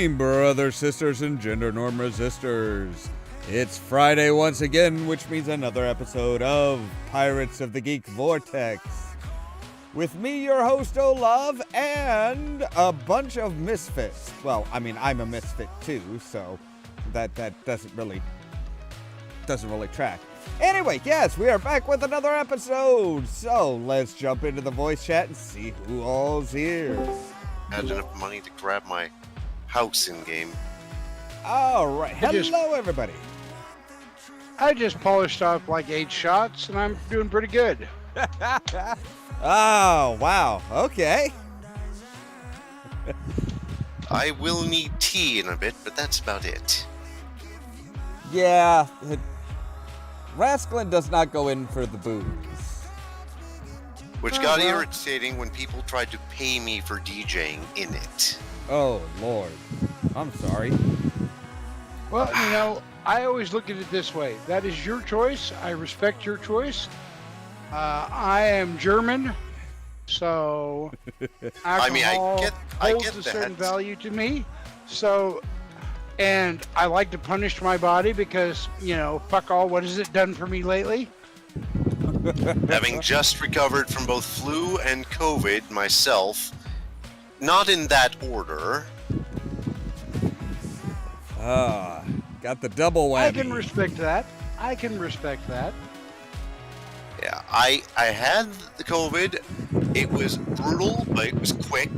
evening, brothers, sisters, and gender norm resistors. It's Friday once again, which means another episode of Pirates of the Geek Vortex. With me, your host, Ollamh, and a bunch of misfits. Well, I mean, I'm a misfit too, so that doesn't really track. Anyway, yes, we are back with another episode. So let's jump into the voice chat and see who all's here. Had enough money to grab my house in game. All right, hello everybody. I just polished off like 8 shots, and I'm doing pretty good. Oh, wow. Okay. I will need tea in a bit, but that's about it. Yeah, Rascalin does not go in for the booze. Which got irritating when people tried to pay me for DJing in it. Oh, Lord. I'm sorry. Well, you know, I always look at it this way. That is your choice. I respect your choice. I am German, so alcohol holds a certain value to me. So, and I like to punish my body because, you know, fuck all, what has it done for me lately? Having just recovered from both flu and COVID myself, not in that order. Got the double whammy. I can respect that. Yeah, I had the COVID. It was brutal, but it was quick.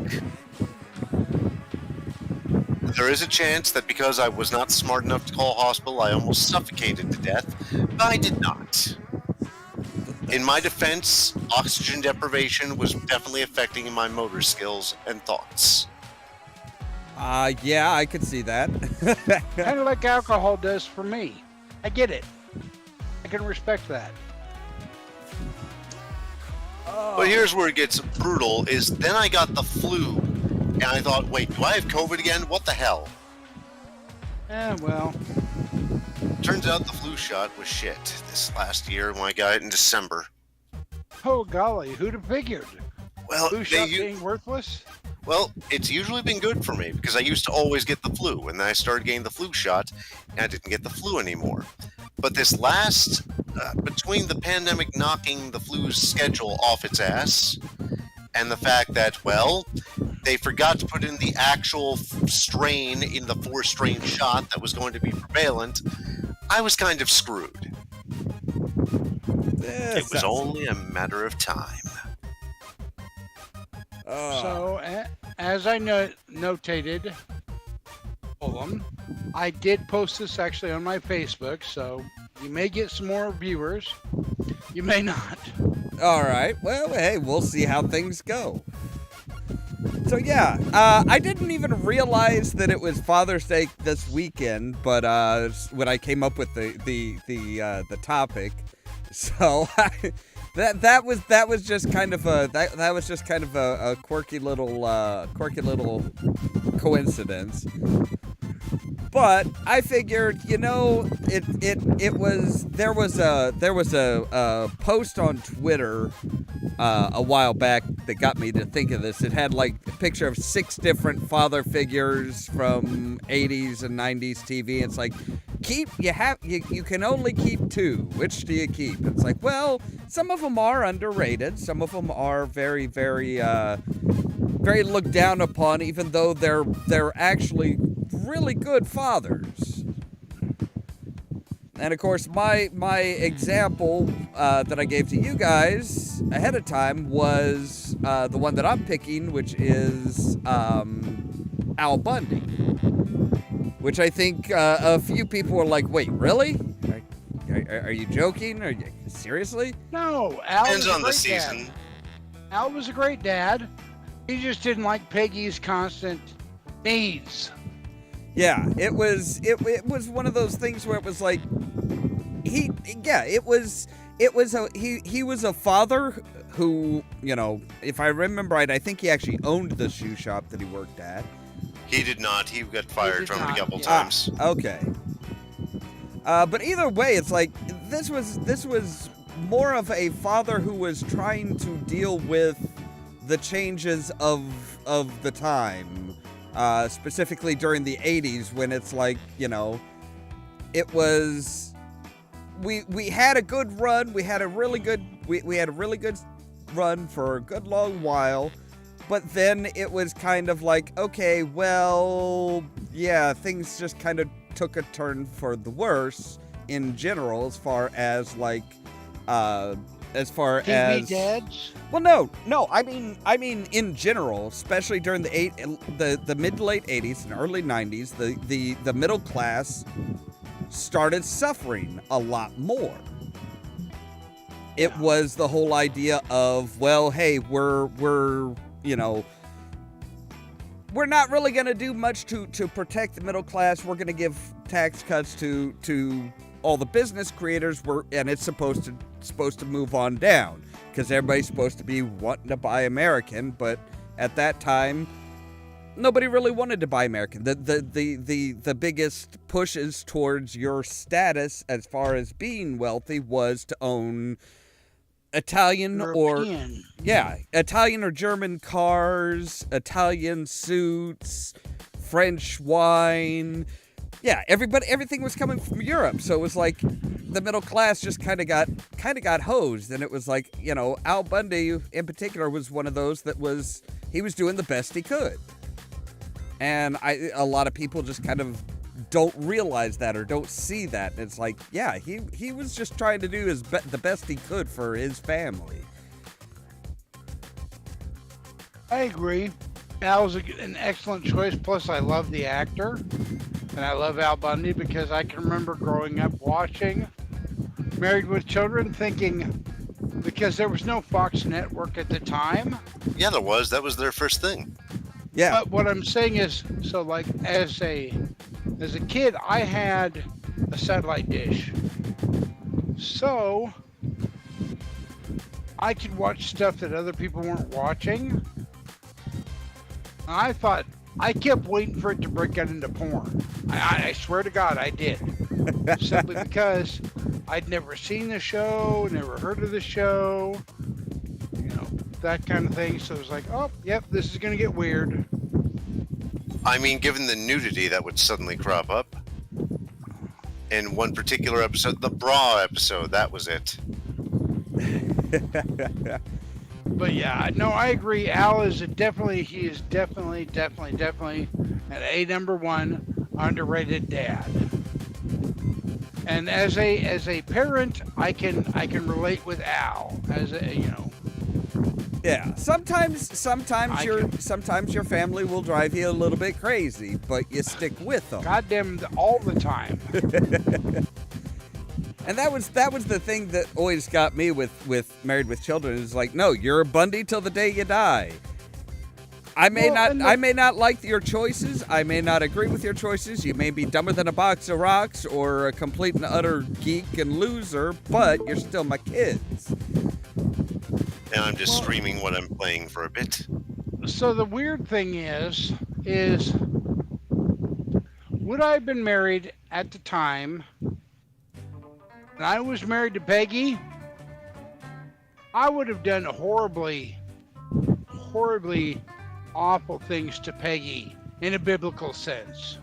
There is a chance that because I was not smart enough to call a hospital, I almost suffocated to death, but I did not. In my defense, oxygen deprivation was definitely affecting my motor skills and thoughts. Yeah, I could see that. Kind of like alcohol does for me. I get it. I can respect that. But here's where it gets brutal, is then I got the flu, and I thought, wait, do I have COVID again? What the hell? Well. Turns out the flu shot was shit this last year when I got it in December. Oh, golly, who'd have figured? Well, Flu shot being worthless? Well, it's usually been good for me because I used to always get the flu, and then I started getting the flu shot, and I didn't get the flu anymore. But this last, between the pandemic knocking the flu's schedule off its ass, and the fact that, well, they forgot to put in the actual strain in the 4-strain shot that was going to be prevalent, I was kind of screwed. It was only a matter of time. So, as I notated, Ollamh, I did post this actually on my Facebook, so you may get some more viewers. You may not. All right. Well, hey, we'll see how things go. So yeah, I didn't even realize that it was Father's Day this weekend, but when I came up with the topic, so that was just kind of a quirky little coincidence. But I figured, you know, there was a post on Twitter a while back that got me to think of this. It had like a picture of 6 different father figures from 80s and 90s TV. It's like, you can only keep 2. Which do you keep? It's like, well, some of them are underrated. Some of them are very, very, very looked down upon, even though they're actually really good fathers. And of course, my example that I gave to you guys ahead of time was the one that I'm picking, which is Al Bundy. Which I think a few people were like, wait, really? Are you joking? Are you seriously? No, Al Depends was on a the great season. dad. Al was a great dad. He just didn't like Peggy's constant needs. Yeah, it was one of those things where it was like he was a father who, you know, if I remember right, I think he actually owned the shoe shop that he worked at. He did not. He got fired from it a couple times. Okay. But either way, it's like this was more of a father who was trying to deal with the changes of the time specifically during the 80s when it's like, it was we had a good run. We had a really good run for a good long while. But then it was kind of like, okay, well, yeah, things just kind of took a turn for the worse in general as far as TV dads? Well, no, I mean in general, especially during the mid to late 80s and early 90s, the middle class started suffering a lot more. It was the whole idea of, well, hey, we're not really going to do much to protect the middle class. We're going to give tax cuts to all the business creators, and it's supposed to move on down because everybody's supposed to be wanting to buy American. But at that time, nobody really wanted to buy American. The biggest pushes towards your status as far as being wealthy was to own Italian or German cars, Italian suits, French wine. Yeah, everything was coming from Europe, so it was like the middle class just kind of got hosed, and it was like, Al Bundy in particular was one of those he was doing the best he could, and a lot of people just kind of don't realize that or don't see that. And it's like, yeah, he was just trying to do the best he could for his family. I agree. Al was an excellent choice. Plus, I love the actor, and I love Al Bundy because I can remember growing up watching Married with Children, thinking, because there was no Fox network at the time. Yeah, there was. That was their first thing. Yeah. But what I'm saying is, so like as a kid, I had a satellite dish, so I could watch stuff that other people weren't watching. I kept waiting for it to break out into porn. I swear to God, I did. Simply because I'd never seen the show, never heard of the show, that kind of thing. So it was like, oh, yep, this is going to get weird. I mean, given the nudity that would suddenly crop up. In one particular episode, the bra episode, that was it. But yeah, no, I agree. Al is definitely an A number one underrated dad. And as a parent, I can relate with Al Yeah, sometimes your family will drive you a little bit crazy, but you stick with them. Goddamn, all the time. And that was the thing that always got me with Married with Children is like, no, you're a Bundy till the day you die. I may not like your choices. I may not agree with your choices. You may be dumber than a box of rocks or a complete and utter geek and loser, but you're still my kids. And I'm just streaming what I'm playing for a bit. So the weird thing is would I have been married at the time and I was married to Peggy? I would have done horribly awful things to Peggy in a biblical sense.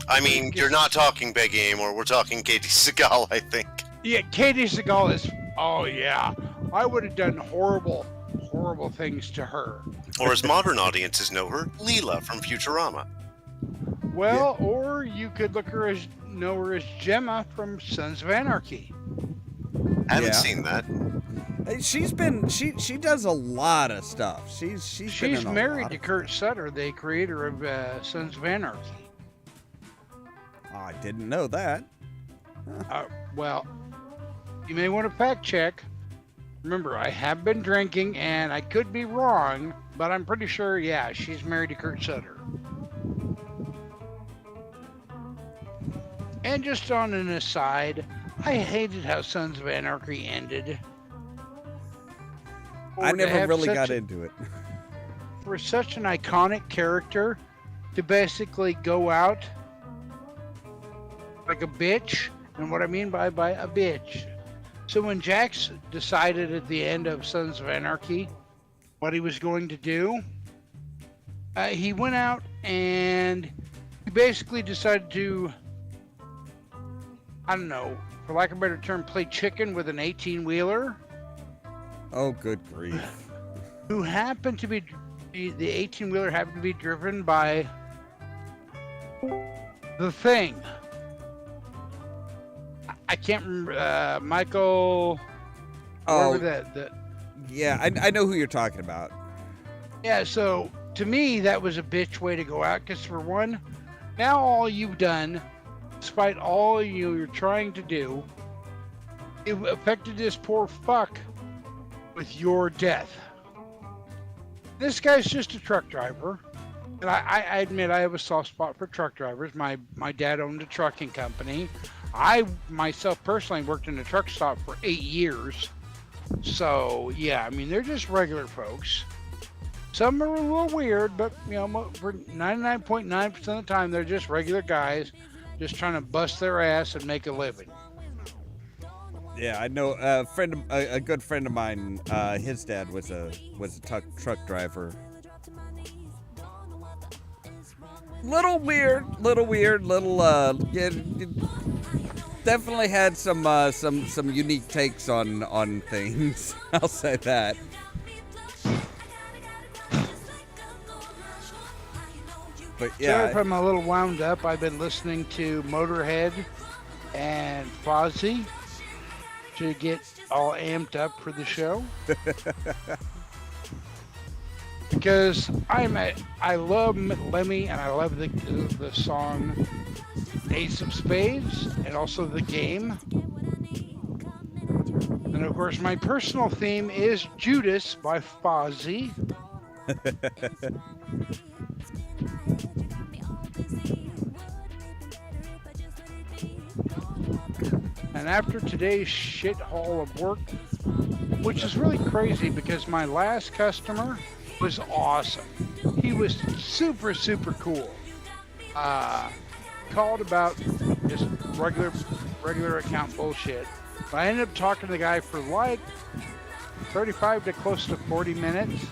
I mean, you're not talking Peggy anymore. We're talking Katie Seagal, I think. Yeah, Katie Seagal is... Oh, yeah. I would have done horrible things to her. Or as modern audiences know her, Leela from Futurama. Well, yeah. Or you could know her as Gemma from Sons of Anarchy. I haven't seen that. She does a lot of stuff. She's married to Kurt Sutter, the creator of Sons of Anarchy. Oh, I didn't know that. Well, you may want to fact check. Remember, I have been drinking, and I could be wrong, but I'm pretty sure, yeah, she's married to Kurt Sutter. And just on an aside, I hated how Sons of Anarchy ended. I never really got into it. For such an iconic character to basically go out like a bitch, and what I mean by a bitch. So when Jax decided at the end of Sons of Anarchy what he was going to do, He went out and he basically decided to, I don't know, for lack of a better term, play chicken with an 18-wheeler Oh, good grief. who happened to be, the 18-wheeler happened to be driven by the Thing. I can't remember, Michael, Oh, whatever that. yeah, I know who you're talking about. Yeah, so to me, that was a bitch way to go out, because for one, now all you've done, despite all you're trying to do, it affected this poor fuck with your death. This guy's just a truck driver, and I admit I have a soft spot for truck drivers. My dad owned a trucking company. I myself personally worked in a truck stop for 8 years. So yeah, I mean, they're just regular folks. Some are a little weird, but you know, for 99.9% of the time, they're just regular guys, just trying to bust their ass and make a living. Yeah, I know a good friend of mine. His dad was a truck driver. Little weird. Yeah, definitely had some unique takes on things. I'll say that. But Sorry yeah, if I'm a little wound up. I've been listening to Motorhead and Fozzy to get all amped up for the show. Because I love Lemmy, and I love the song Ace of Spades, and also the game. And of course, my personal theme is Judas by Fozzy. And after today's shithole of work, which is really crazy because my last customer was awesome. He was super, super cool. Called about just regular account bullshit. But I ended up talking to the guy for like 35 to close to 40 minutes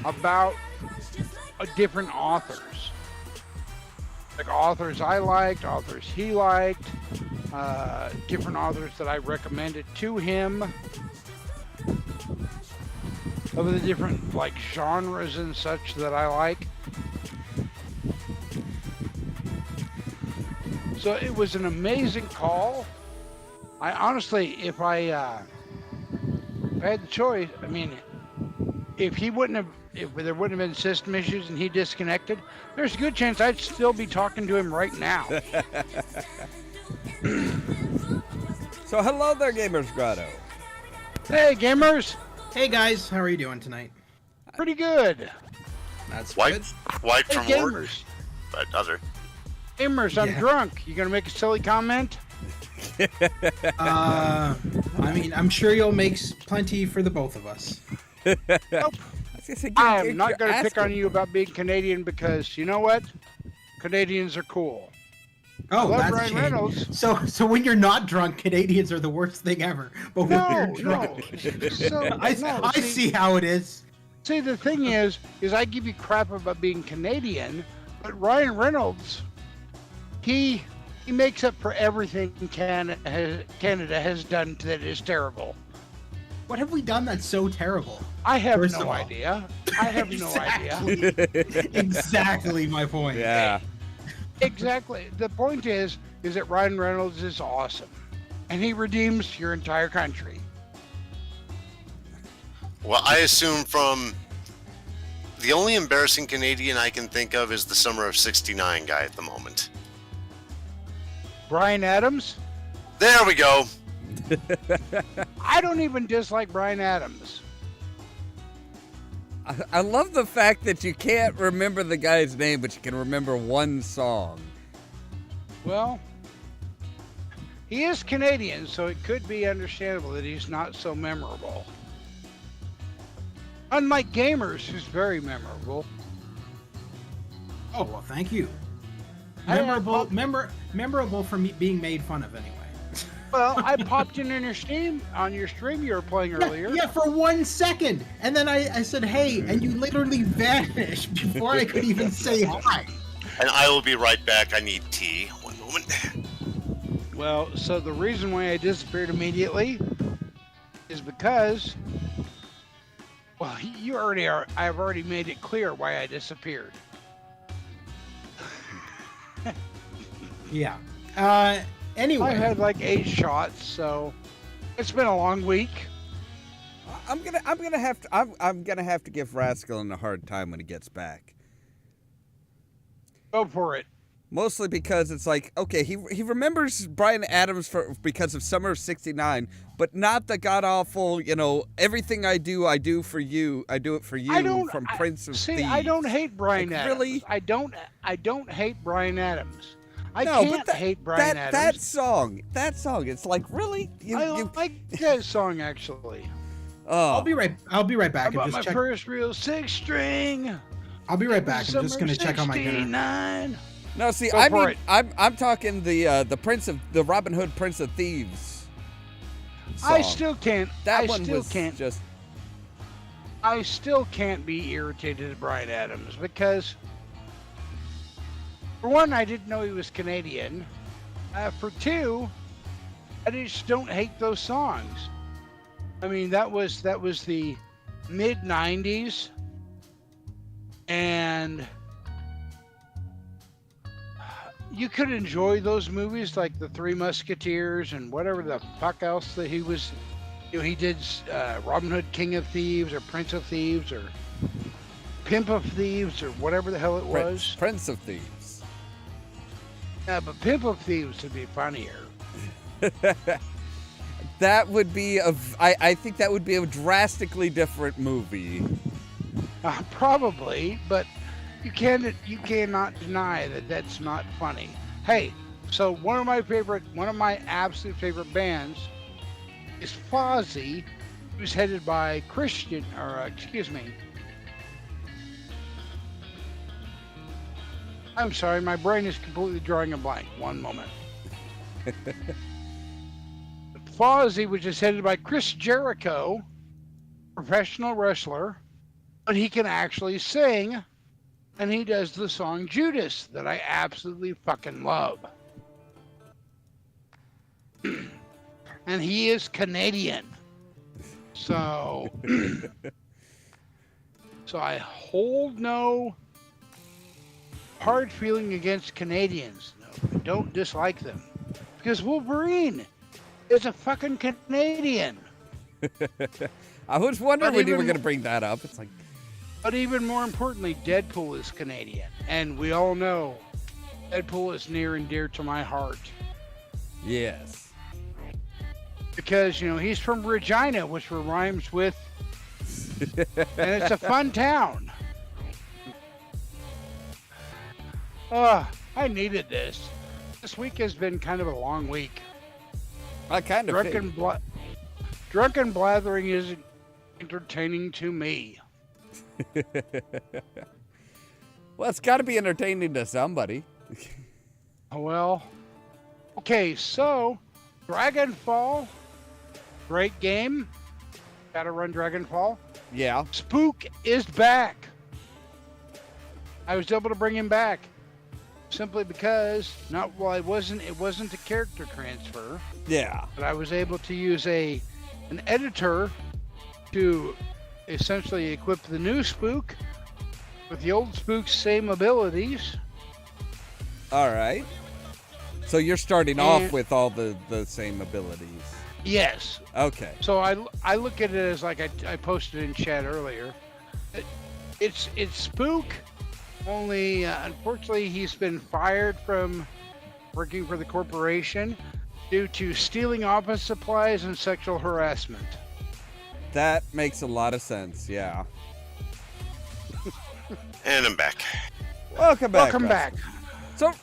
about different authors. Like authors I liked, authors he liked, different authors that I recommended to him, of the different like genres and such that I like. So it was an amazing call. I honestly, if I had the choice, I mean, if there wouldn't have been system issues and he disconnected, there's a good chance I'd still be talking to him right now. so hello there, Gamers Grotto. Hey, gamers! Hey guys, how are you doing tonight? Pretty good. That's White, good. white Hey, from work, gamers! but other. Gamers, I'm Yeah. drunk. You gonna make a silly comment? I mean, I'm sure you'll make plenty for the both of us. Nope. I am not gonna pick on you about being Canadian because you know what? Canadians are cool. Oh, love that's a Ryan shame. Reynolds. So when you're not drunk, Canadians are the worst thing ever. But when you're drunk, I see how it is. See, the thing is I give you crap about being Canadian, but Ryan Reynolds, he makes up for everything Canada has done that is terrible. What have we done that's so terrible? I have First of no all. idea. I have no idea. Exactly my point. Yeah. Exactly. The point is that Ryan Reynolds is awesome, and he redeems your entire country. Well, I assume from the only embarrassing Canadian I can think of is the Summer of '69 guy at the moment. Bryan Adams? There we go. I don't even dislike Bryan Adams. I love the fact that you can't remember the guy's name, but you can remember one song. Well, he is Canadian, so it could be understandable that he's not so memorable. Unlike Gamers, who's very memorable. Oh well, thank you. I- Memorable for me being made fun of anyway. Well, I popped in on your stream you were playing earlier. Yeah, for 1 second. And then I said, hey, and you literally vanished before I could even say hi. And I will be right back. I need tea. One moment. Well, so the reason why I disappeared immediately is because, well, you already are. I've already made it clear why I disappeared. Yeah. Anyway. I had like 8 shots, so it's been a long week. I'm gonna have to give Rascal a hard time when he gets back. Go for it. Mostly because it's like, okay, he remembers Bryan Adams because of Summer of '69, but not the god awful, everything I do for you, I do it for you from Prince of Thieves. I don't hate Bryan Adams. Really? I don't hate Bryan Adams. I No, can't but hate Bryan Adams. That song, it's like, really? I like that song actually. Oh. I'll be right back. I bought my first real 6-string. I'll be right back. I'm just gonna check on my dinner. No, see, I'm talking the Prince of the Robin Hood Prince of Thieves song. I still can't. That I one still was can't. just. I still can't be irritated at Bryan Adams because, for one, I didn't know he was Canadian. For two, I just don't hate those songs. I mean, that was the mid '90s, and you could enjoy those movies like The Three Musketeers and whatever the fuck else that he was. He did Robin Hood, King of Thieves, or Prince of Thieves, or Pimp of Thieves, or whatever the hell it was. Prince of Thieves. Yeah, but Pimp of Thieves would be funnier. That would be I think that would be a drastically different movie. Probably, but you cannot deny that that's not funny. Hey, so one of my absolute favorite bands is Fozzy, who's headed by I'm sorry, my brain is completely drawing a blank. One moment. Fozzy, which is headed by Chris Jericho, professional wrestler, but he can actually sing, and he does the song Judas that I absolutely fucking love. And he is Canadian. So I hold no hard feeling against Canadians. No, I don't dislike them. Because Wolverine is a fucking Canadian. I was wondering when you were going to bring that up. It's like, but even more importantly, Deadpool is Canadian, and we all know Deadpool is near and dear to my heart. Yes. Because he's from Regina, which rhymes with, and it's a fun town. I needed this. This week has been kind of a long week. I kind of drunken blathering isn't entertaining to me. Well, it's got to be entertaining to somebody. Well, okay, so Dragonfall, great game. Gotta run Dragonfall. Yeah. Spook is back. I was able to bring him back simply because it wasn't a character transfer. Yeah. But I was able to use an editor to essentially equip the new Spook with the old Spook's same abilities. All right. So you're starting off with all the same abilities. Yes. Okay. So I look at it as like I posted in chat earlier. It's Spook, only unfortunately he's been fired from working for the corporation due to stealing office supplies and sexual harassment. That makes a lot of sense, yeah. And I'm back. Welcome back. Welcome back.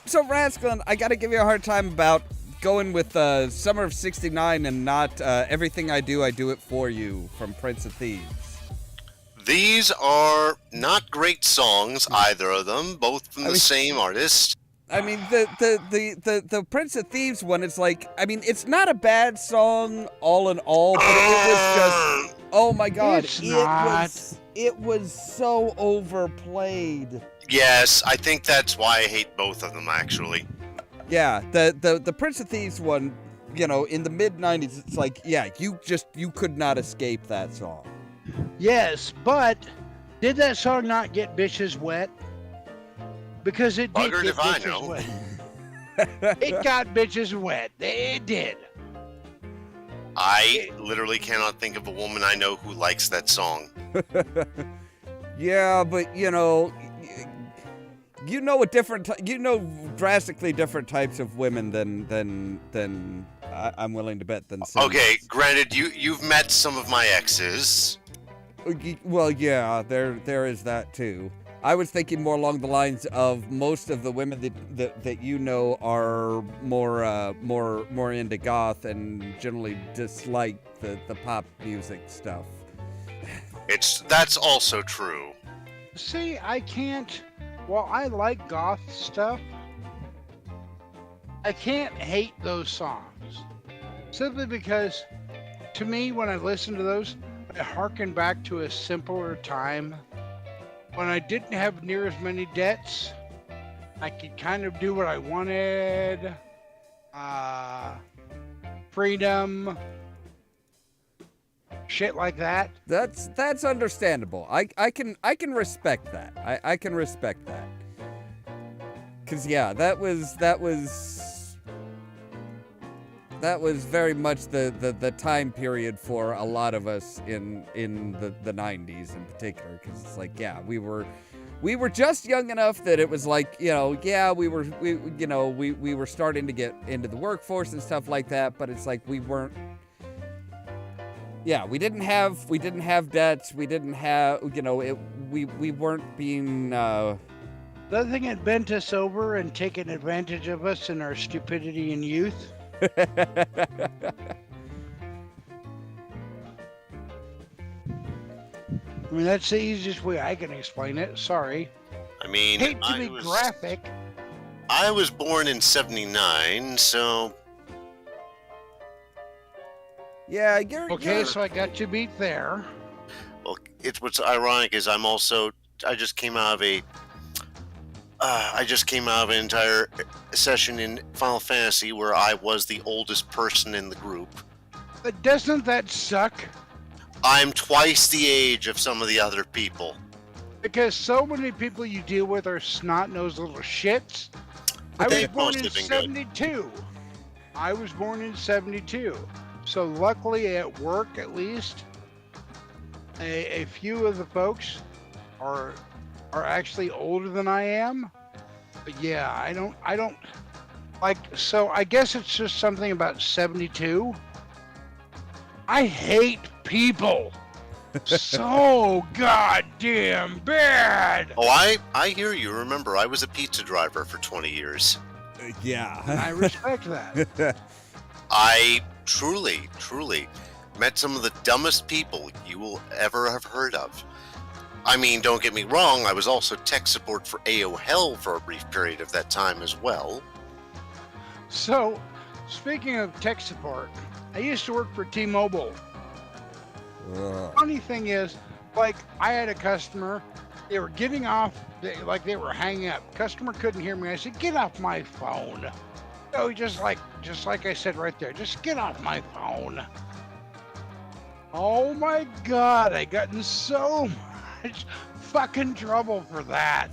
So Rascal, I got to give you a hard time about going with Summer of '69 and not Everything I Do It For You from Prince of Thieves. These are not great songs, either of them, both from the same artist. I mean, the Prince of Thieves one is like, I mean, it's not a bad song all in all, but it was just, oh my God, it was so overplayed. Yes, I think that's why I hate both of them, actually. Yeah, the Prince of Thieves one, you know, in the mid '90s, it's like, yeah, you could not escape that song. Yes, but did that song not get bitches wet? Because it did Buggered get if I bitches know. wet. It got bitches wet. It did. I literally cannot think of a woman I know who likes that song. Yeah, but you know drastically different types of women than I'm willing to bet than some. Okay, granted, you've met some of my exes. Well, yeah, there is that too. I was thinking more along the lines of most of the women that you know are more into goth and generally dislike the pop music stuff. That's also true. See, I can't. While I like goth stuff, I can't hate those songs. Simply because, to me, when I listen to those, I harken back to a simpler time when I didn't have near as many debts. I could kind of do what I wanted. Freedom. Shit like that. That's understandable. I can respect that. I can respect that. 'Cause yeah, that was very much the time period for a lot of us in the 90s in particular, because it's like, yeah, we were just young enough that it was like, you know, yeah, we were starting to get into the workforce and stuff like that, but it's like we weren't. Yeah, we didn't have debts. We didn't have, you know, we weren't being. Nothing had bent us over and taken advantage of us in our stupidity and youth. I mean, that's the easiest way I can explain it. Sorry. I mean, Hate to be graphic. I was born in '79, so. Yeah, you're Okay, so I got you beat there. Well, what's ironic is I just came out of an entire session in Final Fantasy where I was the oldest person in the group. But doesn't that suck? I'm twice the age of some of the other people. Because so many people you deal with are snot-nosed little shits. I was born in 72. I was born in 72. So luckily at work, at least, a few of the folks are actually older than I am. But yeah, I don't like, so I guess it's just something about 72. I hate people so goddamn bad. Oh, I hear you. Remember, I was a pizza driver for 20 years. Yeah. I respect that. I truly met some of the dumbest people you will ever have heard of. I mean, don't get me wrong, I was also tech support for AOL for a brief period of that time as well. So, speaking of tech support, I used to work for T-Mobile. Funny thing is, like, I had a customer, they were getting off, they were hanging up. Customer couldn't hear me. I said, "Get off my phone." No, just like I said right there, just get off my phone. Oh my God, I got in so much fucking trouble for that.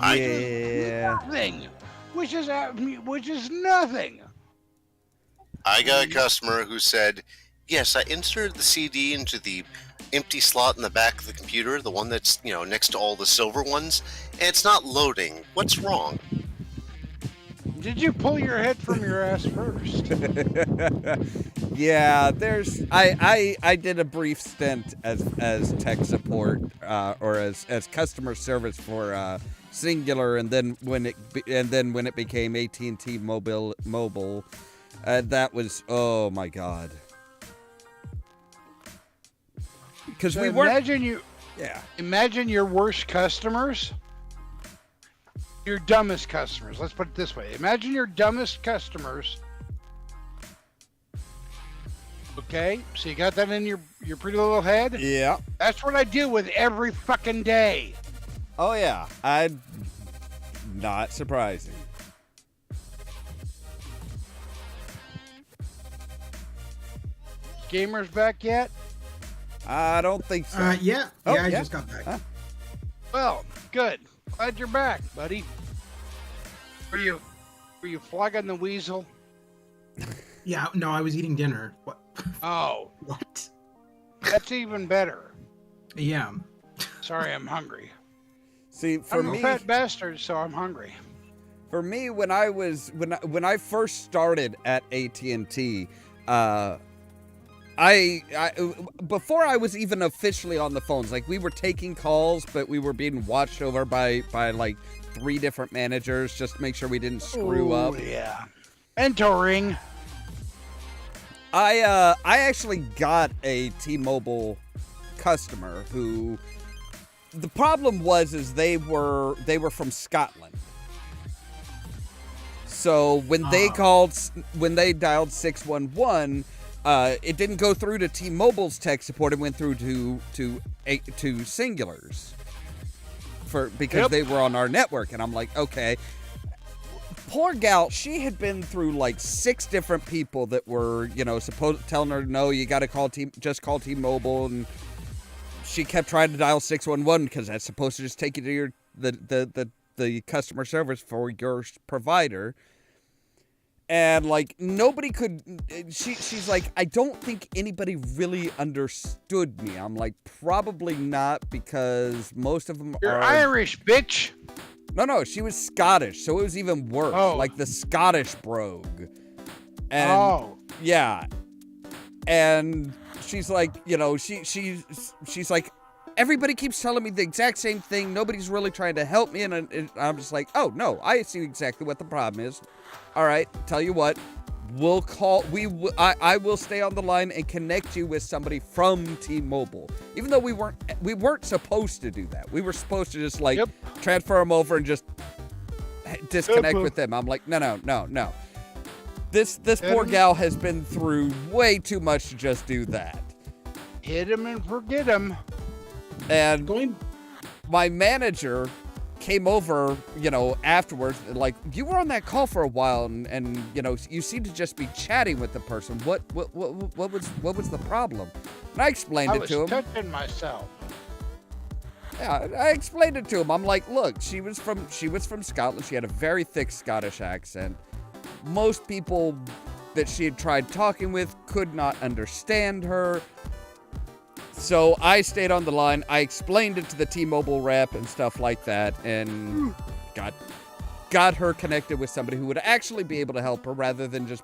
Yeah. Nothing. Which is nothing. I got a customer who said, "Yes, I inserted the CD into the empty slot in the back of the computer, the one that's, you know, next to all the silver ones, and it's not loading. What's wrong?" Did you pull your head from your ass first? Yeah, I did a brief stint as tech support or as customer service for Singular, and then when it became AT&T Mobile, that was, oh my God. Because Imagine your worst customers Your dumbest customers. Let's put it this way. Imagine your dumbest customers. Okay, so you got that in your pretty little head? Yeah. That's what I deal with every fucking day. Oh, yeah. Not surprising. Gamers back yet? I don't think so. Yeah. Oh, I yeah. just got back. Huh? Well, good. Glad you're back, buddy. Were you flogging the weasel? Yeah, no, I was eating dinner. What? Oh, What? that's even better. Yeah. Sorry, I'm hungry. See, for I'm me, a fat bastard, so I'm hungry. when I first started at AT&T, I before I was even officially on the phones, like we were taking calls, but we were being watched over by like 3 different managers just to make sure we didn't screw up. Yeah. Mentoring. I actually got a T-Mobile customer who the problem was they were from Scotland. So when they dialed 611, it didn't go through to T-Mobile's tech support. It went through to Singular's because they were on our network. And I'm like, okay. Poor gal, she had been through like 6 different people that were, telling her, no, you got to just call T-Mobile. And she kept trying to dial 611 because that's supposed to just take you to the customer service for your provider. And like nobody could, she's like, I don't think anybody really understood me. I'm like, probably not, because most of them You're are Irish, bitch. No, she was Scottish, so it was even worse. Oh. Like the Scottish brogue. And yeah. And she's like, she's like, everybody keeps telling me the exact same thing. Nobody's really trying to help me. And I'm just like, oh, no, I see exactly what the problem is. All right, tell you what, I will stay on the line and connect you with somebody from T-Mobile. Even though we weren't supposed to do that. We were supposed to just transfer them over and just disconnect with them. I'm like, no. This poor gal has been through way too much to just do that. Hit him and forget him. And my manager came over, afterwards, like, you were on that call for a while, and you seemed to just be chatting with the person. What was the problem? And I explained it to him. I was touching myself. Yeah, I explained it to him. I'm like, look, she was from Scotland. She had a very thick Scottish accent. Most people that she had tried talking with could not understand her. So I stayed on the line. I explained it to the T-Mobile rep and stuff like that, and got her connected with somebody who would actually be able to help her, rather than just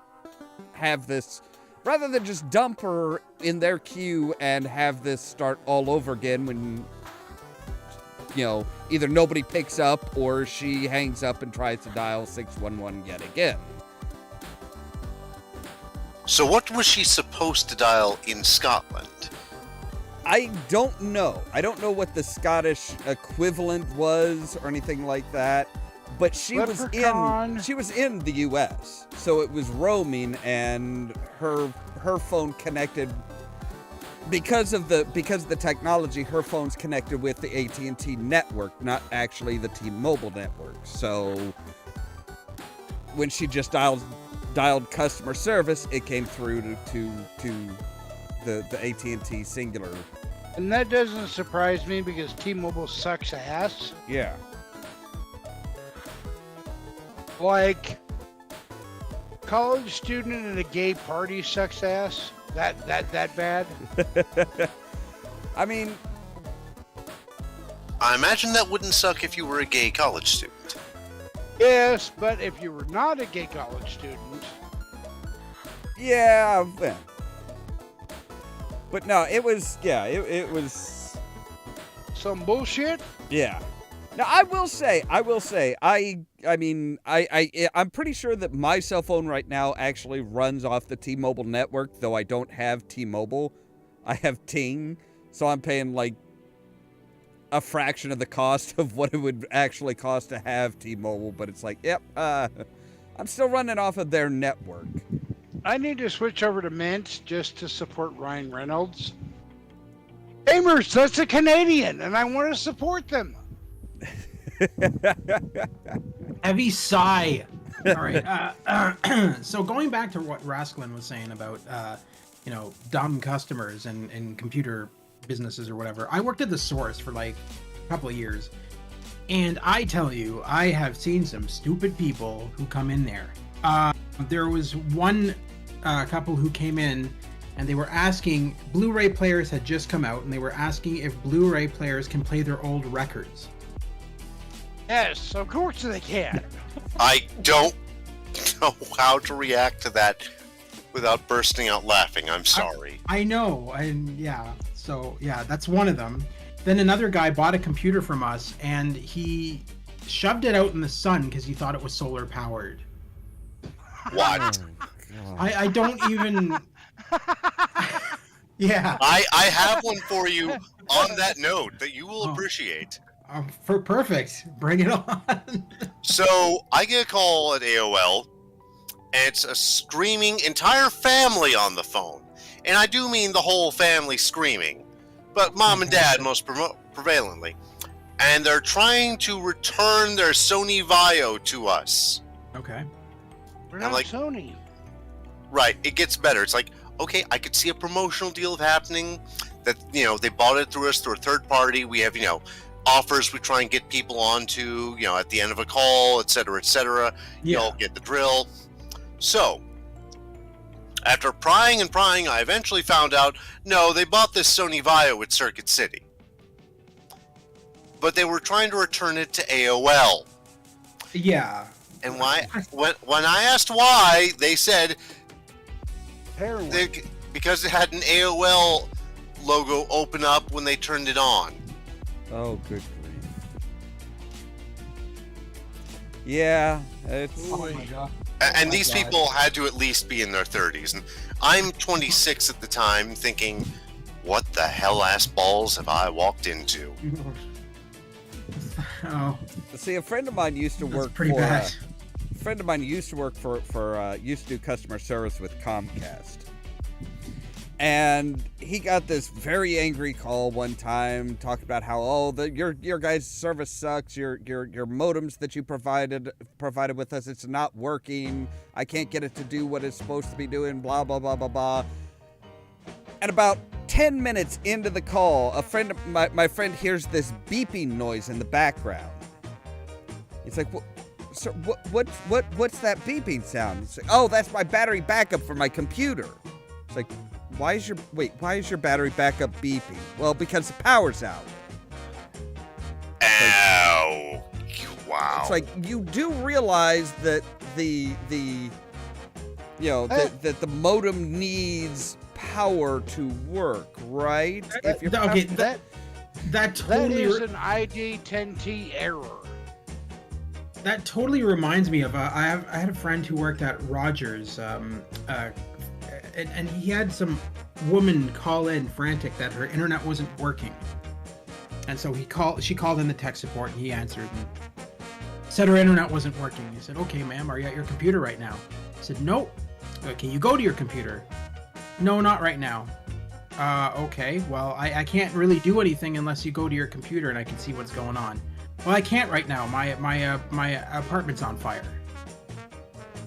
dump her in their queue and have this start all over again when either nobody picks up or she hangs up and tries to dial 611 yet again. So what was she supposed to dial in Scotland? I don't know. I don't know what the Scottish equivalent was or anything like that. But she was in the US. So it was roaming, and her phone connected because of the technology. Her phone's connected with the AT&T network, not actually the T-Mobile network. So when she just dialed customer service, it came through to the AT&T Singular. And that doesn't surprise me, because T-Mobile sucks ass. Yeah. Like, college student at a gay party sucks ass. That bad. I mean, I imagine that wouldn't suck if you were a gay college student. Yes, but if you were not a gay college student. Yeah. But no, it was Some bullshit? Yeah. Now I will say, I'm pretty sure that my cell phone right now actually runs off the T-Mobile network, though I don't have T-Mobile. I have Ting, so I'm paying like a fraction of the cost of what it would actually cost to have T-Mobile, but it's like, yep, I'm still running off of their network. I need to switch over to Mint just to support Ryan Reynolds. Gamers, that's a Canadian, and I want to support them. Heavy sigh. All right. So going back to what Rasklin was saying about, dumb customers and computer businesses or whatever. I worked at the Source for like a couple of years, and I tell you, I have seen some stupid people who come in there. There was one couple who came in, and they were asking, Blu-ray players had just come out, and they were asking if Blu-ray players can play their old records. Yes, of course they can. I don't know how to react to that without bursting out laughing. I'm sorry. I know, and yeah. So yeah, that's one of them. Then another guy bought a computer from us, and he shoved it out in the sun because he thought it was solar powered. What? I don't even. Yeah. I have one for you on that note that you will appreciate. For perfect. Bring it on. So I get a call at AOL, and it's a screaming entire family on the phone. And I do mean the whole family screaming, but mom and dad most prevalently. And they're trying to return their Sony Vaio to us. Okay. We're not like, Sony. Right, it gets better. It's like, okay, I could see a promotional deal happening that, they bought it through us through a third party. We have, offers we try and get people onto, at the end of a call, et cetera, et cetera. Yeah. You'll get the drill. So, after prying and prying, I eventually found out, no, they bought this Sony Vaio at Circuit City. But they were trying to return it to AOL. Yeah. And when I asked why, they said because it had an AOL logo open up when they turned it on. Oh, good grief. Yeah, it's... Oh my god. And these people had to at least be in their 30s. And I'm 26 at the time, thinking, what the hell-ass balls have I walked into? Oh. See, a friend of mine used to That's work pretty for... bad. A friend of mine used to work used to do customer service with Comcast. And he got this very angry call one time talking about how, your guys' service sucks. Your modems that you provided with us, it's not working. I can't get it to do what it's supposed to be doing, blah, blah, blah, blah, blah. And about 10 minutes into the call, my friend hears this beeping noise in the background. He's like, sir, what's that beeping sound? He's like, oh, that's my battery backup for my computer. It's like, why is your battery backup beeping? Well, because the power's out. Ow. Wow. It's like, you do realize that that the modem needs power to work, right? That totally is an ID10T error. That totally reminds me of I had a friend who worked at Rogers, and he had some woman call in frantic that her internet wasn't working, and so she called in the tech support, and he answered and said her internet wasn't working. He said, "Okay, ma'am, are you at your computer right now?" I said, "Nope." "Can you go to your computer?" "No, not right now." Okay, well, I can't really do anything unless you go to your computer and I can see what's going on." "Well, I can't right now. My apartment's on fire."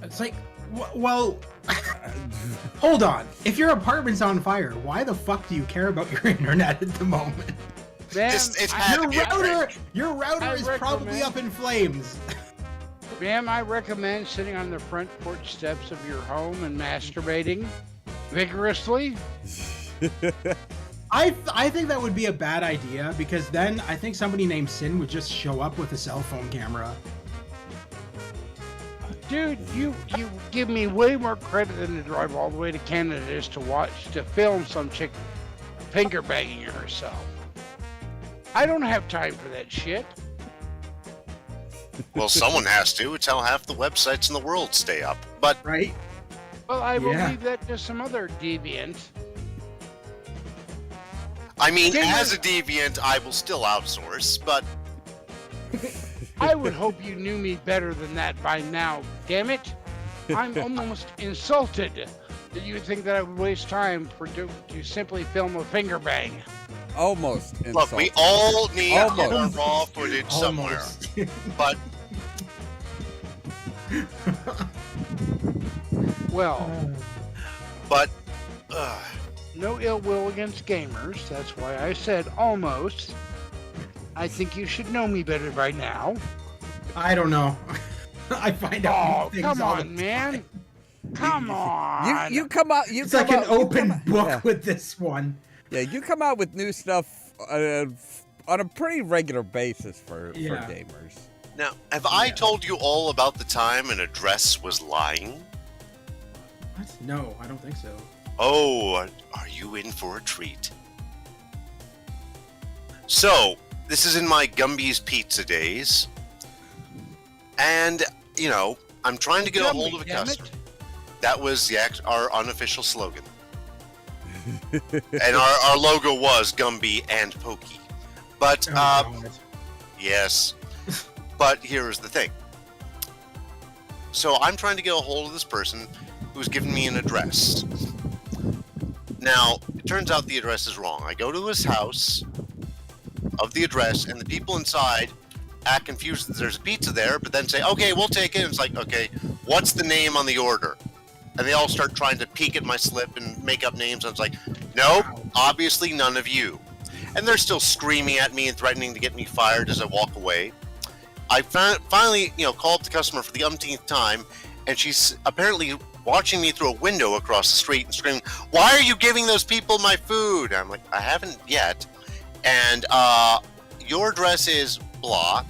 It's like, well, hold on. If your apartment's on fire, why the fuck do you care about your internet at the moment? Your router is probably up in flames. Ma'am, I recommend sitting on the front porch steps of your home and masturbating vigorously. I think that would be a bad idea, because then I think somebody named Sin would just show up with a cell phone camera. Dude, you give me way more credit than to drive all the way to Canada just to film some chick finger banging herself. I don't have time for that shit. Well, someone has to. It's how half the websites in the world stay up. But Right? Well, I will leave that to some other deviant. I mean, Gamer- as a deviant, I will still outsource, but I would hope you knew me better than that by now. Damn it! I'm almost insulted that you would think that I would waste time to simply film a finger bang. Almost. look, we insulted. all need to get our Almost. raw footage somewhere. Almost. But Well, but no ill will against gamers. That's why I said almost. I think you should know me better by now. I don't know. I find out Oh, things come all the on, man. time. Come on. You come out. You It's come like an out- you open come- book Yeah. with this one. Yeah, you come out with new stuff on a pretty regular basis for Yeah. gamers. now, have I Yeah. told you all about the time an address was lying? What? No, I don't think so. Oh, are you in for a treat? So, this is in my Gumby's Pizza days. And, you know, I'm trying to get a hold of a Damn it. customer. That was our unofficial slogan. And our logo was Gumby and Pokey. But, Oh, God. yes. But here's the thing. So I'm trying to get a hold of this person who's given me an address. Now, it turns out the address is wrong. I go to his house of the address, and the people inside act confused that there's a pizza there, but then say, okay, we'll take it. And it's like, okay, what's the name on the order? And they all start trying to peek at my slip and make up names. And I was like, nope, obviously none of you. And they're still screaming at me and threatening to get me fired as I walk away. I finally, call up the customer for the umpteenth time, and she's apparently watching me through a window across the street and screaming, why are you giving those people my food? And I'm like, I haven't yet. And your address is blah.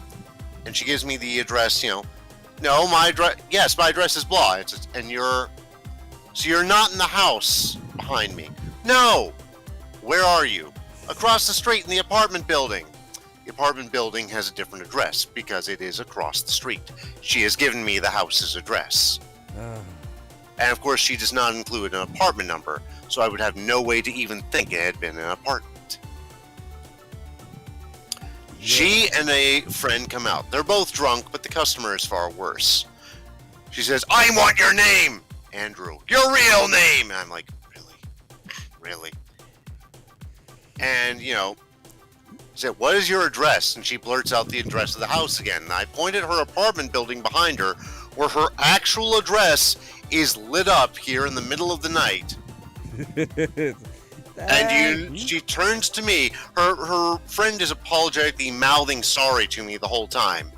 And she gives me the address, no, my address, yes, my address is blah. So you're not in the house behind me. No. Where are you? Across the street in the apartment building. The apartment building has a different address because it is across the street. She has given me the house's address. And of course, she does not include an apartment number, so I would have no way to even think it had been an apartment. She and a friend come out. They're both drunk, but the customer is far worse. She says, I want your name, Andrew. Your real name. And I'm like, really? And, said, what is your address? And she blurts out the address of the house again. And I pointed her apartment building behind her, where her actual address is lit up here in the middle of the night. And she turns to me. Her friend is apologetically mouthing sorry to me the whole time.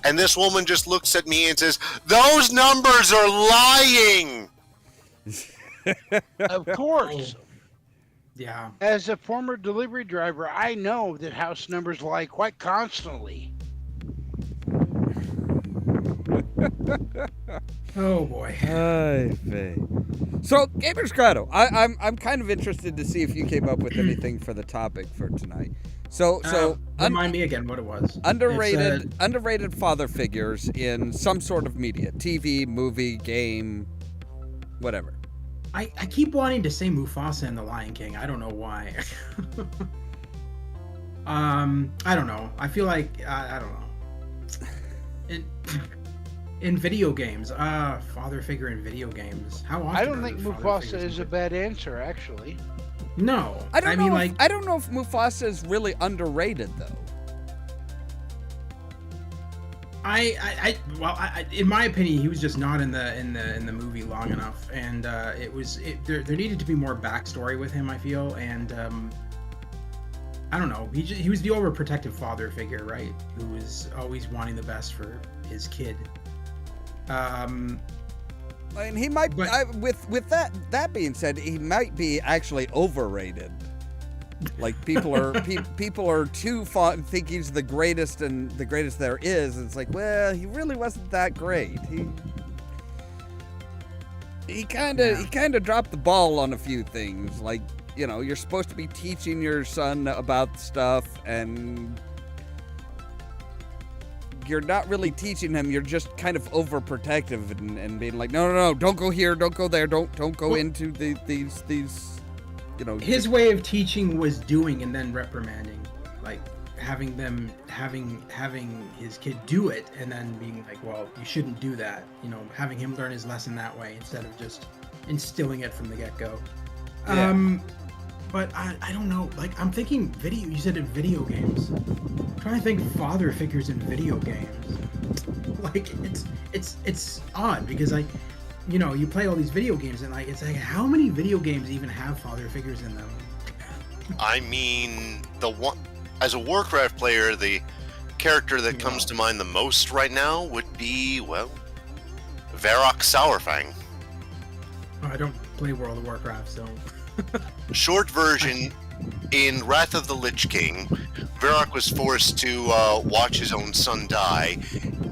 And this woman just looks at me and says, those numbers are lying! Of course. Yeah. As a former delivery driver, I know that house numbers lie quite constantly. Oh boy. So, Gamers Grotto, I'm kind of interested to see if you came up with anything for the topic for tonight. Remind me again what it was. Underrated father figures in some sort of media, TV, movie, game, whatever. I keep wanting to say Mufasa in The Lion King. I don't know why. I don't know. I feel like I don't know. In video games, father figure in video games. How often? I don't are think there father Mufasa figures is in a bad answer, actually. No, I don't mean, know. like, I don't know if Mufasa is really underrated though. in my opinion, he was just not in the movie long enough, and there needed to be more backstory with him. I feel, and I don't know. He was the overprotective father figure, right? Who was always wanting the best for his kid. I mean, he might. But- With that being said, he might be actually overrated. Like people are too fond, think he's the greatest and the greatest there is. And it's like, well, he really wasn't that great. He kind of dropped the ball on a few things. Like, you're supposed to be teaching your son about stuff, and you're not really teaching him. You're just kind of overprotective and being like, no, don't go here, don't go there, don't go into these his way of teaching was doing and then reprimanding, like having his kid do it and then being like, well, you shouldn't do that, having him learn his lesson that way instead of just instilling it from the get-go. Yeah. But I don't know, like, I'm thinking you said in video games. I'm trying to think father figures in video games. Like, it's odd because, like, you play all these video games and, like, it's like, how many video games even have father figures in them? I mean, as a Warcraft player, the character that comes to mind the most right now would be, well, Varrock Sourfang. Oh, I don't play World of Warcraft, so... Short version, in Wrath of the Lich King, Varrock was forced to watch his own son die,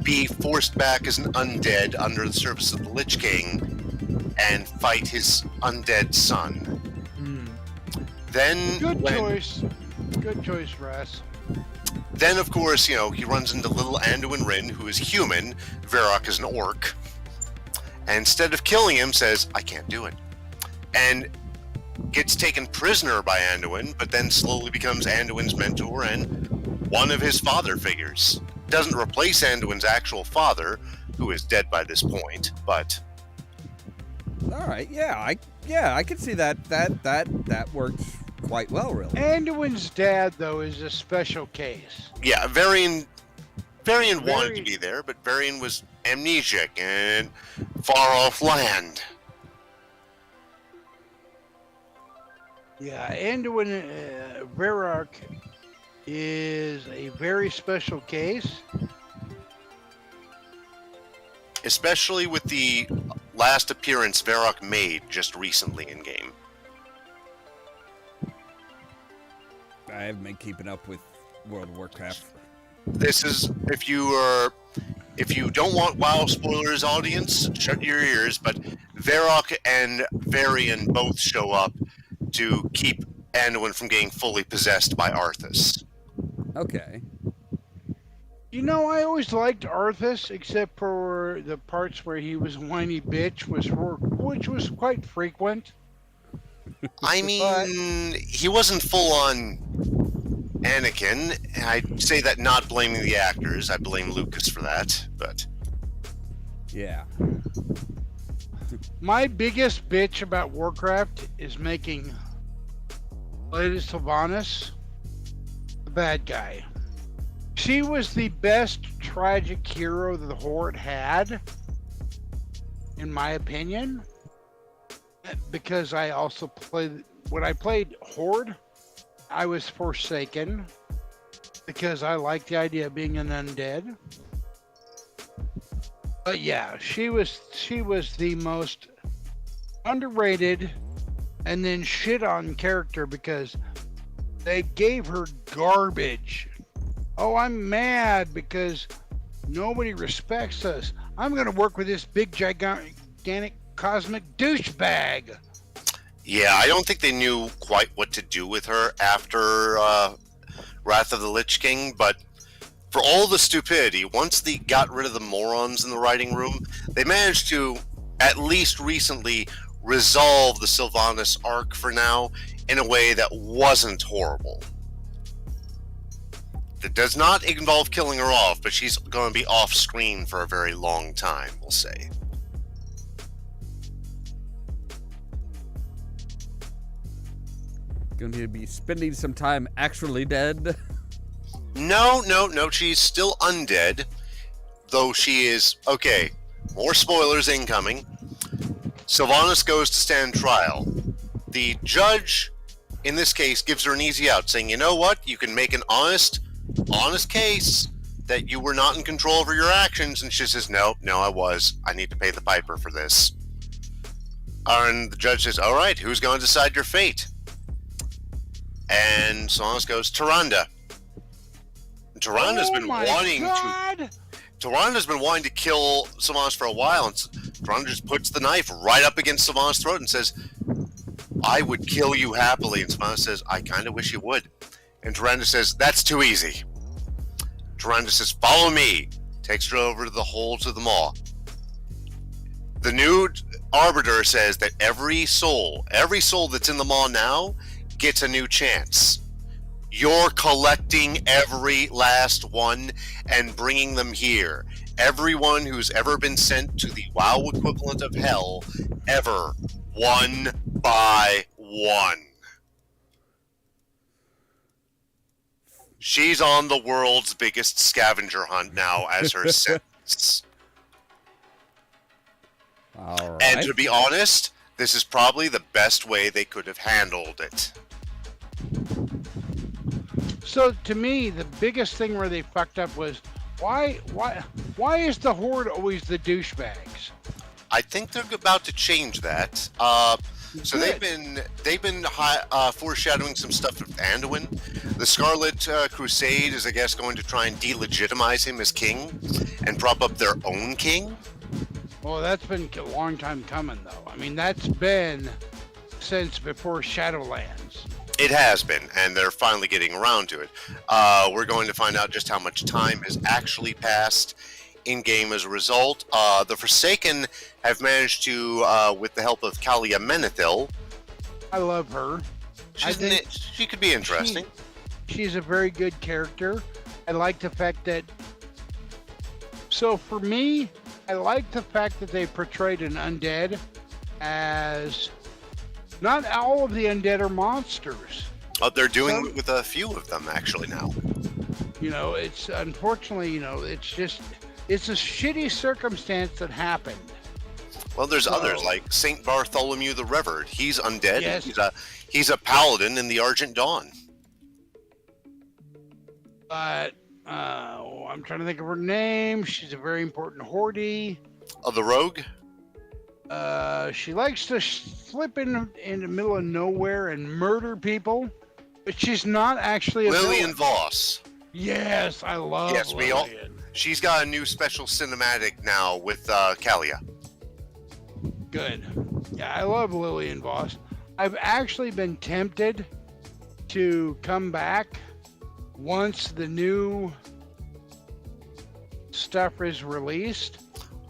be forced back as an undead under the service of the Lich King, and fight his undead son. Then, Good choice, Russ. Then, of course, he runs into little Anduin Wrynn, who is human. Varrock is an orc. And instead of killing him, says, I can't do it. And gets taken prisoner by Anduin, but then slowly becomes Anduin's mentor and one of his father figures. Doesn't replace Anduin's actual father, who is dead by this point, but... All right, I can see that works quite well, really. Anduin's dad, though, is a special case. Yeah, Varian wanted to be there, but Varian was amnesiac and far off land. Yeah, Anduin Varrock is a very special case. Especially with the last appearance Varrock made just recently in game. I haven't been keeping up with World of Warcraft. This is, if you don't want WoW spoilers, audience, shut your ears, but Varrock and Varian both show up to keep Anduin from getting fully possessed by Arthas. Okay. I always liked Arthas, except for the parts where he was whiny bitch, which was quite frequent. I mean, he wasn't full on Anakin. I say that not blaming the actors. I blame Lucas for that, but... Yeah. My biggest bitch about Warcraft is making Lady Sylvanas the bad guy. She was the best tragic hero that the Horde had, in my opinion, because I also played, when I played Horde, I was Forsaken, because I liked the idea of being an undead. But yeah, she was the most underrated and then shit on character because they gave her garbage. Oh, I'm mad because nobody respects us. I'm going to work with this big, gigantic, cosmic douchebag. Yeah, I don't think they knew quite what to do with her after Wrath of the Lich King, but for all the stupidity, once they got rid of the morons in the writing room, they managed to, at least recently, resolve the Sylvanas arc for now in a way that wasn't horrible. That does not involve killing her off, but she's going to be off screen for a very long time, we'll say. Going to be spending some time actually dead? No, she's still undead, though she is... Okay, more spoilers incoming. Sylvanas goes to stand trial. The judge, in this case, gives her an easy out, saying, you know what, you can make an honest case that you were not in control over your actions, and she says, no, I was. I need to pay the piper for this. And the judge says, all right, who's going to decide your fate? And Sylvanas goes, Tyrande. Tyrande's been wanting to kill Sylvanas for a while, and Tyrande just puts the knife right up against Sylvanas' throat and says, I would kill you happily. And Sylvanas says, I kind of wish you would. And Tyrande says, that's too easy. Tyrande says, follow me. Takes her over to the holds of the maw. The new Arbiter says that every soul that's in the mall now gets a new chance. You're collecting every last one and bringing them here. Everyone who's ever been sent to the WoW equivalent of hell, ever, one by one. She's on the world's biggest scavenger hunt now as her sentence. All right. And to be honest, this is probably the best way they could have handled it. So to me, the biggest thing where they fucked up was why is the Horde always the douchebags? I think they're about to change that. So Good. they've been foreshadowing some stuff with Anduin. The Scarlet Crusade is, I guess, going to try and delegitimize him as king and prop up their own king. Well, that's been a long time coming, though. I mean, that's been since before Shadowlands. It has been, and they're finally getting around to it. We're going to find out just how much time has actually passed in-game as a result. The Forsaken have managed to, with the help of Kalia Menethil, I love her. she could be interesting. She's a very good character. I like the fact that... So for me, I like the fact that they portrayed an undead as... Not all of the undead are monsters. They're doing it with a few of them, actually, now. You know, it's unfortunately, it's just... It's a shitty circumstance that happened. Well, there's others, like Saint Bartholomew the Revered. He's undead. Yes. He's a paladin in the Argent Dawn. But I'm trying to think of her name. She's a very important horde. The Rogue? She likes to slip in the middle of nowhere and murder people, but she's not actually a Lillian villain. Voss. Yes, I love Yes, Lillian. She's got a new special cinematic now with Kalia. Good. Yeah, I love Lillian Voss. I've actually been tempted to come back once the new stuff is released.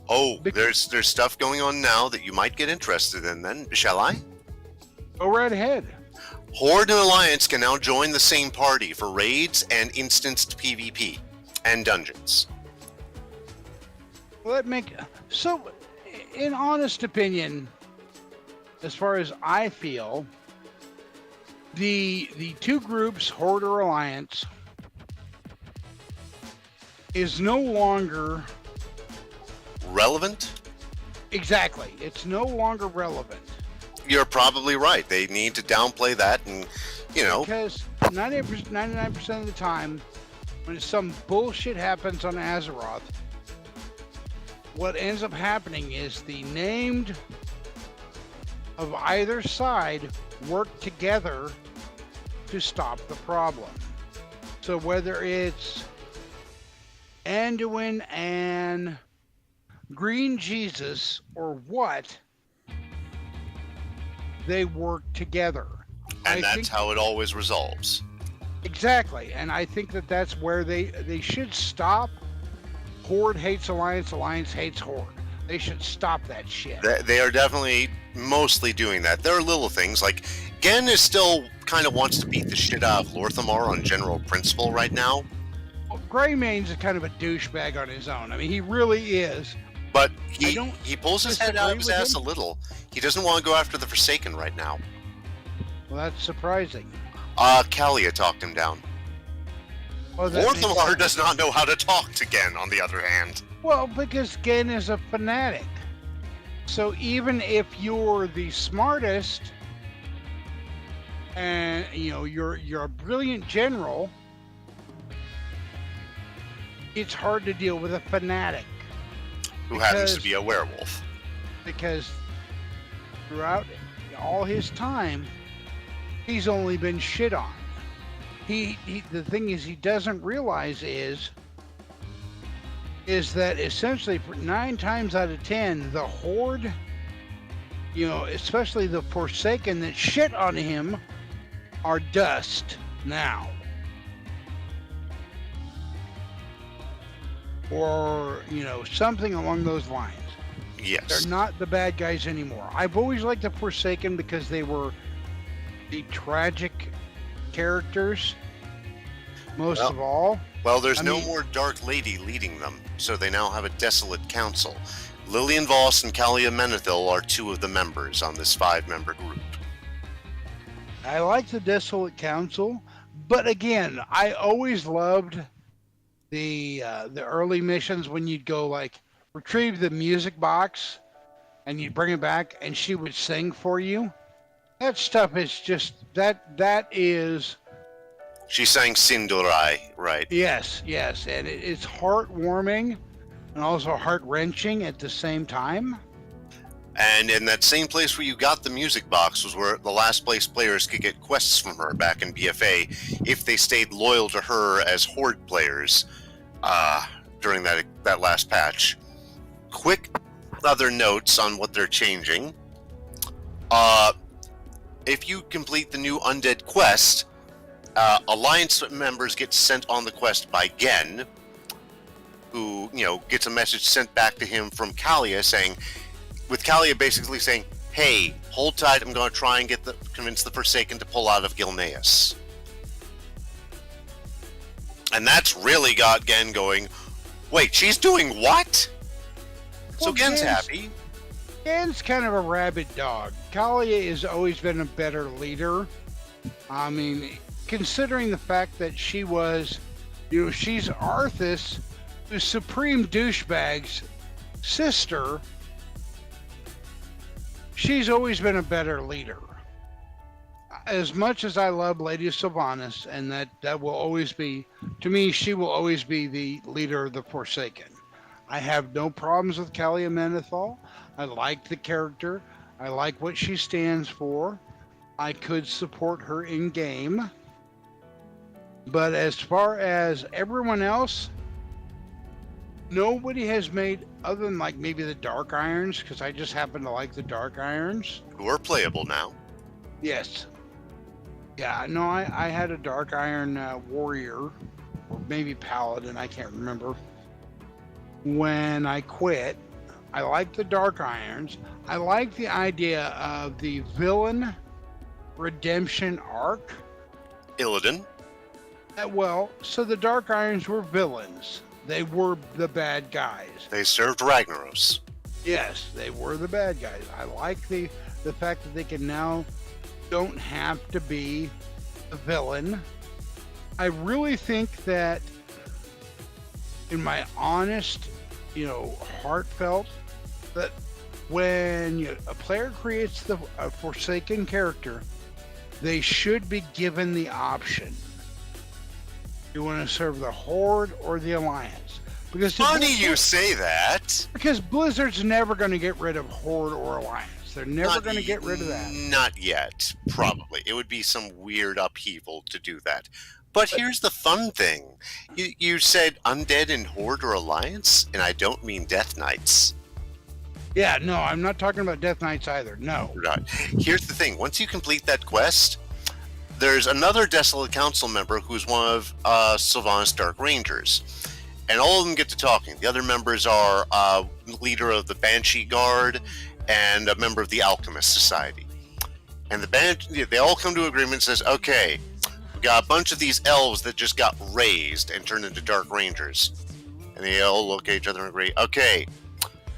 Oh, there's stuff going on now that you might get interested in then. Shall I? Go right ahead. Horde and Alliance can now join the same party for raids and instanced PvP and dungeons. Well, so, in honest opinion, as far as I feel, the two groups, Horde or Alliance, is no longer Relevant? exactly. It's no longer relevant You're probably right. They need to downplay that and, because 99% of the time, when some bullshit happens on Azeroth, what ends up happening is the named of either side work together to stop the problem. So whether it's Anduin and Green Jesus or what, they work together. and that's how it always resolves. Exactly, and I think that that's where they should stop. Horde hates Alliance, Alliance hates Horde. They should stop that shit. They are definitely mostly doing that. There are little things like Gen is still kind of wants to beat the shit out of Lorthamar on general principle right now, Well, Greymane's kind of a douchebag on his own. I mean, he really is. but I don't he pulls his head out of his disagree with ass him. a little. He doesn't want to go after the Forsaken right now. Well, that's surprising. Kalia talked him down. Well, that makes Lorthamar sense. does not know how to talk to Gen, on the other hand. Well, because Gen is a fanatic. So even if you're the smartest and you're a brilliant general, it's hard to deal with a fanatic Who happens to Because- be a werewolf. because throughout all his time, he's only been shit on. The thing is he doesn't realize is that essentially for 9 times out of 10, the Horde, especially the Forsaken that shit on him, are dust now. Or, something along those lines. Yes. They're not the bad guys anymore. I've always liked the Forsaken because they were the tragic characters, most of all. Well, there's I no mean- more Dark Lady leading them, so they now have a desolate council. Lillian Voss and Kalia Menethil are 2 of the members on this 5-member group. I like the Desolate Council, but again, I always loved the early missions when you'd go like retrieve the music box and you'd bring it back and she would sing for you. That stuff is just that is She sang Sindorai, right? yes, and it's heartwarming and also heart-wrenching at the same time. And in that same place where you got the music box was where the last place players could get quests from her back in BFA if they stayed loyal to her as Horde players during that last patch. Quick other notes on what they're changing. If you complete the new Undead quest, Alliance members get sent on the quest by Gen, who, gets a message sent back to him from Kalia with Kalia basically saying, hey, hold tight, I'm going to try and convince the Forsaken to pull out of Gilneas. And that's really got Gen going, wait, she's doing what? So Well, Gen's Gen's- happy. Gen's kind of a rabid dog. Kalia has always been a better leader. I mean, considering the fact that she was, she's Arthas, the Supreme Douchebag's sister, she's always been a better leader. As much as I love Lady Sylvanas, and that will always be, to me, she will always be the leader of the Forsaken. I have no problems with Kalia Menethil. I like the character. I like what she stands for. I could support her in game. But as far as everyone else, nobody has made, other than like maybe the Dark Irons, because I just happen to like the Dark Irons. Who are playable now. Yes. Yeah, no, I had a Dark Iron warrior, or maybe paladin, I can't remember. When I quit, I like the Dark Irons. I like the idea of the villain redemption arc. Illidan. Well, so the Dark Irons were villains. They were the bad guys. They served Ragnaros. Yes, they were the bad guys. I like the fact that they can now don't have to be the villain. I really think that, in my honest, heartfelt, that when a player creates a Forsaken character, they should be given the option. You want to serve the Horde or the Alliance? Because Funny you say that. Because Blizzard's never going to get rid of Horde or Alliance. They're never going to get rid of that. Not yet, probably. It would be some weird upheaval to do that. But here's the fun thing. You said Undead in Horde or Alliance, and I don't mean Death Knights. Yeah, no, I'm not talking about Death Knights either. No. Right. Here's the thing. Once you complete that quest, there's another Desolate Council member who's one of Sylvanas Dark Rangers. And all of them get to talking. The other members are leader of the Banshee Guard and a member of the Alchemist Society. And they all come to agreement and says, okay, we got a bunch of these elves that just got raised and turned into Dark Rangers. And they all look at each other and agree, okay,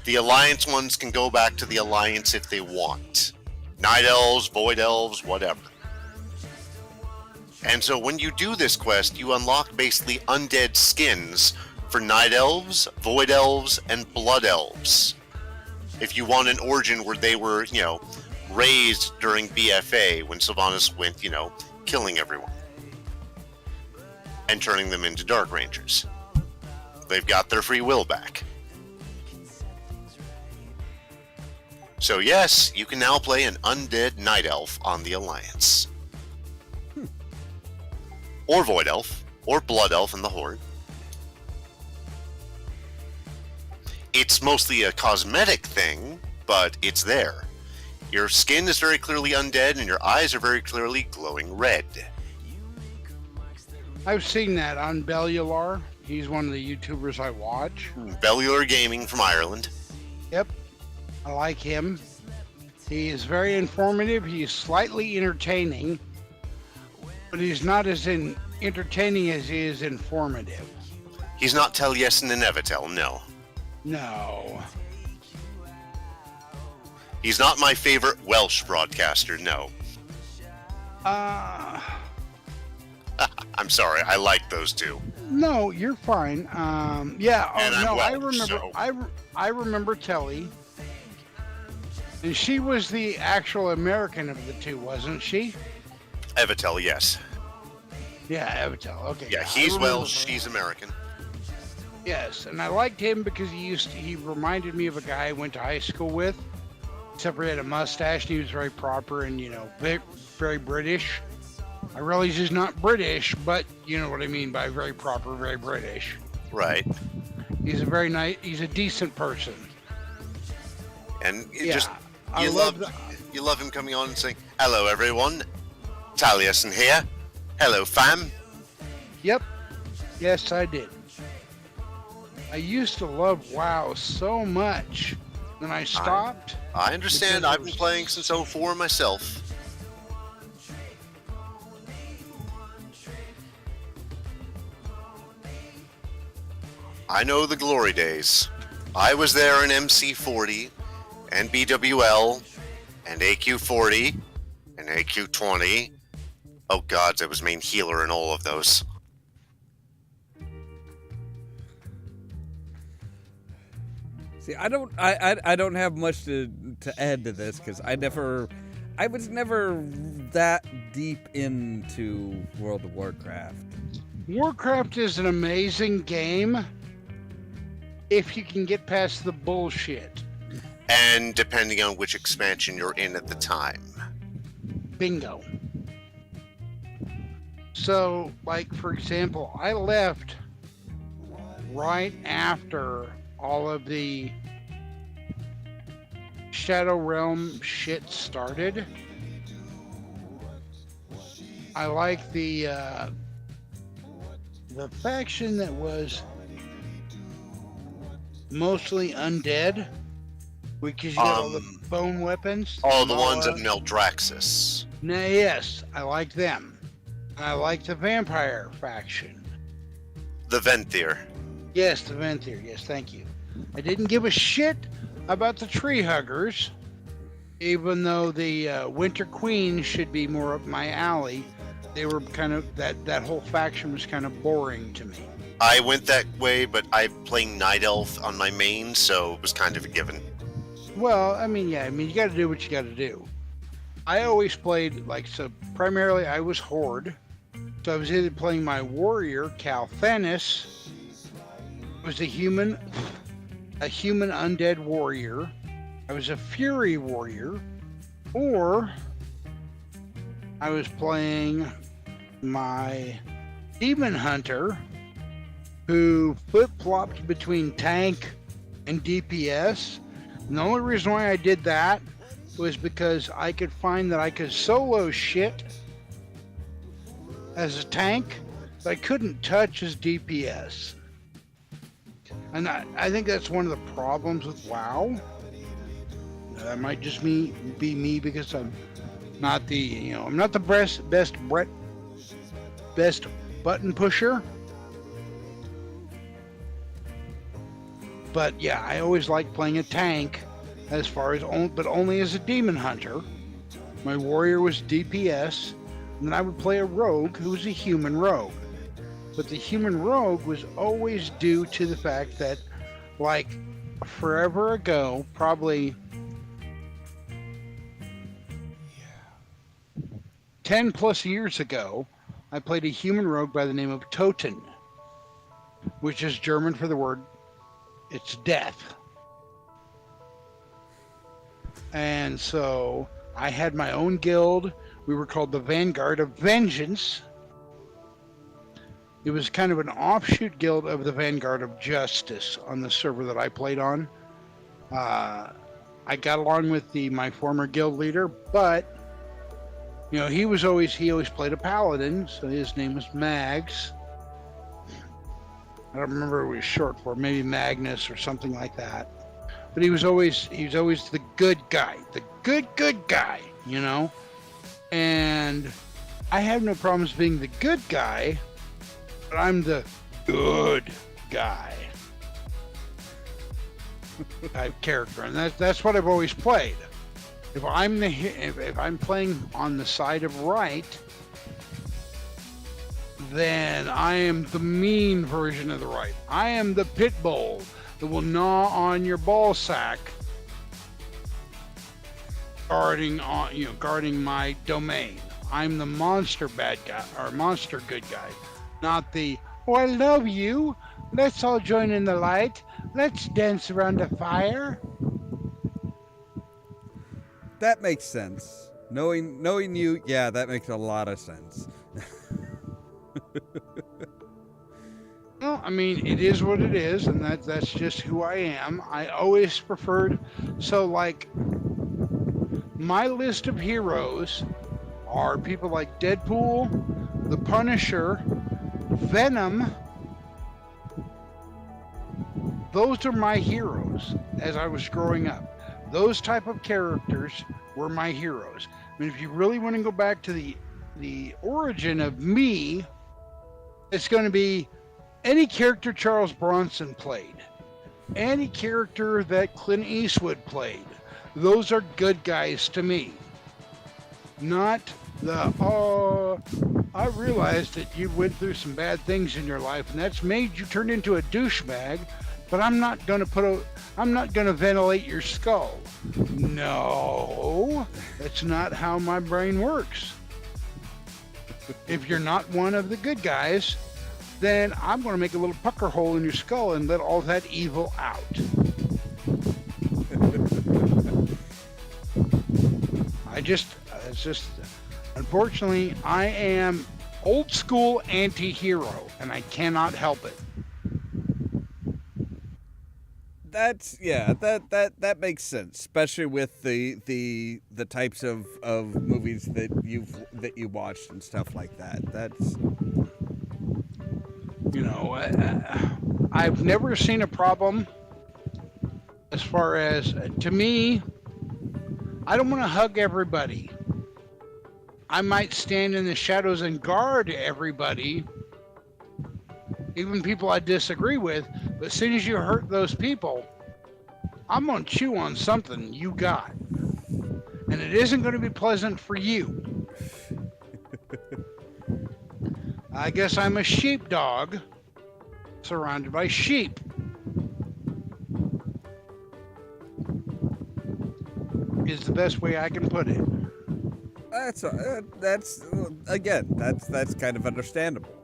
the Alliance ones can go back to the Alliance if they want. Night Elves, Void Elves, whatever. And so when you do this quest, you unlock basically undead skins for Night Elves, Void Elves, and Blood Elves. If you want an origin where they were, raised during BFA when Sylvanas went, killing everyone. And turning them into Dark Rangers. They've got their free will back. So yes, you can now play an undead Night Elf on the Alliance. Or Void Elf, or Blood Elf in the Horde. It's mostly a cosmetic thing, but it's there. Your skin is very clearly undead, and your eyes are very clearly glowing red. I've seen that on Bellular. He's one of the YouTubers I watch. Bellular Gaming from Ireland. Yep. I like him. He is very informative. He is slightly entertaining, but he's not as entertaining as he is informative. He's not Tell Yes and Never Tell, no. No. He's not my favorite Welsh broadcaster, no. I'm sorry, I like those two. No, you're fine. Yeah. And I'm no, I Welsh, remember. so- I remember Telly, and she was the actual American of the two, wasn't she? Evitel, yes. Yeah, Avatar. Okay. Yeah, I he's remember Welsh, her. she's American. Yes, and I liked him because he reminded me of a guy I went to high school with, except for he had a mustache and he was very proper and, very, very British. I realize he's not British, but you know what I mean by very proper, very British. Right. He's a very nice, he's a decent person. And you Yeah, just I you love you love him coming on and saying, "Hello everyone. Taliesin here. Hello fam." Yep. Yes, I did. I used to love WoW so much. Then I stopped. I understand. Because it I've been was- playing since '04 myself. I know the glory days. I was there in MC40 and BWL and AQ40 and AQ20. Oh God, I was main healer in all of those. See, I don't have much to add to this because I was never that deep into World of Warcraft. Warcraft is an amazing game if you can get past the bullshit. And depending on which expansion you're in at the time. Bingo. So, like, for example, I left right after all of the Shadow Realm shit started. I like the faction that was mostly undead, because you got all the bone weapons. All the ones Mala. of Neldraxxus. Yes, I like them. I like the vampire faction. The Venthyr. Yes, the Venthyr. Yes, thank you. I didn't give a shit about the tree huggers, even though the Winter Queen should be more up my alley. They were kind of that whole faction was kind of boring to me. I went that way, but I'm playing Night Elf on my main, so it was kind of a given. Well, I mean, you got to do what you got to do. I always played primarily I was Horde, so I was either playing my warrior Calthanis, was a human undead warrior. I was a fury warrior, or I was playing my demon hunter, who flip-flopped between tank and DPS. And the only reason why I did that was because I could find that I could solo shit as a tank, but I couldn't touch as DPS. And I think that's one of the problems with WoW. That might just be me because I'm not the best button pusher. But yeah, I always like playing a tank, but only as a demon hunter. My warrior was DPS, and then I would play a rogue who was a human rogue. But the human rogue was always due to the fact that, like, forever ago, probably 10 plus years ago, I played a human rogue by the name of Toten, which is German for the word it's death. And so I had my own guild. We were called the Vanguard of Vengeance. It was kind of an offshoot guild of the Vanguard of Justice on the server that I played on. I got along with my former guild leader, but he always played a paladin, so his name was Mags. I don't remember what it was short for, maybe Magnus or something like that. but he was always the good guy, the good guy, you know. And I have no problems being the good guy, but I'm the good guy type character, and that's what I've always played. If I'm playing on the side of right, then I am the mean version of the right. I am the pit bull that will gnaw on your ball sack, guarding my domain. I'm the monster bad guy or monster good guy, not the "oh, I love you. Let's all join in the light. Let's dance around the fire." That makes sense. Knowing you, yeah, that makes a lot of sense. Well, I mean, it is what it is, and that's just who I am. I always preferred, so like, my list of heroes are people like Deadpool, the Punisher, Venom. Those are my heroes as I was growing up. Those type of characters were my heroes. I mean, if you really want to go back to the origin of me, it's going to be any character Charles Bronson played, any character that Clint Eastwood played. Those are good guys to me. Not the, oh, I realized that you went through some bad things in your life and that's made you turn into a douchebag, but I'm not going to ventilate your skull. No, that's not how my brain works. If you're not one of the good guys, then I'm going to make a little pucker hole in your skull and let all that evil out. It's just, unfortunately, I am old school anti-hero, and I cannot help it. That makes sense, especially with the types of movies that you watched and stuff like that. That's, you know, I've never seen a problem as far as, to me, I don't want to hug everybody. I might stand in the shadows and guard everybody, even people I disagree with, but as soon as you hurt those people, I'm going to chew on something you got. And it isn't going to be pleasant for you. I guess I'm a sheepdog surrounded by sheep. Is the best way I can put it. That's again, that's kind of understandable.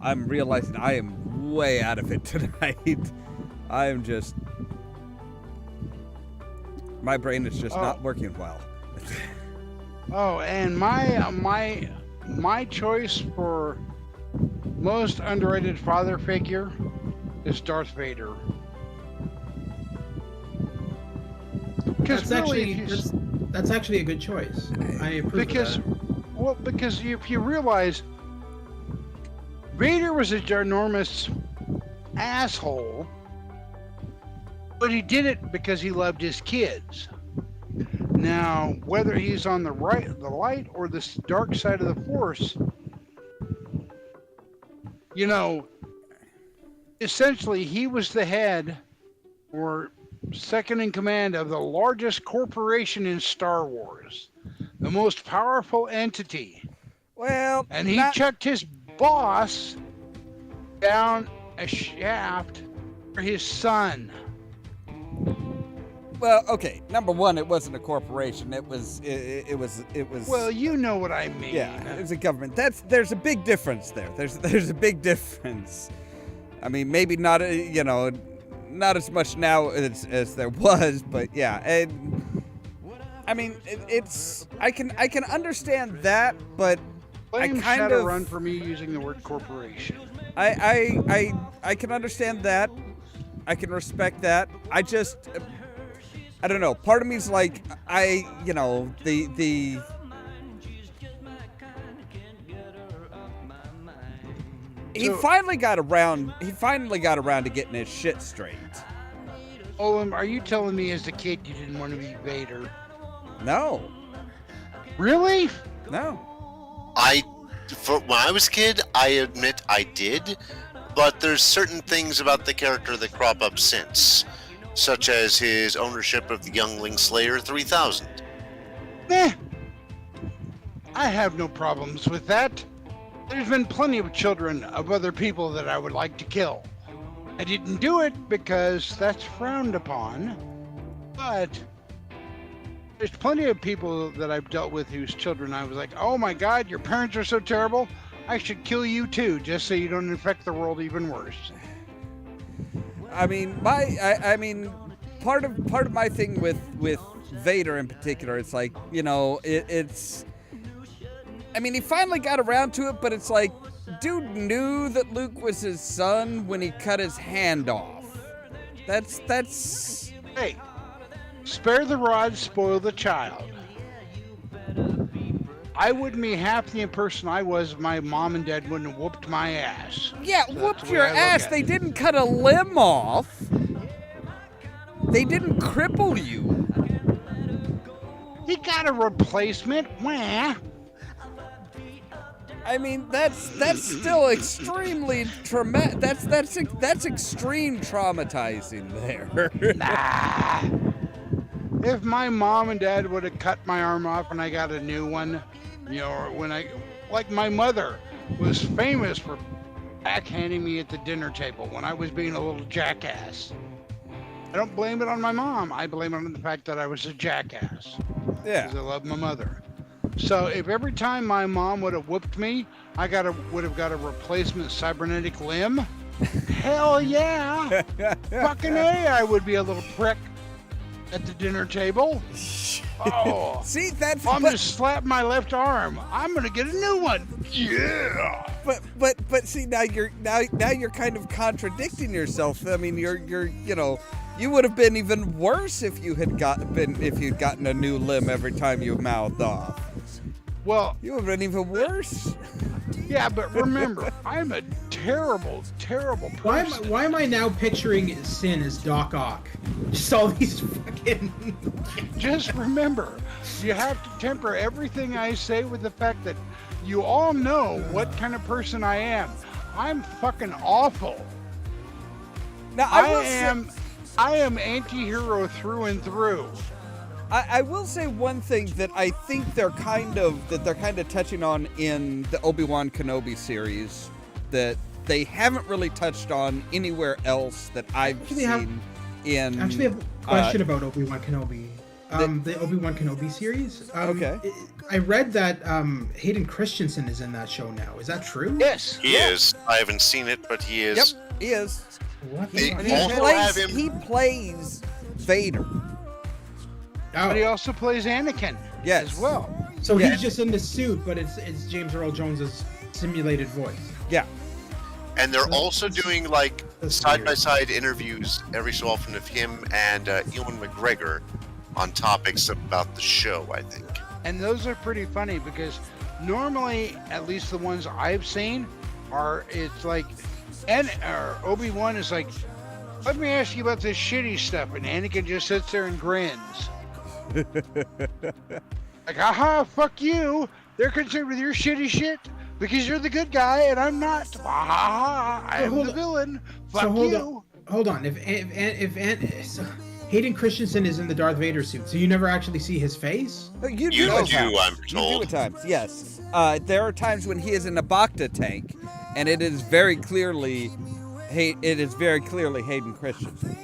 I'm realizing I am way out of it tonight. My brain is just not working well. Oh, and my choice for most underrated father figure is Darth Vader. That's actually a good choice. I approve of that. Well, because if you realize, Vader was a ginormous asshole, but he did it because he loved his kids. Now, whether he's on the light or the dark side of the Force, you know, essentially he was the head or second in command of the largest corporation in Star Wars, the most powerful entity. Well, and he chucked his boss down a shaft for his son. Well, okay. Number one, it wasn't a corporation. It was. Well, you know what I mean. Yeah, it's a government. There's a big difference there. There's a big difference. I mean, maybe not. Not as much now as there was, but yeah. And I mean, it's. I can understand that, but Blame Shadowrun for me using the word corporation. I can understand that. I can respect that. I don't know. Part of me is like, the he finally got around to getting his shit straight. Ollamh, are you telling me as a kid you didn't want to be Vader? No. Really? No. When I was a kid, I admit I did, but there's certain things about the character that crop up since, such as his ownership of the Youngling Slayer 3000. Eh. I have no problems with that. There's been plenty of children of other people that I would like to kill. I didn't do it because that's frowned upon, but there's plenty of people that I've dealt with whose children I was like, oh my God, your parents are so terrible, I should kill you too, just so you don't infect the world even worse. I mean, part of my thing with Vader in particular, it's like, it's. I mean, he finally got around to it, but it's like, dude knew that Luke was his son when he cut his hand off. That's. Hey, spare the rod, spoil the child. I wouldn't be half the person I was if my mom and dad wouldn't have whooped my ass. Yeah, So whooped that's the your way I look ass. at They it. didn't cut a limb off. They didn't cripple you. He got a replacement. Wah. I mean, that's still extremely traumatic. That's extreme traumatizing there. Nah. If my mom and dad would have cut my arm off and I got a new one, or like my mother was famous for backhanding me at the dinner table when I was being a little jackass. I don't blame it on my mom. I blame it on the fact that I was a jackass. Yeah. Because I love my mother. So if every time my mom would have whooped me, I would have got a replacement cybernetic limb, hell yeah. Fucking A, I would be a little prick at the dinner table. Oh, See, that's I'm but, gonna slap my left arm. I'm gonna get a new one. Yeah. but see, now you're kind of contradicting yourself. I mean, you're you would have been even worse if you'd gotten a new limb every time you mouthed off. Well, You would have been even worse. yeah, but remember, I'm a terrible, terrible person. Why am I now picturing Sin as Doc Ock? Just all these fucking. Just remember, you have to temper everything I say with the fact that you all know what kind of person I am. I'm fucking awful. Now I am anti-hero through and through. I will say one thing that I think they're kind of touching on in the Obi-Wan Kenobi series that they haven't really touched on anywhere else that I've seen in. Actually, I have a question about Obi-Wan Kenobi. The Obi-Wan Kenobi series. Okay. I read that Hayden Christensen is in that show now. Is that true? Yes. He is. I haven't seen it, but he is. Yep, he is. What He- the fuck? He Also plays, have him- he plays Vader. But he Oh, also plays Anakin Yes. as well. so yeah. he's just in the suit, but it's James Earl Jones's simulated voice. Yeah. And they're also doing like That's side-by-side interviews every so often of him and Ewan McGregor on topics about the show, I think. And those are pretty funny because normally, at least the ones I've seen, it's like, Obi-Wan is like, let me ask you about this shitty stuff, and Anakin just sits there and grins. Like, haha, fuck you. They're concerned with your shitty shit because you're the good guy and I'm not. Ha I am the villain. Fuck you. Hold on. So Hayden Christensen is in the Darth Vader suit, so you never actually see his face? You You at do, times. I'm You do told. at times, yes. There are times when he is in a Bacta tank, and it is very clearly, Hayden Christensen.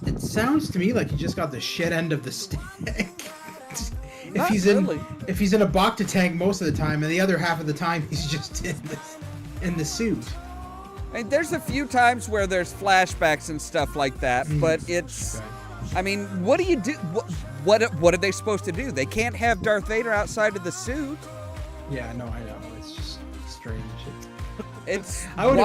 It sounds to me like he just got the shit end of the stick. Not if really. he's in a Bacta tank most of the time, and the other half of the time he's just in the suit. I mean, there's a few times where there's flashbacks and stuff like that, but it's. Okay. I mean, what do you do? What are they supposed to do? They can't have Darth Vader outside of the suit. Yeah, no, I know. It's just strange. It's I would've-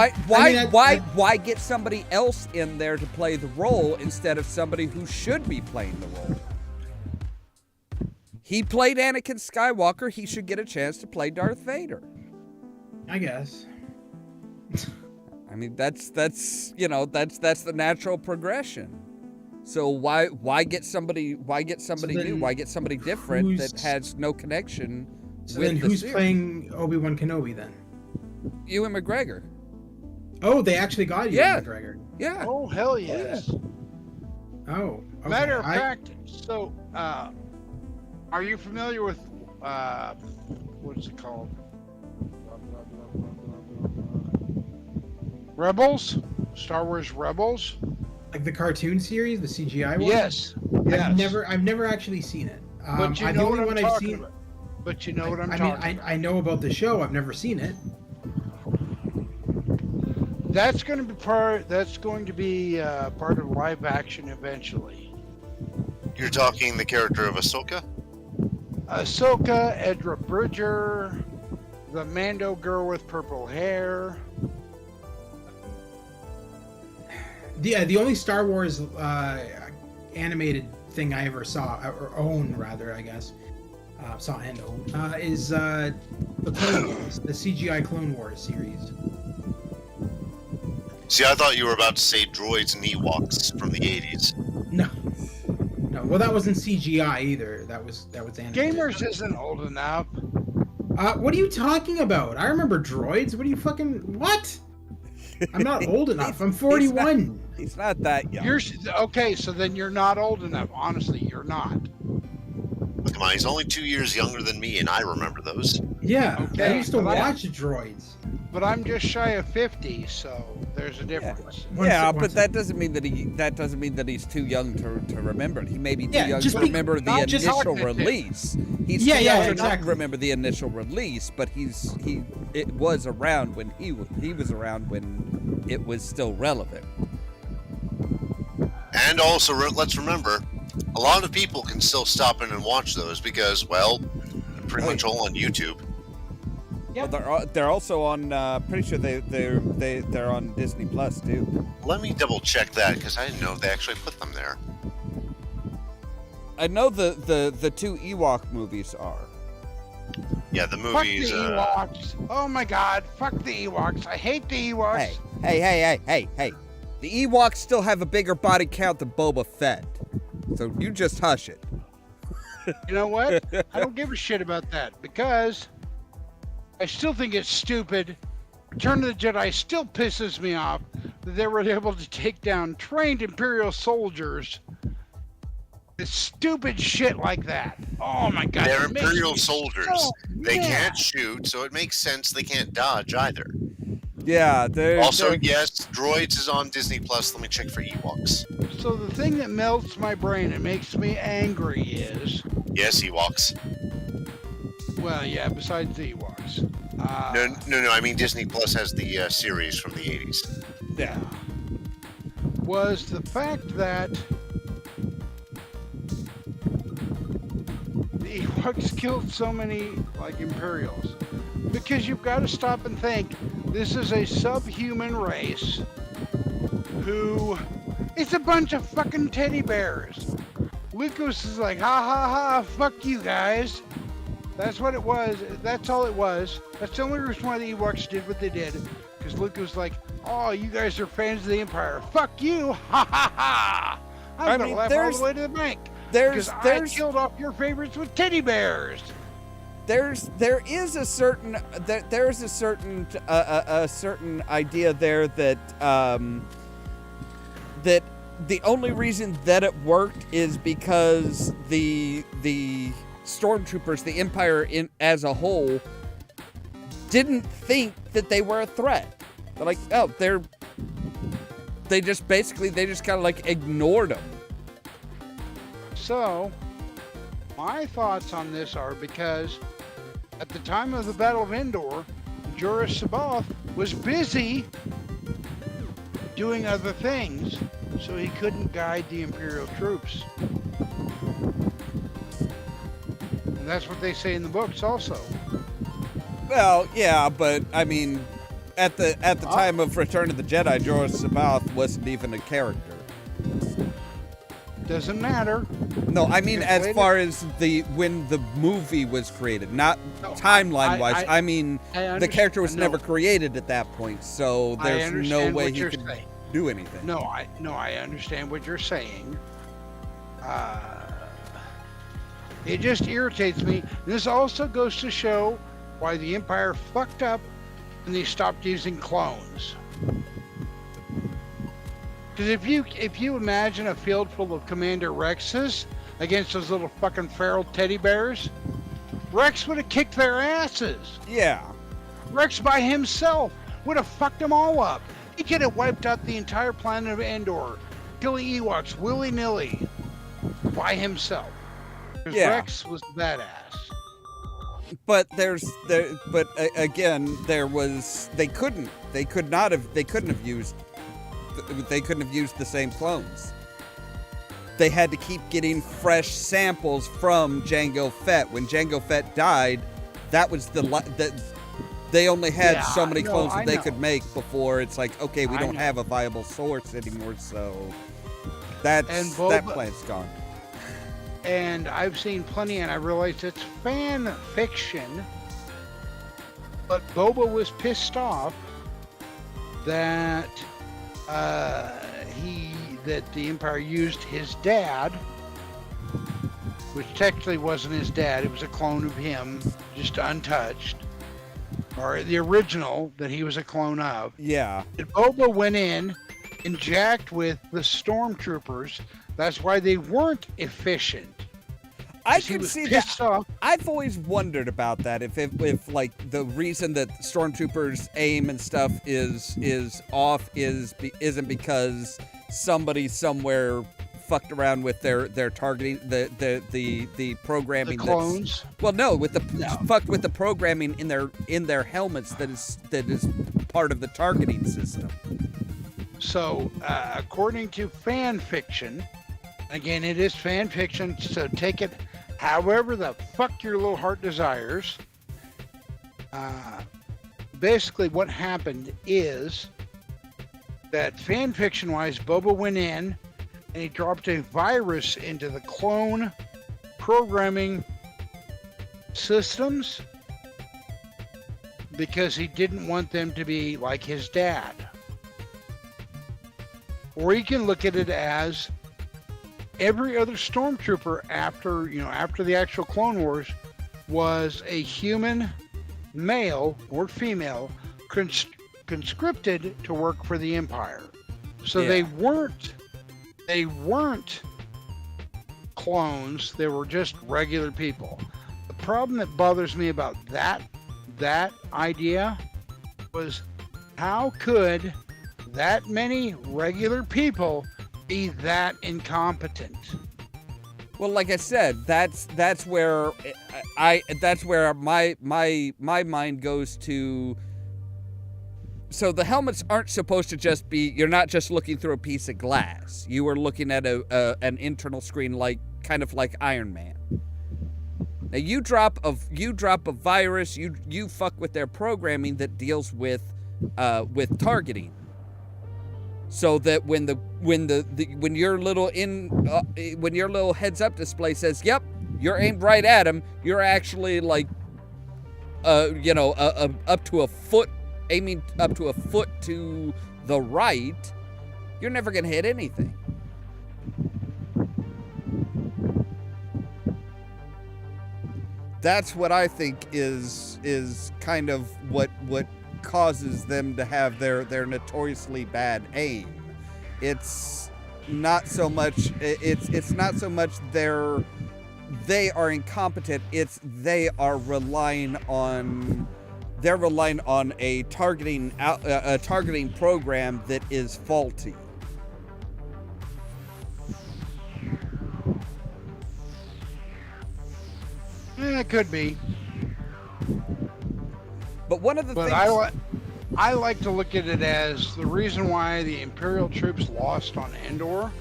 why get somebody else in there to play the role instead of somebody who should be playing the role? He played Anakin Skywalker. He should get a chance to play Darth Vader. I guess. I mean, that's the natural progression. So why get somebody new? Why get somebody different that has no connection So with then the who's series? playing Obi-Wan Kenobi then? Ewan McGregor. Oh, they actually got you, Yeah. McGregor. Yeah. Oh, hell yes. Oh, okay. Matter of fact, so, are you familiar with, what's it called? Rebels? Star Wars Rebels? like the cartoon series, the CGI one. Yes. I've never actually seen it. But you the know only what one I'm I've talking seen. about. But you know what I'm I talking mean, about. I know about the show. I've never seen it. That's going to be part of live action eventually. You're talking the character of Ahsoka? Ahsoka, Edra Bridger, the Mando girl with purple hair. The only Star Wars animated thing I ever saw, or own rather, I guess, saw and own, is the Clone Wars, the CGI Clone Wars series. See, I thought you were about to say droids and Ewoks from the 80s. No. Well, that wasn't CGI either. That was animated. Gamers isn't old enough. What are you talking about? I remember droids. What are you fucking what? I'm not old enough. I'm 41. He's not that young. You're okay, so then you're not old enough. Honestly, you're not. Come on, he's only 2 years younger than me, and I remember those. Yeah, Okay, I used to but watch droids. But I'm just shy of 50, so there's a difference. But that doesn't mean that he's too young to remember it. He may be too young to remember the initial release. He's too young to not remember the initial release, but it was around when he was around when it was still relevant. And also, let's remember, a lot of people can still stop in and watch those because, well, they're pretty much all on YouTube. Yeah. Well, they're also on. Pretty sure they're on Disney Plus too. Let me double check that because I didn't know if they actually put them there. I know the two Ewok movies are. Yeah, the Fuck movies. the Ewoks. Oh my god, fuck the Ewoks. I hate the Ewoks. Hey. The Ewoks still have a bigger body count than Boba Fett. So you just hush it. You know what? I don't give a shit about that because I still think it's stupid. Return of the Jedi still pisses me off that they were able to take down trained Imperial soldiers. It's stupid shit like that. Oh my god. They're it makes Imperial me soldiers. so They mad. can't shoot, so it makes sense they can't dodge either. Yeah. Also, yes, droids is on Disney Plus. Let me check for Ewoks. So the thing that melts my brain and makes me angry is, Yes, Ewoks. well, yeah, besides the Ewoks. No. I mean, Disney Plus has the series from the 80s. Yeah. Was the fact that the Ewoks killed so many, like, Imperials. Because you've got to stop and think, this is a subhuman race who... It's a bunch of fucking teddy bears. Lucas is like, ha ha ha, fuck you guys. That's what it was. That's all it was. That's the only reason why the Ewoks did what they did. Because Lucas was like, oh, you guys are fans of the Empire. Fuck you. Ha ha ha. I'm going to laugh all the way to the bank. Because I killed off your favorites with teddy bears. There is a certain idea there that that the only reason that it worked is because the stormtroopers, the Empire as a whole, didn't think that they were a threat. They're like, oh, they just kind of like ignored them. So, my thoughts on this are because at the time of the Battle of Endor, Jorah Sabaoth was busy doing other things, so he couldn't guide the Imperial troops. And that's what they say in the books also. Well, yeah, but I mean, at the time of Return of the Jedi, Jorah Sabath wasn't even a character. Doesn't matter. No, I mean Because as far as when the movie was created, not timeline-wise. I mean, the character was never created at that point, so there's no way he could do anything. No, I understand what you're saying. It just irritates me. This also goes to show why the Empire fucked up and they stopped using clones. Because if you imagine a field full of Commander Rexes against those little fucking feral teddy bears, Rex would have kicked their asses. Yeah. Rex by himself would have fucked them all up. He could have wiped out the entire planet of Endor, killing Ewoks willy-nilly by himself. Because Rex was badass. But again, they couldn't have used the same clones. They had to keep getting fresh samples from Jango Fett. When Jango Fett died, that was they only had so many clones that they could make before it's like, okay, we don't have a viable source anymore, so that plan's gone. And I've seen plenty, and I realize it's fan fiction, but Boba was pissed off that the Empire used his dad, which technically wasn't his dad, it was a clone of him, just untouched, or the original that he was a clone of. Yeah. And Boba went in and jacked with the stormtroopers. That's why they weren't efficient. I can see that. I've always wondered about that. If like the reason that stormtroopers aim and stuff is off isn't because somebody somewhere fucked around with their targeting the programming. The clones. Fucked with the programming in their helmets that is part of the targeting system. So according to fan fiction. Again, it is fan fiction, so take it however the fuck your little heart desires. Basically, what happened is that fan fiction-wise, Boba went in and he dropped a virus into the clone programming systems because he didn't want them to be like his dad. Or you can look at it as every other stormtrooper after the actual Clone Wars was a human, male or female, conscripted to work for the Empire. So they weren't clones, they were just regular people. The problem that bothers me about that idea was, how could that many regular people be that incompetent? Well, like I said, that's where my mind goes to. So the helmets aren't supposed to just be. You're not just looking through a piece of glass. You are looking at an internal screen, kind of like Iron Man. Now you drop a virus. You fuck with their programming that deals with targeting. So that when your little heads up display says, "Yep, you're aimed right at him," you're actually up to a foot, aiming up to a foot to the right. You're never gonna hit anything. That's what I think is kind of what causes them to have their notoriously bad aim. It's not so much they are incompetent, it's they are relying on a targeting program that is faulty. It could be. But one of the things I like to look at it as the reason why the Imperial troops lost on Endor,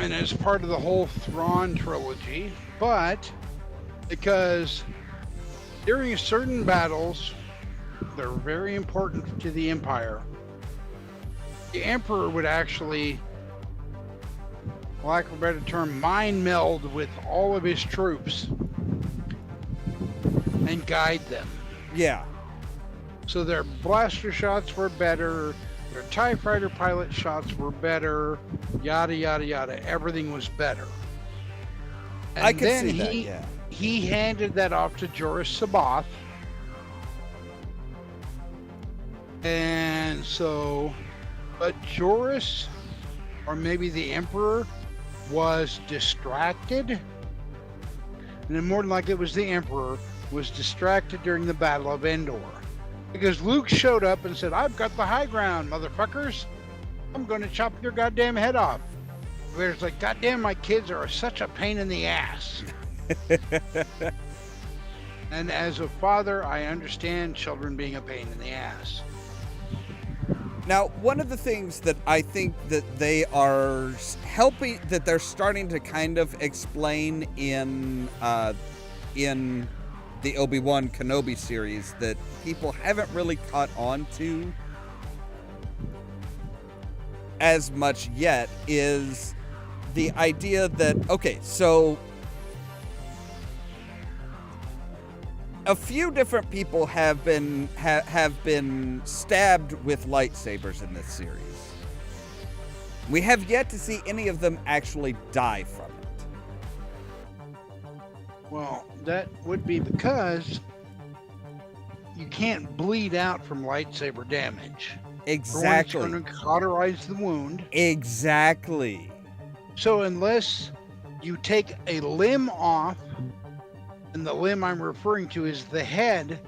and as part of the whole Thrawn trilogy, but because During certain battles, they're very important to the Empire. The Emperor would actually, for lack of a better term, mind meld with all of his troops and guide them. Yeah. So their blaster shots were better, their TIE fighter pilot shots were better, yada yada yada. Everything was better. And I could then see that, yeah. he handed that off to Joruus C'baoth. And so, but Joruus, or maybe the Emperor, was distracted. And then more than likely it was the Emperor, was distracted during the Battle of Endor. Because Luke showed up and said, I've got the high ground, motherfuckers. I'm going to chop your goddamn head off. Vader's like, goddamn, my kids are such a pain in the ass. And as a father, I understand children being a pain in the ass. Now, one of the things that I think that they are helping, that they're starting to kind of explain in the Obi-Wan Kenobi series that people haven't really caught on to as much yet is the idea that, okay, so a few different people have been stabbed with lightsabers in this series. We have yet to see any of them actually die from it. Well, that would be because you can't bleed out from lightsaber damage. Exactly. It's going to cauterize the wound. Exactly. So unless you take a limb off, and the limb I'm referring to is the head,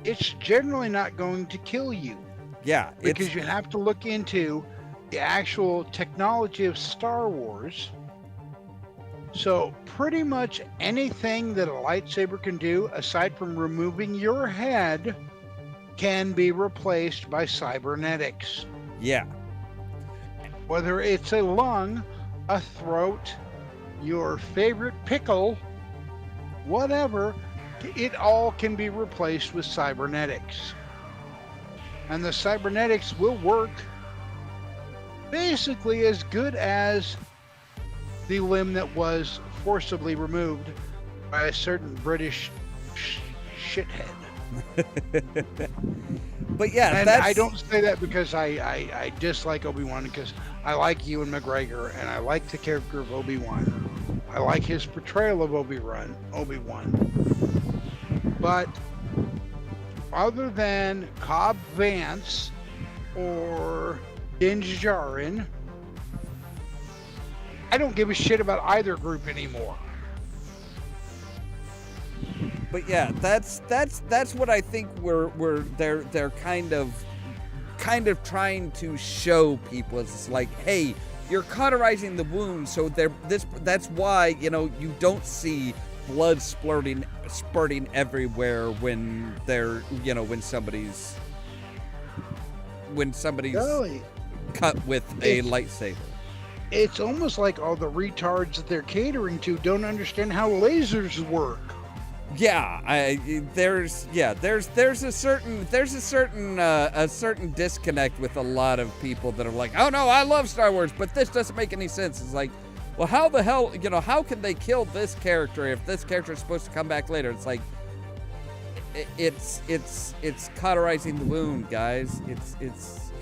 it's generally not going to kill you. Yeah. Because you have to look into the actual technology of Star Wars. So pretty much anything that a lightsaber can do, aside from removing your head, can be replaced by cybernetics. Yeah. Whether it's a lung, a throat, your favorite pickle, whatever, it all can be replaced with cybernetics. And the cybernetics will work basically as good as the limb that was forcibly removed by a certain British shithead. But yeah, and that's... I don't say that because I dislike Obi-Wan, because I like Ewan McGregor and I like the character of Obi-Wan. I like his portrayal of Obi-Wan. But other than Cobb Vanth or Din Djarin, I don't give a shit about either group anymore. But yeah, that's what I think they're kind of trying to show people. It's like, hey, you're cauterizing the wound, so that's why, you know, you don't see blood spurting everywhere when they're, you know, when somebody's Golly. cut with a lightsaber. It's almost like all the retards that they're catering to don't understand how lasers work. Yeah, there's a certain disconnect with a lot of people that are like, oh no, I love Star Wars, but this doesn't make any sense. It's like, well, how the hell, you know, how can they kill this character if this character is supposed to come back later? It's like, it's cauterizing the wound, guys. It's.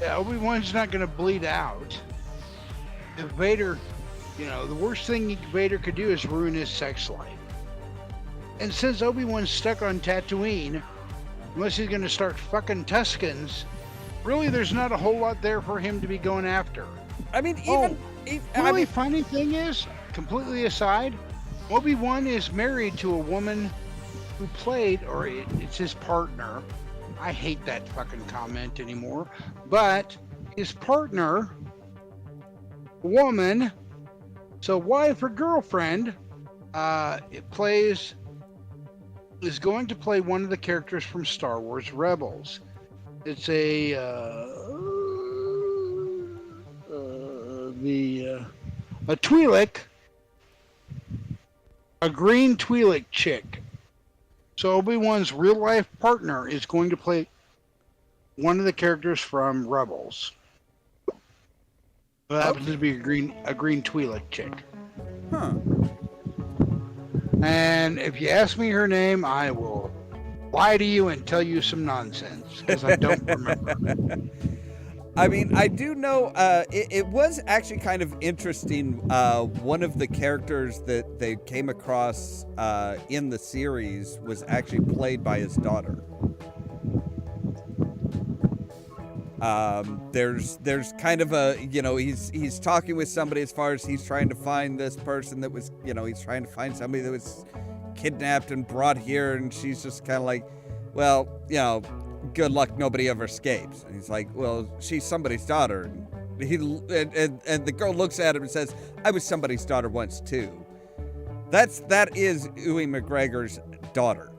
Yeah, Obi-Wan's not going to bleed out. If Vader, you know, the worst thing Vader could do is ruin his sex life. And since Obi-Wan's stuck on Tatooine, unless he's going to start fucking Tuskens, really there's not a whole lot there for him to be going after. I mean, really funny thing is, completely aside, Obi-Wan is married to a woman who played, or it's his partner. I hate that fucking comment anymore. But his partner, woman, so wife or girlfriend, is going to play one of the characters from Star Wars Rebels. It's a Twi'lek, a green Twi'lek chick. So Obi-Wan's real-life partner is going to play one of the characters from Rebels. That happens to be a green Twi'lek chick. Huh. And if you ask me her name, I will lie to you and tell you some nonsense because I don't remember. I mean, I do know it was actually kind of interesting. One of the characters that they came across in the series was actually played by his daughter. There's kind of a, he's talking with somebody as far as he's trying to find this person that was, he's trying to find somebody that was kidnapped and brought here, and she's just kind of like, well, good luck, nobody ever escapes. And he's like, well, she's somebody's daughter. And and the girl looks at him and says, I was somebody's daughter once too. That is Ewan McGregor's daughter.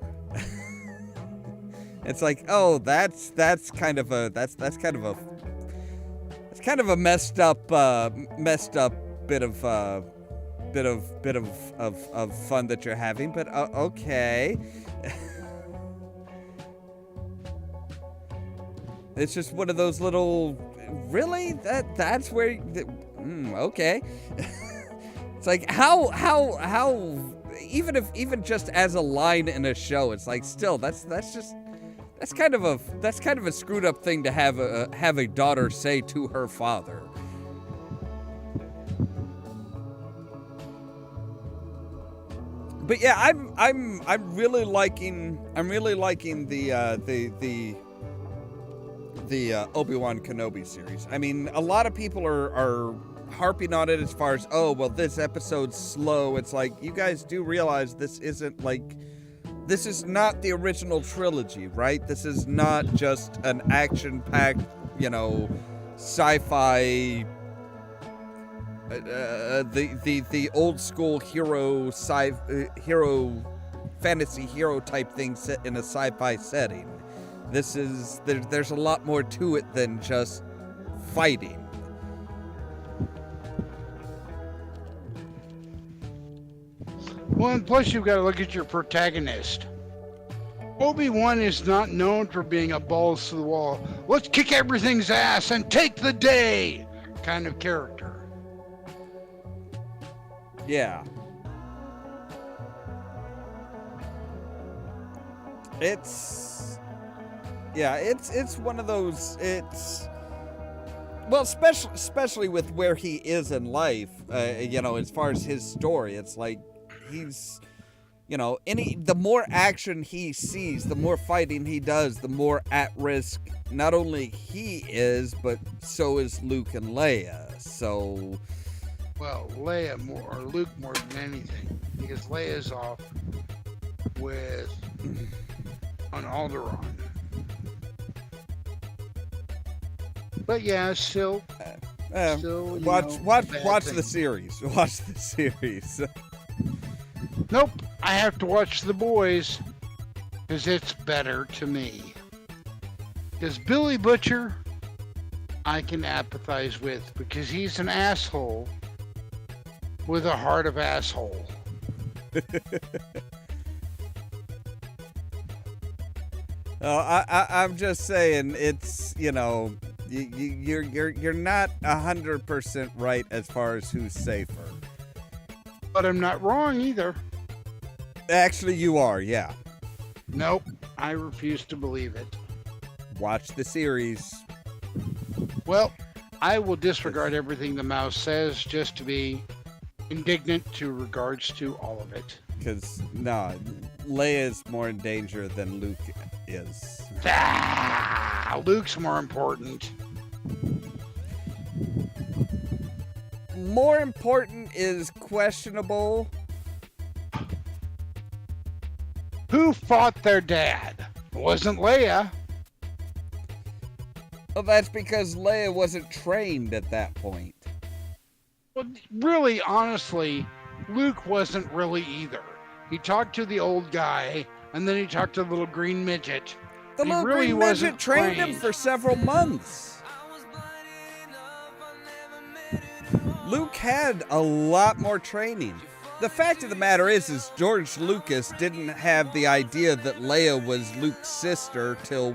It's like, oh, that's kind of a messed up bit of fun that you're having, but okay. It's just one of those little, really? That's where, okay. It's like, how, even just as a line in a show, it's like, still, that's kind of a screwed up thing to have a daughter say to her father. But yeah, I'm really liking the Obi-Wan Kenobi series. I mean, a lot of people are harping on it as far as, oh, well, this episode's slow. It's like, you guys do realize this is not the original trilogy, right? This is not just an action-packed, sci-fi, the old school fantasy hero type thing set in a sci-fi setting. There's a lot more to it than just fighting. Well, and plus you've got to look at your protagonist. Obi-Wan is not known for being a balls to the wall, let's kick everything's ass and take the day kind of character. Yeah. It's one of those, well, especially with where he is in life, as far as his story, it's like he's, the more action he sees, the more fighting he does, the more at risk not only he is, but so is Luke and Leia. So, well, Leia more, or Luke more than anything, because Leia's off with on Alderaan. But yeah, still watch the series. Watch the series. Nope, I have to watch The Boys because it's better to me. Because Billy Butcher, I can empathize with because he's an asshole with a heart of asshole. I'm just saying, it's, you're not 100% right as far as who's safer. But I'm not wrong either. Actually, you are, yeah. Nope, I refuse to believe it. Watch the series. Well, I will disregard everything the mouse says just to be indignant to regards to all of it. Because, Leia is more in danger than Luke is. Luke's more important. More important is questionable. Who fought their dad? It wasn't Leia. Well, that's because Leia wasn't trained at that point. Well, really, honestly, Luke wasn't really either. He talked to the old guy, and then he talked to the little green midget. The little green midget trained him for several months. Luke had a lot more training. The fact of the matter is George Lucas didn't have the idea that Leia was Luke's sister till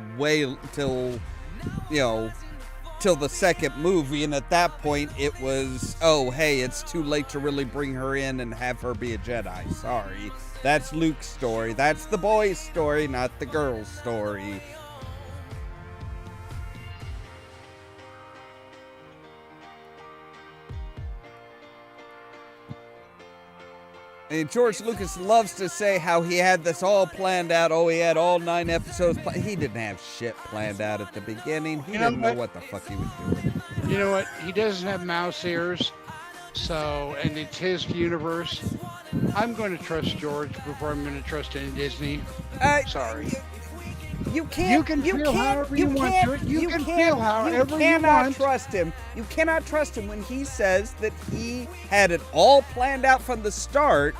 the second movie, and at that point it was, oh, hey, it's too late to really bring her in and have her be a Jedi. Sorry. That's Luke's story. That's the boy's story, not the girl's story. And George Lucas loves to say how he had this all planned out. Oh, he had all 9 episodes. He didn't have shit planned out at the beginning. He didn't know what the fuck he was doing. You know what? He doesn't have mouse ears, and it's his universe. I'm going to trust George before I'm going to trust any Disney. Sorry. You can feel however you want. You cannot trust him. You cannot trust him when he says that he had it all planned out from the start.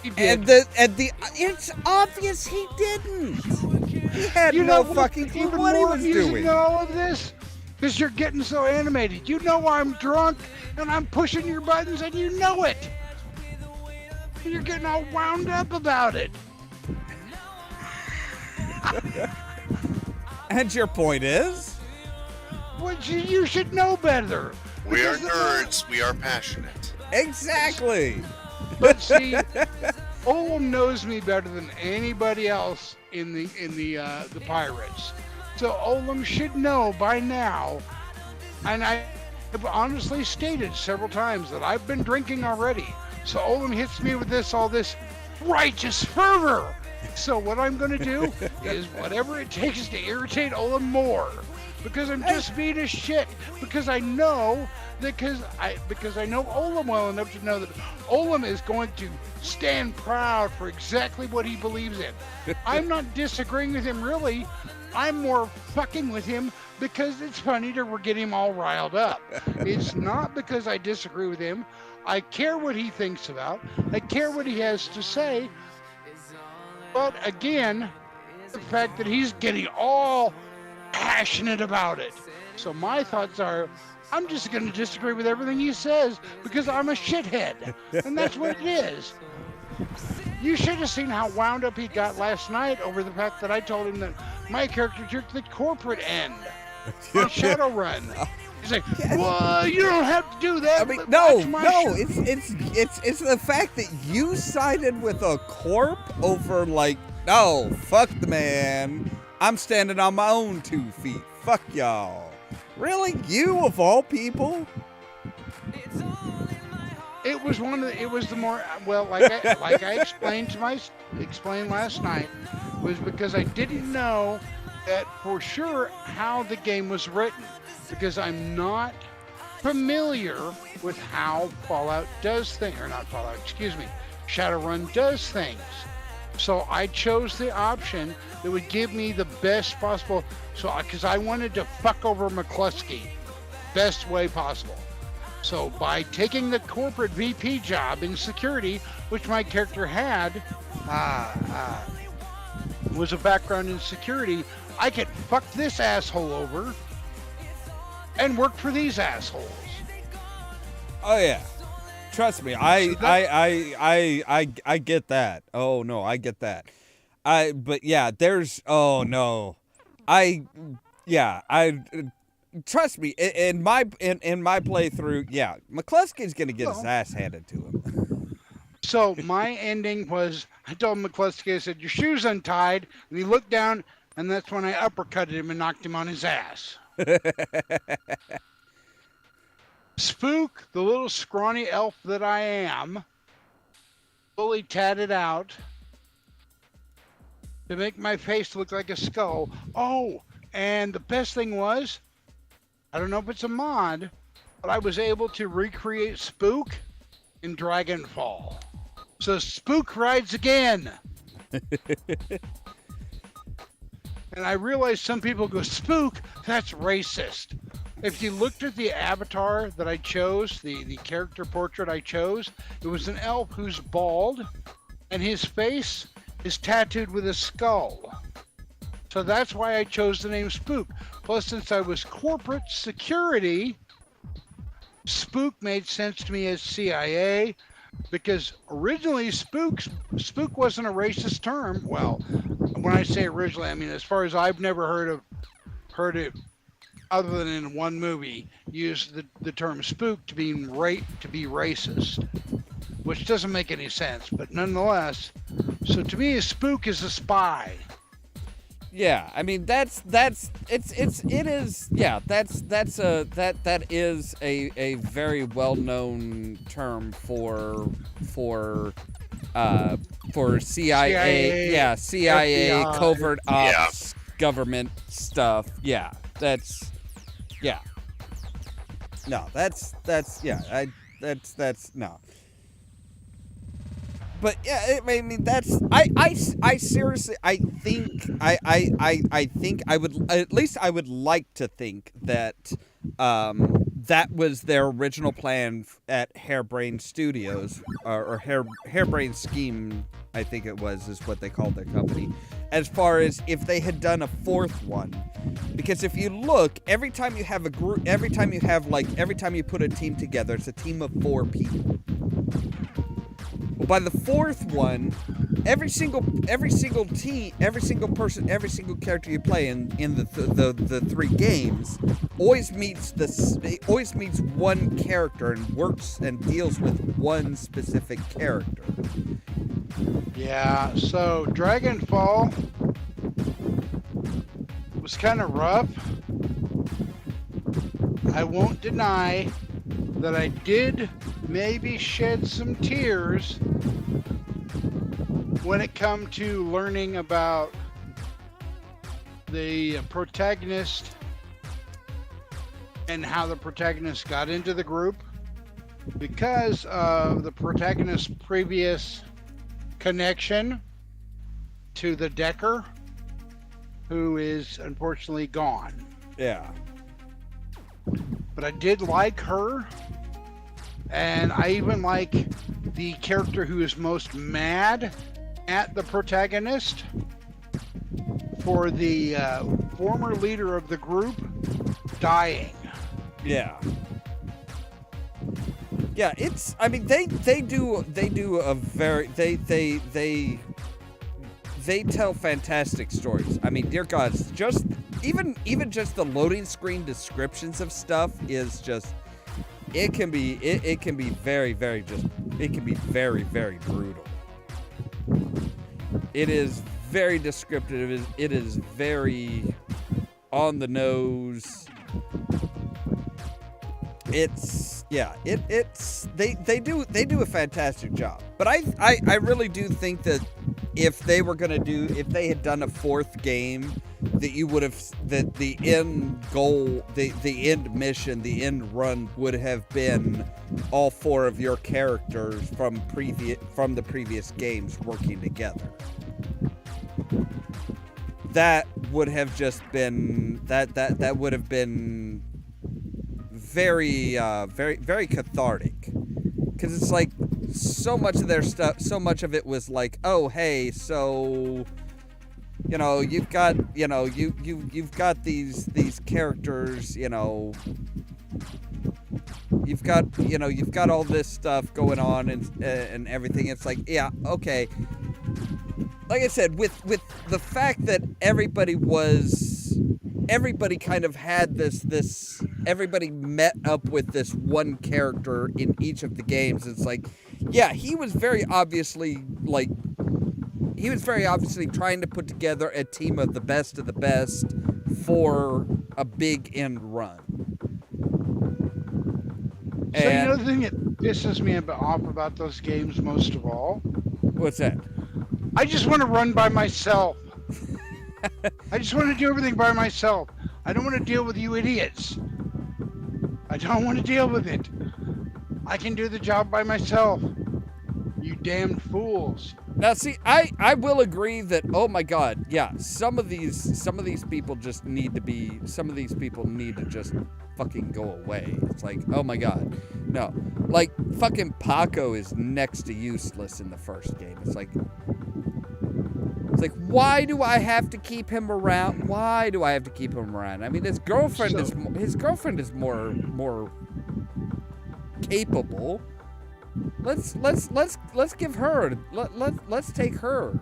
He did. And it's obvious he didn't. He had no fucking clue what he was doing. You know all of this because you're getting so animated. You know I'm drunk and I'm pushing your buttons and you know it. You're getting all wound up about it. And your point is? Well, you should know better. We are nerds. We are passionate. Exactly. But see, Ollamh knows me better than anybody else in the Pirates. So Ollamh should know by now, and I have honestly stated several times that I've been drinking already. So Ollamh hits me with all this righteous fervor. So what I'm going to do is whatever it takes to irritate Ollamh more, because I'm just being a shit. Because I know because I know Ollamh well enough to know that Ollamh is going to stand proud for exactly what he believes in. I'm not disagreeing with him really. I'm more fucking with him because it's funny to get him all riled up. It's not because I disagree with him. I care what he thinks about. I care what he has to say. But again, the fact that he's getting all passionate about it. So my thoughts are, I'm just going to disagree with everything he says because I'm a shithead. And that's what it is. You should have seen how wound up he got last night over the fact that I told him that my character took the corporate end on Shadowrun. He's like, well, you don't have to do that. I mean, it's the fact that you sided with a corp over no, fuck the man. I'm standing on my own 2 feet. Fuck y'all. Really? You of all people? It was the more, well, like I explained last night, was because I didn't know that for sure how the game was written. Because I'm not familiar with how Fallout does things, or not Fallout, excuse me, Shadowrun does things. So I chose the option that would give me the best possible, because I wanted to fuck over McCluskey best way possible. So by taking the corporate VP job in security, which my character had, was a background in security, I could fuck this asshole over and work for these assholes. Oh yeah, trust me, I get that. Oh no, I get that. But yeah, trust me. In my playthrough, yeah, McCluskey's gonna get his ass handed to him. So my ending was, I told McCluskey, I said, "Your shoe's untied," and he looked down, and that's when I uppercutted him and knocked him on his ass. Spook, the little scrawny elf that I am, fully tatted out to make my face look like a skull. Oh, and the best thing was, I don't know if it's a mod, but I was able to recreate Spook in Dragonfall. So Spook rides again. And I realize some people go, Spook, that's racist. If you looked at the avatar that I chose, the character portrait I chose, it was an elf who's bald, and his face is tattooed with a skull. So that's why I chose the name Spook. Plus, since I was corporate security, Spook made sense to me as CIA, Because originally spook wasn't a racist term. Well, when I say originally, I mean as far as I've never heard it other than in one movie use the term spook to be racist, which doesn't make any sense, but nonetheless. So to me, a spook is a spy. Yeah, I mean that is a very well known term for CIA, CIA, CIA FBI. covert ops government stuff. Yeah, that's yeah. No, that's no. But yeah, I mean that's I seriously I think I would at least I would like to think that that was their original plan at Harebrained Studios or Harebrained Scheme, I think it was, is what they called their company, as far as if they had done a fourth one. Because if you look, every time you have a group, every time you put a team together, it's a team of 4 people. Well, by the fourth one, every single team, every single person, every single character you play in the 3 games always meets one character and works and deals with one specific character. Yeah, so Dragonfall was kind of rough. I won't deny that I did maybe shed some tears when it come to learning about the protagonist and how the protagonist got into the group because of the protagonist's previous connection to the Decker, who is unfortunately gone. Yeah. But I did like her, and I even like the character who is most mad at the protagonist for the former leader of the group dying. Yeah. Yeah, it's. I mean, they do a very they tell fantastic stories. I mean, dear God, just even just the loading screen descriptions of stuff is just. It can be very brutal. It is very descriptive. It is very on the nose. It's they do a fantastic job. But I really do think that if they had done a 4th game, that the end goal, the end mission, the end run would have been all 4 of your characters from the previous games working together. That would have just been that would have been very cathartic, because it's like so much of their stuff, so much of it was like, oh hey, so you've got you've got these characters, you've got all this stuff going on and everything. It's like, yeah, okay. Like I said, with the fact that everybody kind of had this everybody met up with this one character in each of the games. It's like, yeah, he was very obviously trying to put together a team of the best for a big end run. So the thing that pisses me off about those games most of all? What's that? I just want to run by myself. I just want to do everything by myself. I don't want to deal with you idiots. I don't want to deal with it. I can do the job by myself. You damn fools. Now, see, I will agree that, oh my God, yeah, some of these people just need to be, some of these people need to just fucking go away. It's like, oh my God, no. Like, fucking Paco is next to useless in the first game. It's like, why do I have to keep him around? Why do I have to keep him around? I mean, his girlfriend is more capable. Let's give her. Let's take her.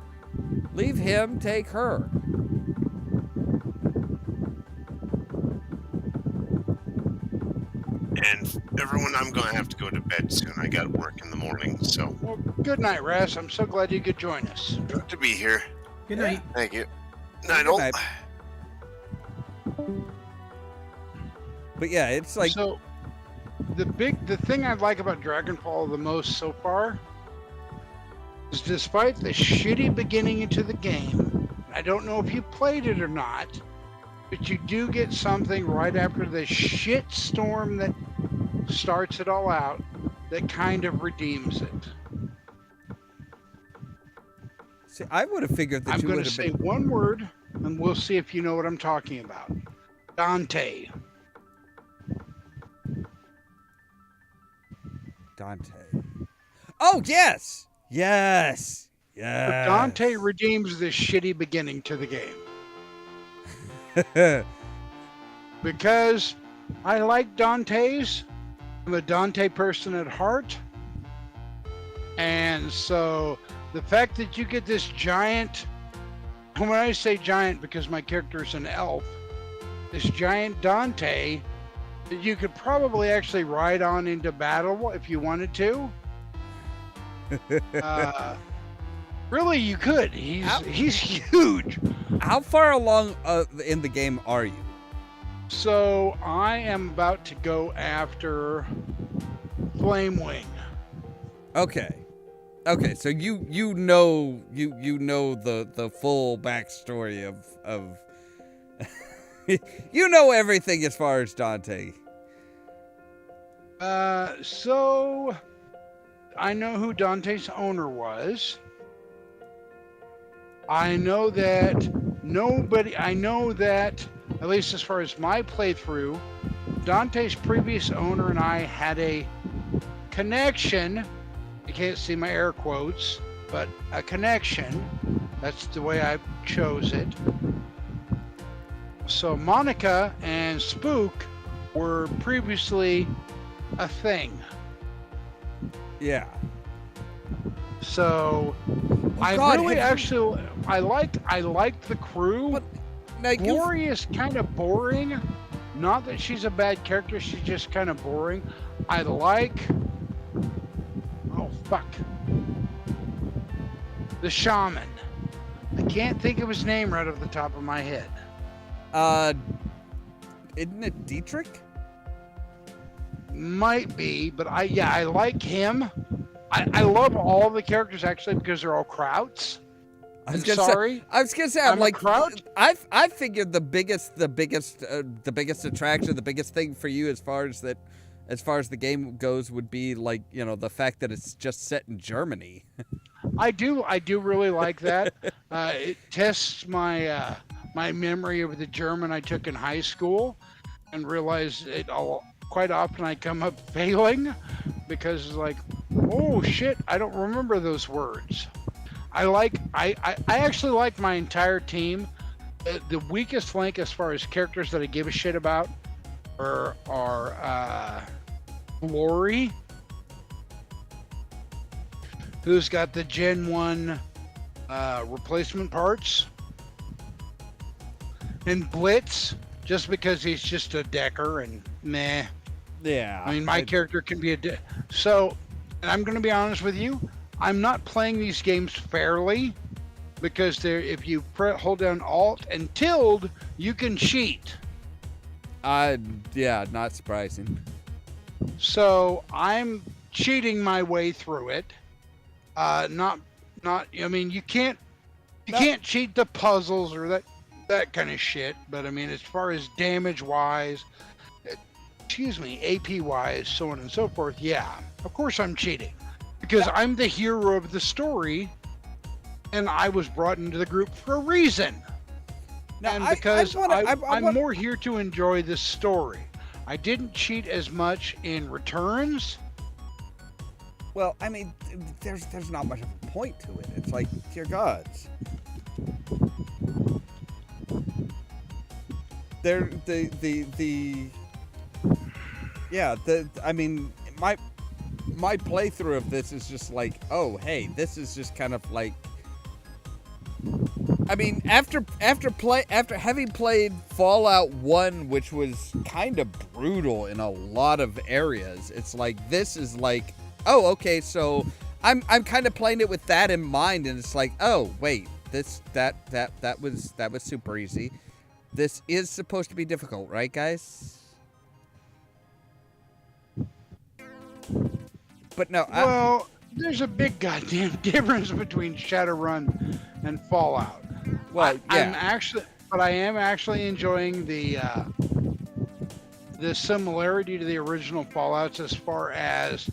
Leave him. Take her. And everyone, I'm going to have to go to bed soon. I got work in the morning, so Well, good night, Raz. I'm so glad you could join us. good to be here. Good night. Thank you. Night, Good all. night. But yeah, it's like So, the thing I like about Dragonfall the most so far is, despite the shitty beginning into the game, I don't know if you played it or not, but you do get something right after the shit storm that starts it all out that kind of redeems it. see, I would have figured that I'm you going would to have say been. one word, and we'll see if you know what I'm talking about. Dante. Dante. Oh yes, yes, yes. Dante redeems this shitty beginning to the game. Because I like Dante's. I'm a Dante person at heart. And so the fact that you get this giant, when I say giant because my character is an elf, this giant Dante that you could probably actually ride on into battle if you wanted to. Really, you could. He's huge. How far along in the game are you? So I am about to go after Flamewing. Okay. Okay, so you know the full backstory of you know everything as far as Dante. So I know who Dante's owner was. I know that at least as far as my playthrough, Dante's previous owner and I had a connection. You can't see my air quotes, but a connection. That's the way I chose it. So Monica and Spook were previously a thing. Yeah. So I God, really have actually I liked the crew. But now you Glory is kind of boring. Not that she's a bad character, she's just kind of boring. I like. Oh, fuck. The shaman. I can't think of his name right off the top of my head. isn't it Dietrich? Might be, but I like him. I love all the characters actually because they're all Krauts. I was I'm gonna sorry. Say, I was gonna say I'm I'm a like Kraut. I figured the biggest attraction, the biggest thing for you as far as the game goes would be like, you know, the fact that it's just set in Germany. I do really like that. It tests my my memory of the German I took in high school, and realize quite often I come up failing because it's like, oh shit, I don't remember those words. I actually like my entire team. The weakest link as far as characters that I give a shit about are Glory, who's got the Gen 1 replacement parts, and Blitz, just because he's just a decker and meh. Yeah. I mean, my character can be so, and I'm going to be honest with you, I'm not playing these games fairly because if you hold down Alt and Tilde, you can cheat. Yeah, not surprising. So I'm cheating my way through it. Not. I mean, you can't cheat the puzzles or that kind of shit. But I mean, as far as damage wise, AP wise, so on and so forth. Yeah, of course I'm cheating because I'm the hero of the story, and I was brought into the group for a reason. Now, And because I'm wanna- more here to enjoy the story. I didn't cheat as much in Returns. Well, I mean, there's not much of a point to it. It's like, dear gods. I mean, my playthrough of this is just like, oh, hey, this is just kind of like. I mean, after having played Fallout 1, which was kind of brutal in a lot of areas, it's like this is like, oh, okay, so I'm kind of playing it with that in mind, and it's like, oh, wait, that was super easy. This is supposed to be difficult, right, guys? But no, Well, there's a big goddamn difference between Shadowrun and Fallout. well, I yeah, am actually enjoying the similarity to the original Fallouts as far as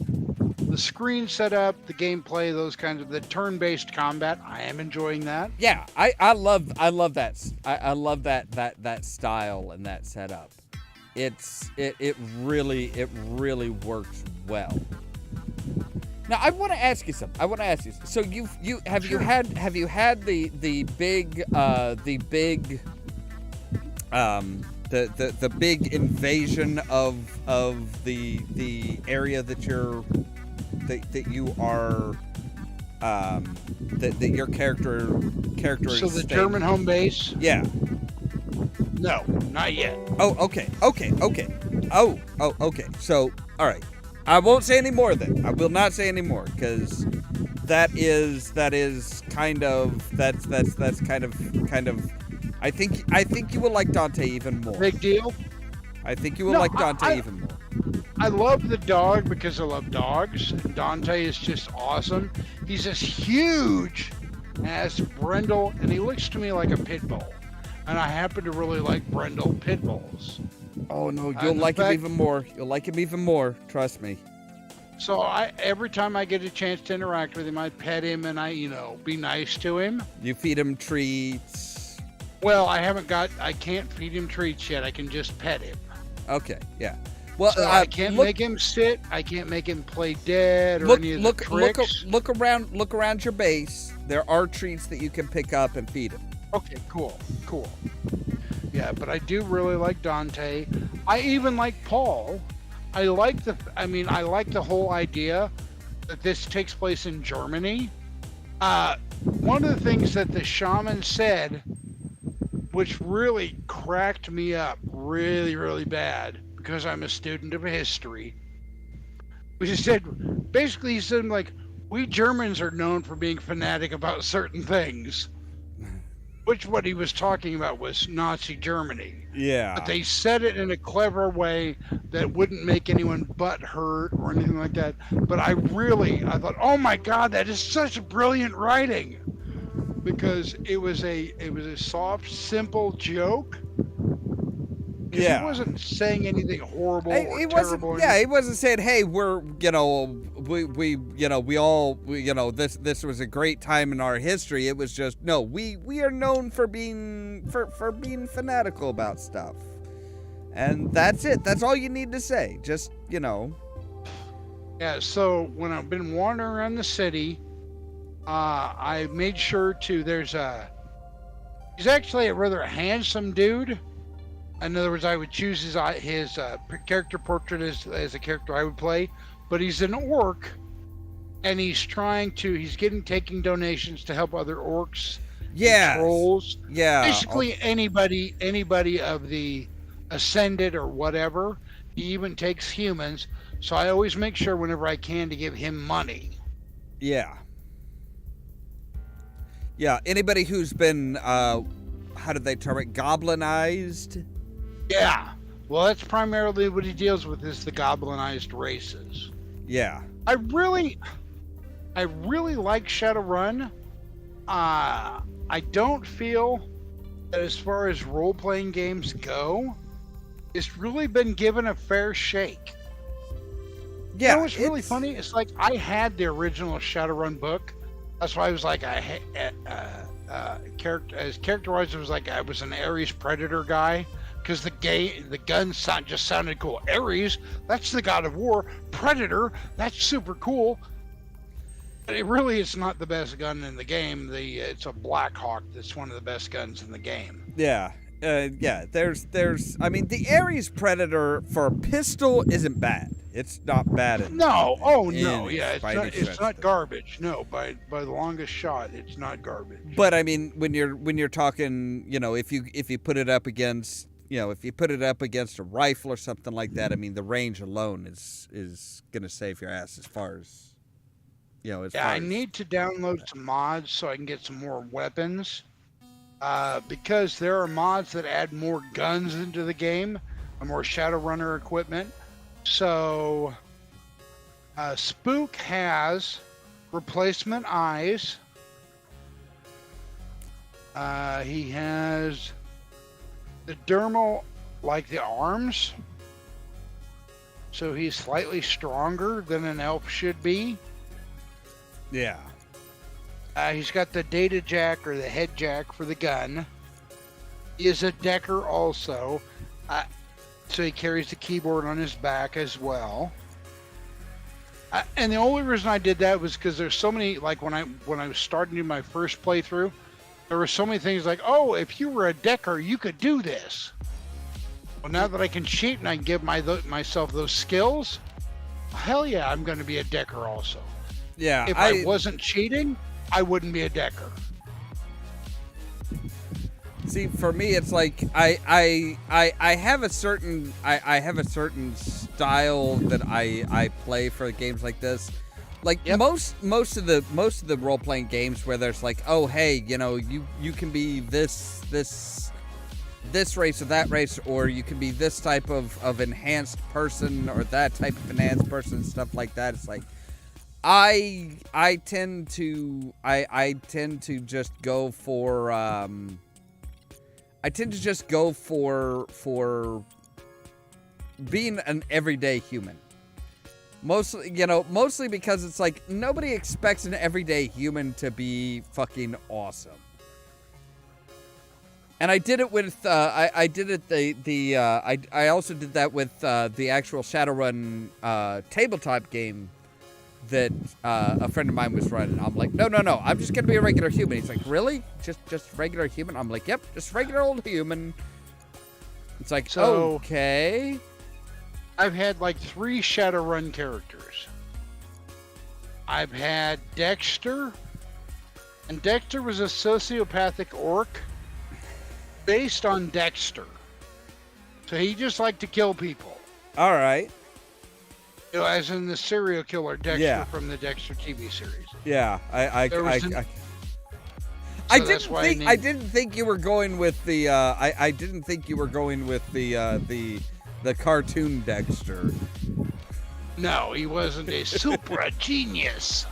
the screen setup, the gameplay, those kinds of the turn-based combat. I am enjoying that. yeah. I love that. I love that style and that setup. It really works well. Now I want to ask you something. So have you had the big invasion of the area that you are that your character is So the staying? German home base? Yeah. No, not yet. Oh, okay. Oh, okay. So, all right. I won't say any more then. I will not say any more because that's kind of. I think you will like Dante even more. Big deal. I think you will No, like Dante even more. I love the dog because I love dogs. Dante is just awesome. He's this huge ass brindle, and he looks to me like a pit bull. And I happen to really like brindle pit bulls. Oh no, you'll like him even more. You'll like him even more. Trust me. So every time I get a chance to interact with him, I pet him and I be nice to him. You feed him treats. Well, I can't feed him treats yet. I can just pet him. Okay, yeah. Well, So I can't make him sit. I can't make him play dead or any of the tricks. Look around your base. There are treats that you can pick up and feed him. Okay, cool. Yeah, but I do really like Dante. I even like Paul. I like the whole idea that this takes place in Germany. One of the things that the shaman said, which really cracked me up really, really bad, because I'm a student of history, which he said, like, we Germans are known for being fanatic about certain things. Which what he was talking about was Nazi Germany. Yeah. But they said it in a clever way that wouldn't make anyone butt hurt or anything like that. But I thought, oh my God, that is such brilliant writing. Because it was a soft, simple joke. Yeah. He wasn't saying anything horrible or terrible. He wasn't saying, "Hey, we're this was a great time in our history." It was just, no, we are known for being fanatical about stuff, and that's it. That's all you need to say. Just Yeah. So when I've been wandering around the city, I made sure to. He's actually a rather handsome dude. In other words, I would choose his character portrait as a character I would play, but he's an orc, and he's taking donations to help other orcs, trolls, basically anybody of the ascended or whatever. He even takes humans, so I always make sure whenever I can to give him money. Yeah. Anybody who's been how do they term it, goblinized? Yeah. Well, that's primarily what he deals with, is the goblinized races. Yeah. I really like Shadowrun. I don't feel that as far as role-playing games go, it's really been given a fair shake. Yeah. You know what's really funny? It's like I had the original Shadowrun book. That's why I was like, character-wise, it was like I was an Ares Predator guy. Because the gun just sounded cool. Ares, that's the god of war. Predator, that's super cool. But it's not the best gun in the game. It's a Black Hawk that's one of the best guns in the game. Yeah. Yeah, I mean, the Ares Predator for pistol isn't bad. It's not bad at No, oh no, any- yeah, by any it's stretch not of the- garbage. No, by the longest shot, it's not garbage. But I mean, when you're talking, if you put it up against, if you put it up against a rifle or something like that, I mean, the range alone is gonna save your ass as far as, as Yeah, far I as, need to download some mods so I can get some more weapons. Because there are mods that add more guns into the game, and more Shadowrunner equipment. So, Spook has replacement eyes. He has the dermal, like the arms. So he's slightly stronger than an elf should be. yeah. He's got the data jack or the head jack for the gun. He is a decker also. So he carries the keyboard on his back as well. And the only reason I did that was because there's so many, like when I was starting to do my first playthrough, there were so many things like, oh, if you were a decker, you could do this. Well, now that I can cheat and I can give myself those skills, hell yeah, I'm going to be a decker also. Yeah, If I wasn't cheating, I wouldn't be a decker. See, for me, it's like I have a certain style that I play for games like this. Like most of the role playing games where there's like, oh hey, you can be this race or that race, or you can be this type of enhanced person or that type of enhanced person, stuff like that. It's like I tend to just go for for being an everyday human. Mostly because it's like nobody expects an everyday human to be fucking awesome. And I did it with I also did that with the actual Shadowrun tabletop game that a friend of mine was running. I'm like, no, I'm just gonna be a regular human. He's like, really? Just regular human? I'm like, yep, just regular old human. It's like, So- okay. I've had like 3 Shadowrun characters. I've had Dexter, and Dexter was a sociopathic orc based on Dexter. So he just liked to kill people. All right. As in the serial killer Dexter Yeah. from the Dexter TV series. Yeah, I There was an- I So that's didn't why I think named- I didn't think you were going with the I didn't think you were going with the cartoon Dexter. No, he wasn't a super genius.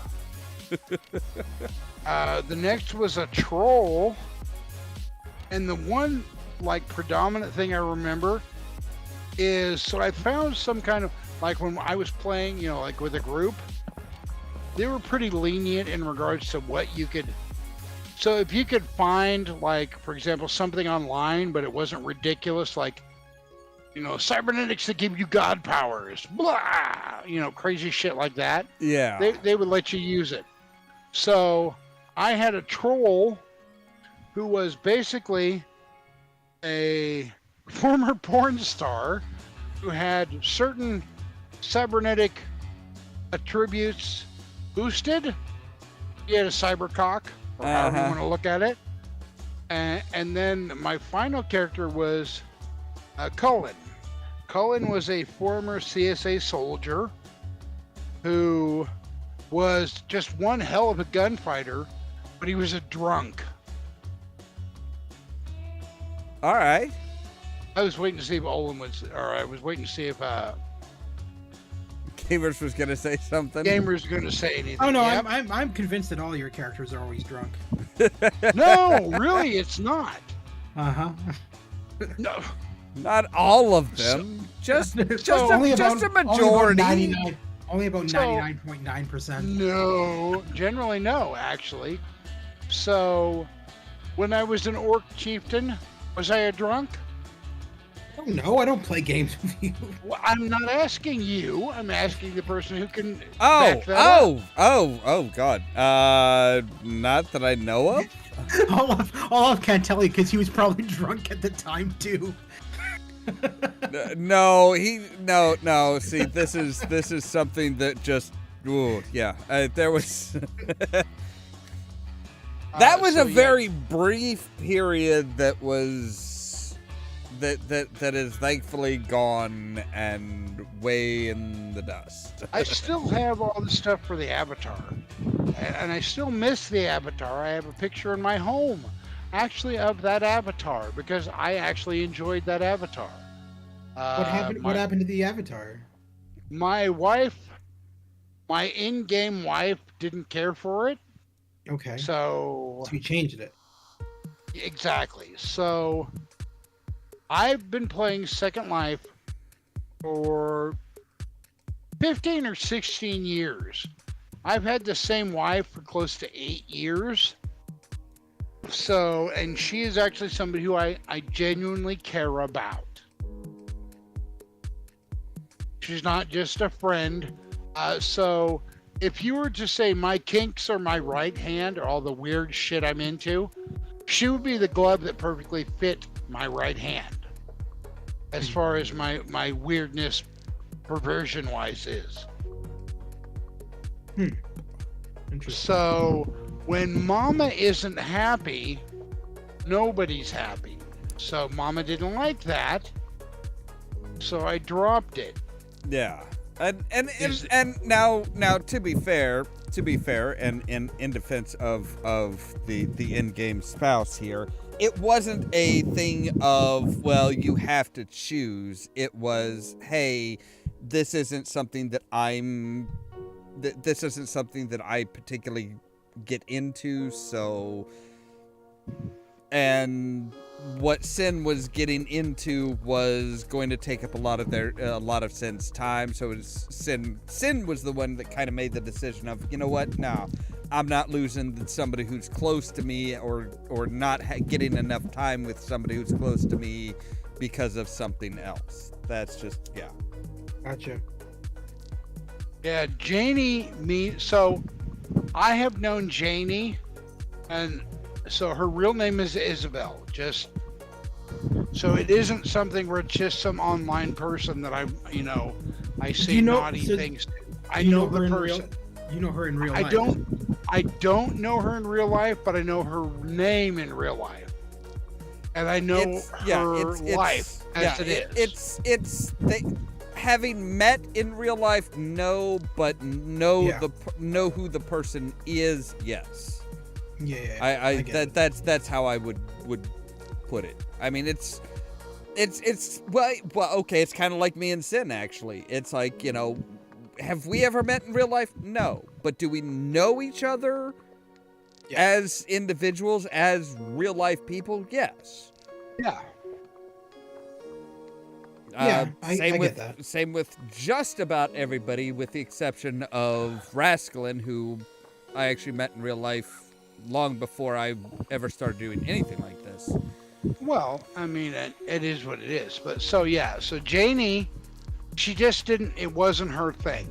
The next was a troll. And the one, like, predominant thing I remember is, so I found some kind of, like, when I was playing, like with a group, they were pretty lenient in regards to what you could. So if you could find, like, for example, something online, but it wasn't ridiculous, like, cybernetics that give you god powers, blah, crazy shit like that. Yeah. They would let you use it. So I had a troll who was basically a former porn star who had certain cybernetic attributes boosted. He had a cybercock, or however you want to look at it. And then my final character was Cullen. Cullen was a former CSA soldier who was just one hell of a gunfighter, but he was a drunk. All right. I was waiting to see if Ollamh was, or I was waiting to see if Gamers was gonna say something. Gamer's going to say anything. Oh no, Yep. I'm convinced that all your characters are always drunk. No, really, it's not. Uh-huh. No, Not all of them. Just Only a majority. Only about So- 99.9%. no, generally no, actually. So, when I was an orc chieftain, was I a drunk? Oh no, I don't play games with you. Well, I'm not asking you. I'm asking the person who can Oh, back that up. oh, God. Not that I know of. Olaf can't tell you because he was probably drunk at the time too. No, no. See, this is something that just, ooh, yeah. There was that was So, a yeah. very brief period that was that is thankfully gone and way in the dust. I still have all the stuff for the Avatar, and I still miss the Avatar. I have a picture in my home, actually, of that Avatar because I actually enjoyed that Avatar. What happened? What happened to the Avatar? My wife, my in-game wife, didn't care for it. Okay. So So you changed it. exactly. So I've been playing Second Life for 15 or 16 years. I've had the same wife for close to 8 years. So, and she is actually somebody who I genuinely care about. She's not just a friend. So, if you were to say my kinks are my right hand or all the weird shit I'm into, she would be the glove that perfectly fit my right hand. As far as my weirdness, perversion wise, is. Interesting. So, when Mama isn't happy, nobody's happy. So, Mama didn't like that. So, I dropped it. Yeah. And now to be fair, and in defense of the in-game spouse here, it wasn't a thing of, well, you have to choose. It was, hey, this isn't something that this isn't something that I particularly get into, so, and what Sin was getting into was going to take up a lot of Sin's time. So it was Sin was the one that kind of made the decision of, you know what, no, I'm not losing somebody who's close to me, or not getting enough time with somebody who's close to me because of something else. That's just, yeah. Gotcha. Yeah, so I have known Janie, and so her real name is Isabel. So it isn't something where it's just some online person that I say naughty things to. I know the person. You know her in real life. I don't know her in real life, but I know her name in real life, and I know her life as it is. Having met in real life, no, but know who the person is. Yes. Yeah. That's how I would put it. I mean, it's well, okay. It's kind of like me and Sin, actually. It's like, have we ever met in real life? No, but do we know each other as individuals, as real life people? Yes. Yeah. I get that. Same with just about everybody, with the exception of Rascalin, who I actually met in real life long before I ever started doing anything like this. Well, I mean, it is what it is. But so Janie, she just didn't, it wasn't her thing.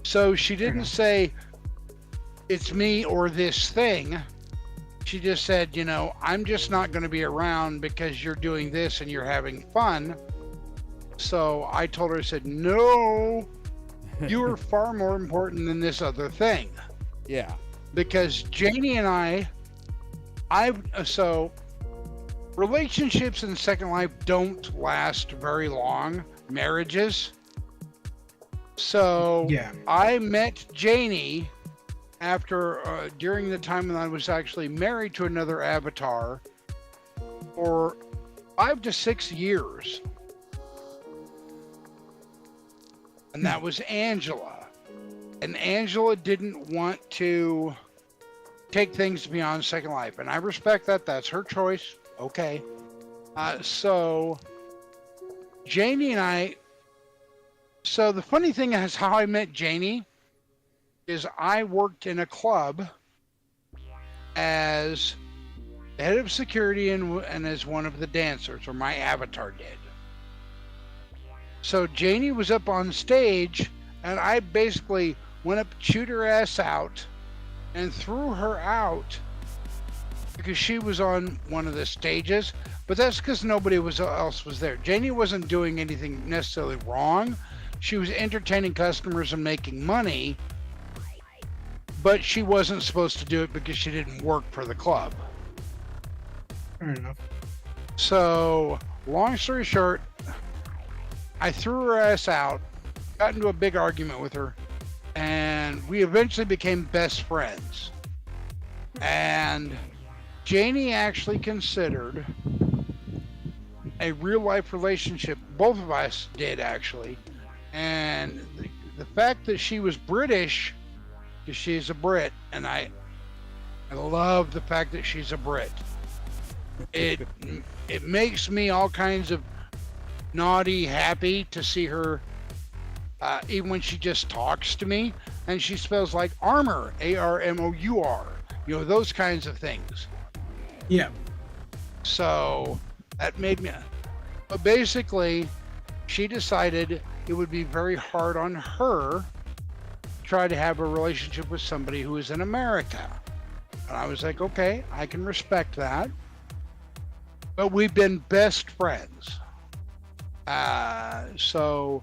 So she didn't say, it's me or this thing. She just said, I'm just not going to be around because you're doing this and you're having fun. So I told her, I said, no, you are far more important than this other thing. Yeah. Because Janie and so relationships in Second Life don't last very long, marriages. So I met Janie after, during the time when I was actually married to another avatar for 5 to 6 years. And that was Angela. And Angela didn't want to take things beyond Second Life. And I respect that. That's her choice. Okay. So Janie and I, so the funny thing is how I met Janie is I worked in a club as the head of security and as one of the dancers, or my avatar did. So Janie was up on stage, and I basically went up, chewed her ass out, and threw her out because she was on one of the stages. But that's because nobody else was there. Janie wasn't doing anything necessarily wrong. She was entertaining customers and making money, but she wasn't supposed to do it because she didn't work for the club. Fair enough. So, long story short, I threw her ass out, got into a big argument with her, and we eventually became best friends. And Janie actually considered a real life relationship. Both of us did, actually. And the fact that she was British, because she's a Brit, and I love the fact that she's a Brit. It makes me all kinds of naughty happy to see her, even when she just talks to me, and she spells like armor, ARMOUR, those kinds of things. Yeah. So that made me, but basically she decided it would be very hard on her to try to have a relationship with somebody who is in America. And I was like, okay, I can respect that. But we've been best friends. So,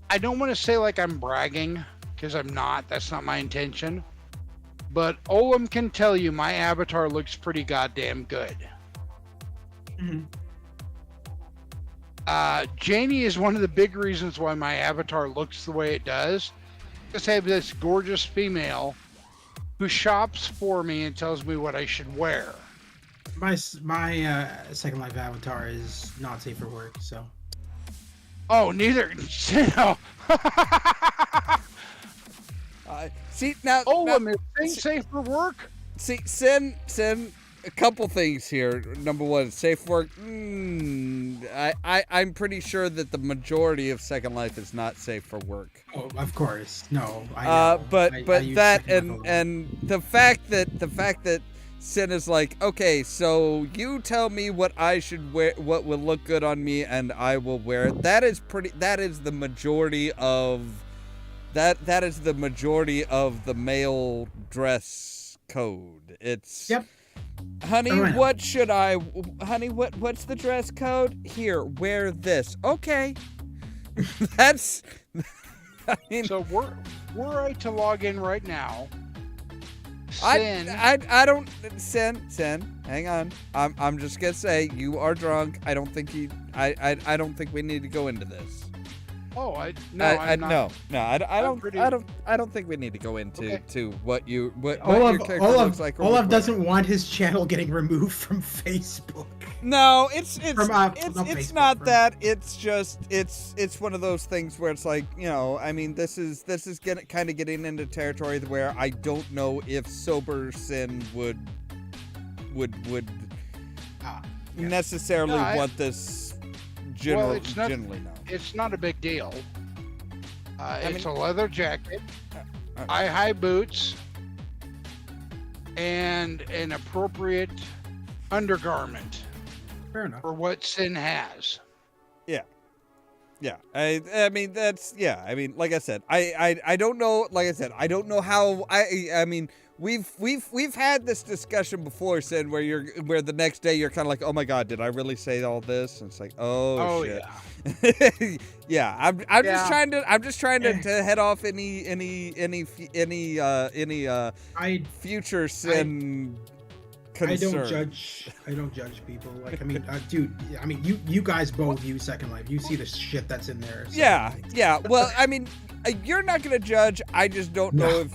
I don't want to say like I'm bragging, because I'm not. That's not my intention. But Ollamh can tell you my avatar looks pretty goddamn good. Mm-hmm. Janie is one of the big reasons why my avatar looks the way it does. Just have this gorgeous female who shops for me and tells me what I should wear. My Second Life avatar is not safe for work, so. Oh, neither. No. See now. Ollamh, is things safe for work? See, Sin, a couple things here. Number one, safe work. I'm pretty sure that the majority of Second Life is not safe for work. Oh, of course, no. I know. But I use that Second Life a lot. and the fact that Sin is like, okay, so you tell me what I should wear, what will look good on me, and I will wear it. That is the majority of that is the majority of the male dress code. It's Yep. Honey, Oh, I know. what's the dress code? Here, wear this. Okay. That's I mean, So were I to log in right now, Sin. I don't Sin. Hang on. I'm just gonna say you are drunk. I don't think I don't think we need to go into this. Oh, I'm not. No. I don't think we need to go into Okay. to what your character looks like. Olaf doesn't want his channel getting removed from Facebook. No, it's From, not it's Facebook, not from- that. It's just it's one of those things where it's like, I mean, this is kind of getting into territory where I don't know if sober Sin would Yeah. necessarily No, want this Well, it's not- generally no. It's not a big deal. It's mean- a leather jacket, high boots, and an appropriate undergarment Fair enough. for what Sin has. Yeah, I mean that's I mean, like I said, I don't know. Like I said, I don't know how. I mean, we've had this discussion before, Sin, where the next day you're kind of like, oh my god, did I really say all this? And it's like, oh shit. Yeah. Yeah, I'm just trying to head off any future Sin concern. I don't judge people. Like, I mean, dude. I mean, you guys both use Second Life. You see the shit that's in there. So. Yeah. Well, I mean, you're not gonna judge. I just don't know No.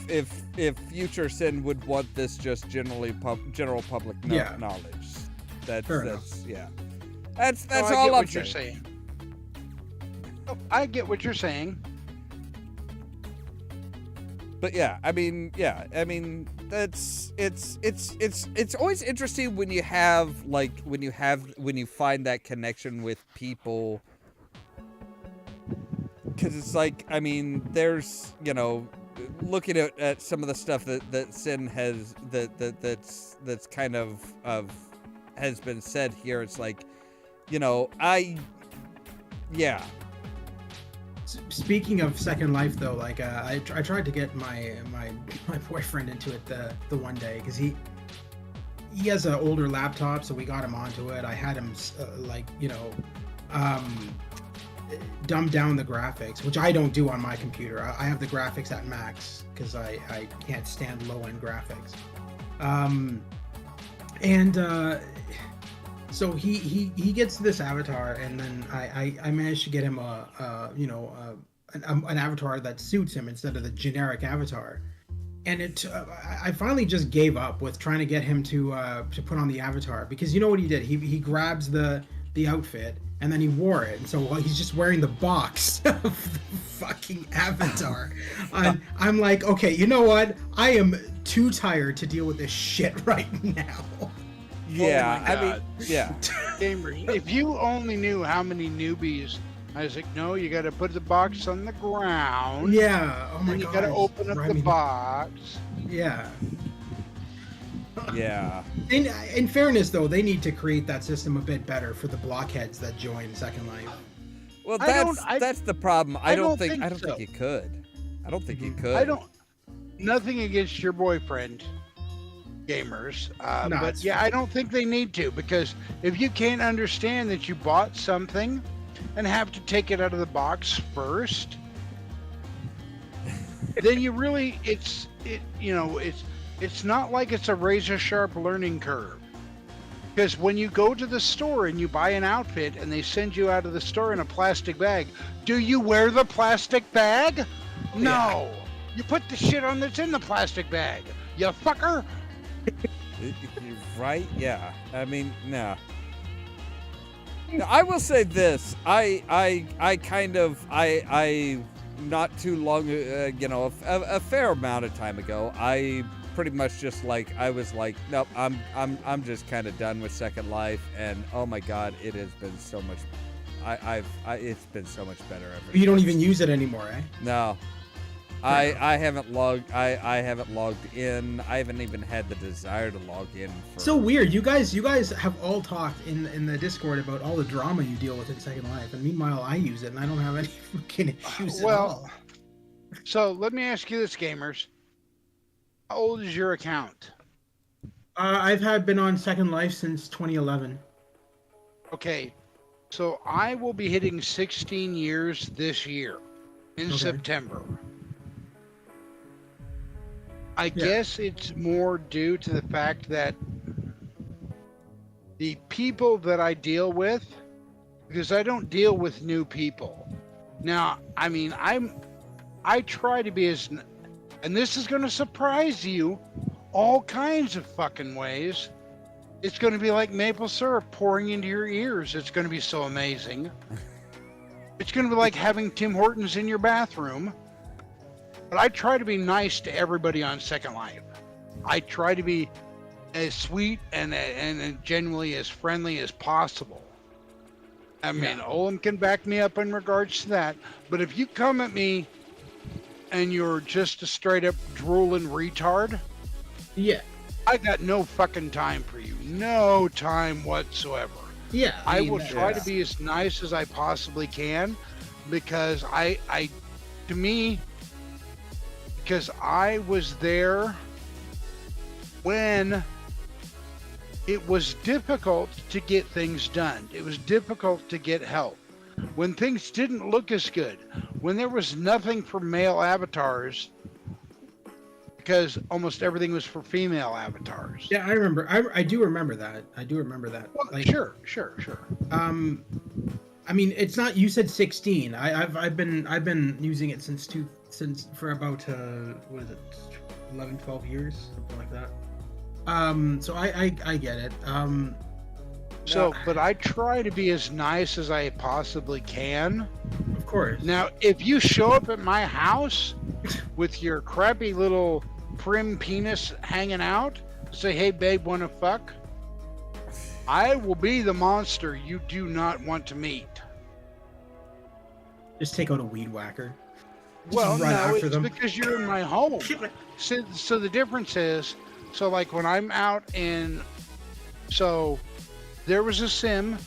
if future Sin would want this just general public Yeah. knowledge. That's Fair enough. That's No, I all get I'm what you're saying. saying. Oh, I get what you're saying. But I mean, that's it's always interesting when you have when you find that connection with people, because it's like, I mean, there's looking at some of the stuff that Sin has that's kind of has been said here. It's like, yeah. Speaking of Second Life, though, like I tried to get my boyfriend into it the one day because he has an older laptop, so we got him onto it. I had him dumb down the graphics, which I don't do on my computer. I have the graphics at max because I can't stand low end graphics. So he gets this avatar, and then I managed to get him an avatar that suits him instead of the generic avatar. And I finally just gave up with trying to get him to put on the avatar, because you know what he did? He grabs the outfit and then he wore it, and so he's just wearing the box of the fucking avatar. I'm like, okay, you know what? I am too tired to deal with this shit right now. Yeah, Oh my I mean, God. yeah. Gamers, if you only knew how many newbies, I was like, no, you got to put the box on the ground. Yeah. Oh my and god. you got to open up the box. Yeah. Yeah. In fairness, though, they need to create that system a bit better for the blockheads that join Second Life. Well, I that's the problem. I don't think so. you could. I don't think you could. I don't. Nothing against your boyfriend, gamers. No, but it's yeah, fine. I don't think they need to, because if you can't understand that you bought something and have to take it out of the box first, then you really it's not like it's a razor sharp learning curve. Because when you go to the store and you buy an outfit and they send you out of the store in a plastic bag, do you wear the plastic bag? No. You put the shit on that's in the plastic bag. You fucker. Right? Yeah. I mean, no. No, I will say this. I not too long, a fair amount of time ago, I pretty much just I was like, nope, I'm just kind of done with Second Life, and oh my God, it has been so much. It's been so much better ever. You don't even use it anymore, eh? No. I haven't logged in. I haven't even had the desire to log in. So weird. You guys have all talked in the Discord about all the drama you deal with in Second Life, and meanwhile I use it and I don't have any fucking issues at all. So let me ask you this, gamers. How old is your account? I've been on Second Life since 2011. Okay, so I will be hitting 16 years this year in September. I guess it's more due to the fact that the people that I deal with, because I don't deal with new people. Now, I mean, I try to be as, and this is going to surprise you, all kinds of fucking ways. It's going to be like maple syrup pouring into your ears. It's going to be so amazing. It's going to be like having Tim Hortons in your bathroom. But I try to be nice to everybody on Second Life. I try to be as sweet and genuinely as friendly as possible. I mean, Ollamh can back me up in regards to that. But if you come at me and you're just a straight up drooling retard, I got no fucking time for you. No time whatsoever. Yeah. I will try to be as nice as I possibly can, because because I was there when it was difficult to get things done. It was difficult to get help. When things didn't look as good. When there was nothing for male avatars, because almost everything was for female avatars. Yeah, I remember. I do remember that. Well, sure. I mean, it's not. You said 16. I've been using it since for about 11, 12 years, something like that. So I get it. But I try to be as nice as I possibly can. Of course. Now, if you show up at my house with your crappy little prim penis hanging out, say, "Hey, babe, wanna fuck?" I will be the monster you do not want to meet. Just take out a weed whacker. Well, run no, after it's them. because you're in my home. So the difference is, so like when I'm out in So there was a sim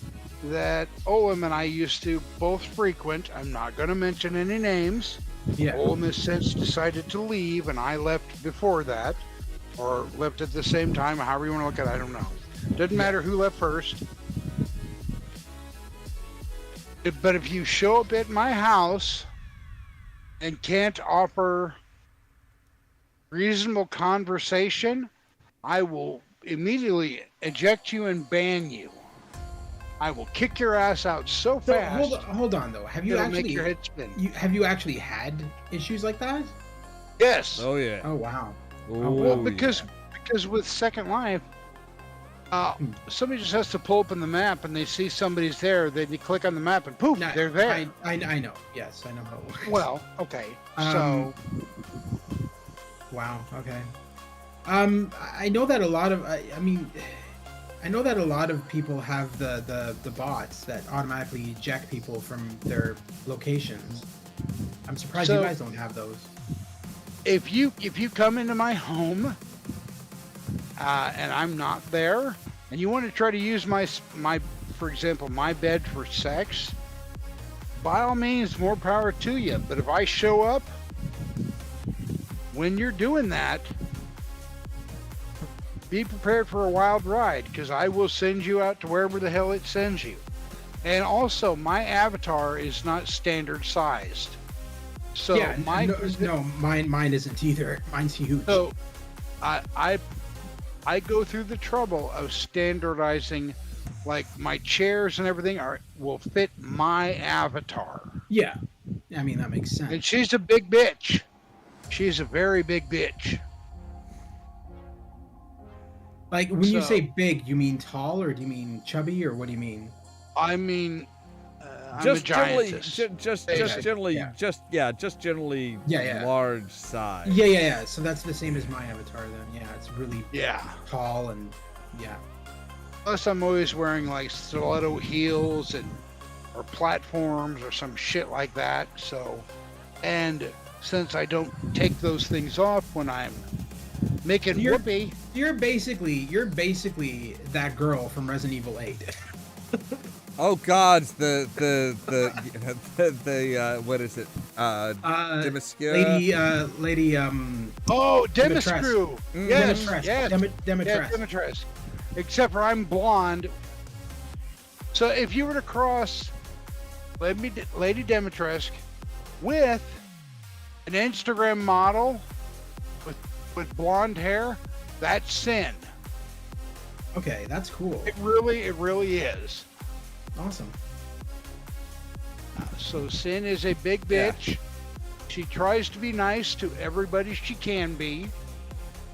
that Ollamh and I used to both frequent. I'm not going to mention any names. Yeah. Ollamh has since decided to leave, and I left before that, or left at the same time, however you want to look at it, I don't know. Doesn't matter who left first. But if you show up at my house and can't offer reasonable conversation, I will immediately eject you and ban you. I will kick your ass out so So fast. hold on though. Have you it'll actually make your head spin. have you actually had issues like that? Yes. Oh yeah. Oh wow. Well, Ooh, because with Second Life, somebody just has to pull open the map and they see somebody's there. They click on the map and poof, No, they're there. I know. Yes, I know how it works. Well, okay. Um, Wow. Okay. I know that a lot of I know that a lot of people have the bots that automatically eject people from their locations. I'm surprised you guys don't have those. If you come into my home and I'm not there, and you want to try to use my for example my bed for sex, by all means, more power to you. But if I show up when you're doing that, be prepared for a wild ride, because I will send you out to wherever the hell it sends you. And also, my avatar is not standard sized. So Yeah, mine isn't either. Mine's huge. So I go through the trouble of standardizing, like my chairs and everything will fit my avatar. Yeah, I mean that makes sense. And she's a big bitch. She's a very big bitch. Like when you So- say big, you mean tall, or do you mean chubby, or what do you mean? I mean, I'm just a generally, giantess. just Basically, generally, yeah. just generally Yeah. large size. Yeah. So that's the same as my avatar then. Yeah, it's really Yeah. tall and yeah. Plus, I'm always wearing like stiletto heels or platforms or some shit like that. So, and since I don't take those things off when I'm making You're- whoopee, You're basically that girl from Resident Evil 8. Oh God, the what is it? Demascura? Lady oh, Demetress. Demiscrew. Mm. Yes, Demetress. yes. Demetress. Yeah, Demetress. Except for I'm blonde. So if you were to cross Lady Demetress with an Instagram model with blonde hair, that's sin. Okay, that's cool. It really is. Awesome. So Sin is a big Yeah. bitch. She tries to be nice to everybody she can be.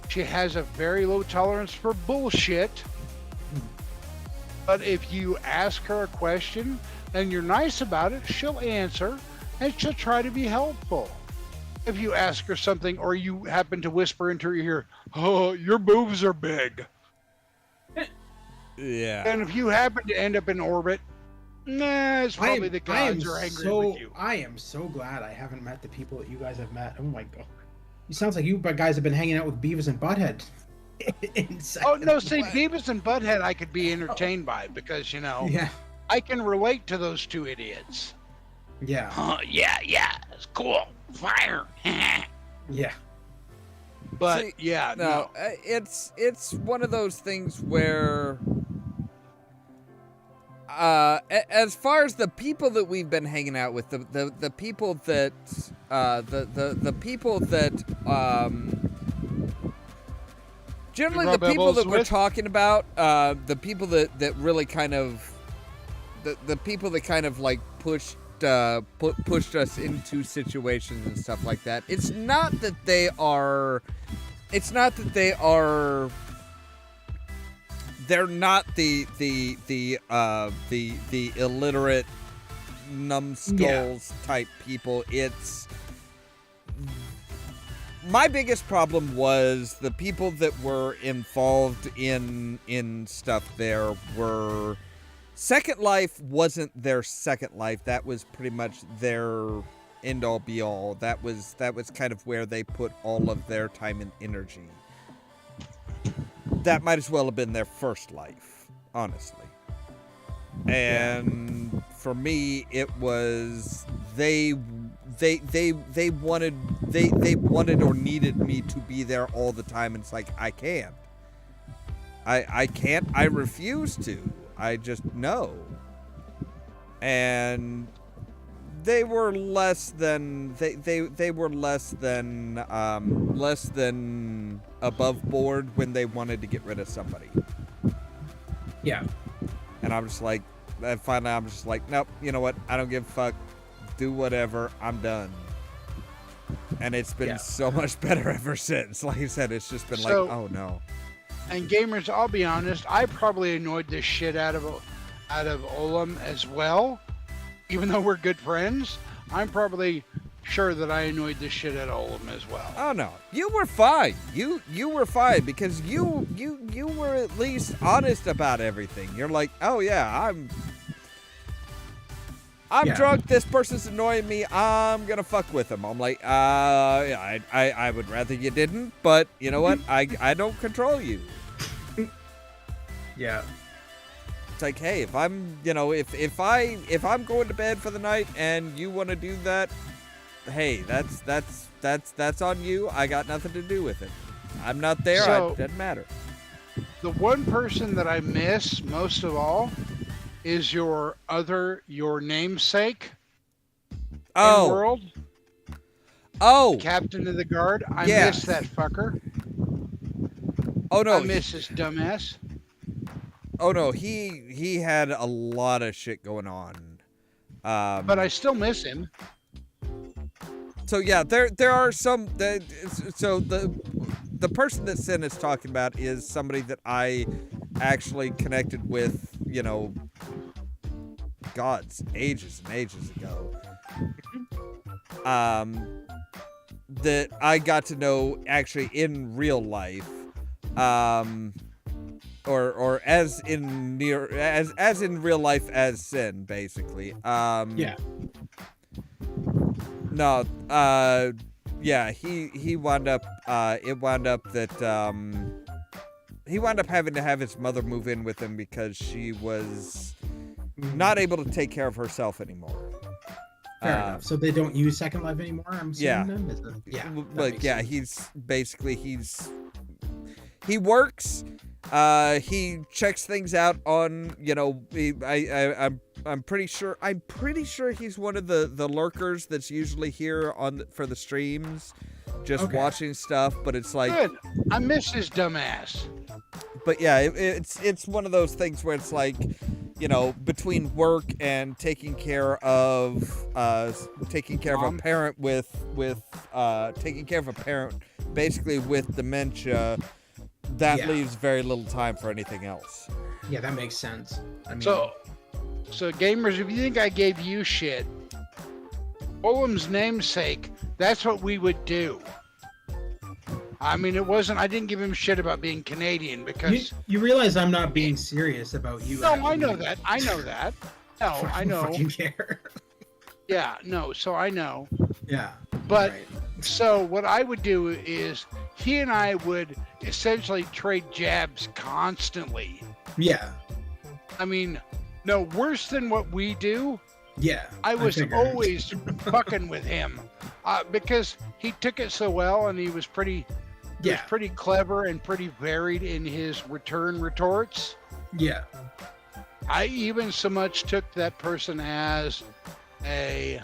She has a very low tolerance for bullshit. But if you ask her a question and you're nice about it, she'll answer and she'll try to be helpful. If you ask her something or you happen to whisper into her ear, "Oh, your boobs are big," Yeah. and if you happen to end up in orbit, nah, it's probably the gods are angry with you. I am so glad I haven't met the people that you guys have met. Oh my god. It sounds like you guys have been hanging out with Beavis and Butthead. Oh no, see, Beavis and Butthead I could be entertained by because, Yeah. I can relate to those two idiots. Yeah. Yeah, it's cool. Fire. Yeah. But See, yeah, No, it's one of those things where, as far as the people that we've been hanging out with, the people that, the people that, generally rub the people elbows that we're with? talking about, the people that really kind of, the people that kind of like pushed us into situations and stuff like that. It's not that they are. They're not the illiterate numbskulls type people. It's my biggest problem was the people that were involved in stuff there were. Second Life wasn't their second life. That was pretty much their end all be all. That was kind of where they put all of their time and energy. That might as well have been their first life. honestly. And for me, it was they wanted or needed me to be there all the time, and it's like I can't. I can't. I refuse to. I just no. And they were less than less than above board when they wanted to get rid of somebody. Yeah. And I'm just like, and finally I'm just like, nope, you know what? I don't give a fuck. Do whatever. I'm done. And it's been so much better ever since. Like I said, it's just been So- like, oh no. And gamers, I'll be honest, I probably annoyed the shit out of Ollamh as well. Even though we're good friends, I'm probably sure that I annoyed the shit out of Ollamh as well. Oh no, you were fine. You were fine because you were at least honest about everything. You're like, oh yeah, I'm drunk. This person's annoying me. I'm gonna fuck with him. I'm like, yeah, I would rather you didn't, but you know what? I don't control you. Yeah. It's like, hey, if I'm, if I'm going to bed for the night and you want to do that, hey, that's on you. I got nothing to do with it. I'm not there. So- It doesn't matter. The one person that I miss most of all is your namesake Oh, in world, oh, captain of the guard. I Yes. miss that fucker. oh no, I miss his dumbass. oh no. He had a lot of shit going on. But I still miss him. So yeah, there are some. So the person that Sin is talking about is somebody that I actually connected with. Gods, ages and ages ago. That I got to know actually in real life. Or as in real life as Sin, basically. Yeah. No, yeah, he wound up, it wound up that, he wound up having to have his mother move in with him because she was not able to take care of herself anymore. Fair enough. So they don't use Second Life anymore, I'm Yeah. assuming then? Yeah. that But makes yeah, sense. he's basically, he works, he checks things out on, I'm pretty sure he's one of the lurkers that's usually here for the streams, just Okay. watching stuff. But it's like, Good. I miss his dumbass. but yeah, it's one of those things where it's like, between work and taking care of a parent taking care of a parent basically with dementia, that leaves very little time for anything else. Yeah, that makes sense. I mean, So gamers, if you think I gave you shit, Ollamh's namesake, that's what we would do. I mean, I didn't give him shit about being Canadian because... you realize I'm not being serious about you. No, I actually. know that. I know that. No, I know. fucking care. Yeah, no, so I know. Yeah. But, Right. so what I would do is, he and I would essentially trade jabs constantly. Yeah. I mean, no, worse than what we do, Yeah. I was figured. always fucking with him. Because he took it so well and he was pretty clever and pretty varied in his retorts. Yeah. I even so much took that person as a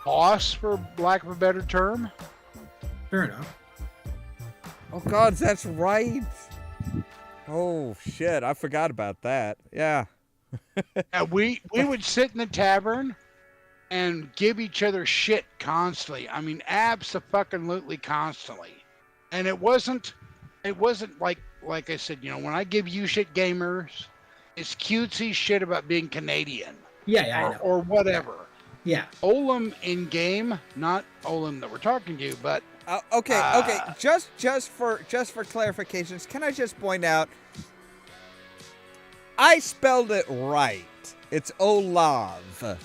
boss, for lack of a better term. Fair enough. Oh God, that's right. Oh shit, I forgot about that. Yeah. We would sit in the tavern and give each other shit constantly. I mean, abso-fucking-lutely constantly. And it wasn't like I said, when I give you shit, gamers, it's cutesy shit about being Canadian. Yeah, I know. Or whatever. Yeah. Ollamh in game, not Ollamh that we're talking to, but Okay. Just for clarifications, can I just point out I spelled it right. It's Ollamh.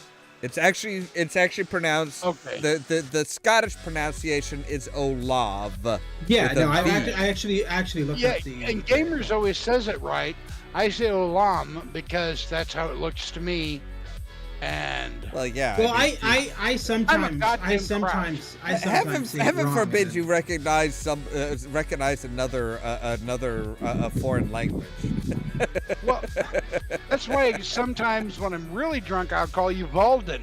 It's actually pronounced. Okay. The Scottish pronunciation is Ollamh. Yeah, with a no, I V. actually looked yeah, at the. and gamers always says it right. I say Ollamh because that's how it looks to me. And Well, yeah. Well, mean, I sometimes say heaven wrong, forbid and you recognize another foreign language. well, that's why sometimes when I'm really drunk, I'll call you Valden.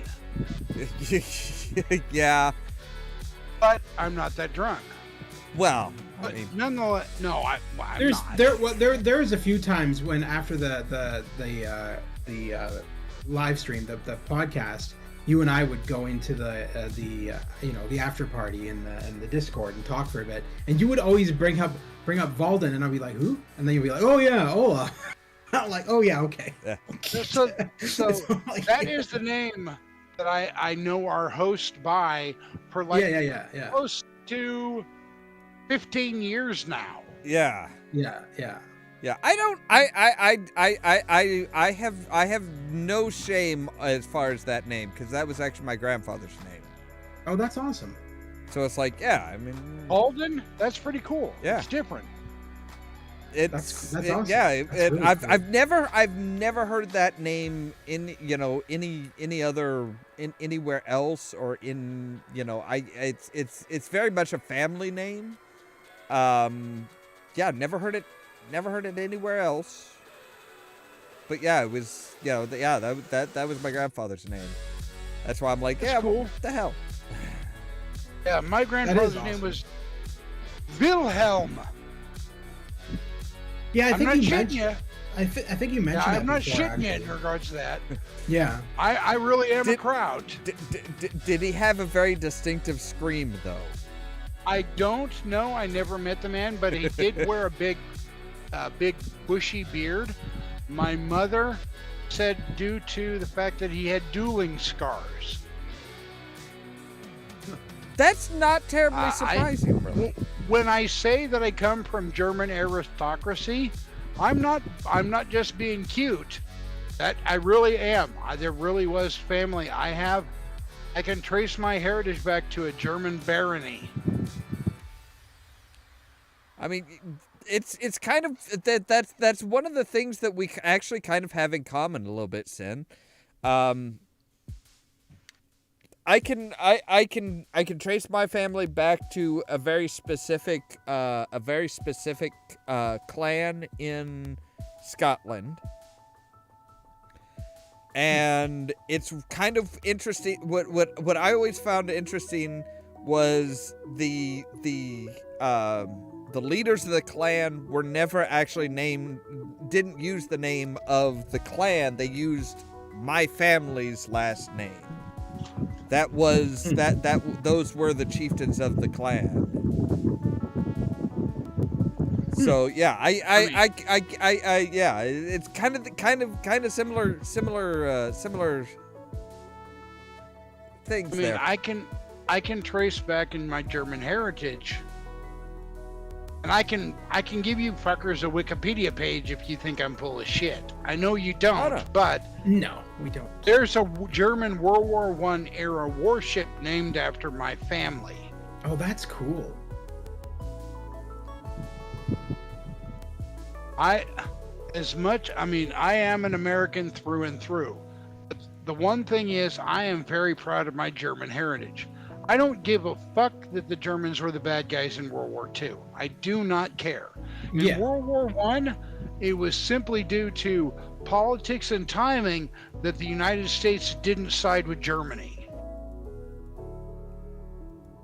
Yeah. But I'm not that drunk. Well, I But mean, nonetheless, no, I'm not. there's a few times when after the live stream, the podcast, you and I would go into the after party in the Discord and talk for a bit, and you would always bring up Valden, and I'd be like, who? And then you'd be like, oh yeah, Ola. I'm like, oh yeah, okay. Yeah. So Like, that is the name that I know our host by for like yeah. close to 15 years now. yeah. Yeah. Yeah, I have no shame as far as that name, because that was actually my grandfather's name. Oh, that's awesome. So it's like, yeah, I mean, Alden, that's pretty cool. Yeah. It's different. it's That's awesome. yeah. That's And really I've never heard that name in any other anywhere else, or in it's very much a family name. Yeah, never heard it anywhere else. But yeah, it was that was my grandfather's name. That's why I'm like, That's yeah, cool. what the hell? Yeah, my grandfather's name awesome. was Wilhelm. Yeah, I I'm think not you shitting mentioned. you. I think you Yeah, mentioned. I'm that not before, shitting you in actually. regards to that. Yeah. I really am a Did- crowd. Did he have a very distinctive scream though? I don't know. I never met the man, but he did wear a big bushy beard. My mother said due to the fact that he had dueling scars. That's not terribly I- surprising, really. When I say that I come from German aristocracy, I'm not just being cute. That I really am. There really was family. I can trace my heritage back to a German barony. I mean, it's kind of that's one of the things that we actually kind of have in common a little bit, Sin. I can trace my family back to a very specific clan in Scotland. And it's kind of interesting. What I always found interesting was the leaders of the clan were never actually named. Didn't use the name of the clan. They used my family's last name. That was those were the chieftains of the clan. So yeah, I yeah, it's kind of similar things I mean, there. I can trace back in my German heritage, and I can give you fuckers a Wikipedia page if you think I'm full of shit. I know you don't, no. but No, we don't. there's a German World War I era warship named after my family. Oh, that's cool. I am an American through and through. But the one thing is, I am very proud of my German heritage. I don't give a fuck that the Germans were the bad guys in World War II. I do not care. In Yeah. World War I, it was simply due to politics and timing that the United States didn't side with Germany.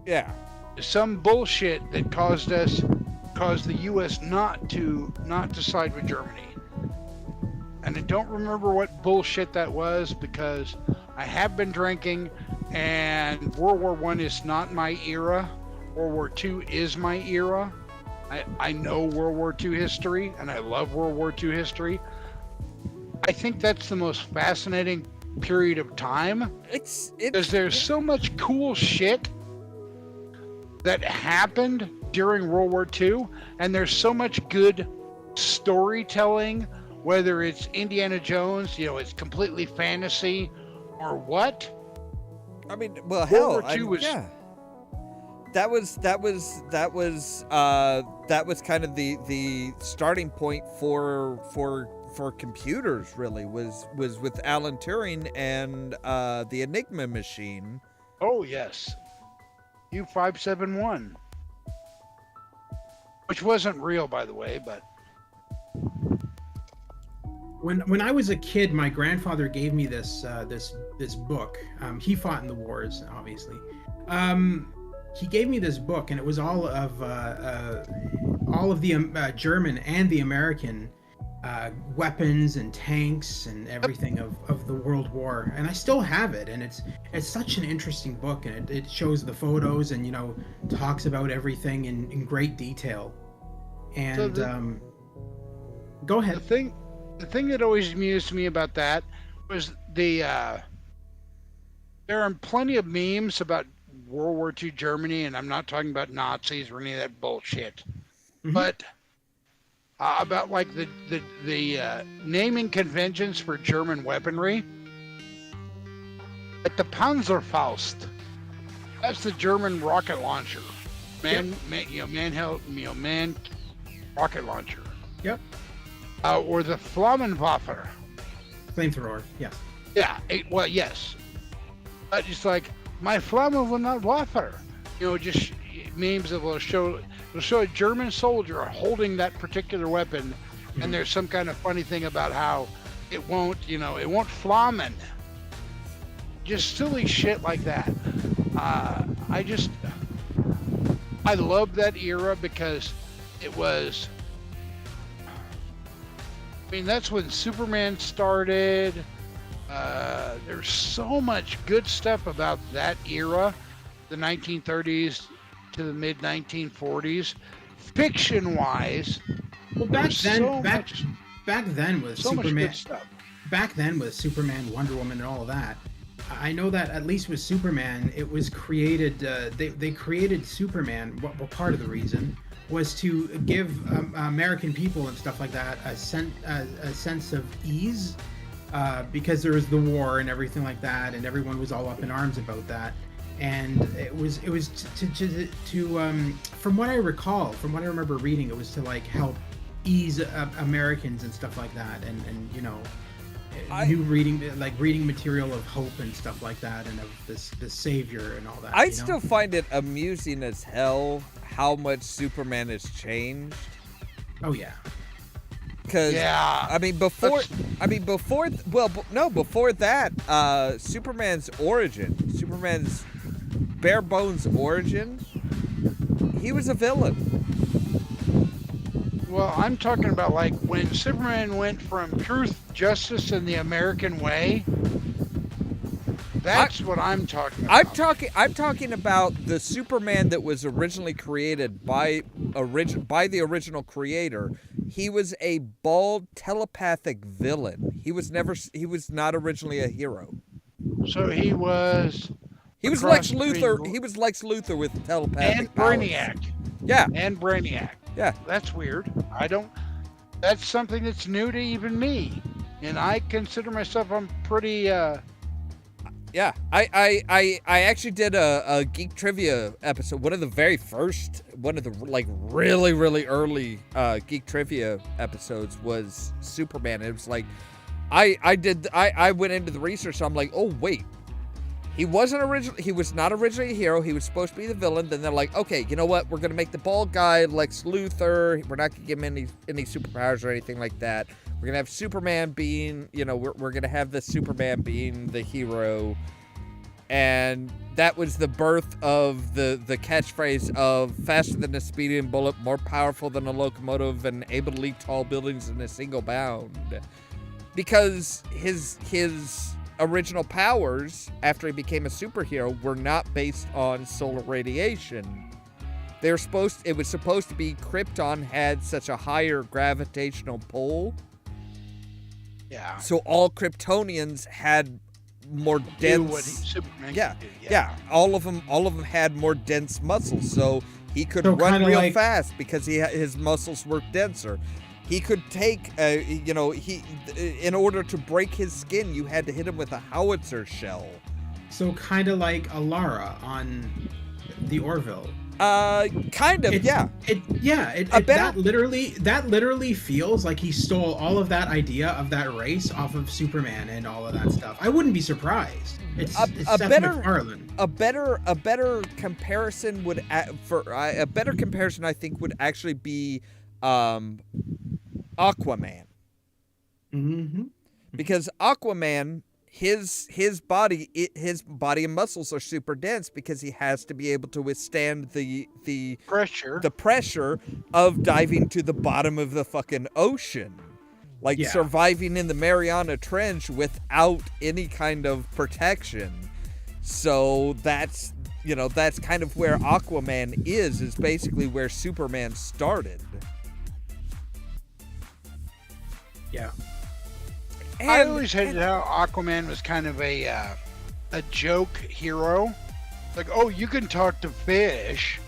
Yeah. Some bullshit that caused the U.S. not to side with Germany. And I don't remember what bullshit that was because I have been drinking, and World War I is not my era. World War II is my era. I know World War II history, and I love World War II history. I think that's the most fascinating period of time because there's so much cool shit that happened during World War II, and there's so much good storytelling, whether it's Indiana Jones, it's completely fantasy, or what. I mean, well, World hell, War II was- yeah. that was kind of the starting point for computers. Really was with Alan Turing and the Enigma machine. Oh yes, U571, which wasn't real, by the way, but. When I was a kid, my grandfather gave me this this book. He fought in the wars, obviously. He gave me this book, and it was all of the German and the American weapons and tanks and everything of the World War. And I still have it, and it's such an interesting book, and it shows the photos and talks about everything in great detail. And So go ahead. The thing that always amused me about that was there are plenty of memes about World War II Germany, and I'm not talking about Nazis or any of that bullshit, but about like the naming conventions for German weaponry. Like the Panzerfaust, that's the German rocket launcher, man rocket launcher. Yep. Or the Flammenwaffe. Flamethrower. Yes. Yeah. Well, yes. But it's like my Flamme will not wafer. Just memes that will show a German soldier holding that particular weapon, and there's some kind of funny thing about how it won't flammen. Just silly shit like that. I love that era because it was. I mean, that's when Superman started. There's so much good stuff about that era, the 1930s to the mid 1940s, fiction-wise. Well, back then with so Superman, much good stuff. Back then with Superman, Wonder Woman, and all of that, I know that at least with Superman, it was created. They created Superman. Well, part of the reason was to give American people and stuff like that a sense of ease, because there was the war and everything like that, and everyone was all up in arms about that. And it was to from what I recall, from what I remember reading, it was to like help ease Americans and stuff like that, and reading material of hope and stuff like that, and of the savior and all that. I still find it amusing as hell how much Superman has changed. Oh yeah. Because before that, Superman's bare bones origin, he was a villain. Well, I'm talking about like when Superman went from truth, justice, and the American way. That's what I'm talking about. I'm talking about the Superman that was originally created by the original creator. He was a bald telepathic villain. He was not originally a hero. So he was Lex Luthor. He was Lex Luthor with telepathic and powers. Brainiac. Yeah. And Brainiac. Yeah. That's weird. That's something that's new to even me. And I consider myself pretty Yeah, I actually did a Geek Trivia episode. One of the like really early Geek Trivia episodes was Superman. It was like, I went into the research. So I'm like, oh wait, he was not originally a hero. He was supposed to be the villain. Then they're like, okay, you know what? We're gonna make the bald guy Lex Luthor. We're not gonna give him any superpowers or anything like that. We're going to have Superman being, we're going to have the Superman being the hero. And that was the birth of the catchphrase of faster than a speeding bullet, more powerful than a locomotive, and able to leap tall buildings in a single bound. Because his original powers, after he became a superhero, were not based on solar radiation. It was supposed to be Krypton had such a higher gravitational pull. Yeah. So all Kryptonians had more dense. Yeah. All of them had more dense muscles, so he could run real fast because his muscles were denser. He could take, in order to break his skin, you had to hit him with a howitzer shell. So kind of like Alara on the Orville. Kind of, yeah. That literally feels like he stole all of that idea of that race off of Superman and all of that stuff. I wouldn't be surprised. It's Seth MacFarlane. A better comparison would a better comparison I think would actually be Aquaman. Mm-hmm. Because Aquaman, his body and muscles are super dense because he has to be able to withstand the pressure of diving to the bottom of the fucking ocean. Like surviving in the Mariana Trench without any kind of protection. So that's kind of where Aquaman is basically where Superman started. Yeah. I always hated how Aquaman was kind of a joke hero. Like, oh, you can talk to fish.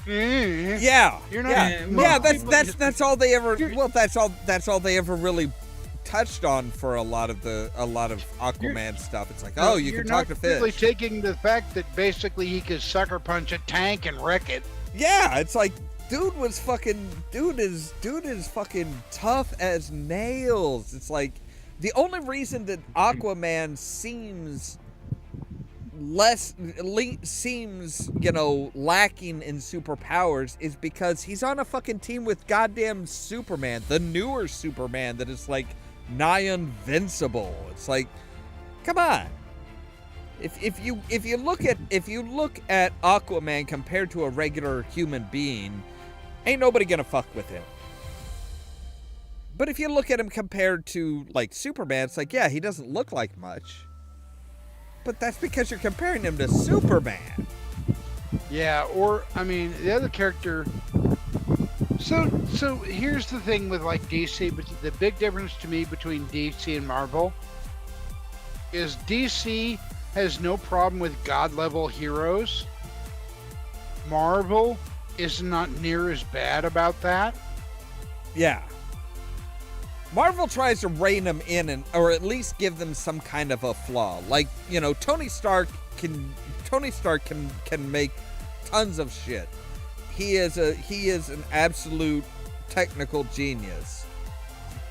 Yeah, you're not. Yeah, that's all they ever. Well, that's all they ever really touched on for a lot of Aquaman stuff. It's like, oh, you can talk to fish. You're not really taking the fact that basically he could sucker punch a tank and wreck it. Yeah, it's like, dude is fucking tough as nails. It's like the only reason that Aquaman seems lacking in superpowers is because he's on a fucking team with goddamn Superman, the newer Superman that is like nigh invincible. It's like, come on. If you look at Aquaman compared to a regular human being, ain't nobody gonna fuck with him. But if you look at him compared to like Superman, it's like, yeah, he doesn't look like much. But that's because you're comparing him to Superman. Yeah, or I mean, the other character. So here's the thing with like DC, but the big difference to me between DC and Marvel is DC has no problem with god level heroes. Marvel is not near as bad about that. Yeah. Marvel tries to rein them in or at least give them some kind of a flaw. Like, Tony Stark can make tons of shit. He is an absolute technical genius.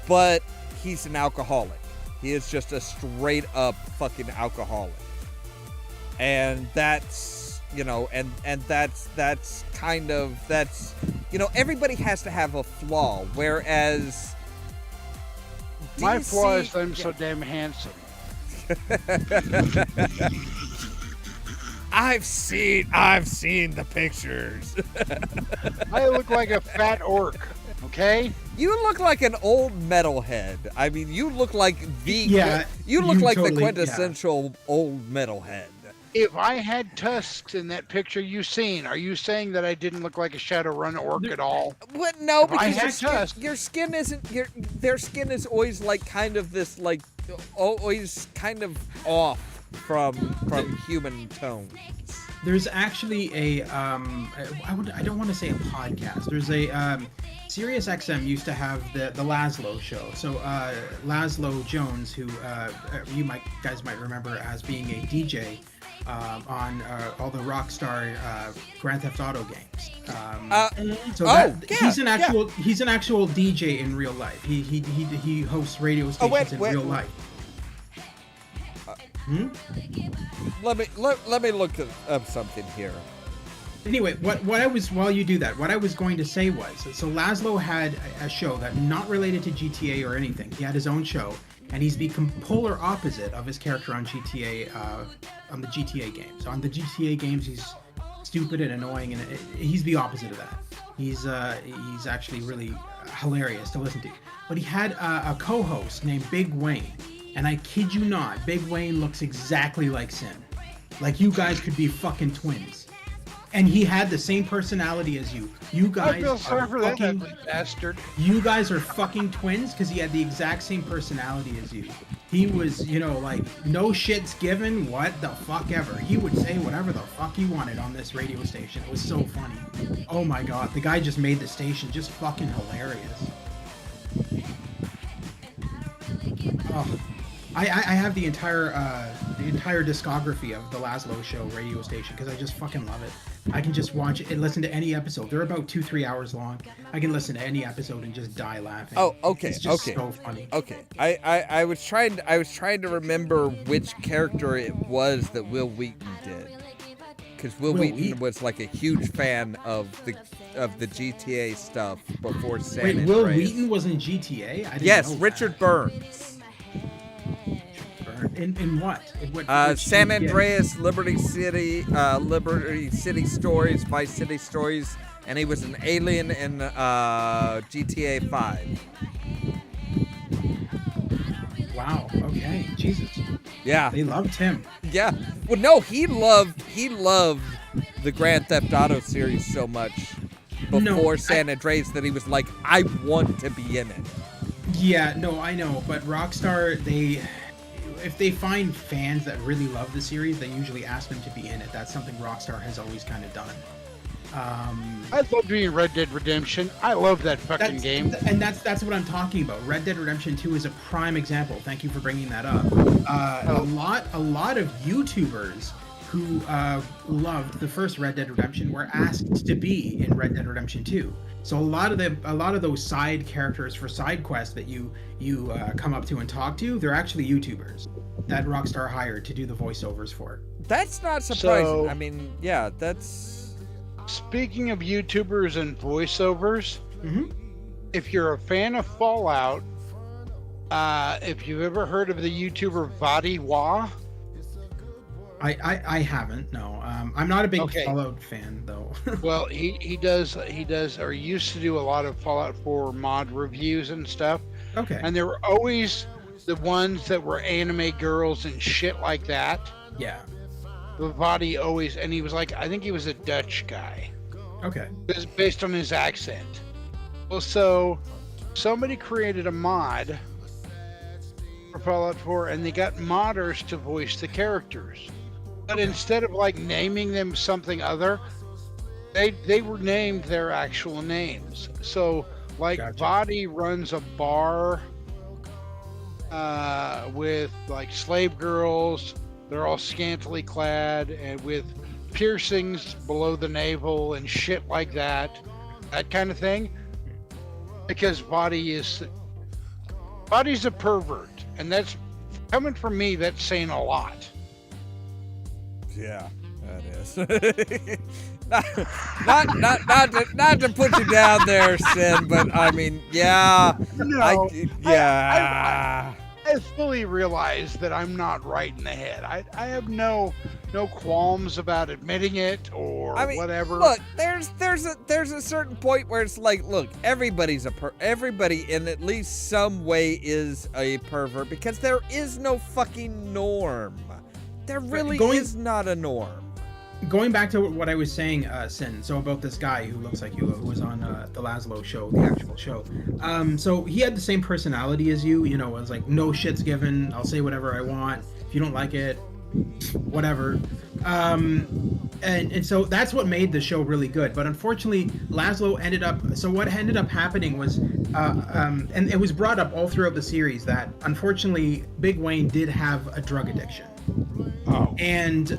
But he's an alcoholic. He is just a straight up fucking alcoholic. And that's, everybody has to have a flaw, whereas my flaw is I'm so damn handsome. I've seen the pictures. I look like a fat orc, okay? You look like an old metalhead. I mean, you look like the quintessential old metalhead. If I had tusks in that picture you've seen, are you saying that I didn't look like a Shadowrun orc at all? What? No, if because your skin isn't. Their skin is always like kind of this, like always kind of off from human tones. There's actually a I don't want to say a podcast. There's a Sirius XM used to have the Laszlo show. So Laszlo Jones, who you guys might remember as being a DJ on all the Rockstar Grand Theft Auto games. He's an actual DJ in real life. He hosts radio stations in real life. Let me look up something here. Anyway, while you do that, what I was going to say was, so Laszlo had a show that not related to GTA or anything. He had his own show, and he's the polar opposite of his character on GTA, on the GTA games. On the GTA games, he's stupid and annoying, and he's the opposite of that. He's actually really hilarious to listen to. But he had a co-host named Big Wayne, and I kid you not, Big Wayne looks exactly like Sin. Like you guys could be fucking twins. And he had the same personality as you. You guys I feel sorry for that bastard. You guys are fucking twins because he had the exact same personality as you. He was, like, no shits given, what the fuck ever. He would say whatever the fuck he wanted on this radio station. It was so funny. Oh my god, the guy just made the station just fucking hilarious. Oh, I have the entire discography of the Laszlo Show radio station because I just fucking love it. I can just watch it and listen to any episode. They're about 2-3 hours long. I can listen to any episode and just die laughing. Oh, okay, It's just okay. so funny. Okay, I was trying to remember which character it was that Will Wheaton did, because Will Wheaton was like a huge fan of the GTA stuff before San Wait, Andreas. Will Wheaton was in GTA? I didn't Yes, know Richard that. Burns. In what? Which San GTA? Andreas, Liberty City Stories, Vice City Stories, and he was an alien in GTA 5. Wow. Okay. Jesus. Yeah. They loved him. Yeah. Well, no, he loved the Grand Theft Auto series so much before San Andreas that he was like, I want to be in it. Yeah. No, I know. But Rockstar, if they find fans that really love the series, they usually ask them to be in it. That's something Rockstar has always kind of done. I love being Red Dead Redemption. I love that fucking game. And that's what I'm talking about. Red Dead Redemption 2 is a prime example. Thank you for bringing that up. A lot of YouTubers who loved the first Red Dead Redemption were asked to be in Red Dead Redemption 2. So a lot of those side characters for side quests that you come up to and talk to, they're actually YouTubers that Rockstar hired to do the voiceovers for. That's not surprising. So- I mean, yeah, that's... Speaking of YouTubers and voiceovers, if you're a fan of Fallout, if you've ever heard of the YouTuber Vadi Wah, I haven't. No. I'm not a big Okay. Fallout fan though. well, he does or used to do a lot of Fallout 4 mod reviews and stuff, Okay. and there were always the ones that were anime girls and shit like that. Yeah. The Vadi always, and he was like, I think he was a Dutch guy. Okay. It was based on his accent. Well, so somebody created a mod for Fallout 4, and they got modders to voice the characters. But instead of like naming them something other, they were named their actual names. So like Gotcha. Vadi runs a bar with like slave girls. They're all scantily clad and with piercings below the navel and shit like that kind of thing. Because Body's a pervert, and that's coming from me. That's saying a lot. Yeah, that is. not to put you down there, Sin, but I mean, yeah. No, yeah. I fully realize that I'm not right in the head. I have no qualms about admitting it or whatever. Look, there's a certain point where it's like, look, everybody in at least some way is a pervert, because there is no fucking norm. There really is not a norm. Going back to what I was saying, Sin, so about this guy who looks like you, who was on the Laszlo show, the actual show. So he had the same personality as you, it was like, no shit's given, I'll say whatever I want. If you don't like it, whatever. And so that's what made the show really good. But unfortunately, Laszlo what ended up happening was, and it was brought up all throughout the series, that unfortunately, Big Wayne did have a drug addiction. Oh. And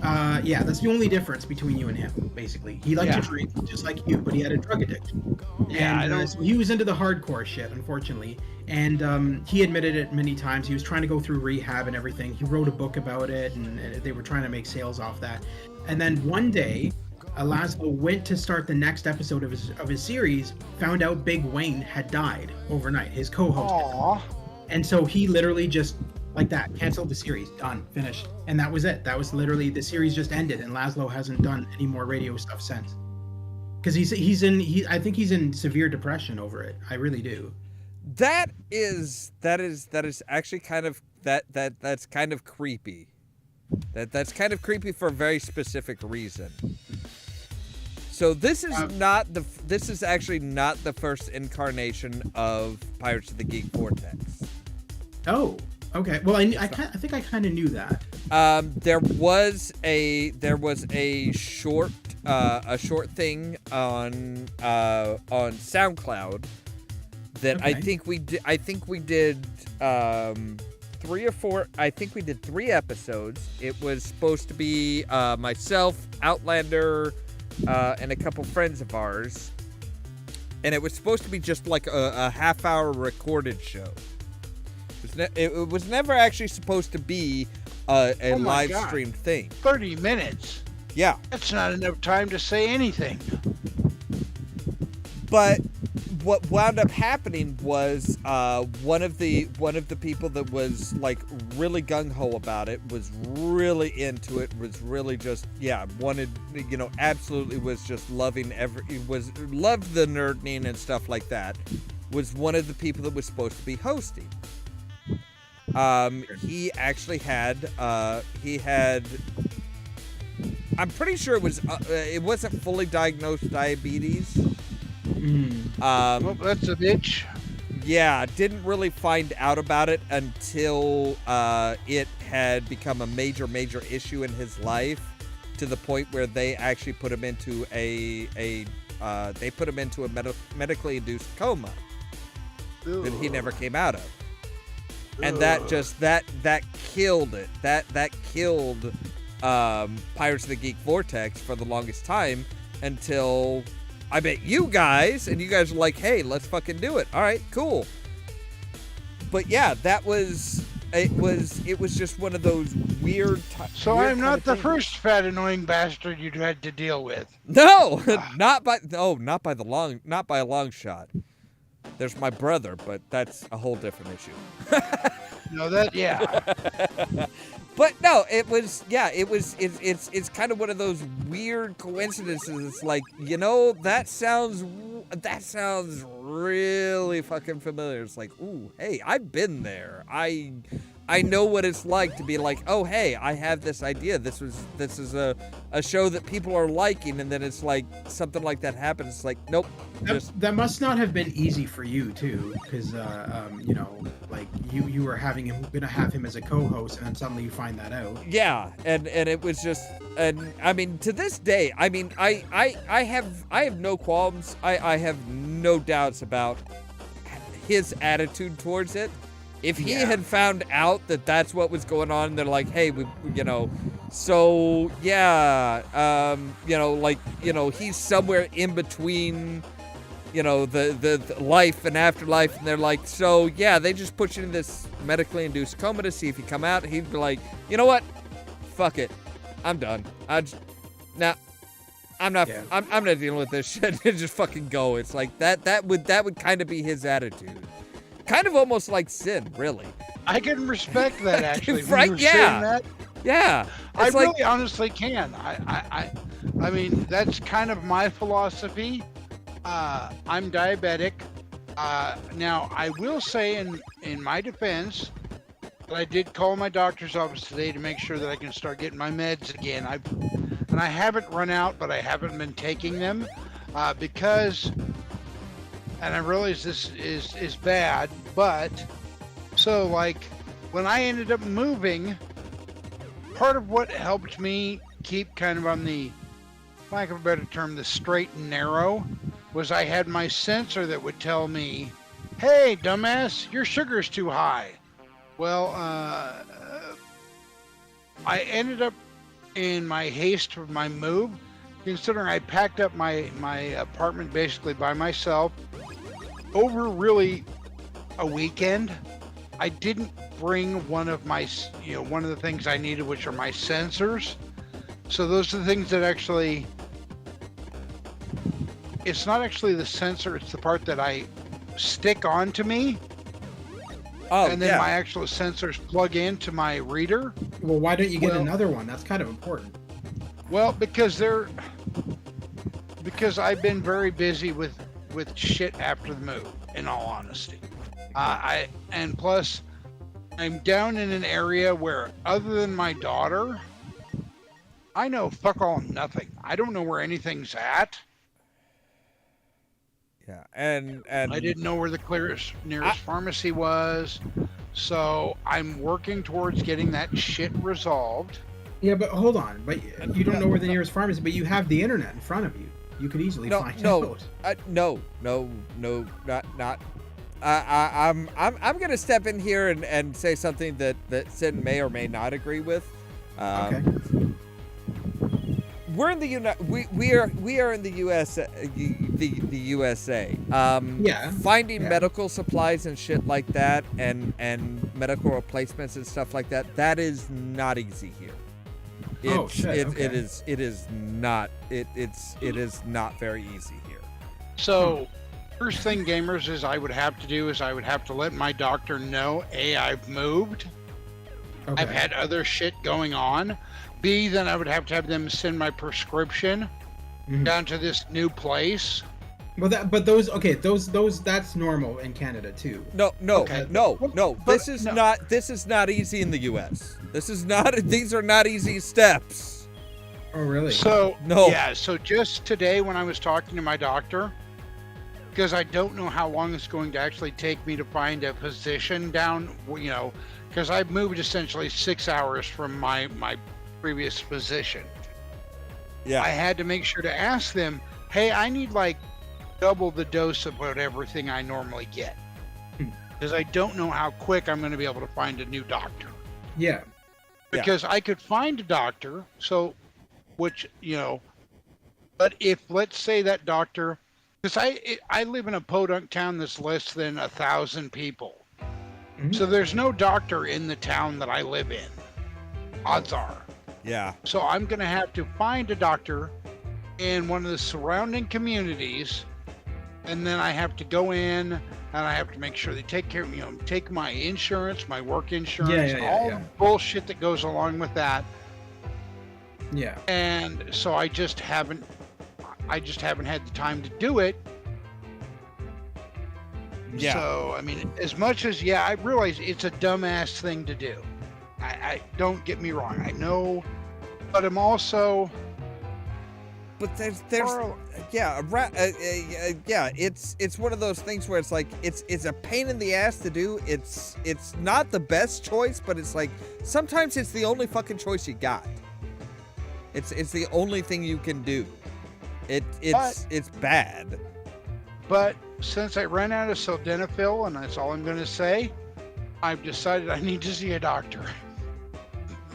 yeah, that's the only difference between you and him, basically. He liked to drink just like you, but he had a drug addiction. Yeah, And so he was into the hardcore shit, unfortunately. And he admitted it many times. He was trying to go through rehab and everything. He wrote a book about it, and they were trying to make sales off that. And then one day, Laszlo went to start the next episode of his series, found out Big Wayne had died overnight, his co-host. Aww. And so he literally just, like that, canceled the series, done, finished. And that was it. That was literally, the series just ended, and Laszlo hasn't done any more radio stuff since. Because I think he's in severe depression over it. I really do. That is actually kind of that's kind of creepy. That's kind of creepy for a very specific reason. So this is actually not the first incarnation of Pirates of the Geek Vortex. Oh, okay. Well, I think I kind of knew that. There was a short thing on SoundCloud that Okay. I think we did 3 or 4. I think we did 3 episodes. It was supposed to be myself, Outlander, and a couple friends of ours, and it was supposed to be just like a half-hour recorded show. It was never actually supposed to be a Oh my live God. streamed thing. 30 minutes. Yeah, That's not enough time to say anything. but what wound up happening was one of the people that was like really gung ho about it, was really into it, was really just wanted, absolutely was just loving loved the nerding and stuff like that. Was one of the people that was supposed to be hosting. He actually had I'm pretty sure it wasn't fully diagnosed diabetes. Well, that's a bitch. Yeah, didn't really find out about it until it had become a major issue in his life, to the point where they actually put him into a medically induced coma that he never came out of. And that just that killed it. That killed Pirates of the Geek Vortex for the longest time, until I met you guys, and you guys were like, "Hey, let's fucking do it." All right, cool. But yeah, it was just one of those weird. So weird I'm not the things. first fat annoying bastard you'd had to deal with. No, not by a long shot. There's my brother, but that's a whole different issue. No, that yeah. But no, it's kind of one of those weird coincidences. It's like, that sounds really fucking familiar. It's like, ooh, hey, I've been there. I know what it's like to be like, oh, hey, I have this idea. This is a show that people are liking, and then it's like something like that happens. It's like, nope. That must not have been easy for you too, because like you were gonna have him as a co-host, and then suddenly you find that out. Yeah, and it was just, and I mean, to this day, I mean, I have no qualms. I have no doubts about his attitude towards it. If he had found out that that's what was going on, they're like, hey, he's somewhere in between, the life and afterlife, and they're like, so yeah, they just put you in this medically induced coma to see if you come out. He'd be like, you know what? Fuck it. I'm done. I'm not dealing with this shit. Just fucking go. It's like that would kind of be his attitude. Kind of almost like Sin, really. I can respect that, actually. Right? When you were saying that, Yeah. I really honestly can. I mean, that's kind of my philosophy. I'm diabetic. Now, I will say in my defense that I did call my doctor's office today to make sure that I can start getting my meds again. I haven't run out, but I haven't been taking them because, and I realize this is bad, but so like when I ended up moving, part of what helped me keep kind of on the, lack of a better term, the straight and narrow, was I had my sensor that would tell me, hey, dumbass, your sugar's too high. Well, I ended up, in my haste for my move, considering I packed up my apartment basically by myself over really a weekend, I didn't bring one of the things I needed, which are my sensors. So those are the things that actually, it's not actually the sensor, it's the part that I stick onto me. Oh, and then my actual sensors plug into my reader. Well, why don't you get another one? That's kind of important. Well, because I've been very busy with shit after the move, in all honesty. And plus I'm down in an area where, other than my daughter, I know fuck all and nothing. I don't know where anything's at. Yeah, and I didn't know where the nearest pharmacy was, so I'm working towards getting that shit resolved. Yeah, but hold on. But you don't know where the nearest farm is, but you have the internet in front of you. You could easily find out. No, not. I'm gonna step in here and say something that Sin may or may not agree with. Okay. we're in the we are in the US, the USA. Finding medical supplies and shit like that, and medical replacements and stuff like that, that is not easy here. It is not very easy here. So, first thing, gamers, is I would have to let my doctor know, A, I've moved. Okay. I've had other shit going on. B, then I would have to have them send my prescription down to this new place. Well, that's normal in Canada too. No. This is not easy in the U.S. These are not easy steps. Oh, really? So no. Yeah. So just today, when I was talking to my doctor, because I don't know how long it's going to actually take me to find a physician down, because I've moved essentially 6 hours from my previous physician. Yeah. I had to make sure to ask them, hey, I need like double the dose of whatever thing I normally get, because I don't know how quick I'm going to be able to find a new doctor. Yeah. Because I could find a doctor, but if, let's say, that doctor, because I live in a podunk town that's less than 1,000 people. So there's no doctor in the town that I live in. Odds are. Yeah. So I'm going to have to find a doctor in one of the surrounding communities, and then I have to go in and I have to make sure they take care of take my insurance, my work insurance, all the bullshit that goes along with that. Yeah. And so I just haven't had the time to do it. Yeah. So, I mean, as much as, I realize it's a dumbass thing to do. I don't get me wrong. I know, but I'm also... But there's it's one of those things where it's like, it's a pain in the ass to do. It's not the best choice, but it's like, sometimes it's the only fucking choice you got. It's the only thing you can do. It's bad. But since I ran out of sildenafil, and that's all I'm going to say, I've decided I need to see a doctor.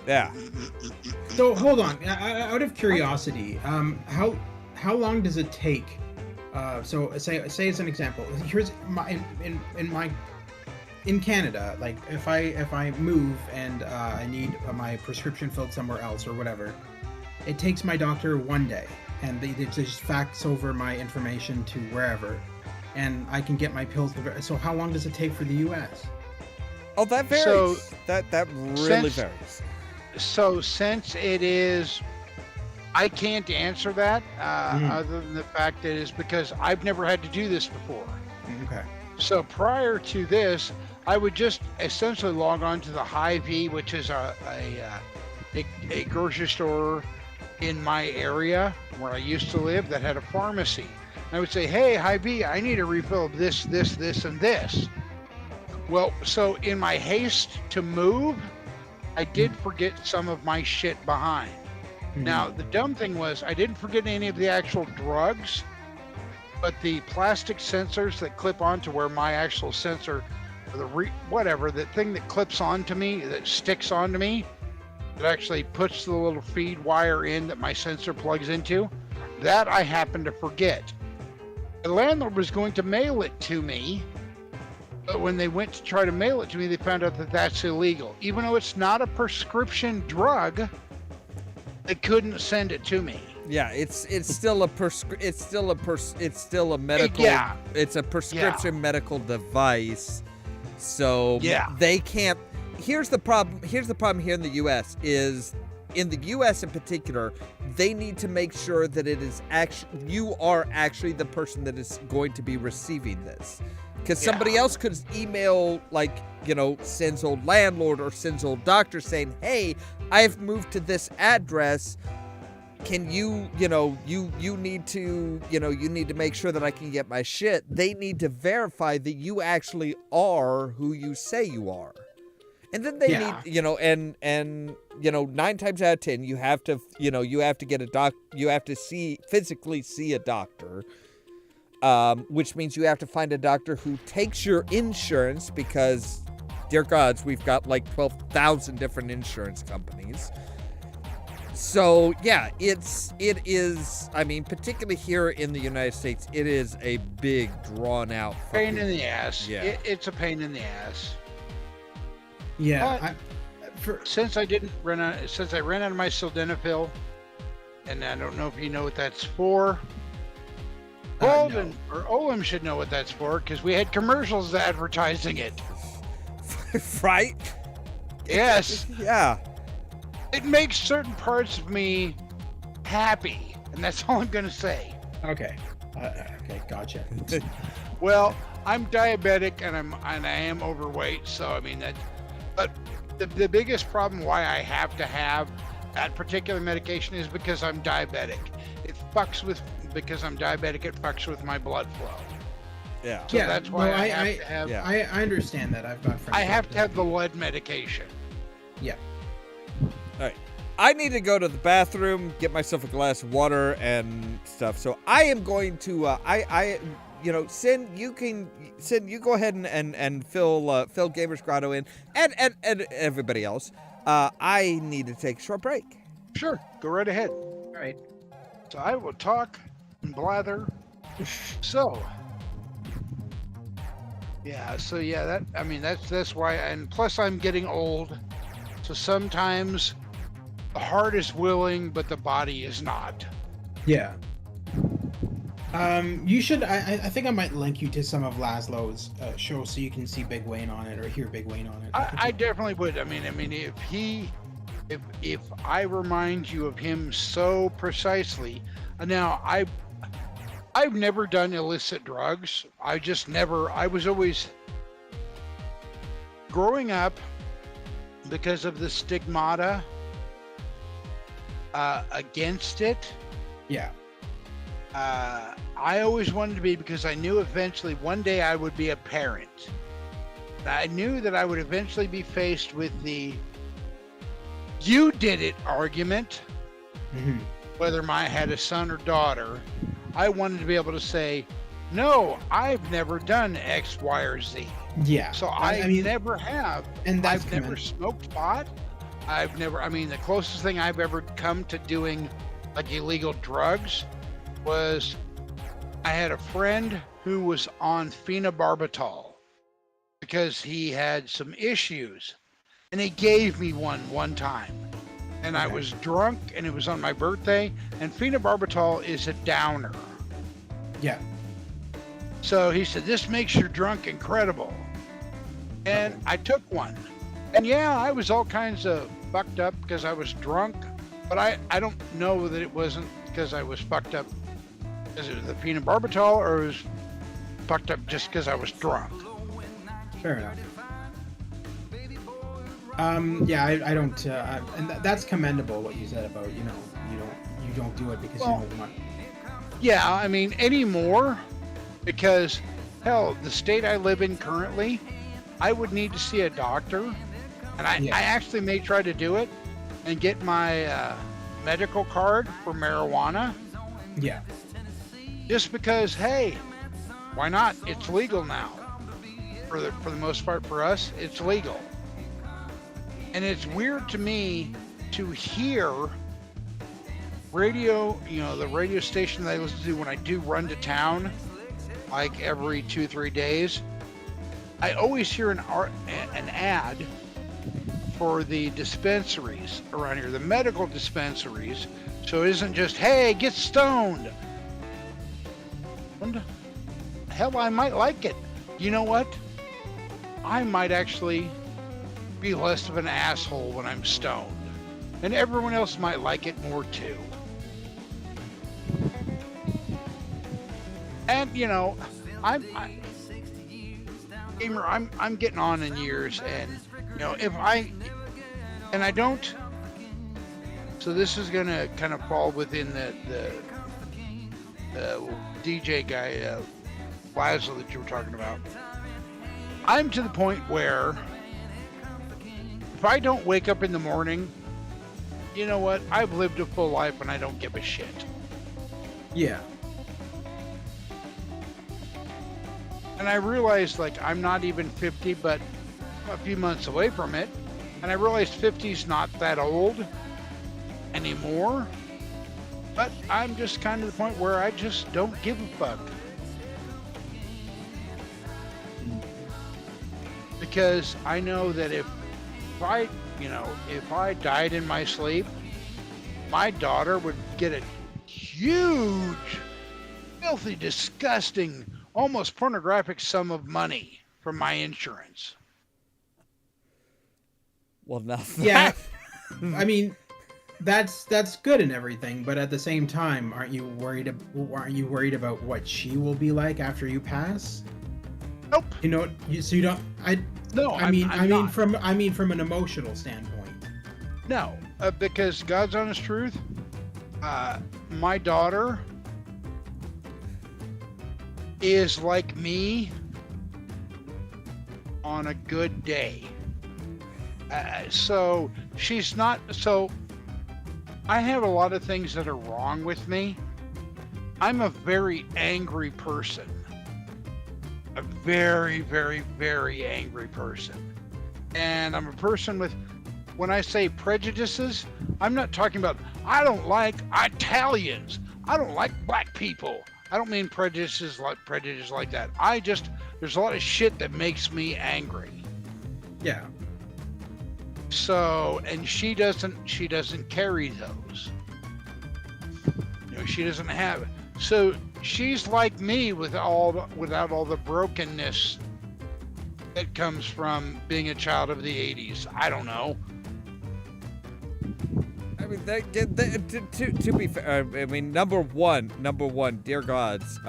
Yeah. So hold on. Out of curiosity, how long does it take? So say as an example, here's in Canada, like if I move and I need my prescription filled somewhere else or whatever, it takes my doctor 1 day, and they just fax over my information to wherever, and I can get my pills. So how long does it take for the U.S.? Oh, that varies. So, that really varies. So since it is, I can't answer that other than the fact that it's because I've never had to do this before. Okay. So prior to this, I would just essentially log on to the Hy-Vee, which is a grocery store in my area where I used to live that had a pharmacy. And I would say, hey, Hy-Vee, I need a refill of this, this, this, and this. Well, so in my haste to move, I did forget some of my shit behind. Now, the dumb thing was I didn't forget any of the actual drugs, but the plastic sensors that clip onto where my actual sensor, or the thing that clips onto me, that sticks onto me, that actually puts the little feed wire in that my sensor plugs into, that I happened to forget. The landlord was going to mail it to me, but when they went to try to mail it to me, they found out that that's illegal. Even though it's not a prescription drug, they couldn't send it to me. Yeah, it's still a medical. Yeah. It's a prescription medical device. So they can't. Here's the problem. Here's the problem here in the U.S. is, in the U.S. in particular, they need to make sure that it is you are actually the person that is going to be receiving this. Because somebody else could email, Sin's old landlord or Sin's old doctor saying, hey, I've moved to this address. Can you need to make sure that I can get my shit. They need to verify that you actually are who you say you are. And then they need, and 9 times out of 10, you have to get you have to physically see a doctor. Which means you have to find a doctor who takes your insurance, because, dear gods, we've got like 12,000 different insurance companies. So yeah, it is. I mean, particularly here in the United States, it is a big, drawn out Pain in the ass. Yeah. It's a pain in the ass. Yeah. Since I ran out of my sildenafil, and I don't know if you know what that's for. Golden or Ollamh should know what that's for because we had commercials advertising it. Right? Yes. Yeah. It makes certain parts of me happy, and that's all I'm going to say. Okay. Okay, gotcha. Well, I'm diabetic and I am overweight, so I mean that. But the biggest problem why I have to have that particular medication is because I'm diabetic. Because I'm diabetic, it fucks with my blood flow. Yeah. So that's why I have to have. Yeah. I understand that. I've got friends. I have to have the lead medication. Yeah. All right. I need to go to the bathroom, get myself a glass of water and stuff. So I am going to Sin, you go ahead and fill Gamer's Grotto in and everybody else. I need to take a short break. Sure, go right ahead. All right. So I will talk and blather. So that's why, and plus I'm getting old, so sometimes the heart is willing but the body is not. Yeah. You should. I think I might link you to some of Laszlo's shows so you can see Big Wayne on it or hear Big Wayne on it. I definitely would. I mean, if I remind you of him so precisely. Now, I've never done illicit drugs. I was always growing up because of the stigmata against it. Yeah. I always wanted to be, because I knew eventually one day I would be a parent. I knew that I would eventually be faced with the "you did it" argument. Mm-hmm. Whether I had a son or daughter, I wanted to be able to say, "No, I've never done X, Y, or Z." Yeah. So I mean, never have. And that's I've never smoked pot. The closest thing I've ever come to doing like illegal drugs was I had a friend who was on phenobarbital because he had some issues, and he gave me one time, and I was drunk, and it was on my birthday, and phenobarbital is a downer. Yeah. So he said, "This makes your drunk incredible," and I took one, and yeah, I was all kinds of fucked up because I was drunk, but I don't know that it wasn't because I was fucked up because it was the phenobarbital, or it was fucked up just because I was drunk. Fair enough. Yeah, I don't, and that's commendable what you said about, you don't do it because you don't want. Yeah, I mean, anymore, because hell, the state I live in currently, I would need to see a doctor, and I actually may try to do it and get my medical card for marijuana. Yeah. Just because, hey, why not? It's legal now. For the most part, for us, it's legal. And it's weird to me to hear radio, the radio station that I listen to when I do run to town, like every 2-3 days. I always hear an ad for the dispensaries around here, the medical dispensaries. So it isn't just, hey, get stoned. Hell, I might like it. You know what? I might actually be less of an asshole when I'm stoned. And everyone else might like it more too. And I'm getting on in years, and I don't. So this is gonna kind of fall within the DJ guy, Laszlo, that you were talking about. I'm to the point where if I don't wake up in the morning, you know what? I've lived a full life and I don't give a shit. Yeah. And I realized, I'm not even 50, but a few months away from it. And I realized 50's not that old. anymore. But I'm just kind of the point where I just don't give a fuck. Because I know that if I died in my sleep, my daughter would get a huge, filthy, disgusting, almost pornographic sum of money from my insurance. Well, now Yeah, I mean, that's good and everything, but at the same time, aren't you worried about what she will be like after you pass? Nope. You know, so you don't. No, I mean from an emotional standpoint. No, because God's honest truth, my daughter is like me on a good day. So she's not. So I have a lot of things that are wrong with me. I'm a very angry person. A very, very, very angry person. And I'm a person with, when I say prejudices, I'm not talking about, I don't like Italians. I don't like black people. I don't mean prejudice like that. There's a lot of shit that makes me angry. Yeah. So, and she doesn't carry those. She doesn't have it. So she's like me without all the brokenness that comes from being a child of the 80s. I don't know. I mean, to be fair, I mean, number one, dear gods,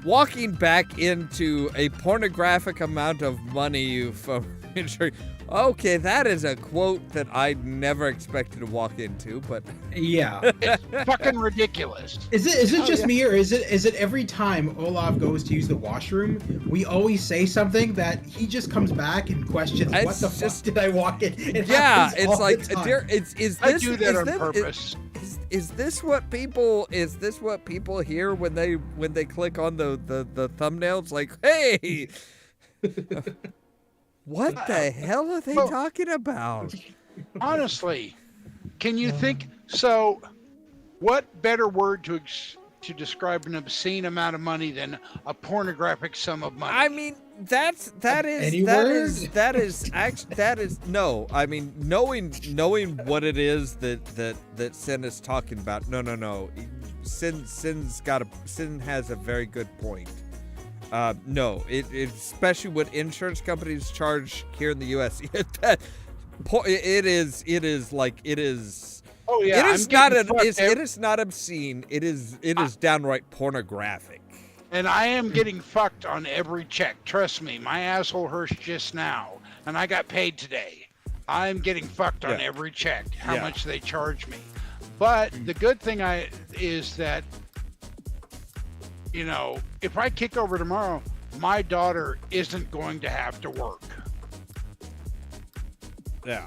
walking back into a pornographic amount of money from insurance. Okay, that is a quote that I never expected to walk into, but yeah, it's fucking ridiculous. Is it just me, or is it every time Olaf goes to use the washroom, we always say something that he just comes back and questions, what the fuck did I walk in? Yeah, it's like, dear, is this? I do that on purpose. Is this what people hear when they click on the thumbnails? Like, hey. What the hell are they talking about? Honestly, can you think? So, what better word to describe an obscene amount of money than a pornographic sum of money? I mean, that is no. I mean, knowing what it is that Sin is talking about. No. Sin has a very good point. No, it especially what insurance companies charge here in the U.S. It is like it is. Oh yeah, it is not obscene. It is downright pornographic. And I am getting fucked on every check. Trust me, my asshole hurts just now, and I got paid today. I'm getting fucked on every check. How much they charge me. But the good thing is that, if I kick over tomorrow, my daughter isn't going to have to work. Yeah.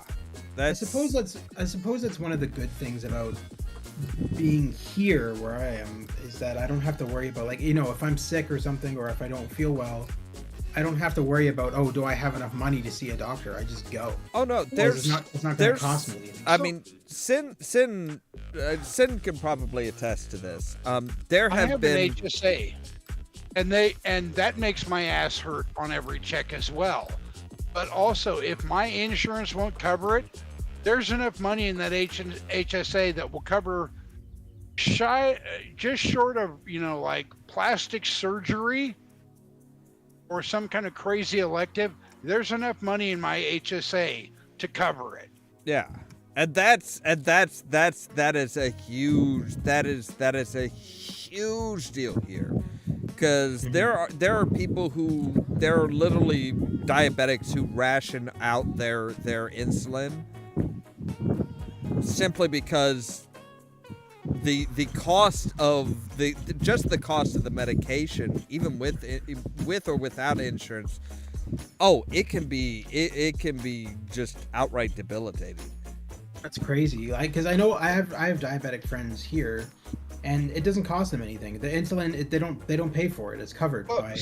I suppose that's one of the good things about being here where I am, is that I don't have to worry about, if I'm sick or something, or if I don't feel well, I don't have to worry about, do I have enough money to see a doctor? I just go. Oh no, it's not going to cost me anything. I mean, Sin can probably attest to this. There have been an HSA, and that makes my ass hurt on every check as well. But also, if my insurance won't cover it, there's enough money in that HSA that will cover just short of, like plastic surgery or some kind of crazy elective. There's enough money in my HSA to cover it. Yeah. And that is a huge deal here. Because there are people there are literally diabetics who ration out their insulin simply because the cost of the cost of the medication, even with or without insurance, it can be just outright debilitating. That's crazy. Because I know I have diabetic friends here, and it doesn't cost them anything. The insulin, they don't pay for it. It's covered by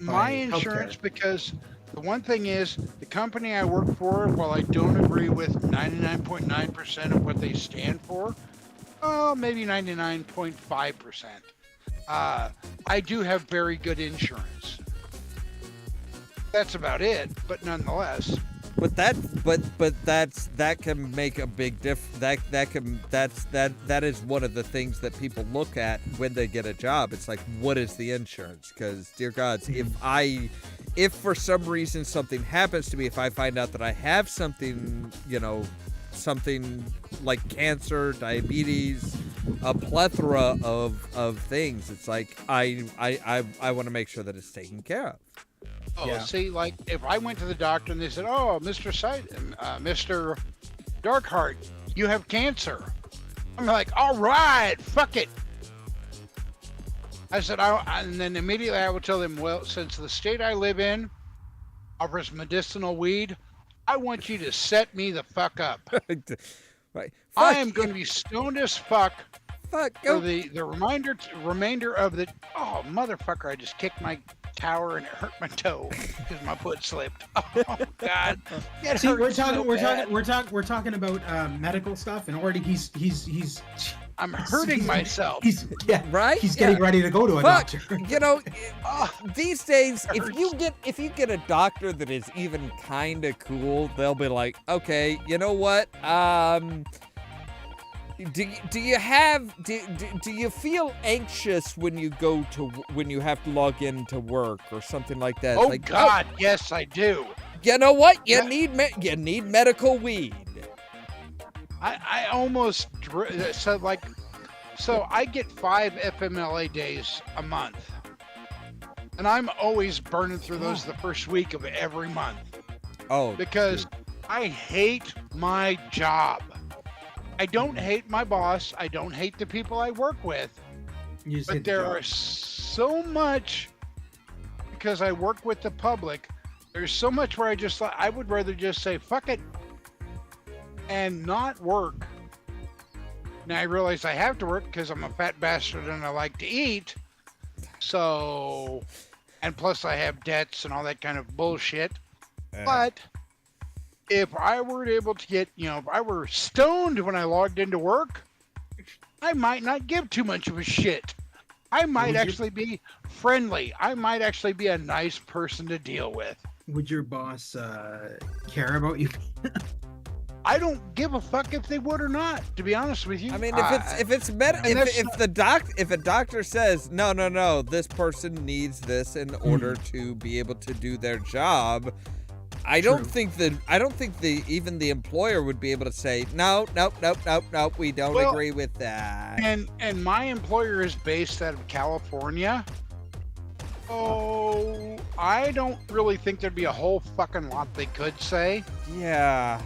my healthcare. insurance, because The one thing is, the company I work for, while I don't agree with 99.9% of what they stand for, maybe 99.5%, I do have very good insurance. That's about it, but nonetheless. But that can make a big that is one of the things that people look at when they get a job. It's like, what is the insurance? Because, dear gods, if for some reason something happens to me, if I find out that I have something, something like cancer, diabetes, a plethora of things, it's like I want to make sure that it's taken care of. Oh, Yeah. see, like if I went to the doctor and they said, "Oh, Mr. Mr. Darkheart, you have cancer," I'm like, "All right, fuck it." I said, and then immediately I would tell them, "Well, since the state I live in offers medicinal weed, I want you to set me the fuck up. Right? I am going to be stoned as fuck Fuck. for Go. the remainder of the." Oh, motherfucker! I just kicked my tower and it hurt my toe because my foot slipped. Oh God! It See, hurt we're so bad. talking about medical stuff, and already he's I'm hurting myself. he's Right? he's getting ready to go to a Fuck. doctor. These days, if hurts. you get a doctor that is even kind of cool, they'll be like, okay, you know what? Do you feel anxious when you have to log into work or something like that? It's Oh like, God! Yes, I do. you know what? You Yeah. need medical weed. I almost so I get 5 FMLA days a month, and I'm always burning through those the first week of every month Oh, because I hate my job. I don't hate my boss. I don't hate the people I work with, You just hit but the there job. are so much, because I work with the public. There's so much where I would rather just say fuck it and not work. Now I realize I have to work because I'm a fat bastard and I like to eat. So, and plus I have debts and all that kind of bullshit. But if I were able to get, if I were stoned when I logged into work, I might not give too much of a shit. I might actually be friendly. I might actually be a nice person to deal with. Would your boss care about you? I don't give a fuck if they would or not, to be honest with you. I mean, if a doctor says no, this person needs this in order to be able to do their job, I don't think even the employer would be able to say no, we don't agree with that. And my employer is based out of California. Oh, I don't really think there'd be a whole fucking lot they could say. Yeah.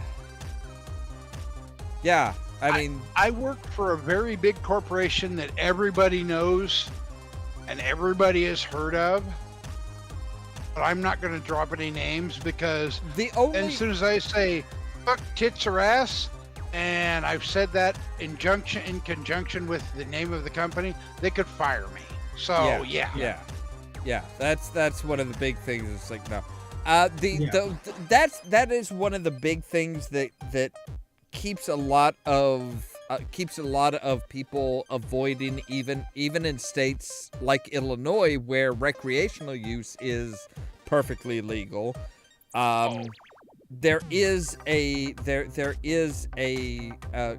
I mean, I work for a very big corporation that everybody knows and everybody has heard of. But I'm not going to drop any names because as soon as I say fuck tits or ass, and I've said that in conjunction with the name of the company, they could fire me. So yeah. That's one of the big things. It's like no, that is one of the big things that keeps a lot of people avoiding even in states like Illinois where recreational use is perfectly legal. There is a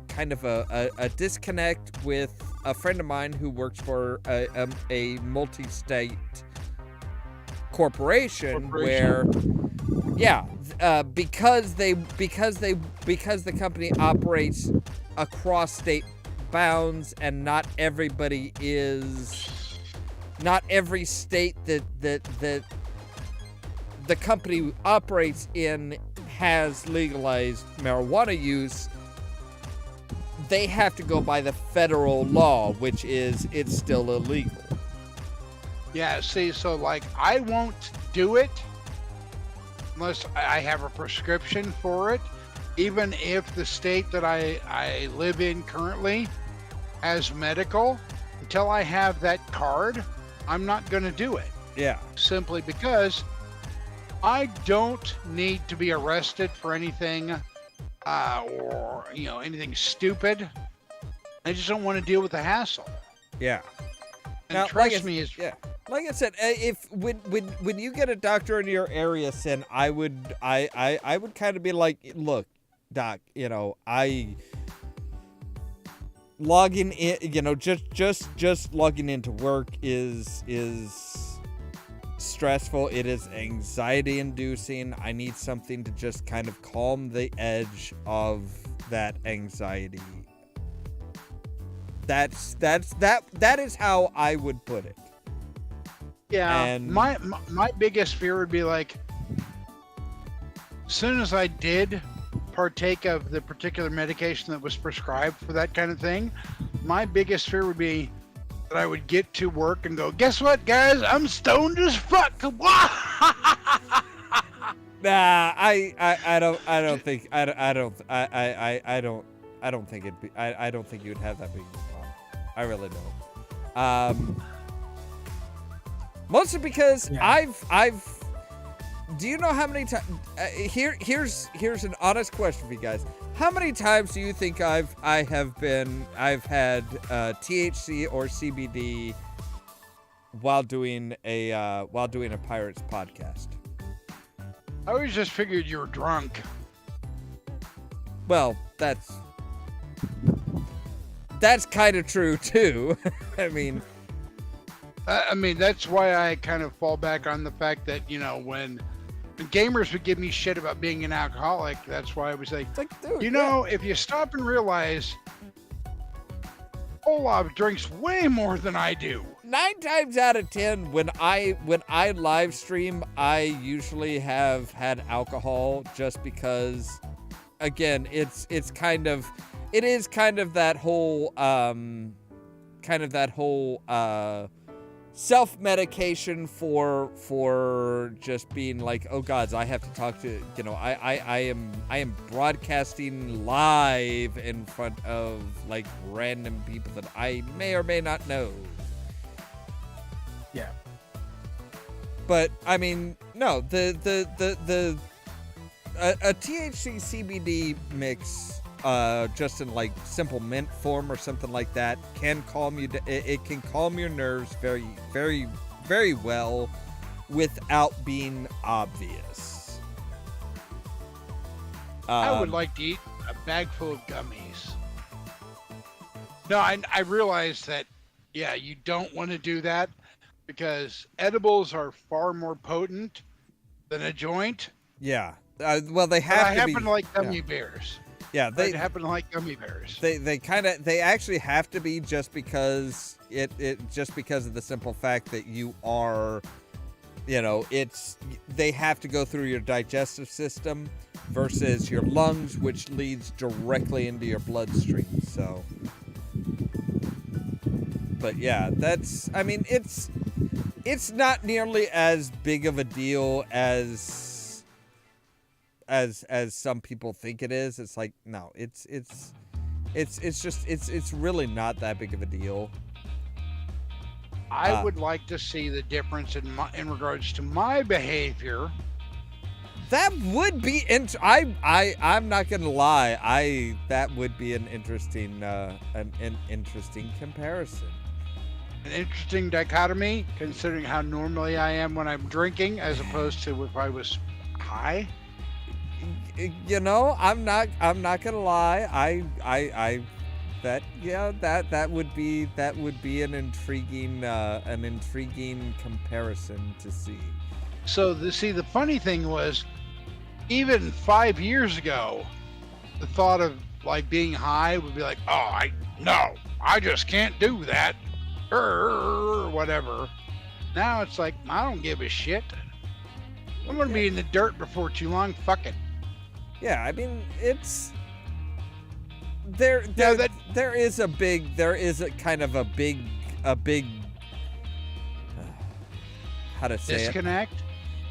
kind of a disconnect with a friend of mine who works for a multi-state corporation where because the company operates across state bounds and not every state that the company operates in has legalized marijuana use, they have to go by the federal law, which is it's still illegal. Yeah, see, so like I won't do it unless I have a prescription for it, even if the state that I live in currently has medical. Until I have that card, I'm not going to do it. Yeah. Simply because I don't need to be arrested for anything, or anything stupid. I just don't want to deal with the hassle. Yeah. And Now, trust me, is yeah. Like I said, if when you get a doctor in your area, Sin, I would kind of be like, look, doc, I logging in, just logging into work is stressful. It is anxiety inducing. I need something to just kind of calm the edge of that anxiety. That is how I would put it. yeah. And My biggest fear would be like, as soon as I did partake of the particular medication that was prescribed for that kind of thing, my biggest fear would be that I would get to work and go, guess what, guys? I'm stoned as fuck. Nah, I don't think you would have that big of a problem. I really don't. Mostly because Yeah. I've. Do you know how many times? Here's an honest question for you guys. How many times do you think I've had THC or CBD while doing a Pirates podcast? I always just figured you were drunk. Well, that's kind of true too. I mean, that's why I kind of fall back on the fact that, when gamers would give me shit about being an alcoholic, that's why I was like, it's like, dude, if you stop and realize Ollamh drinks way more than I do. 9 times out of 10, when I live stream, I usually have had alcohol just because, again, it is kind of that whole self-medication for just being like, oh gods, I have to talk to, I am broadcasting live in front of like random people that I may or may not know. Yeah. But I mean, no, a THC CBD mix, just in like simple mint form or something like that, can calm you. It can calm your nerves very, very, very well, without being obvious. I would like to eat a bag full of gummies. No, I realize that, you don't want to do that because edibles are far more potent than a joint. Yeah. Well, they But have I to be. happen to like gummy bears. Yeah, I happen to like gummy bears. They actually have to be just because just because of the simple fact that you are, they have to go through your digestive system versus your lungs, which leads directly into your bloodstream. So, but yeah, it's not nearly as big of a deal as some people think it is. It's like, no, it's really not that big of a deal. I would like to see the difference in regards to my behavior. That would be I'm not gonna lie. That would be an interesting interesting comparison. An interesting dichotomy, considering how normally I am when I'm drinking, as opposed to if I was high. I'm not gonna lie. That would be an intriguing comparison to see. So the funny thing was, even 5 years ago, the thought of like being high would be like, oh, I just can't do that, or whatever. Now it's like, I don't give a shit. I'm gonna be in the dirt before too long. Fuck it. Yeah, I mean, it's there is a kind of a big how to say Disconnect?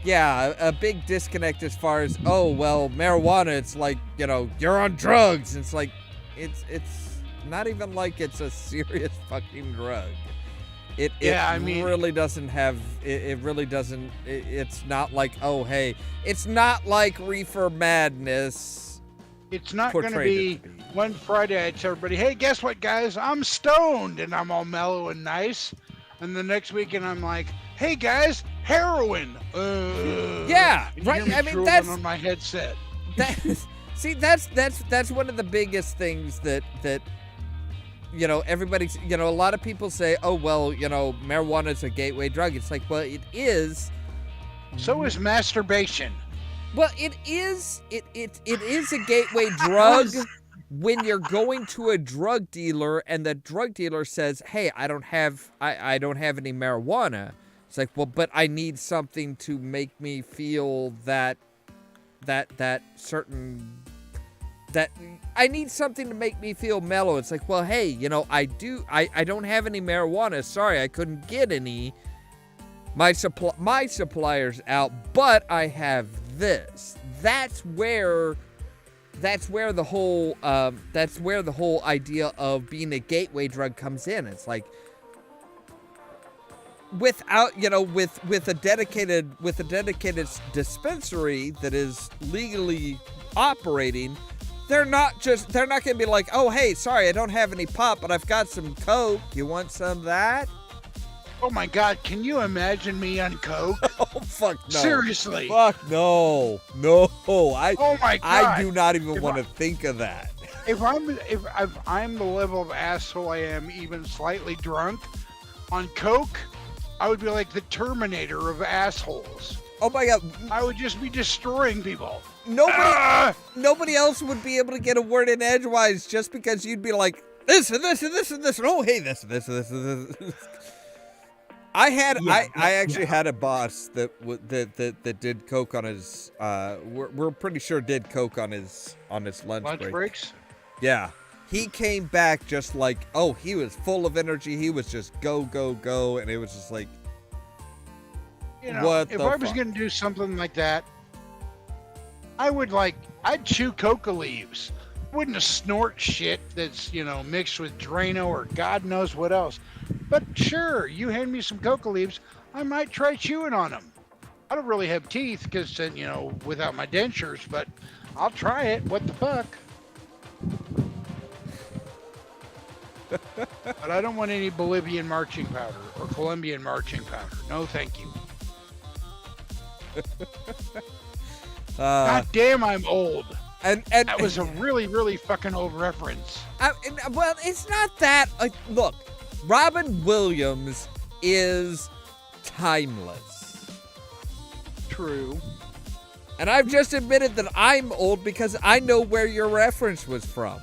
Yeah, a big disconnect as far as, oh, well, marijuana, it's like, you're on drugs. It's like, it's not even like it's a serious fucking drug. It Yeah, I mean- really doesn't have. It really doesn't. It's not like, oh hey, it's not like Reefer Madness. It's not going to Portrayed be it to be. one Friday I tell everybody, hey, guess what, guys? I'm stoned, and I'm all mellow and nice. And the next weekend I'm like, hey, guys, heroin. Yeah, And you right, hear me I mean, drooling that's- on my headset. That, see, that's one of the biggest things that everybody, a lot of people say, oh well, marijuana is a gateway drug. It's like, well, it is. So is masturbation. Well, it is. It is a gateway drug when you're going to a drug dealer and the drug dealer says, "Hey, I don't have any marijuana." It's like, well, but I need something to make me feel that certain. That I need something to make me feel mellow. It's like, well, hey, I don't have any marijuana. Sorry, I couldn't get any. My supplier's out, but I have this. That's where the whole idea of being a gateway drug comes in. It's like, without with a dedicated dispensary that is legally operating, they're not going to be like, oh hey, sorry, I don't have any pot, but I've got some Coke. You want some of that? Oh my God, can you imagine me on coke? Oh fuck no. Seriously. Fuck no. Oh my God. I do not even If want I- to think of that. If I'm the level of asshole I am, even slightly drunk, on coke, I would be like the Terminator of assholes. Oh my God. I would just be destroying people. Nobody else would be able to get a word in edgewise just because you'd be like, this and this and this and this and oh hey, this and this and this and this. I actually had a boss that did coke on his we're pretty sure did coke on his lunch break. breaks? Yeah. He came back just like, oh, he was full of energy. He was just go, and it was just like, what if the I was fuck? going to do something like that, I'd chew coca leaves. I wouldn't snort shit that's, mixed with Drano or God knows what else. But sure, you hand me some coca leaves, I might try chewing on them. I don't really have teeth because, without my dentures, but I'll try it. What the fuck? But I don't want any Bolivian marching powder or Colombian marching powder. No, thank you. God damn, I'm old. And That was a really, really fucking old reference. well, it's not that. Look, Robin Williams is timeless. True. And I've just admitted that I'm old because I know where your reference was from.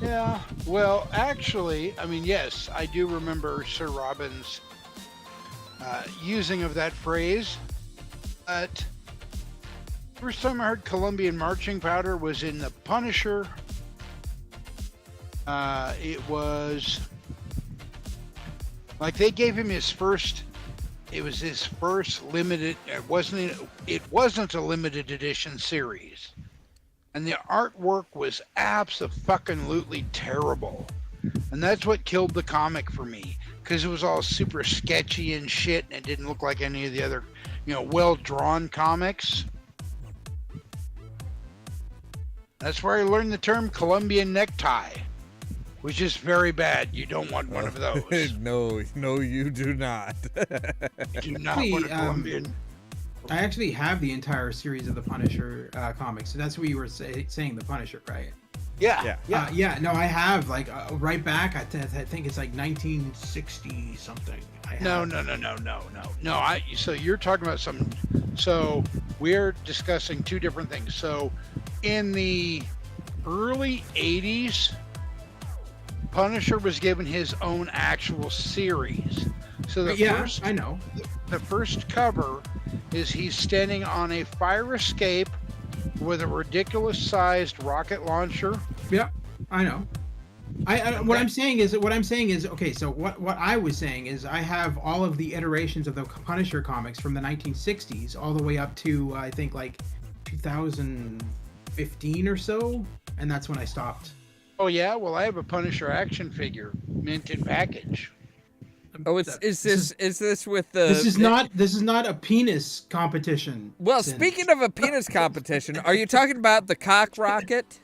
Yeah. Well, actually, I mean, yes, I do remember Sir Robin's using of that phrase. But first time I heard Colombian marching powder was in The Punisher. It was like they gave him his first. It was his first limited. It wasn't a limited edition series, and the artwork was absolutely terrible. And that's what killed the comic for me, because it was all super sketchy and shit, and it didn't look like any of the other, well-drawn comics. That's where I learned the term Colombian necktie, which is very bad. You don't want one of those. No, you do not. You do not want a Colombian. I actually have the entire series of the Punisher comics. So that's what you were saying, the Punisher, right? Yeah. No, I have right back. I think it's like 1960 something. No. So you're talking about some. So we're discussing two different things. So in the early 80s, Punisher was given his own actual series. So I know. The first cover is he's standing on a fire escape with a ridiculous sized rocket launcher. Yeah, I know. What I'm saying is okay. So what I was saying is I have all of the iterations of the Punisher comics from the 1960s all the way up to I think like 2015 or so, and that's when I stopped. Oh yeah, well I have a Punisher action figure, mint in package. Oh, is this with the? This is not a penis competition. Well, Sin. speaking of a penis competition, are you talking about the cock rocket?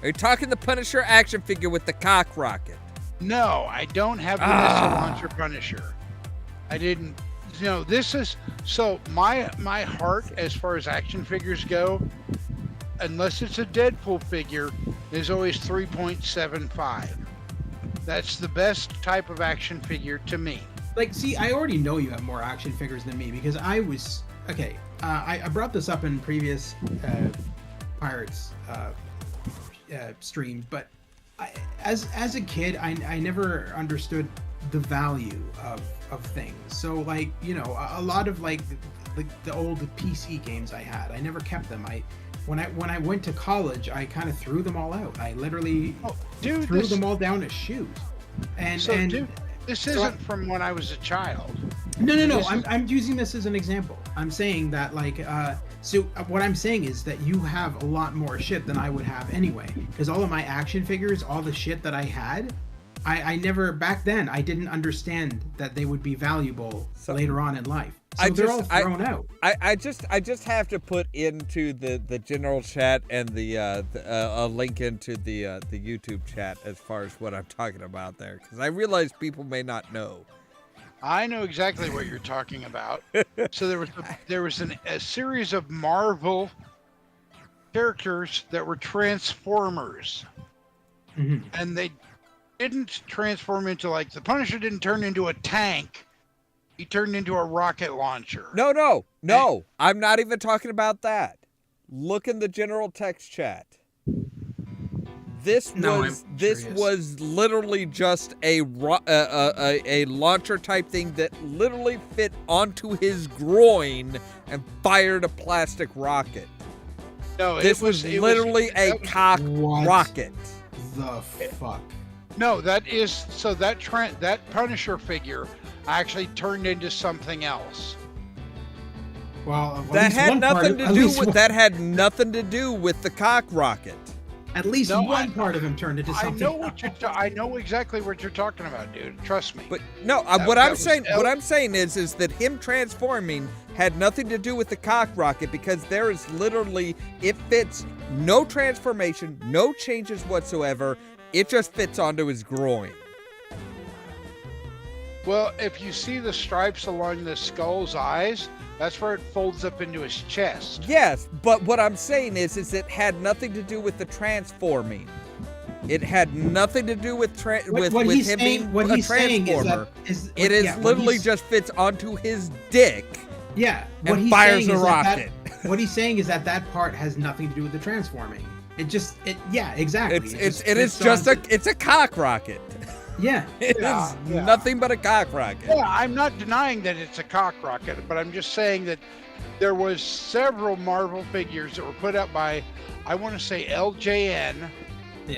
Are you talking the Punisher action figure with the cock rocket? No, I don't have the missile launcher Punisher. I didn't. No, this is so my heart as far as action figures go. Unless it's a Deadpool figure, is always 3.75. That's the best type of action figure to me. Like, see, I already know you have more action figures than me because I was okay. I brought this up in previous Pirates stream, but as a kid, I never understood the value of things. So, like, you know, a lot of like the old PC games I had, I never kept them. When I went to college, I kind of threw them all out. I literally threw them all down as shoes. Dude, this isn't from when I was a child. No. I'm using this as an example. I'm saying that, like, so what I'm saying is that you have a lot more shit than I would have anyway. Because all of my action figures, all the shit that I had, I never, back then, I didn't understand that they would be valuable later on in life. So they're all thrown out. I just have to put into the general chat and a link into the YouTube chat as far as what I'm talking about there, because I realize people may not know. I know exactly what you're talking about. So there was a series of Marvel characters that were Transformers, and they didn't transform into, like, the Punisher didn't turn into a tank. He turned into a rocket launcher. No. I'm not even talking about that. Look in the general text chat. This was literally just a launcher type thing that literally fit onto his groin and fired a plastic rocket. No, this was literally a cock rocket. The fuck? No, that Punisher figure actually turned into something else. Well, that had nothing to do with the cock rocket. At least one part of him turned into something. I know exactly what you're talking about, dude. Trust me. But no, what I'm saying is that him transforming had nothing to do with the cock rocket, because there is literally, it fits, no transformation, no changes whatsoever. It just fits onto his groin. Well, if you see the stripes along the skull's eyes, that's where it folds up into his chest. Yes, but what I'm saying is it had nothing to do with the transforming. It had nothing to do with him being a transformer. It literally just fits onto his dick. Yeah, and fires a rocket. What he's saying is that part has nothing to do with the transforming. Exactly. It's a cock rocket. Yeah. It is nothing but a cock rocket. Yeah, I'm not denying that it's a cock rocket, but I'm just saying that there was several Marvel figures that were put out by, I want to say LJN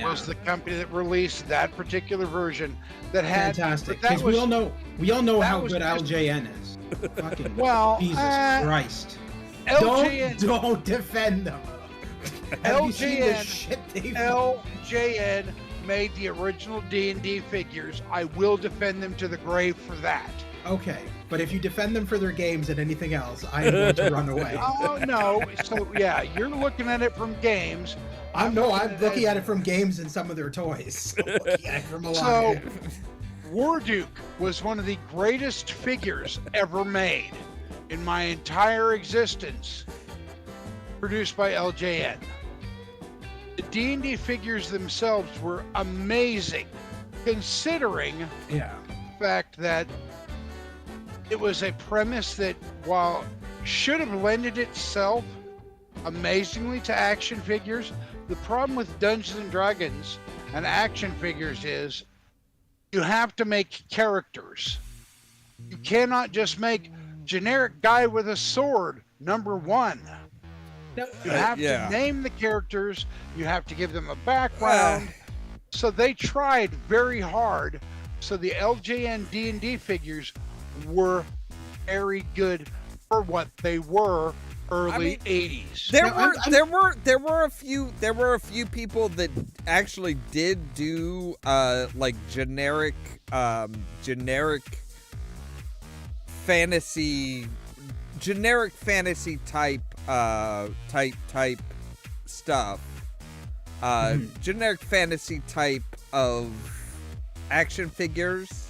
was the company that released that particular version that had. Fantastic. Because we all know how good LJN is. Fucking Jesus Christ. LJN, don't defend them. LJN made the original D&D figures. I will defend them to the grave for that. Okay, but if you defend them for their games and anything else, I'm going to run away. Oh, no. So, yeah, you're looking at it from games. I'm looking at it from games and some of their toys. Looking at it from a lot. Warduke was one of the greatest figures ever made in my entire existence, produced by LJN. The D&D figures themselves were amazing, considering the fact that it was a premise that, while should have lended itself amazingly to action figures, the problem with Dungeons and Dragons and action figures is you have to make characters. You cannot just make generic guy with a sword, number one. You have to name the characters. You have to give them a background. So they tried very hard. So the LJN D&D figures were very good for what they were early 80s. There No, there were a few people that actually did do like generic fantasy type stuff. Generic fantasy type of action figures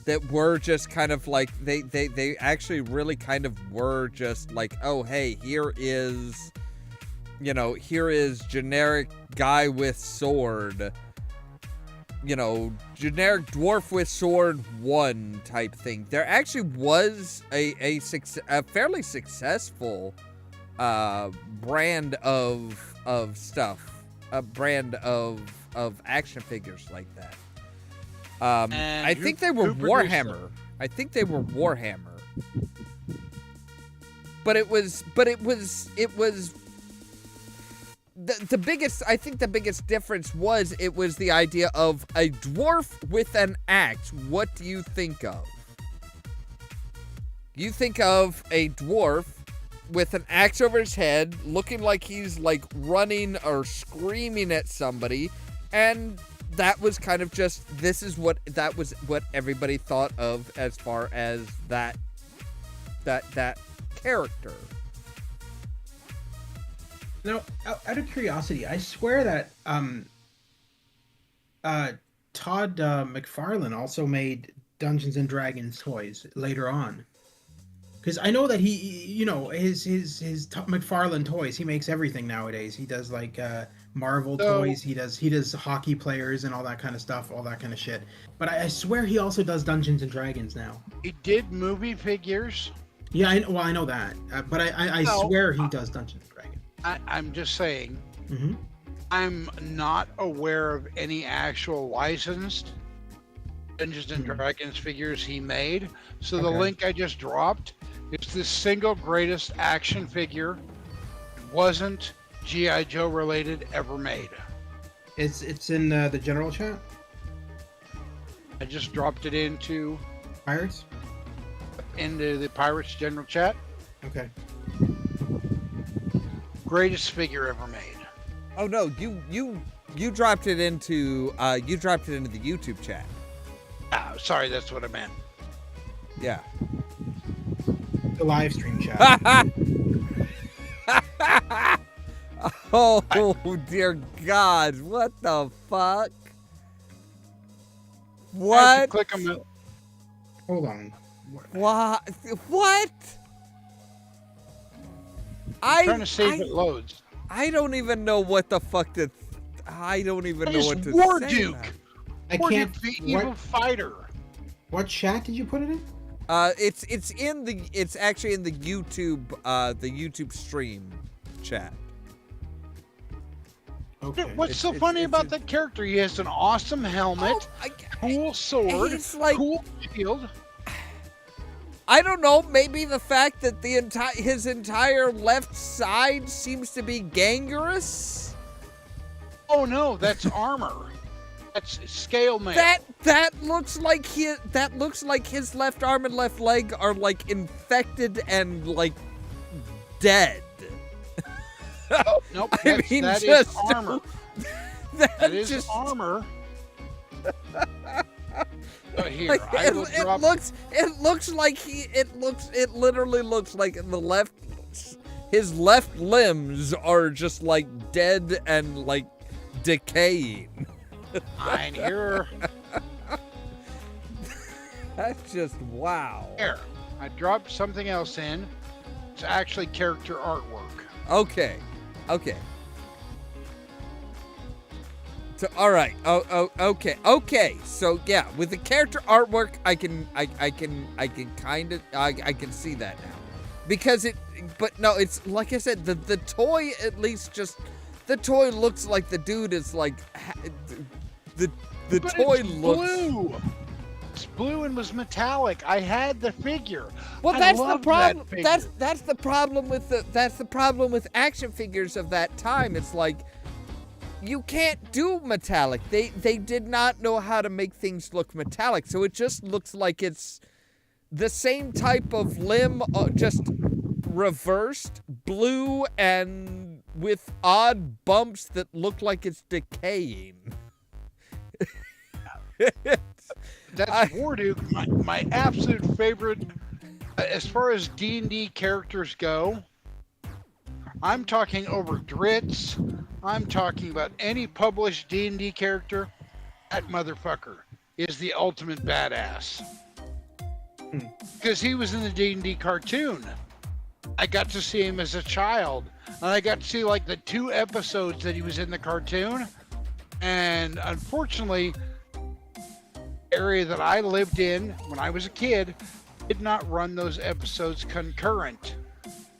that were just kind of like they actually really kind of were just like, oh hey, here is generic guy with sword, generic dwarf with sword 1 type thing. There actually was a fairly successful brand of stuff, a brand of action figures like that. I think they were Warhammer. I think they were Warhammer. But it was the biggest, I think the biggest difference was it was the idea of a dwarf with an axe. What do you think of? You think of a dwarf with an axe over his head, looking like he's like running or screaming at somebody, and that was kind of just, what everybody thought of as far as that character. Now, out of curiosity, I swear that Todd McFarlane also made Dungeons and Dragons toys later on. Because I know that he, his McFarlane toys, he makes everything nowadays. He does like Marvel toys, he does hockey players and all that kind of stuff, all that kind of shit. But I swear he also does Dungeons and Dragons now. He did movie figures. Yeah, I know that, but I swear he does Dungeons and Dragons. I'm just saying. Mm-hmm. I'm not aware of any actual licensed Dungeons and Dragons figures he made. So the link I just dropped is the single greatest action figure, wasn't G.I. Joe related, ever made. It's in the general chat. I just dropped it into Pirates. Into the Pirates general chat. Okay. Greatest figure ever made. Oh no, you dropped it into the YouTube chat. Sorry, that's what I meant. Yeah. The live stream chat. Oh dear God! What the fuck? What? Click on the. Hold on. What? What? I'm trying to save it loads. I don't even know what the fuck to. I don't even know what to War say. Duke. I War can't. Duke, the evil fighter. What chat did you put it in? It's actually in the YouTube stream chat. Okay. What's so funny about that character? He has an awesome helmet, cool sword, He's like, cool shield. I don't know, maybe the fact that his entire left side seems to be gangrenous. Oh no, that's armor. That's scale mail. That looks like his left arm and left leg are like infected and like dead. Oh, nope, that is armor. That is just armor. Here, like, I will drop. It literally looks like his left limbs are just like dead and like decaying. I'm here. That's just wow. Here, I dropped something else in. It's actually character artwork. Okay. So all right. Okay. So yeah, with the character artwork, I can see that now, because but no, it's like I said, the toy at least just the toy looks like the dude is like the but toy it's looks blue. It's blue and was metallic. I had the figure. Well, I that's the loved problem. that figure. That's the problem with action figures of that time. It's like you can't do metallic. They did not know how to make things look metallic, so it just looks like it's the same type of limb, just reversed, blue, and with odd bumps that look like it's decaying. That's Warduke, my absolute favorite. As far as D&D characters go, I'm talking over Dritz. I'm talking about any published D&D character. That motherfucker is the ultimate badass. Because he was in the D&D cartoon. I got to see him as a child. And I got to see like the 2 episodes that he was in the cartoon. And unfortunately, the area that I lived in when I was a kid did not run those episodes concurrent.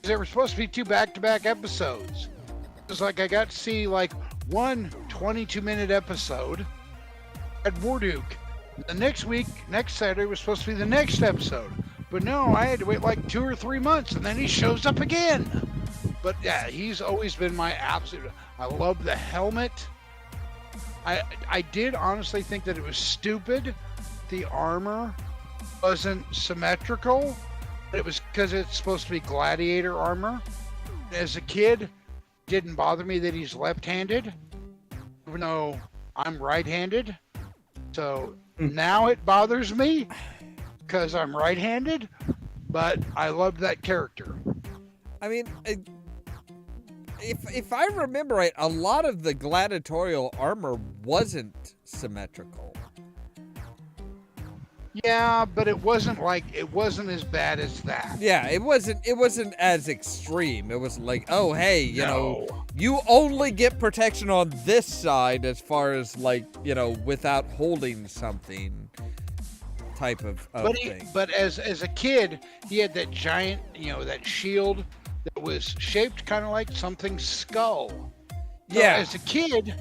There were supposed to be 2 back-to-back episodes. It was like I got to see like one 22-minute episode at Warduke. The next week, next Saturday, was supposed to be the next episode. But no, I had to wait like 2 or 3 months, and then he shows up again. But yeah, he's always been my absolute... I love the helmet. I did honestly think that it was stupid the armor wasn't symmetrical. It was because it's supposed to be gladiator armor. As a kid, it didn't bother me that he's left-handed, even though I'm right-handed. So now it bothers me because I'm right-handed, but I love that character. I mean, if I remember right, a lot of the gladiatorial armor wasn't symmetrical. Yeah, but it wasn't as bad as that. Yeah, it wasn't as extreme. It was like, oh hey, you know, you only get protection on this side as far as like, you know, without holding something type of thing. But as a kid, he had that giant, you know, that shield that was shaped kind of like something's skull. So yeah. As a kid,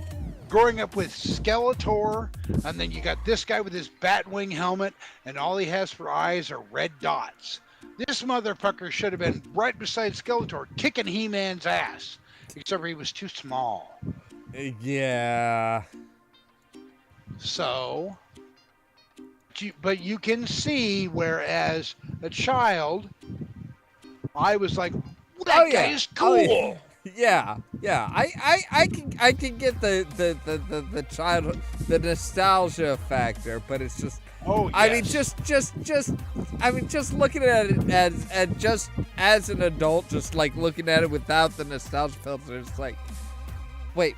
growing up with Skeletor, and then you got this guy with his Batwing helmet, and all he has for eyes are red dots. This motherfucker should have been right beside Skeletor, kicking He-Man's ass, except for he was too small. Yeah. So, but you can see, whereas a child, I was like, that guy is cool. Yeah. I can get the child, the nostalgia factor, but it's just. Oh, yes. I mean, just looking at it as just as an adult, just like looking at it without the nostalgia filter, it's like, wait,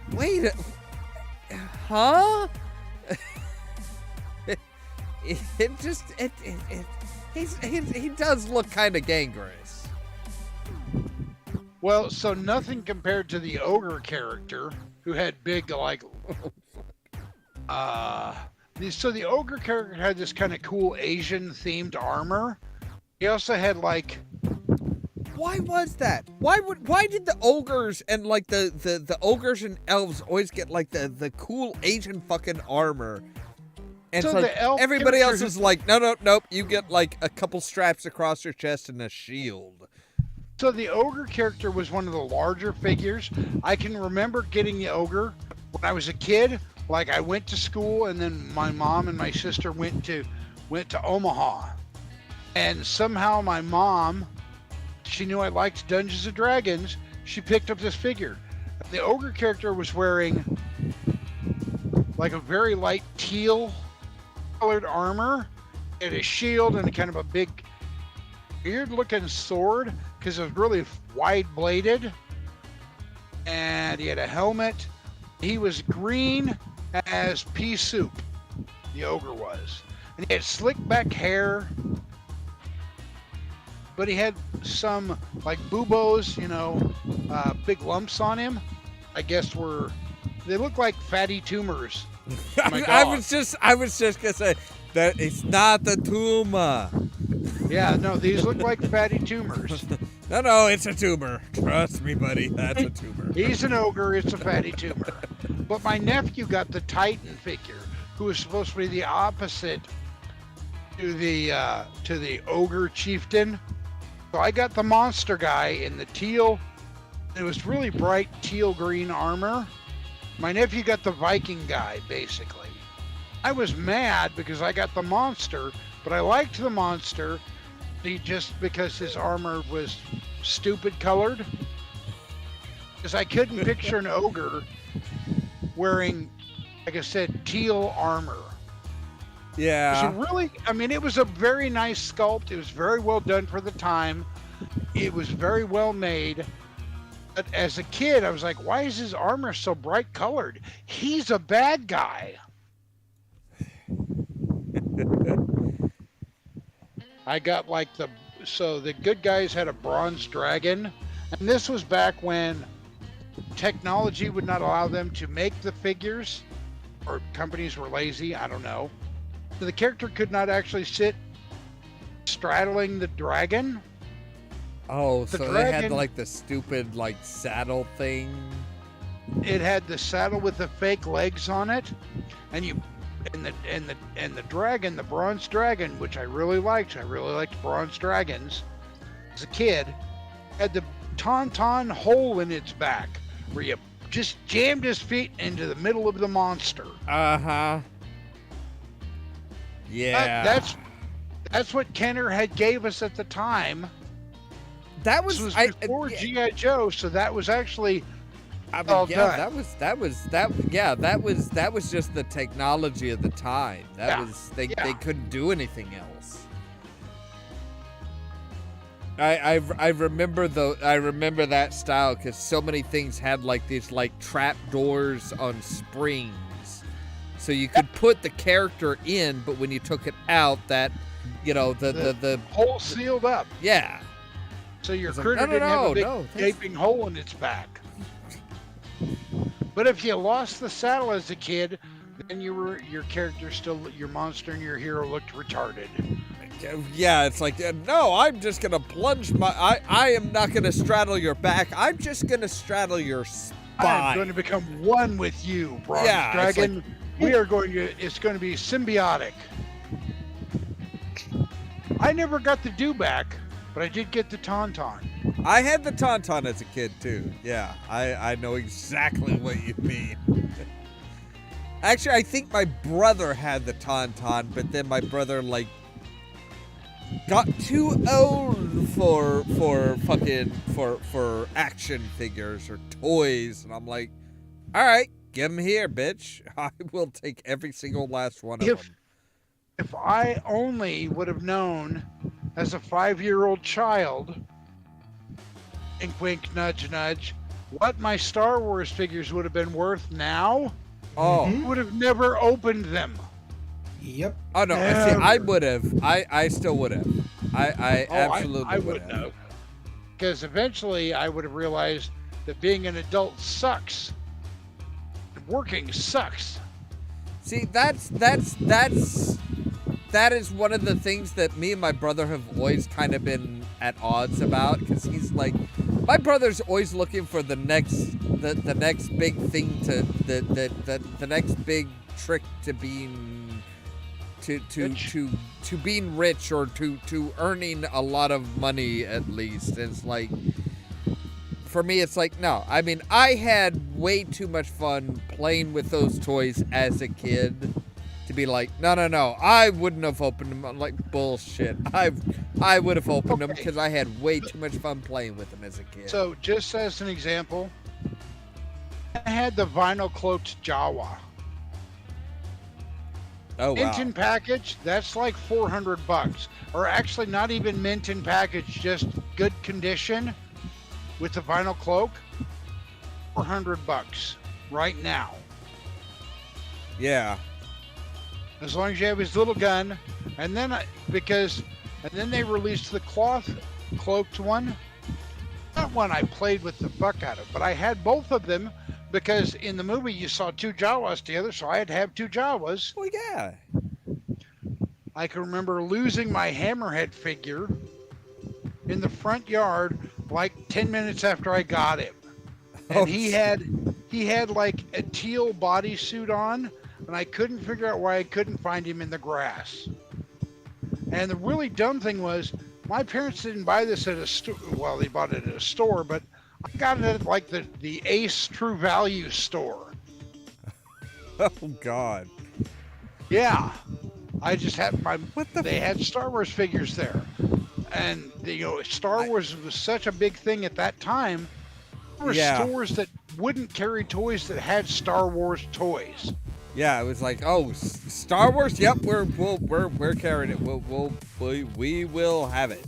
huh? He does look kind of gangrenous. Well, so nothing compared to the ogre character, who had big, like, so the ogre character had this kind of cool Asian-themed armor. He also had, like... Why was that? Why did the ogres and, like, the ogres and elves always get, like, the cool Asian fucking armor? And so it's like, the elf everybody else is like, nope, you get, like, a couple straps across your chest and a shield. So the ogre character was one of the larger figures. I can remember getting the ogre when I was a kid. Like, I went to school, and then my mom and my sister went to Omaha. And somehow my mom, she knew I liked Dungeons & Dragons. She picked up this figure. The ogre character was wearing like a very light teal colored armor and a shield and a kind of a big weird looking sword because it was really wide bladed, and he had a helmet. He was green as pea soup, the ogre was, and he had slick back hair, but he had some like buboes, you know, big lumps on him. I guess they look like fatty tumors. I was just gonna say that it's not the tumor. Yeah, no, these look like fatty tumors. No, it's a tumor. Trust me, buddy, that's a tumor. He's an ogre, it's a fatty tumor. But my nephew got the Titan figure, who was supposed to be the opposite to the ogre chieftain. So I got the monster guy in the teal. It was really bright teal green armor. My nephew got the Viking guy, basically. I was mad because I got the monster, but I liked the monster, just because his armor was stupid colored. Because I couldn't picture an ogre wearing, like I said, teal armor. Yeah. It was really, I mean, it was a very nice sculpt. It was very well done for the time. It was very well made. But as a kid, I was like, why is his armor so bright colored? He's a bad guy. I got like so the good guys had a bronze dragon. And this was back when technology would not allow them to make the figures, or companies were lazy, I don't know. So the character could not actually sit straddling the dragon. Oh, The so they had dragon- like the stupid like saddle thing. It had the saddle with the fake legs on it, and the dragon, the bronze dragon, which I really liked. I really liked bronze dragons as a kid, had the tauntaun hole in its back where you just jammed his feet into the middle of the monster. Uh-huh. Yeah. That's what Kenner had gave us at the time. that was, This was I, before yeah, G.I. Joe, so that was actually I mean, well yeah, done. that was just the technology of the time. That Yeah, was they yeah. couldn't do anything else. I remember that style because so many things had like these like trap doors on springs, so you could put the character in, but when you took it out, that the hole sealed up, yeah. so your It's like, critter no, didn't have a big that's- gaping hole in its back. But if you lost the saddle as a kid, then your character still, your monster and your hero looked retarded. Yeah, it's like, no, I'm just gonna plunge I am not gonna straddle your back. I'm just gonna straddle your I'm spine. going to become one with you, Bronze Yeah, it's Dragon. It's going to be symbiotic. I never got the dewback, but I did get the tauntaun. I had the tauntaun as a kid too. Yeah, I know exactly what you mean. Actually, I think my brother had the tauntaun, but then my brother like got too old for action figures or toys, and I'm like, all right, give them here, bitch. I will take every single last one of them. If I only would have known as a 5-year-old child, wink wink nudge nudge, what my Star Wars figures would have been worth now, Oh. I would have never opened them. Yep. Oh no! See, I would have. I still would have. I absolutely I would wouldn't have. have. Because eventually I would have realized that being an adult sucks. Working sucks. See, that is one of the things that me and my brother have always kind of been at odds about, because he's like, my brother's always looking for the next big thing to the next big trick to being to being rich, or to earning a lot of money at least. And it's like, for me, it's like, no. I mean, I had way too much fun playing with those toys as a kid to be like, no. I wouldn't have opened them. I'm like, bullshit. I would have opened them because I had way too much fun playing with them as a kid. So, just as an example, I had the vinyl cloaked Jawa. Oh, wow. Mint in package, that's like $400. Or actually, not even mint in package, just good condition with the vinyl cloak, $400 right now. Yeah. As long as you have his little gun, and then they released the cloth cloaked one. That one I played with the fuck out of, but I had both of them because in the movie you saw two Jawas together, so I had to have two Jawas. Well, yeah. I can remember losing my Hammerhead figure in the front yard like 10 minutes after I got him. And Oh, he had like a teal bodysuit on, and I couldn't figure out why I couldn't find him in the grass. And the really dumb thing was, my parents didn't buy this at a store. Well, they bought it at a store, but I got it at like the Ace True Value store. Oh, God. Yeah, I just had they had Star Wars figures there. And Star Wars was such a big thing at that time. There were Yeah. stores that wouldn't carry toys that had Star Wars toys. Yeah, it was like, oh, Star Wars. Yep, we're carrying it. We will have it.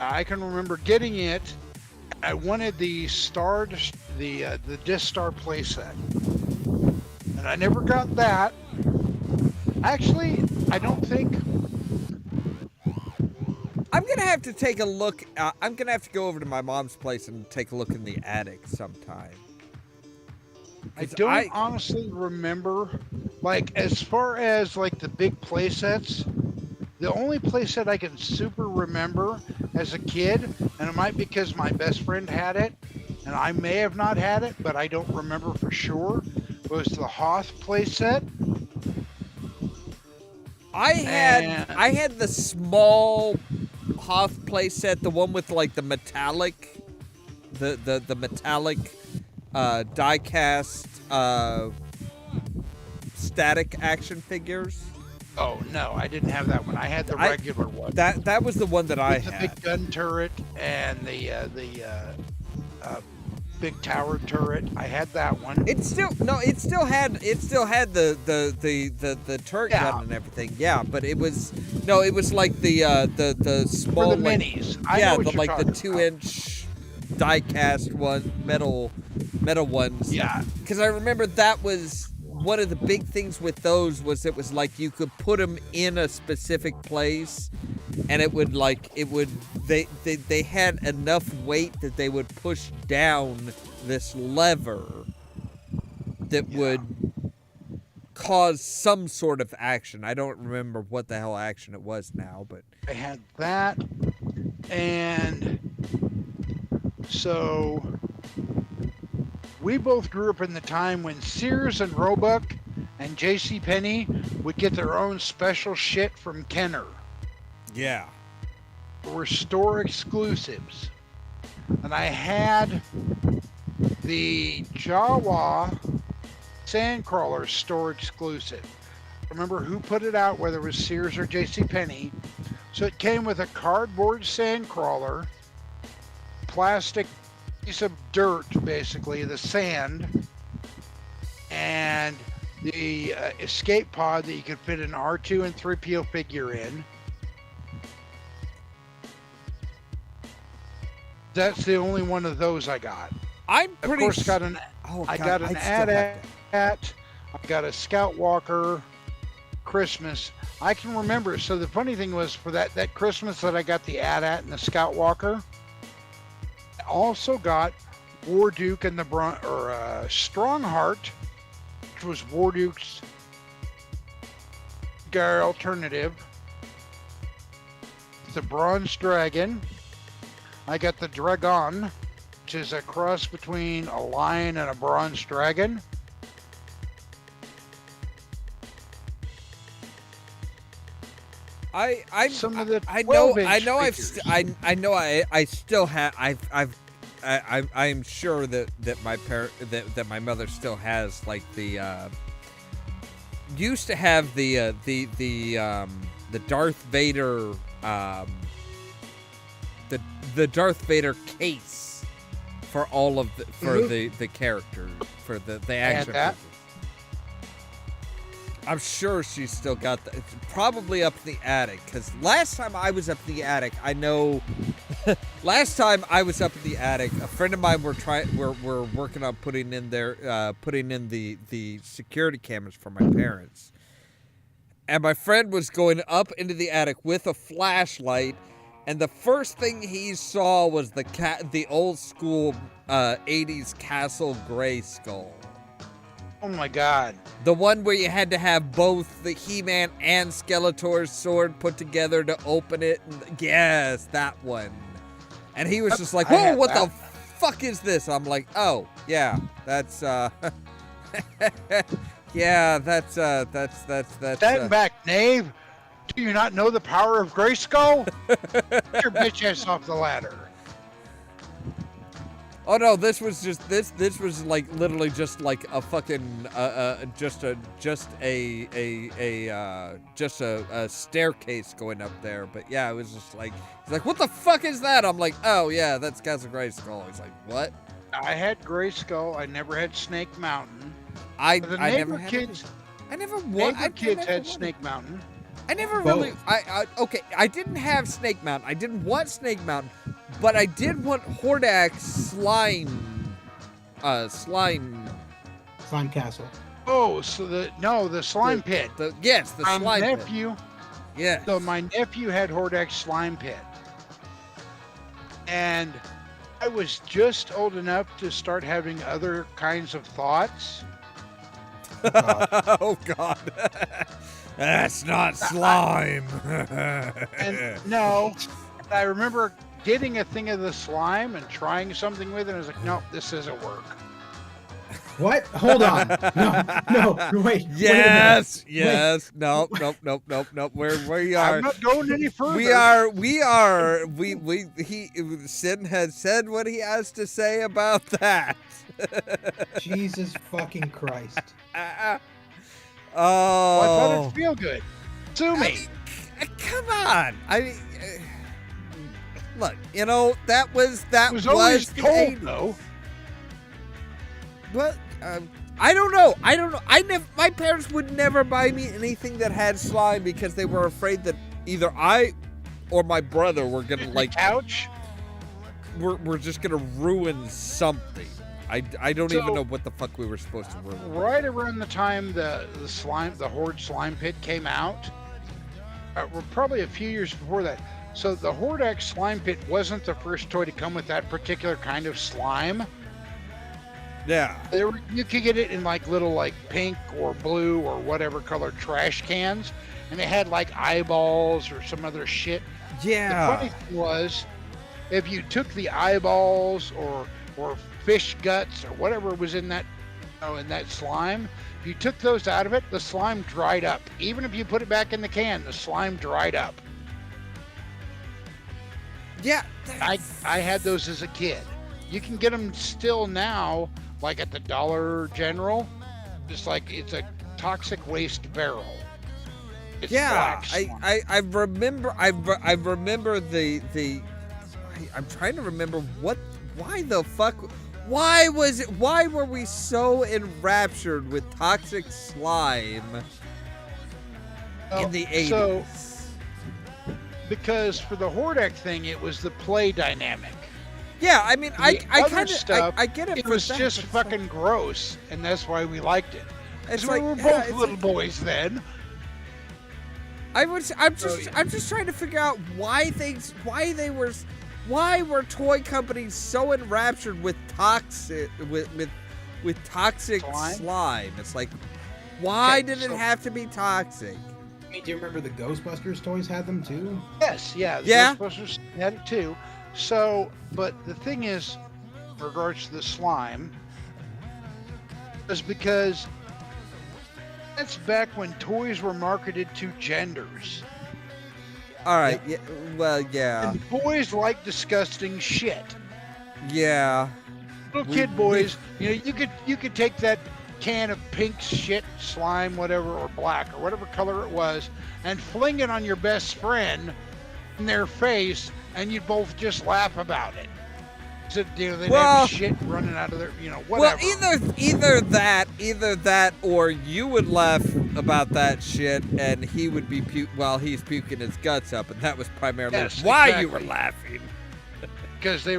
I can remember getting it. I wanted the Disc Star playset, and I never got that. Actually, I don't think. I'm gonna have to take a look. I'm gonna have to go over to my mom's place and take a look in the attic sometime. I don't honestly remember, like, as far as like the big play sets, the only play set I can super remember as a kid, and it might be because my best friend had it, and I may have not had it, but I don't remember for sure, was the Hoth play set. I had the small Hoth playset, the one with like the metallic, the metallic die-cast static action figures. Oh no, I didn't have that one. I had the regular one. That was the one that I had. With the big gun turret and the big tower turret. I had that one. It still had the turret gun and everything. Yeah, but it was like the small for the minis. I know what the you're 2-inch die-cast one metal ones. Yeah, because I remember that was one of the big things with those was it was like you could put them in a specific place, and they had enough weight that they would push down this lever that would cause some sort of action. I don't remember what the hell action it was now, but I had that, and so we both grew up in the time when Sears and Roebuck and JCPenney would get their own special shit from Kenner. Yeah. There were store exclusives. And I had the Jawa Sandcrawler store exclusive. I remember who put it out, whether it was Sears or JCPenney. So it came with a cardboard Sandcrawler, plastic piece of dirt, basically, the sand, and the escape pod that you could fit an R2 and 3PO figure in. That's the only one of those I got. I'm pretty. Of course, got an. I got an AT-AT. I got a Scout Walker. Christmas. I can remember. So the funny thing was, for that Christmas that I got the AT-AT and the Scout Walker, I also got War Duke and the Strongheart, which was War Duke's guy alternative. The Bronze Dragon. I got the Dragon, which is a cross between a lion and a bronze dragon. I am sure that my mother still has like the used to have the Darth Vader the Darth Vader case for all of the characters for the action figures. I'm sure she's still got that. It's probably up in the attic, because last time I was up in the attic, I know. Last time I was up in the attic, a friend of mine were working on putting in the security cameras for my parents, and my friend was going up into the attic with a flashlight, and the first thing he saw was the old school 80s Castle Grayskull. Oh my God. The one where you had to have both the He-Man and Skeletor's sword put together to open it. Yes, that one. And he was just like, whoa, what the fuck is this? I'm like, oh, yeah, that's, yeah, that's. Stand back, knave. Do you not know the power of Grayskull? Get your bitch ass off the ladder. Oh no, this was just this was like literally just like a fucking just a staircase going up there. But yeah, it was just like he's like, what the fuck is that? I'm like, oh yeah, that's Castle Grayskull. He's like, what? I had Grayskull. I never had Snake Mountain. I The I neighbor never had kids, I never wa- neighbor I kids never had wanted- Snake Mountain. I never Both. really. Okay. I didn't have Snake Mountain. I didn't want Snake Mountain, but I did want Hordak slime. Slime Castle. Oh, so the slime pit. Yes, the My slime pit. nephew. Yeah. So my nephew had Hordak's slime pit, and I was just old enough to start having other kinds of thoughts. Oh God. That's not slime. And no, I remember getting a thing of the slime and trying something with it. And I was like, no, this doesn't work. What? Hold on. No, wait. Yes, Wait a minute. yes. Nope. We are. I'm not going any further. Sin has said what he has to say about that. Jesus fucking Christ. Well, I thought Oh. it'd feel good. Sue me. Come on. I mean, look, that was It was always the cold 80s. though. Well, I don't know. My parents would never buy me anything that had slime because they were afraid that either I or my brother were gonna Couch. we're just gonna ruin something. I don't So- even know what the fuck we were supposed to ruin. Right around the time the Horde slime pit came out, we're probably a few years before that. So the Hordak slime pit wasn't the first toy to come with that particular kind of slime. Yeah. You could get it in like little like pink or blue or whatever color trash cans, and it had like eyeballs or some other shit. The Yeah. funny thing was, if you took the eyeballs or fish guts or whatever was in that, in that slime, if you took those out of it, the slime dried up. Even if you put it back in the can, the slime dried up. Yeah. I had those as a kid. You can get them still now, like at the Dollar General. Just like it's a toxic waste barrel. It's Yeah, black slime. I remember I'm trying to remember why were we so enraptured with toxic slime in the 80s? So, because for the Hordak thing, it was the play dynamic. yeah, I mean, I other kind of stuff, I get it. It for was that, just but it's like- fucking gross, and that's why we liked it. It's 'Cause like we were yeah, both it's little like- boys then. I'm just trying to figure out why were toy companies so enraptured with toxic Slime? slime? It's like, why Okay, did it so- have to be toxic? Hey, do you remember the Ghostbusters toys had them too? Yes, yeah. The Yeah. Ghostbusters had it too. So, but the thing is, in regards to the slime, is because that's back when toys were marketed to genders. All right, yeah, well, yeah, And boys like disgusting shit. yeah, Little We- kid we- boys, you could take that can of pink shit, slime, whatever, or black, or whatever color it was, and fling it on your best friend in their face, and you'd both just laugh about it. So, they'd Well- have shit running out of their, whatever. well, either that, or you would laugh about that shit, and he would be while he's puking his guts up, and that was primarily Yes, why you were exactly. laughing. Because they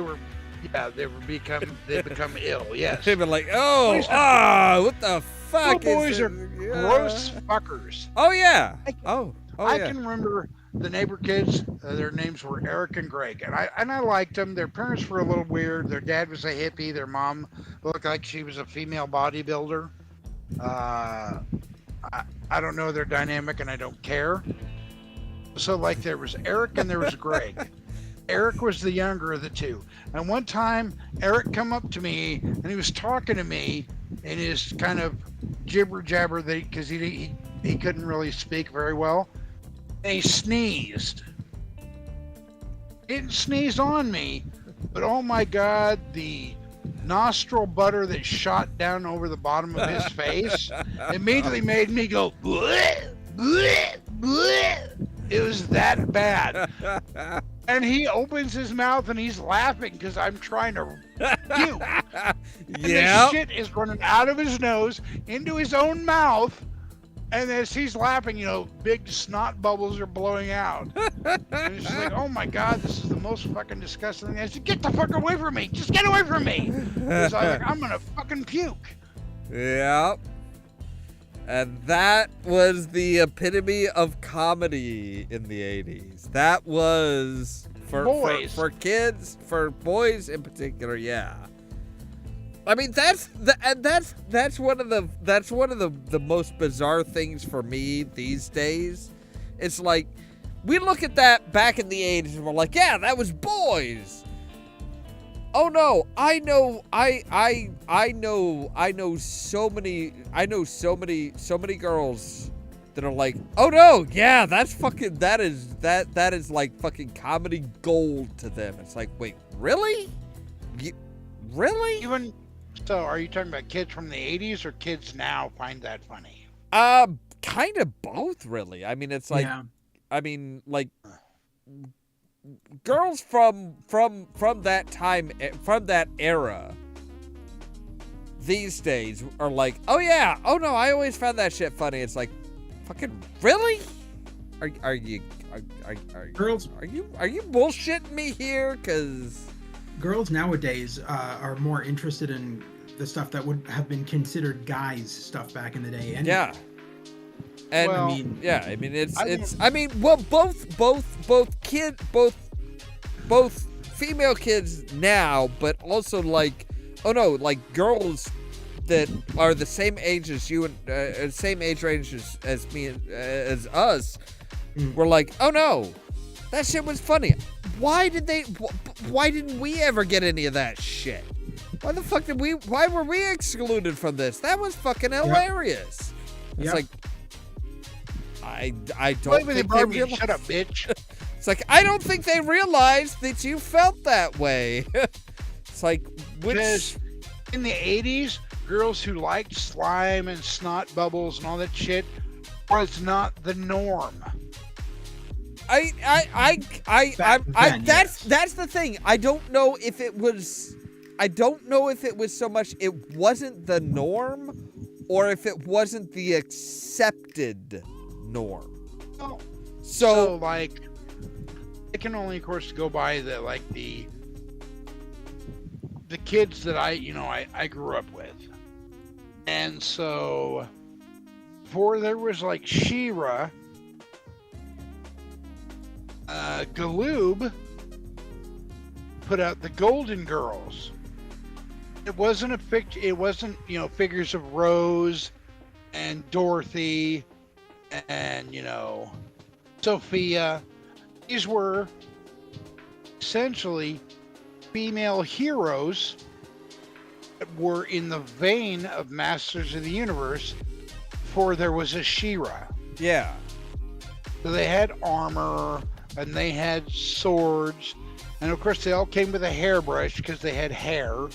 become ill. Yes. They'd be like, Boys what the fuck Little is boys are this? gross fuckers. Oh yeah. I can- Oh I yeah. can remember the neighbor kids. Their names were Eric and Greg, and I liked them. Their parents were a little weird. Their dad was a hippie. Their mom looked like she was a female bodybuilder. I don't know their dynamic, and I don't care. So like there was Eric and there was Greg. Eric was the younger of the two. And one time, Eric come up to me and he was talking to me in his kind of jibber jabber because he couldn't really speak very well. And he sneezed. He didn't sneeze on me, but oh my God, the nostril butter that shot down over the bottom of his face immediately made me go, bleh, bleh, bleh. It was that bad. And he opens his mouth and he's laughing because I'm trying to puke. And the shit is running out of his nose into his own mouth. And as he's laughing, big snot bubbles are blowing out. And it's just like, oh my God, this is the most fucking disgusting thing. I said, get the fuck away from me. Just get away from me. Because I'm going to fucking puke. Yep. And that was the epitome of comedy in the 80s. That was for kids, for boys in particular, yeah. I mean, that's one of the most bizarre things for me these days. It's like we look at that back in the 80s and we're like, yeah, that was boys. Oh no, I know so many girls that are like, oh no, yeah, that is like fucking comedy gold to them. It's like, wait, really? Really? Even so, are you talking about kids from the 80s or kids now find that funny? Kind of both, really. I mean, it's like, yeah. I mean, like, girls from that time, from that era, these days are like, oh yeah, oh no, I always found that shit funny. It's like, fucking really? Are you girls? Are you bullshitting me here? Because girls nowadays are more interested in the stuff that would have been considered guys stuff back in the day. And yeah. And well, both female kids now, but also like, oh no, like girls that are the same age as you and same age range as me as us, were like, oh no, that shit was funny. Why didn't we ever get any of that shit? Why were we excluded from this? That was fucking hilarious. Yep. It's like, I don't think they realized. Shut up, bitch. It's like, I don't think they realized that you felt that way. It's like, because in the 80s, girls who liked slime and snot bubbles and all that shit was not the norm. That's the thing. I don't know if it was so much it wasn't the norm or if it wasn't the accepted norm. Oh, so like, I can only, of course, go by the kids that I grew up with. And so before there was like She-Ra, Galoob put out the Golden Girls. It wasn't a picture. It wasn't, figures of Rose and Dorothy and, Sophia. These were essentially female heroes that were in the vein of Masters of the Universe, before there was a She-Ra. Yeah. So they had armor and they had swords, and of course they all came with a hairbrush because they had hair.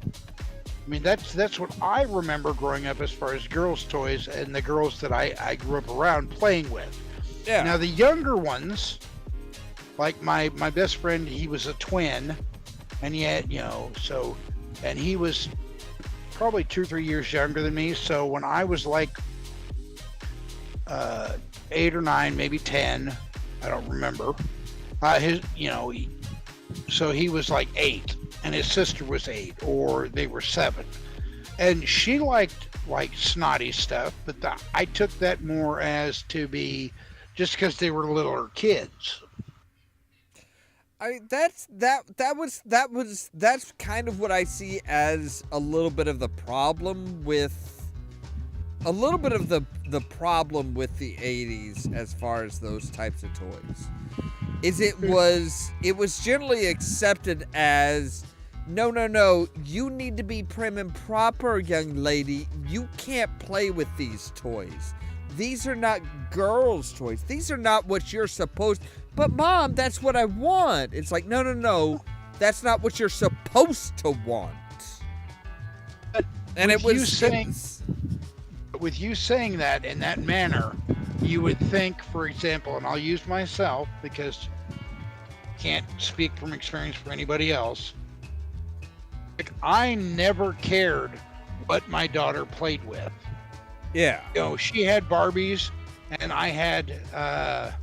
I mean, that's what I remember growing up as far as girls' toys and the girls that I grew up around playing with. Yeah. Now the younger ones, like my best friend, he was a twin, and yet, and he was probably 2 or 3 years younger than me. So when I was like 8 or 9, maybe 10, I don't remember. So he was like 8, and his sister was 8, or they were 7, and she liked like snotty stuff. But I took that more as to be just because they were littler kids. That's kind of what I see as a little bit of the problem with the problem with the 80s as far as those types of toys. Is it was generally accepted as, no, you need to be prim and proper, young lady. You can't play with these toys. These are not girls' toys. These are not what you're supposed. But Mom, that's what I want. It's like, no. That's not what you're supposed to want. And it was with you saying that in that manner, you would think, for example, and I'll use myself because I can't speak from experience for anybody else. Like, I never cared what my daughter played with. Yeah. You know, she had Barbies, and I had, I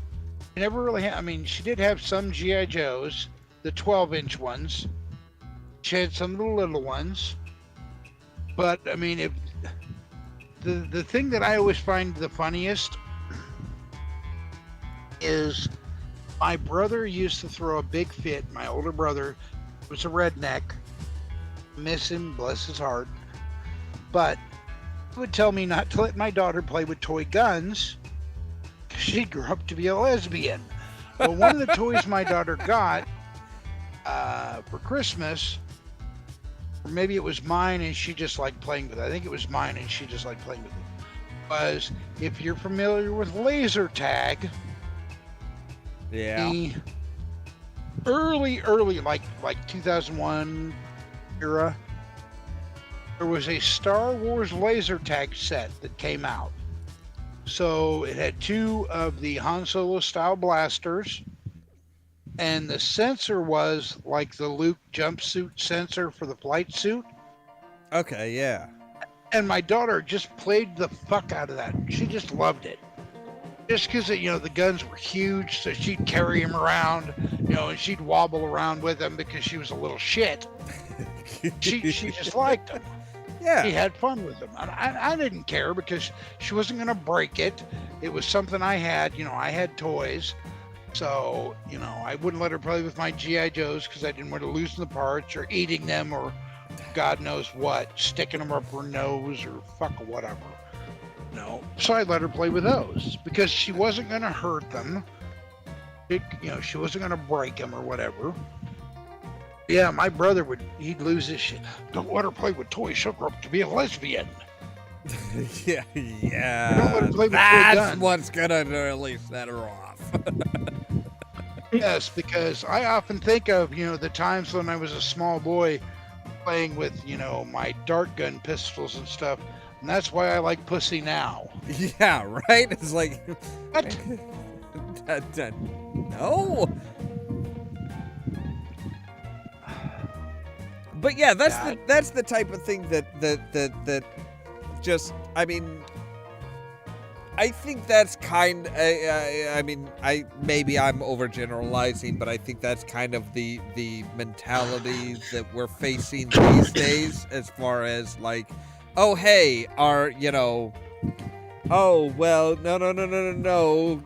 never really had, I mean, she did have some G.I. Joes, the 12-inch ones. She had some of the little ones. But, I mean, if the thing that I always find the funniest is my brother used to throw a big fit. My older brother was a redneck. Miss him, bless his heart. But he would tell me not to let my daughter play with toy guns because she grew up to be a lesbian. Well, one of the toys my daughter got for Christmas, or maybe it was mine and she just liked playing with it. I think it was mine and she just liked playing with it. Was, if you're familiar with laser tag, Yeah. the early, like 2001 era, there was a Star Wars laser tag set that came out. So it had 2 of the Han Solo style blasters, and the sensor was like the Luke jumpsuit sensor for the flight suit. Okay, yeah. And my daughter just played the fuck out of that. She just loved it. Just because, you know, the guns were huge, so she'd carry them around, you know, and she'd wobble around with them because she was a little shit. She just liked them. Yeah. She had fun with them. I didn't care because she wasn't going to break it. It was something I had. You know, I had toys. So, you know, I wouldn't let her play with my G.I. Joes because I didn't want to loosen the parts or eating them or God knows what, sticking them up her nose or fuck or whatever. No. So I let her play with those because she wasn't going to hurt them. You know, she wasn't going to break them or whatever. Yeah, my brother he'd lose his shit. Don't let her play with toys. She'll grow up to be a lesbian. Yeah. Don't let her play with toy That's guns. what's gonna really set her off. Yes, because I often think of, you know, the times when I was a small boy playing with, you know, my dart gun pistols and stuff. And that's why I like pussy now. Yeah, right? It's like, What? no. But yeah, that's the type of thing that just, I mean, I think that's kind. I mean, maybe I'm overgeneralizing, but I think that's kind of the mentality that we're facing these days, as far as like, oh hey, oh well, no.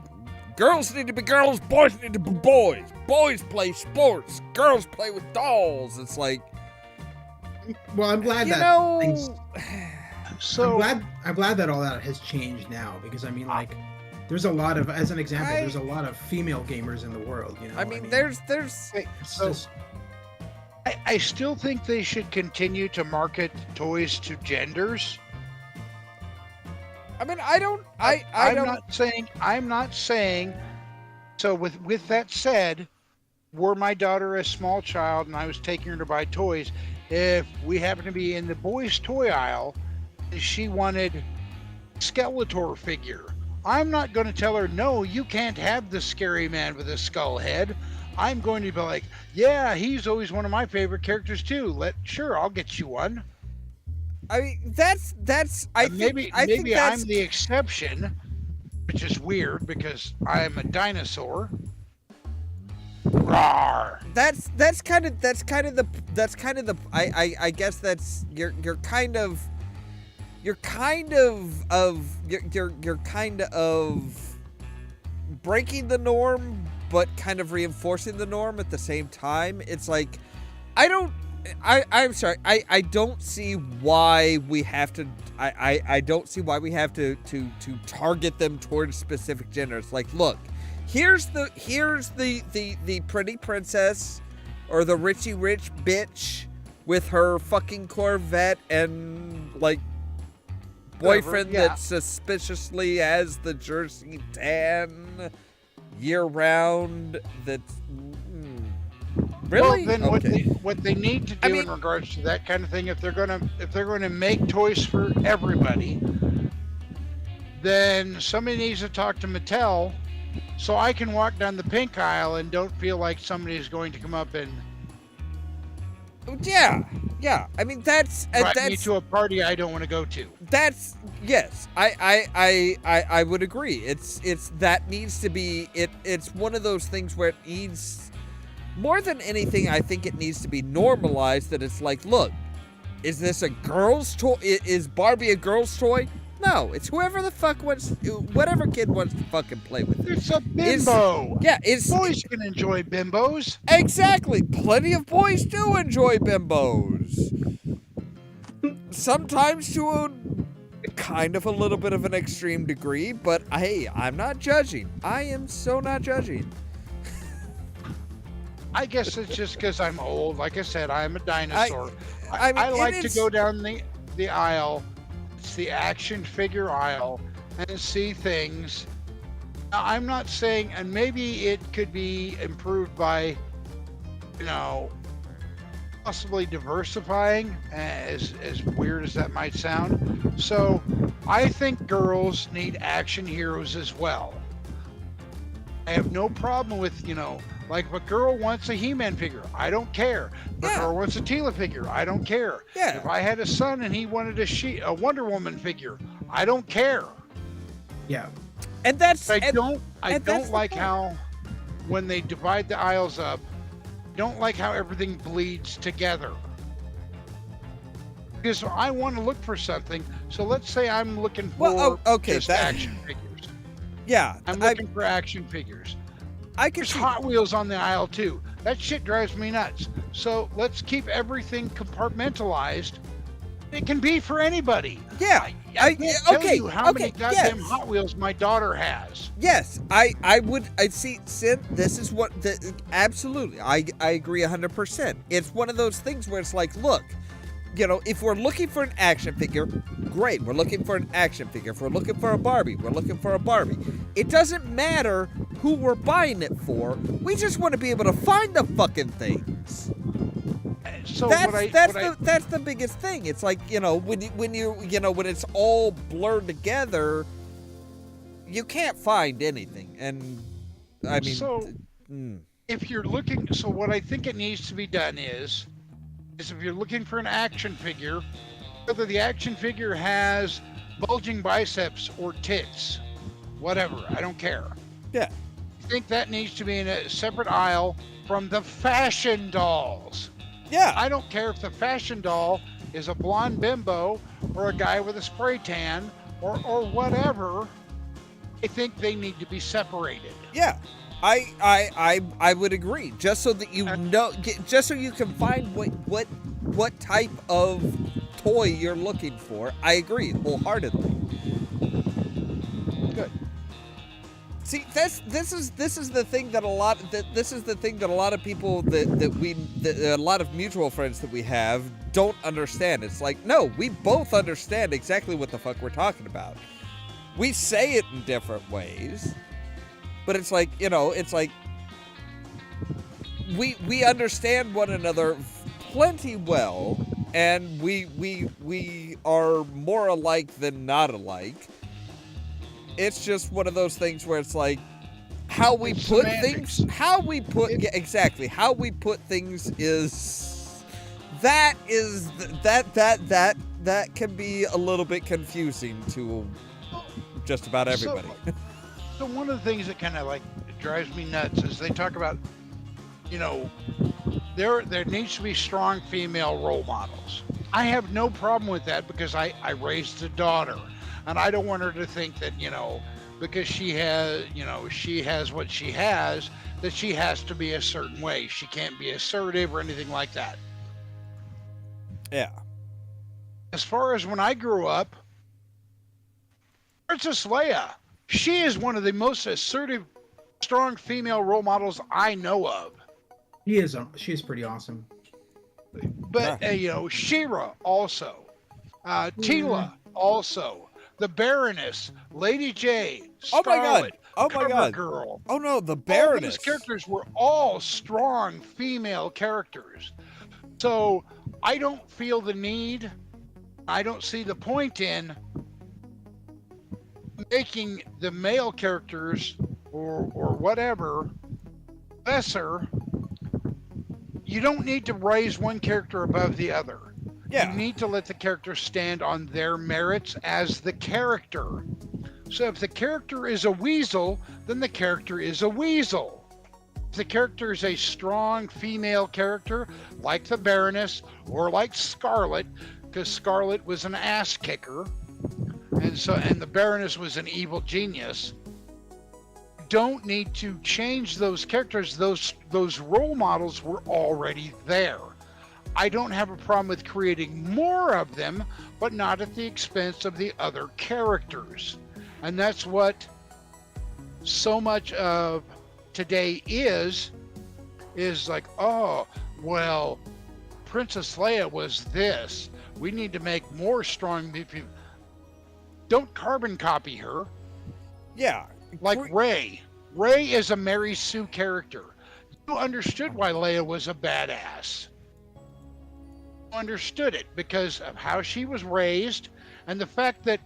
Girls need to be girls, boys need to be boys. Boys play sports, girls play with dolls. It's like, Well, I'm glad that things. So I'm glad that all that has changed now, because I mean, like, there's a lot of, as an example, there's a lot of female gamers in the world. You know, I mean, there's. I still think they should continue to market toys to genders. I mean, I don't. I'm not saying. So with that said, were my daughter a small child and I was taking her to buy toys, if we happen to be in the boys' toy aisle, she wanted Skeletor figure, I'm not going to tell her, no, you can't have the scary man with a skull head. I'm going to be like, yeah, he's always one of my favorite characters too. Sure, I'll get you one. I mean, that's. Maybe I'm the exception, which is weird because I'm a dinosaur. Rawr. That's kind of the. I guess that's you're kind of breaking the norm, but kind of reinforcing the norm at the same time. It's like, I'm sorry. I don't see why we have to. I don't see why we have to target them towards specific genders. Like, look, here's the pretty princess, or the Richie Rich bitch with her fucking Corvette and like boyfriend that suspiciously has the jersey tan year round. That's Really? Well, then Okay. what they need to do I mean- in regards to that kind of thing, if they're gonna make toys for everybody, then somebody needs to talk to Mattel, so I can walk down the pink aisle and don't feel like somebody is going to come up and Yeah. I mean, that's invite me to a party I don't want to go to. That's yes. I would agree. It's that needs to be it. It's one of those things where it needs more than anything. I think it needs to be normalized that it's like, look, is this a girl's toy? Is Barbie a girl's toy? No, it's whoever the fuck wants, whatever kid wants to fucking play with it. It's a bimbo. It's Boys can enjoy bimbos. exactly. Plenty of boys do enjoy bimbos. Sometimes to a kind of a little bit of an extreme degree, but hey, I'm not judging. I am so not judging. I guess it's just because I'm old. Like I said, I'm a dinosaur. I mean, I like to it's- go down the aisle. It's the action figure aisle and see things. Now, I'm not saying, and maybe it could be improved by, possibly diversifying, as weird as that might sound. So I think girls need action heroes as well. I have no problem with, like if a girl wants a He-Man figure, I don't care. If a Yeah. girl wants a Tila figure, I don't care. Yeah. If I had a son and he wanted a Wonder Woman figure, I don't care. Yeah. And that's I and- don't that's the like point. how when they divide the aisles up, don't like how everything bleeds together. Because I want to look for something. So let's say I'm looking for Well, okay, just that- action figures. yeah. I'm looking for action figures. I can There's see. Hot Wheels on the aisle too. That shit drives me nuts. So let's keep everything compartmentalized. It can be for anybody. Yeah. I can't tell okay, you how many okay, goddamn yes. Hot Wheels my daughter has. Yes, I would. I see, Sid. This is what. Absolutely, I agree 100%. It's one of those things where it's like, look, if we're looking for an action figure, great. We're looking for an action figure. If we're looking for a Barbie, we're looking for a Barbie. It doesn't matter who we're buying it for. We just want to be able to find the fucking things. So That's the biggest thing. It's like, when it's all blurred together, you can't find anything. And I mean, So- if you're looking, so what I think it needs to be done is if you're looking for an action figure, whether the action figure has bulging biceps or tits, whatever, I don't care. yeah, I think that needs to be in a separate aisle from the fashion dolls. yeah, I don't care if the fashion doll is a blonde bimbo or a guy with a spray tan or whatever. I think they need to be separated. yeah. I would agree. Just so that just so you can find what type of toy you're looking for. I agree wholeheartedly. Good. See, this is the thing that a lot of people a lot of mutual friends that we have don't understand. It's like, no, we both understand exactly what the fuck we're talking about. We say it in different ways, but it's like, we understand one another plenty well, and we are more alike than not alike. It's just one of those things where it's like how we It's put semantics. things, how we put things is that can be a little bit confusing to just about everybody. So one of the things that kind of like drives me nuts is they talk about, there needs to be strong female role models. I have no problem with that because I raised a daughter, and I don't want her to think that, because she has what she has, that she has to be a certain way. She can't be assertive or anything like that. Yeah. As far as when I grew up, Princess Leia, she is one of the most assertive, strong female role models I know of. She's pretty awesome. But She-Ra also, Tila also, the Baroness, Lady J, Oh my Starlet, god. Oh my God. CoverGirl. Oh no, the All Baroness. these characters were all strong female characters. So I don't feel the need, I don't see the point in making the male characters or whatever lesser. You don't need to raise one character above the other. Yeah. You need to let the character stand on their merits as the character. So if the character is a weasel, then the character is a weasel. If the character is a strong female character, like the Baroness or like Scarlet, because Scarlet was an ass kicker, and the Baroness was an evil genius. Don't need to change those characters. Those role models were already there. I don't have a problem with creating more of them, but not at the expense of the other characters. And that's what so much of today is like, oh, well, Princess Leia was this. We need to make more strong people. Don't carbon copy her. Yeah. Like Rey. Rey is a Mary Sue character. You understood why Leia was a badass. You understood it because of how she was raised and the fact that,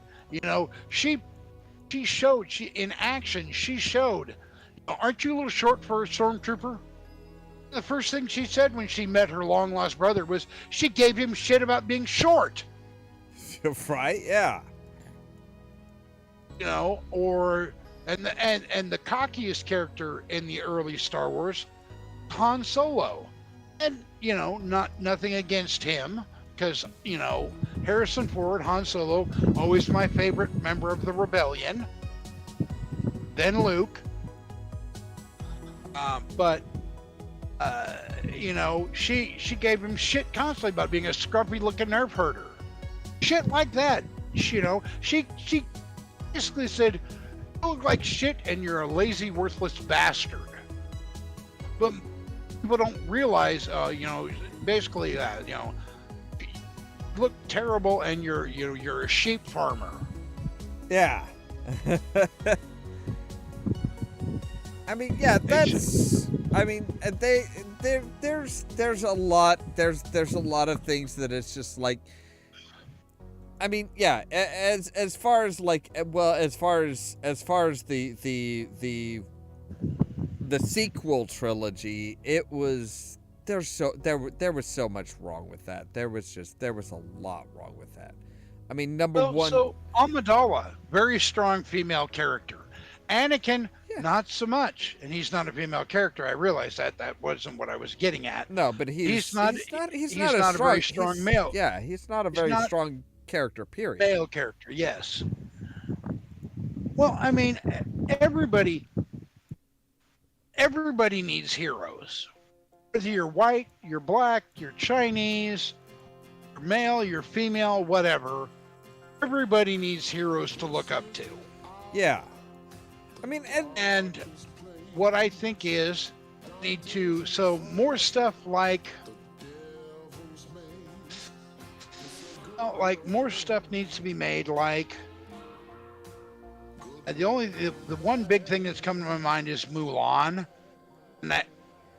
she showed, in action, she showed, aren't you a little short for a stormtrooper? The first thing she said when she met her long lost brother was she gave him shit about being short. Right? Yeah. And the cockiest character in the early Star Wars, Han Solo. And, nothing against him, because, Harrison Ford, Han Solo, always my favorite member of the rebellion. Then Luke. She gave him shit constantly about being a scruffy looking nerf herder. Shit like that. She basically said, you look like shit and you're a lazy, worthless bastard. But people don't realize, basically that, you look terrible and you're a sheep farmer. Yeah. I mean, yeah, there's a lot of things that it's just like, I mean, yeah, as far as the sequel trilogy, there was so much wrong with that. There was a lot wrong with that. I mean, number one. So Amidala, very strong female character. Anakin, not so much, and he's not a female character. I realize that wasn't what I was getting at. No, but he's not a very strong male. Yeah, he's not a very strong character. Period. Male character, yes. Well, I mean, everybody needs heroes. Whether you're white, you're black, you're Chinese, you're male, you're female, whatever. Everybody needs heroes to look up to. Yeah. I mean, and what I think is more stuff like more stuff needs to be made. Like the one big thing that's coming to my mind is Mulan, and that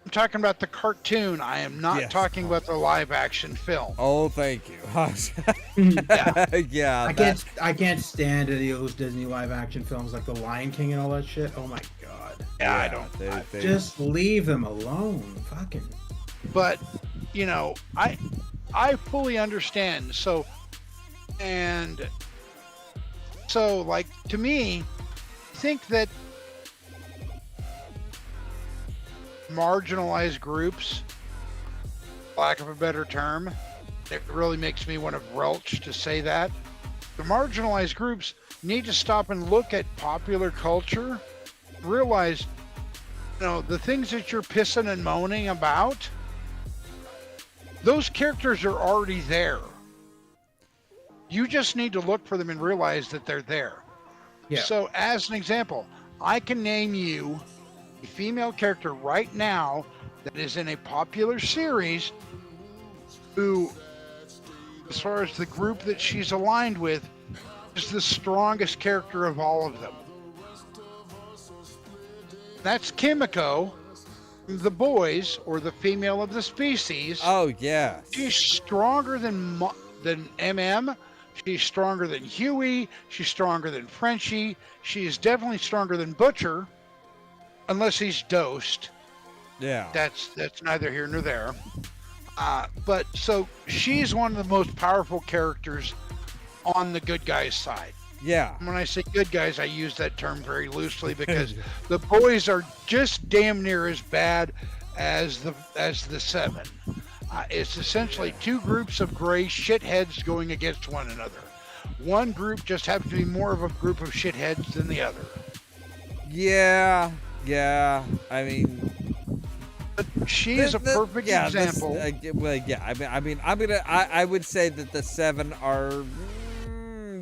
I'm talking about the cartoon. I am not talking about the live action film. Oh, thank you. Yeah. I can't stand any of those Disney live action films like The Lion King and all that shit. Oh my god. Yeah, I don't. Just leave them alone. Fucking. But I fully understand. So like, to me, I think that marginalized groups, lack of a better term, it really makes me want to belch to say that. The marginalized groups need to stop and look at popular culture, realize, the things that you're pissing and moaning about, those characters are already there. You just need to look for them and realize that they're there. Yeah. So, as an example, I can name you a female character right now that is in a popular series who, as far as the group that she's aligned with, is the strongest character of all of them. That's Kimiko, the boys, or the female of the species. Oh yeah. She's stronger than MM. She's stronger than Huey. She's stronger than Frenchie. She is definitely stronger than Butcher, unless he's dosed. Yeah. That's neither here nor there. But so she's one of the most powerful characters on the good guys' side. Yeah. When I say good guys, I use that term very loosely because the boys are just damn near as bad as the seven. It's essentially two groups of gray shitheads going against one another. One group just happens to be more of a group of shitheads than the other. Yeah. Yeah. I mean, but she is a perfect example. I would say that the seven are.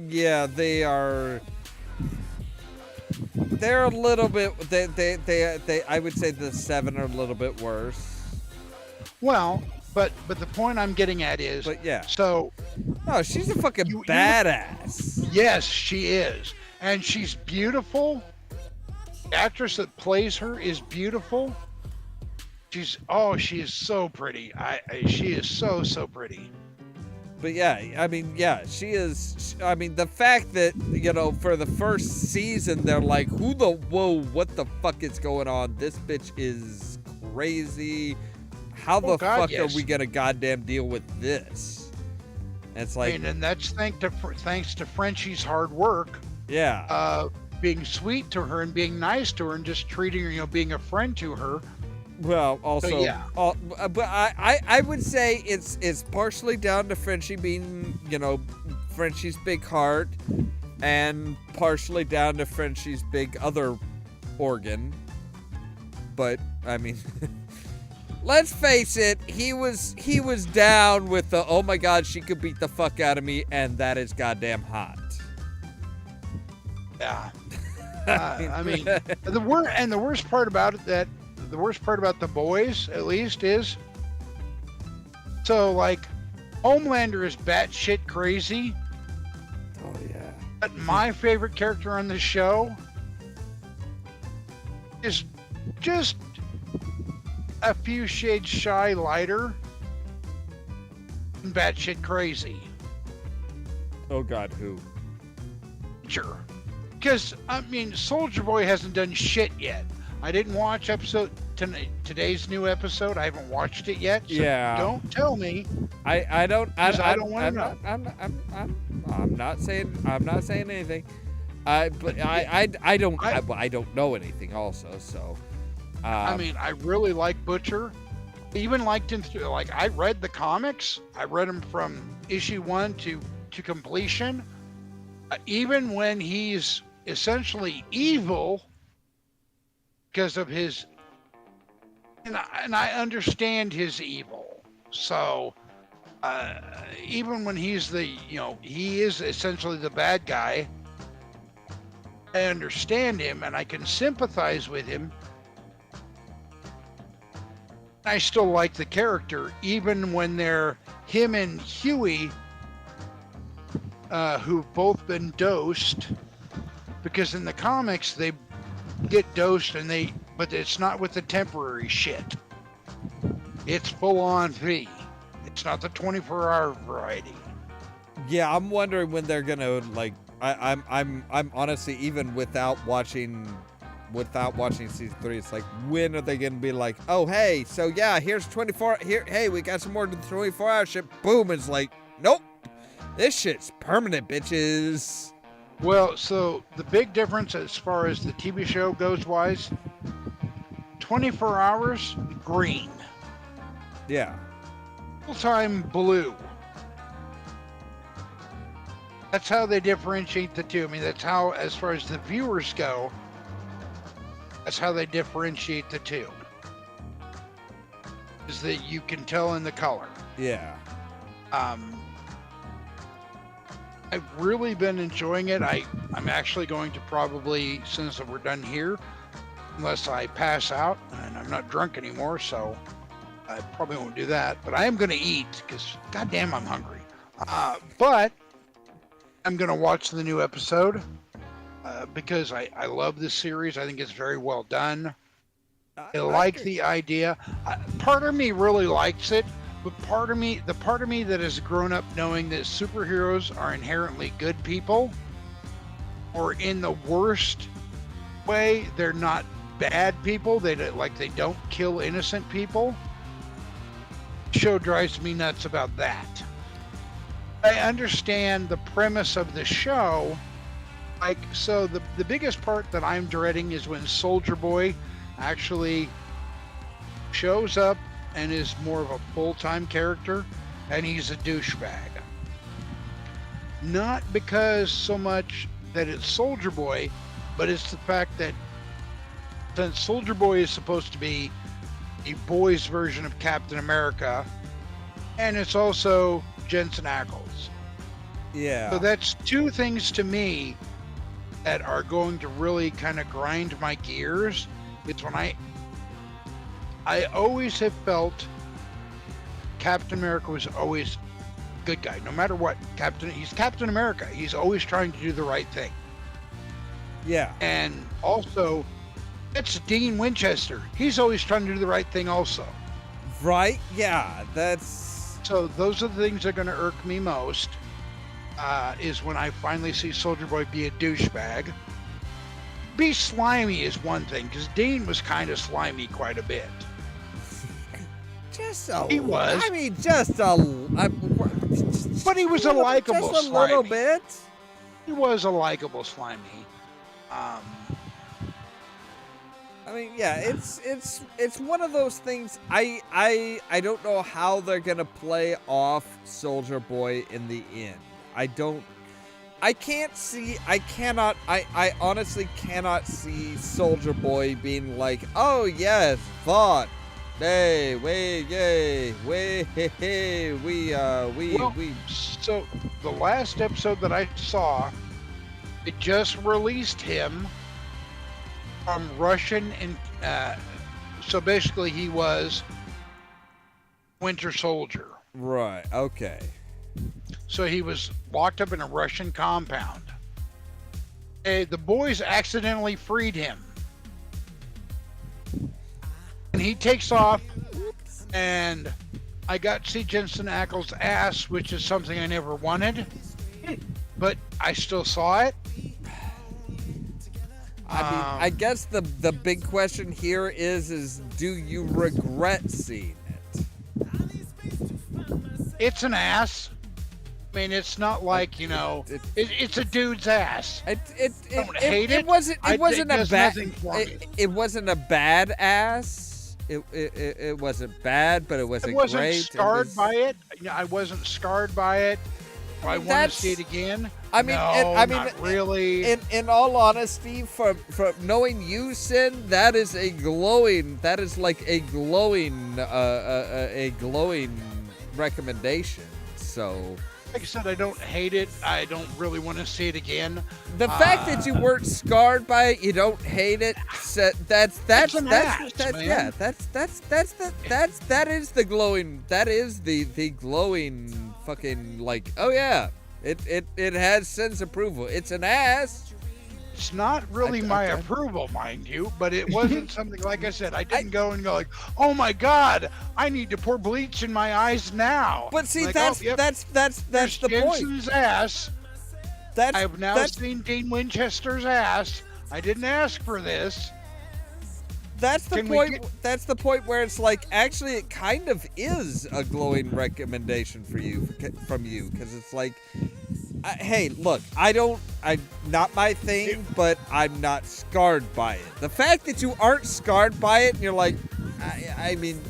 Yeah, they are. They're a little bit. They. I would say the seven are a little bit worse. Well, but the point I'm getting at is. But yeah. So. Oh, she's a fucking badass. Yes, she is, and she's beautiful. The actress that plays her is beautiful. She is so pretty. She is so pretty. But yeah, I mean, yeah, she is. I mean, the fact that, you know, for the first season, they're like, what the fuck is going on? This bitch is crazy. How the fuck are we gonna goddamn deal with this? And it's like, and that's thanks to Frenchie's hard work. Yeah. Being sweet to her and being nice to her and just treating her, being a friend to her. Well, also, so, yeah. But I would say it's partially down to Frenchie being, you know, Frenchie's big heart, and partially down to Frenchie's big other organ. But I mean, let's face it, he was down with the, oh my god, she could beat the fuck out of me, and that is goddamn hot. Yeah. I mean, the worst part about it the worst part about the boys, at least, is so like Homelander is batshit crazy. Oh yeah. But my favorite character on the show is just a few shades shy lighter and batshit crazy. Oh god, who? Sure. Because, I mean, Soldier Boy hasn't done shit yet. I didn't watch today's new episode. I haven't watched it yet. So yeah. Don't tell me. I don't want to know. I'm not saying anything. I don't know anything also. So. I mean, I really like Butcher. I even liked him through. Like, I read the comics. I read them from issue 1 to completion. Even when he's essentially evil because of his, and I understand his evil. So even when he's he is essentially the bad guy, I understand him and I can sympathize with him. I still like the character, even when they're him and Huey, who've both been dosed, because in the comics they get dosed but it's not with the temporary shit. It's full on V. It's not the 24-hour variety. Yeah, I'm wondering when they're gonna like. I'm honestly, even without watching season 3, it's like, when are they gonna be like, oh hey, so yeah, here's 24. Here, hey, we got some more than 24-hour shit. Boom! It's like, nope. This shit's permanent, bitches. Well, so the big difference as far as the TV show goes wise, 24 hours, green. Yeah. Full-time, blue. That's how they differentiate the two. I mean, that's how, as far as the viewers go, that's how they differentiate the two. Is that you can tell in the color. Yeah. I've really been enjoying it. I'm actually going to probably, since we're done here, unless I pass out, and I'm not drunk anymore, so I probably won't do that. But I am going to eat, because goddamn, I'm hungry. But I'm going to watch the new episode, because I love this series. I think it's very well done. I like the idea. Part of me really likes it, but the part of me that has grown up knowing that superheroes are inherently good people, or in the worst way, they're not bad people. They don't kill innocent people. Show drives me nuts about that. I understand the premise of the show. So the biggest part that I'm dreading is when Soldier Boy actually shows up and is more of a full-time character, and he's a douchebag. Not because so much that it's Soldier Boy, but it's the fact that since Soldier Boy is supposed to be a boy's version of Captain America, and it's also Jensen Ackles. Yeah. So that's two things to me that are going to really kind of grind my gears. It's when I always have felt Captain America was always a good guy, no matter what. He's Captain America. He's always trying to do the right thing. Yeah. And also, it's Dean Winchester. He's always trying to do the right thing also. Right? Yeah, that's... So those are the things that are going to irk me most, is when I finally see Soldier Boy be a douchebag. Be slimy is one thing, because Dean was kind of slimy quite a bit. He was. I mean, but he was a likable just a slimy. little bit. He was a likable slimy. I mean, yeah, it's one of those things. I don't know how they're gonna play off Soldier Boy in the end. I honestly cannot see Soldier Boy being like, oh yes, thought. Hey, way, yay, way, hey, hey, we. So the last episode that I saw, it just released him from Russian, and so basically he was Winter Soldier. Right. Okay. So he was locked up in a Russian compound. The boys accidentally freed him. And he takes off, and I got to see Jensen Ackles' ass, which is something I never wanted, but I still saw it. I mean, I guess the big question here is do you regret seeing it? It's an ass. I mean, it's not like, it's a dude's ass. It wasn't a bad. It wasn't a bad ass. It wasn't bad, but it wasn't great. I wasn't scarred by it. I wasn't scarred by it. I want to see it again. I mean, not really. In all honesty, from knowing you, Sin, that is like a glowing recommendation. So, like I said, I don't hate it. I don't really want to see it again. The fact that you weren't scarred by it, you don't hate it. That is the glowing. That is the glowing fucking, like, oh yeah, it has Sin's approval. It's an ass. It's not really my approval, mind you, but it wasn't something, like I said, I didn't go like, oh my God, I need to pour bleach in my eyes now. But see, like, that's the point. Jensen's ass. I've now seen Dean Winchester's ass. I didn't ask for this. That's the point. That's the point where it's like, actually, it kind of is a glowing recommendation from you, because it's like, hey, look, I'm not my thing, but I'm not scarred by it. The fact that you aren't scarred by it, and you're like, I mean,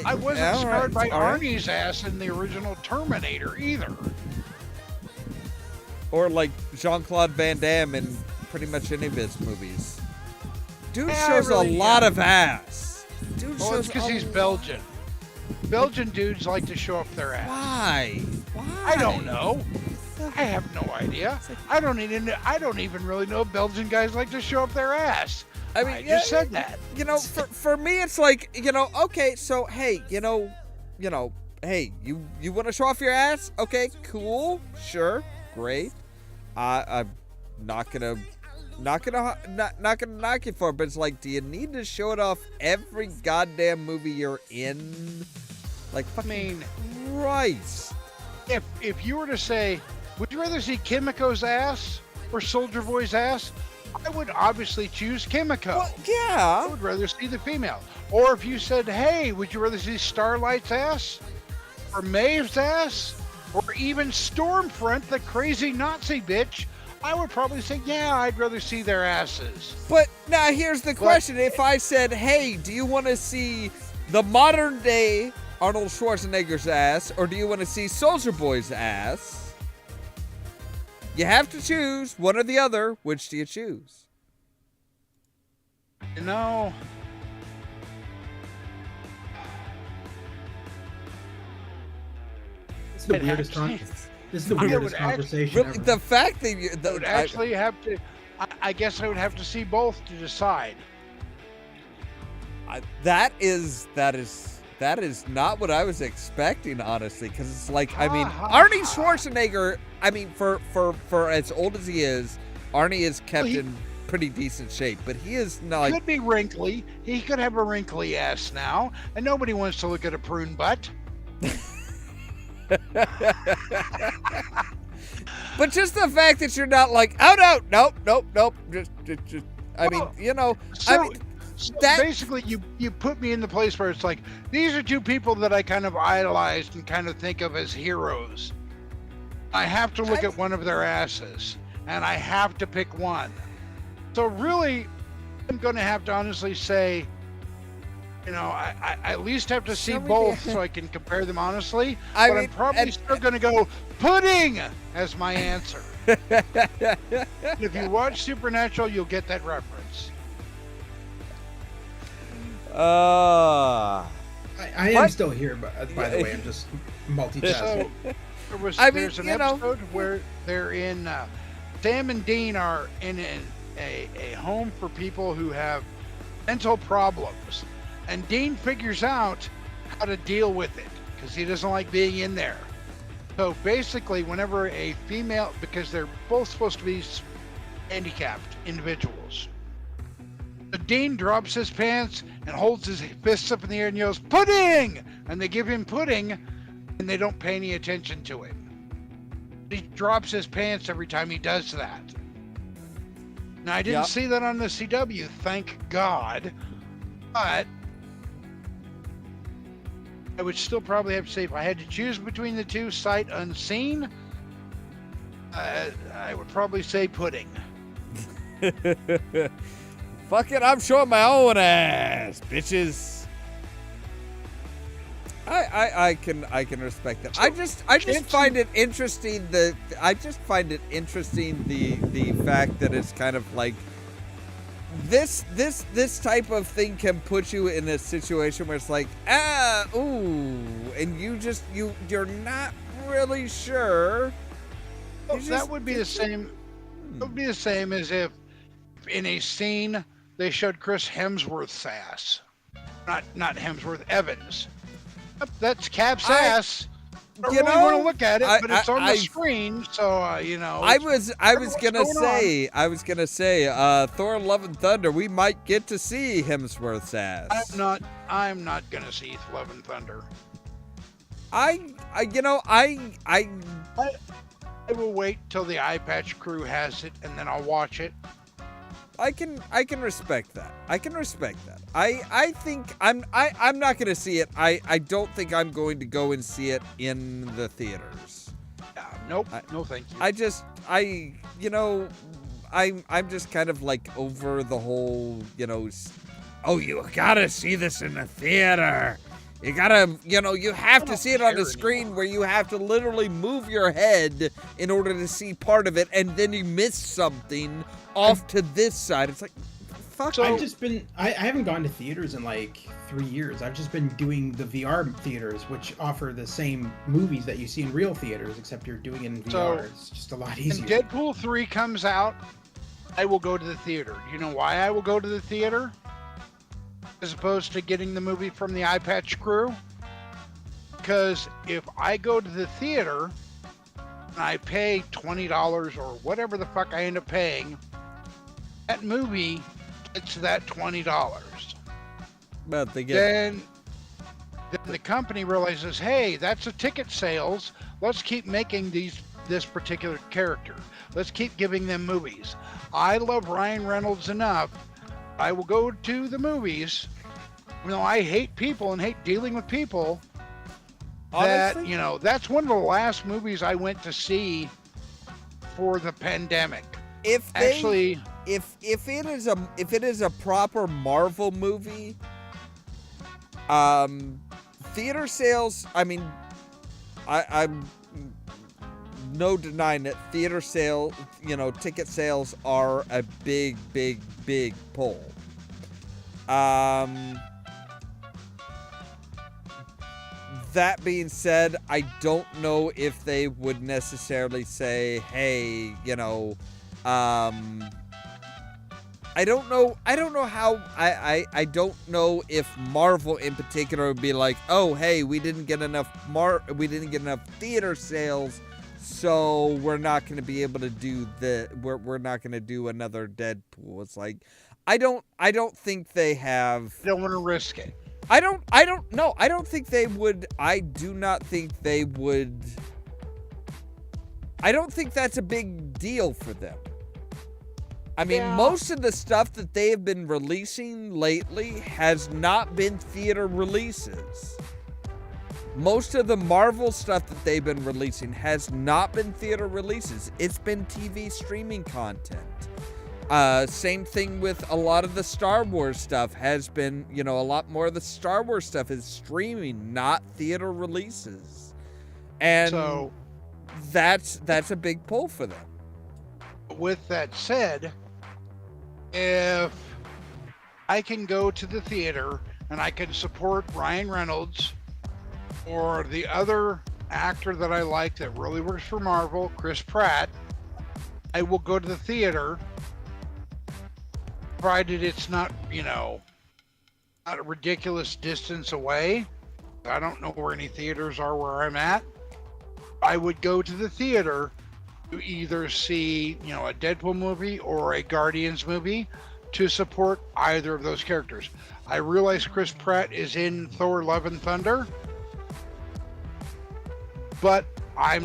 I wasn't scarred by Arnie's ass in the original Terminator either, or like Jean-Claude Van Damme in pretty much any of his movies. Dude shows a lot of ass. It's because he's Belgian. Belgian dudes like to show off their ass. Why? I don't know. I have no idea. I don't even really know if Belgian guys like to show off their ass. I mean, I just said that. For me, it's like, okay, so hey, hey, you want to show off your ass? Okay, cool, sure, great. I'm not gonna not gonna knock you for it, but it's like, do you need to show it off every goddamn movie you're in? Like, fucking Christ. If you were to say, would you rather see Kimiko's ass or Soldier Boy's ass? I would obviously choose Kimiko. Well, I yeah. would rather see the female. Or if you said, hey, would you rather see Starlight's ass? Or Maeve's ass? Or even Stormfront, the crazy Nazi bitch? I would probably say, yeah, I'd rather see their asses. But now here's the question. If I said, hey, do you want to see the modern day Arnold Schwarzenegger's ass, or do you want to see Soldier Boy's ass? You have to choose one or the other. Which do you choose? You know, This is the It weirdest actually- This is the I would weirdest act- conversation Really, ever. the fact that you, I would actually have to, I guess I would have to see both to decide. that is not what I was expecting, honestly. Because it's like, I mean, Arnie Schwarzenegger. I mean, for as old as he is, Arnie is kept in pretty decent shape. But he is not. He could be wrinkly. He could have a wrinkly ass now, and nobody wants to look at a prune butt. But just the fact that you're not like, oh no, nope. Just. I mean, Well, you know. So, I mean, so that- basically, you put me in the place where it's like, these are two people that I kind of idolized and kind of think of as heroes. I have to look at one of their asses, and I have to pick one. So really, I'm going to have to honestly say, you know, I at least have to see Shall we both be- so I can compare them honestly. I But mean, I'm probably and- still going to go pudding as my answer. If you watch Supernatural, you'll get that reference. uh, I am What? still here, but by the way, I'm just multitasking. So I mean, there's an you know- episode where they're in Sam and Dean are in a home for people who have mental problems, and Dean figures out how to deal with it because he doesn't like being in there. So basically, whenever a female, because they're both supposed to be handicapped individuals, the Dean drops his pants and holds his fists up in the air and yells, "Pudding!" And they give him pudding, and they don't pay any attention to it. He drops his pants every time he does that. Now, I didn't Yep. see that on the CW, thank God, but I would still probably have to say if I had to choose between the two, sight unseen, I would probably say pudding. fuck it, I'm showing my own ass, bitches. I can respect that. I just find it interesting the fact that it's kind of like this type of thing can put you in a situation where it's like, ooh, and you're not really sure. Well, that would be the same. It would be the same as if in a scene they showed Chris Hemsworth's ass, not Hemsworth, Evans. Yep, that's Cap's ass. I don't you really know, want to look at it, but it's on the I- screen, so you know. I was what's gonna going say Thor: Love and Thunder. We might get to see Hemsworth's ass. I'm not gonna see Love and Thunder. I I will wait till the Eye Patch Crew has it, and then I'll watch it. I can respect that. I can respect that. I think I'm not gonna see it. I don't think I'm going to go and see it in the theaters. Nope, no thank you. I'm just kind of like over the whole, oh, you gotta see this in the theater. You gotta, you have to see it on the screen where you have to literally move your head in order to see part of it, and then you miss something off to this side. It's like, fuck. So- I haven't gone to theaters in like 3 years. I've just been doing the VR theaters, which offer the same movies that you see in real theaters, except you're doing it in VR. So, It's just a lot When easier. Deadpool 3 comes out, I will go to the theater. You know why I will go to the theater? As opposed to getting the movie from the Eye Patch Crew? Because if I go to the theater and I pay $20 or whatever the fuck I end up paying, that movie gets to that $20. But they get Then the company realizes, hey, that's a ticket sales. Let's keep making this particular character. Let's keep giving them movies. I love Ryan Reynolds enough. I will go to the movies. You know, I hate people and hate dealing with people. honestly, That, you know, that's one of the last movies I went to see for the pandemic. if they Actually, if it is a proper Marvel movie, theater sales, I mean, I'm no denying it. Theater sale, you know, ticket sales are a big pull. That being said, I don't know if they would necessarily say, hey, you know, I don't know how I don't know if Marvel in particular would be like, oh, hey, we didn't get enough theater sales, so we're not going to be able to do we're not going to do another Deadpool. It's like, I don't think they have. don't want to risk it. I don't know. I don't think they would. I do not think they would. I don't think that's a big deal for them. I mean, most of the stuff that they have been releasing lately has not been theater releases. Most of the Marvel stuff that they've been releasing has not been theater releases. It's been TV streaming content. Same thing with a lot of the Star Wars stuff has been, you know, a lot more of the Star Wars stuff is streaming, not theater releases. And So, that's a big pull for them. with that said, if I can go to the theater and I can support Ryan Reynolds or the other actor that I like that really works for Marvel, Chris Pratt, I will go to the theater, provided it's not, you know, not a ridiculous distance away. I don't know where any theaters are where I'm at. I would go to the theater to either see, you know, a Deadpool movie or a Guardians movie to support either of those characters. I realize Chris Pratt is in Thor: Love and Thunder, but I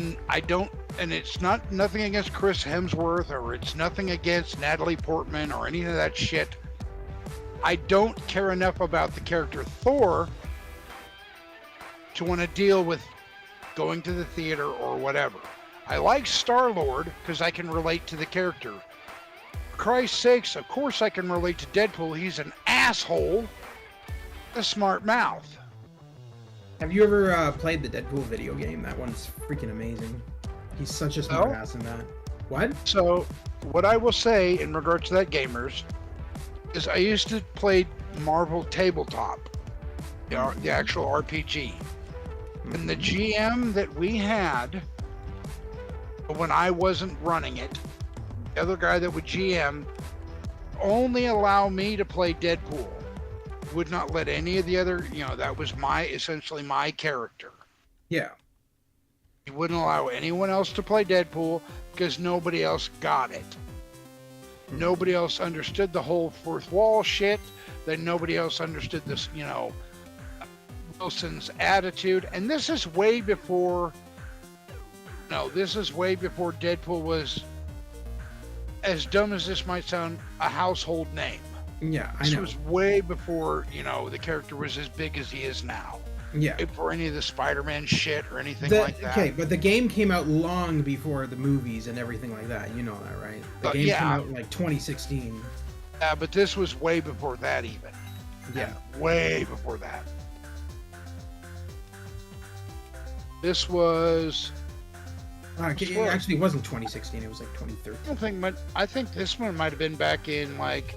don't, and it's not nothing against Chris Hemsworth or it's nothing against Natalie Portman or any of that shit. I don't care enough about the character Thor to want to deal with going to the theater or whatever. I like Star-Lord because I can relate to the character. For Christ's sakes, of course I can relate to Deadpool. He's an asshole, a smart mouth. Have you ever played the Deadpool video game? That one's freaking amazing. He's such a smart ass in that. What? So, what I will say in regards to that, gamers, is I used to play Marvel Tabletop, the actual RPG. And the GM that we had, when I wasn't running it, the other guy that would GM, only allow me to play Deadpool. Would not let any of the other, you know, that was essentially my character. Yeah. He wouldn't allow anyone else to play Deadpool because nobody else got it. Nobody else understood the whole fourth wall shit. Then nobody else understood this, you know, Wilson's attitude. And this is way before, this is way before Deadpool was, as dumb as this might sound, a household name. Yeah, I know. This was way before, you know, the character was as big as he is now. Yeah. Before any of the Spider-Man shit or anything like that. Okay, but the game came out long before the movies and everything like that. You know that, right? The game came out in like 2016. Yeah, but this was way before that even. Yeah. Way before that. This was... It actually wasn't 2016. It was like 2013. I think this one might have been back in like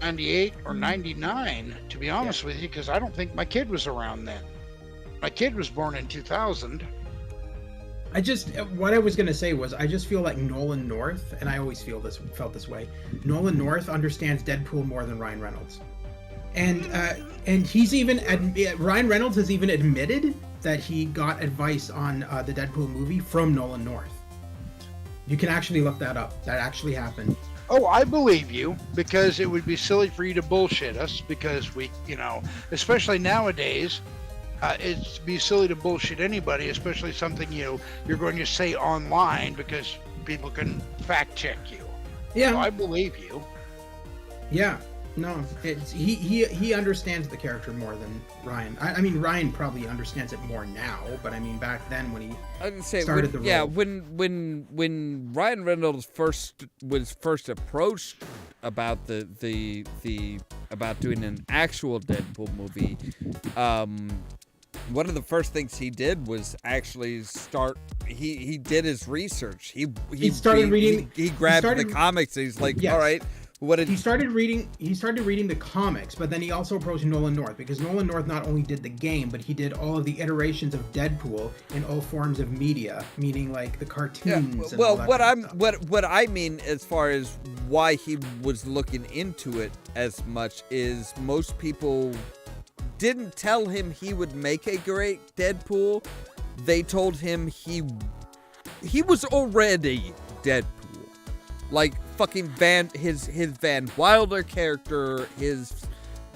98 or 99, to be honest with you, because I don't think my kid was around then. My kid was born in 2000. What I was gonna say was, I just feel like Nolan North, and I always felt this way. Nolan North understands Deadpool more than Ryan Reynolds, and he's even Ryan Reynolds has even admitted that he got advice on the Deadpool movie from Nolan North. You can actually look that up. That actually happened. Oh, I believe you, because it would be silly for you to bullshit us, because we, especially nowadays, it'd be silly to bullshit anybody, especially something you're going to say online, because people can fact check you. Yeah. So I believe you. Yeah. No, he understands the character more than Ryan. I mean, Ryan probably understands it more now, but I mean, back then when he started the role. Yeah, when Ryan Reynolds was first approached about about doing an actual Deadpool movie, one of the first things he did was actually start. He did his research. He started reading. He grabbed the comics. And he's like, yes. All right. He started reading the comics, but then he also approached Nolan North, because Nolan North not only did the game, but he did all of the iterations of Deadpool in all forms of media, meaning like the cartoons. Yeah, well, what I mean as far as why he was looking into it as much is most people didn't tell him he would make a great Deadpool. They told him he was already Deadpool. Like fucking his Van Wilder character, his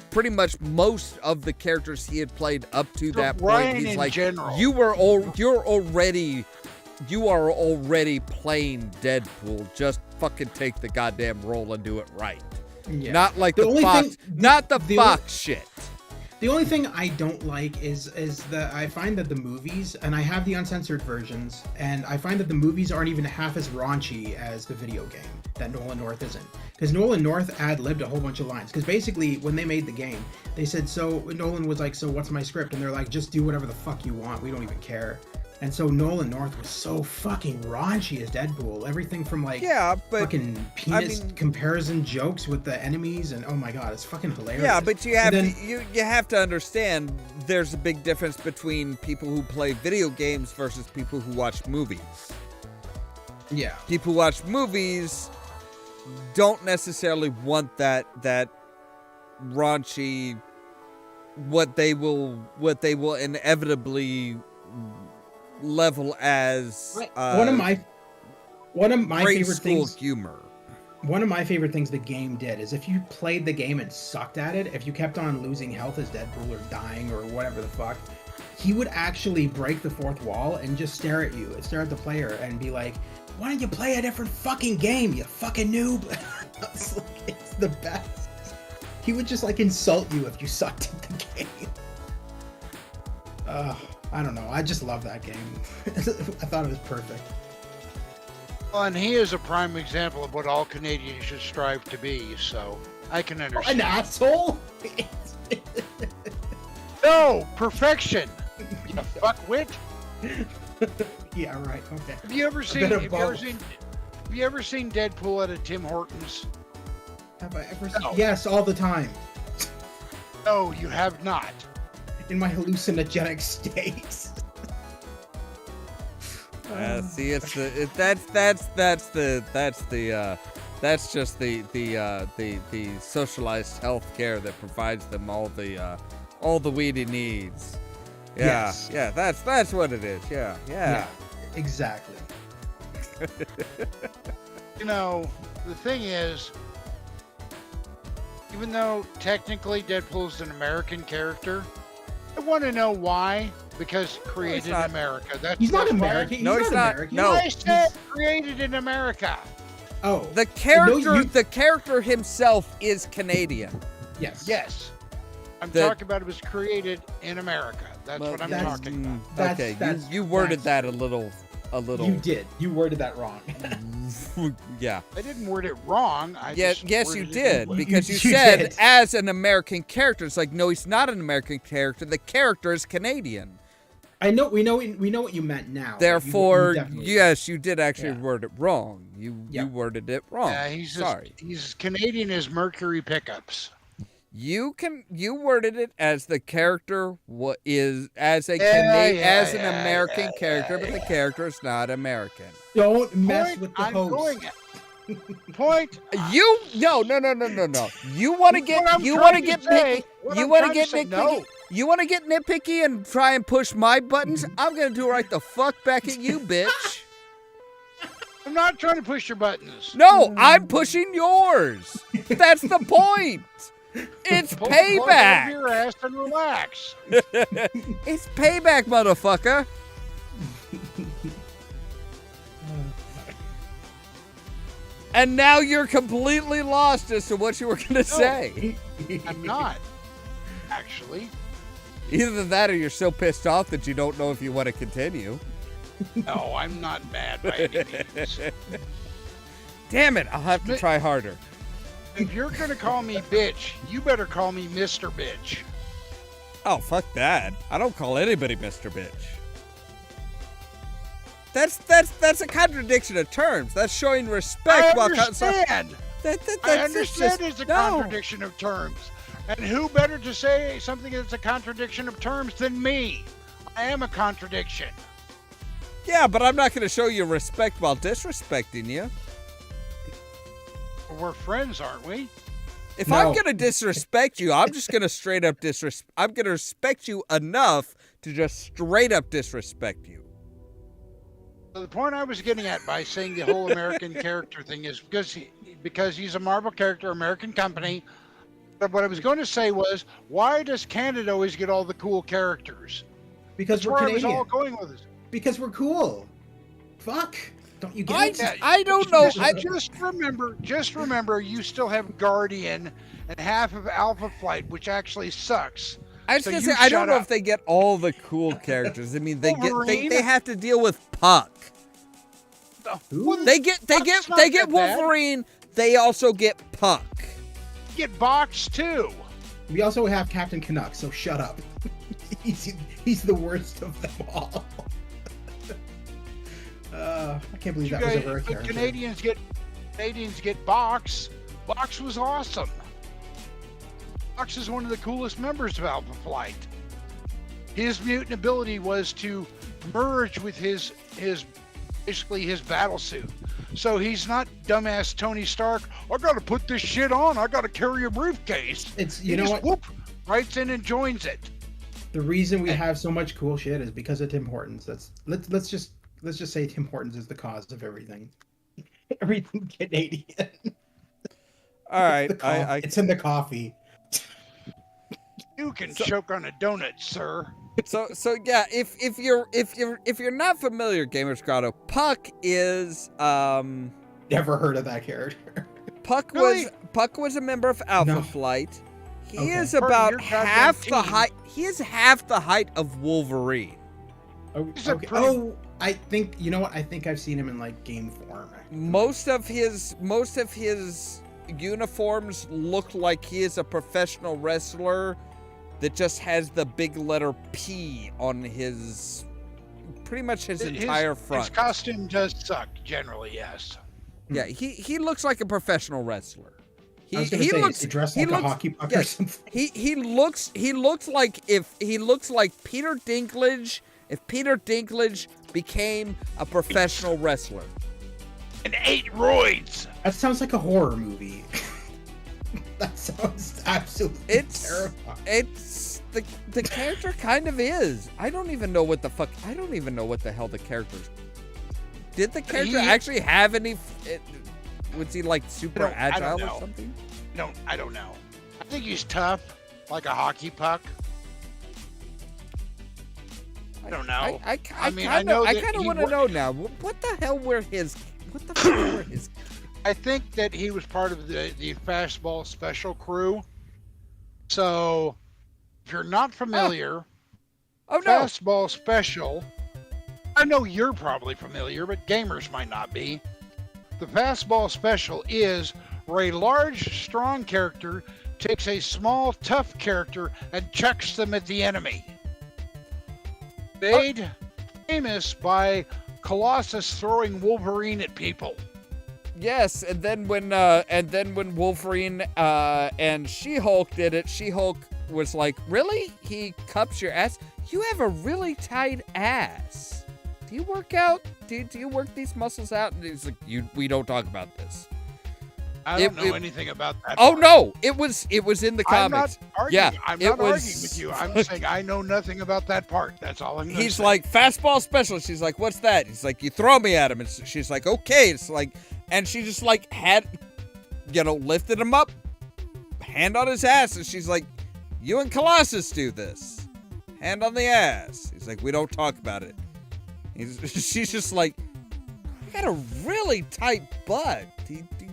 pretty much most of the characters he had played up to that point. He's like, general. you are already playing Deadpool. Just fucking take the goddamn role and do it right. Yeah. Not like the Fox, not the Fox shit. The only thing I don't like is that I find that the movies, and I have the uncensored versions, and I find that the movies aren't even half as raunchy as the video game that Nolan North isn't. Because Nolan North ad-libbed a whole bunch of lines. Because basically, when they made the game, they said, Nolan was like, so what's my script? And they're like, just do whatever the fuck you want. We don't even care. And so Nolan North was so fucking raunchy as Deadpool. Everything from like fucking penis comparison jokes with the enemies, and oh my god, it's fucking hilarious. Yeah, but you have to understand there's a big difference between people who play video games versus people who watch movies. Yeah. People who watch movies don't necessarily want that raunchy what they will inevitably level as one of my favorite things. Humor. One of my favorite things the game did is if you played the game and sucked at it, if you kept on losing health as Deadpool or dying or whatever the fuck, he would actually break the fourth wall and just stare at you and stare at the player and be like, "Why don't you play a different fucking game, you fucking noob?" It's the best. He would just like insult you if you sucked at the game. I don't know. I just love that game. I thought it was perfect. Well, and he is a prime example of what all Canadians should strive to be, so I can understand. An asshole? No, perfection. You fuckwit. Yeah, right. Okay. Have you ever seen Deadpool at a Tim Hortons? Have I ever seen? No. Yes, all the time. No, you have not. In my hallucinogenic states. See, that's just the socialized health care that provides them all the weed he needs. Yeah, yes. Yeah, that's what it is. Yeah. Exactly. The thing is, even though technically Deadpool's an American character, I want to know why. Because created in America. He's not American. No, he's not. American. No, I said created in America. Oh, the character himself is Canadian. Yes. I'm talking about it was created in America. That's what I'm talking about. You worded that a little. You did. You worded that wrong. Yeah. I didn't word it wrong. Yes, you did, because you said as an American character. It's like, no, he's not an American character. The character is Canadian. I know. We know what you meant now. Therefore, yes, you did actually word it wrong. You worded it wrong. Yeah, he's Canadian as Mercury Pickups. You worded it as the character is as an American character, but the character is not American. Don't mess with the host. Point. No. You want to get picky. You want to get nitpicky and try and push my buttons? I'm gonna do right the fuck back at you, bitch. I'm not trying to push your buttons. No, I'm pushing yours. That's the point. It's Pull the plug out of your payback. ass and relax. It's payback, motherfucker. And now you're completely lost as to what you were going to say. I'm not, actually. Either that or you're so pissed off that you don't know if you want to continue. No, I'm not mad by any means. Damn it, I'll have to try harder. If you're going to call me bitch, you better call me Mr. Bitch. Oh, fuck that. I don't call anybody Mr. Bitch. That's a contradiction of terms. That's showing respect. I understand. I understand it's it's a contradiction of terms. And who better to say something that's a contradiction of terms than me? I am a contradiction. Yeah, but I'm not going to show you respect while disrespecting you. We're friends, aren't we? If No. I'm going to disrespect you, I'm just going to straight up disrespect. I'm going to respect you enough to just straight up disrespect you. So the point I was getting at by saying the whole American character thing is because he's a Marvel character, American company. But what I was going to say was, why does Canada always get all the cool characters? Because That's we're where Canadian. I was all going with this. Because we're cool. Fuck. Don't you get it? I don't know. Just remember, you still have Guardian and half of Alpha Flight, which actually sucks. I was So gonna you say I don't shut know up. if they get all the cool characters. I mean, they Wolverine? have to deal with Puck. Well, They get Puck's not they get that bad. Wolverine. They also get Puck. Get Box too. We also have Captain Canuck, so shut up. he's the worst of them all. I can't believe You that was guys, ever a but character. Canadians get Box. Box was awesome. Box is one of the coolest members of Alpha Flight. His mutant ability was to merge with his basically his battle suit. So he's not dumbass Tony Stark. I gotta put this shit on. I gotta carry a briefcase. It's He you know just what? whoop, writes in and joins it. The reason we have so much cool shit is because of Tim Hortons. Let's just say Tim Hortons is the cause of everything. Everything Canadian. All right, It's in the coffee. You can choke on a donut, sir. So yeah, if you're not familiar, Gamers Grotto, Puck is Never heard of that character. Puck Really? was a member of Alpha No. Flight. He Okay. is Part of about your goddamn half the team. height. He is half the height of Wolverine. Oh, He's a okay. pretty- Oh, I think you know what? I think I've seen him in like game form. Most of his uniforms look like he is a professional wrestler that just has the big letter P on his pretty much his entire front. His costume does suck, generally, yes. Yeah, he looks like a professional wrestler. I was gonna say, is he dressed like a hockey puck or yes, something? he looks like Peter Dinklage if Peter Dinklage became a professional wrestler. And 8 roids. That sounds like a horror movie. That sounds absolutely terrifying. It's the character kind of is. I don't even know what the hell the character is. Did the character actually have any? Was he like super I don't agile know. or something? No, I don't know. I think he's tough, like a hockey puck. I don't know. I mean, kind know of that he want to wor- know now. What the hell were his? What the fuck were his? I think that he was part of the fastball special crew. So, if you're not familiar, Oh no! fastball special. I know you're probably familiar, but gamers might not be. The fastball special is where a large, strong character takes a small, tough character and chucks them at the enemy. Made famous by Colossus throwing Wolverine at people. Yes, and then when Wolverine and She-Hulk did it, She-Hulk was like, "Really? He cups your ass? You have a really tight ass. Do you work out? Do you work these muscles out?" And he's like, we don't talk about this." I don't know anything about that. Oh part. no, it was in the I'm comics. not arguing. Yeah, I'm it not was- arguing with you. I'm saying I know nothing about that part. That's all I'm. He's say. like, fastball special. She's like, what's that? He's like, you throw me at him. And she's like, okay. It's like, and she just like had, lifted him up, hand on his ass, and she's like, you and Colossus do this. Hand on the ass. He's like, we don't talk about it. She's just like, I got a really tight butt.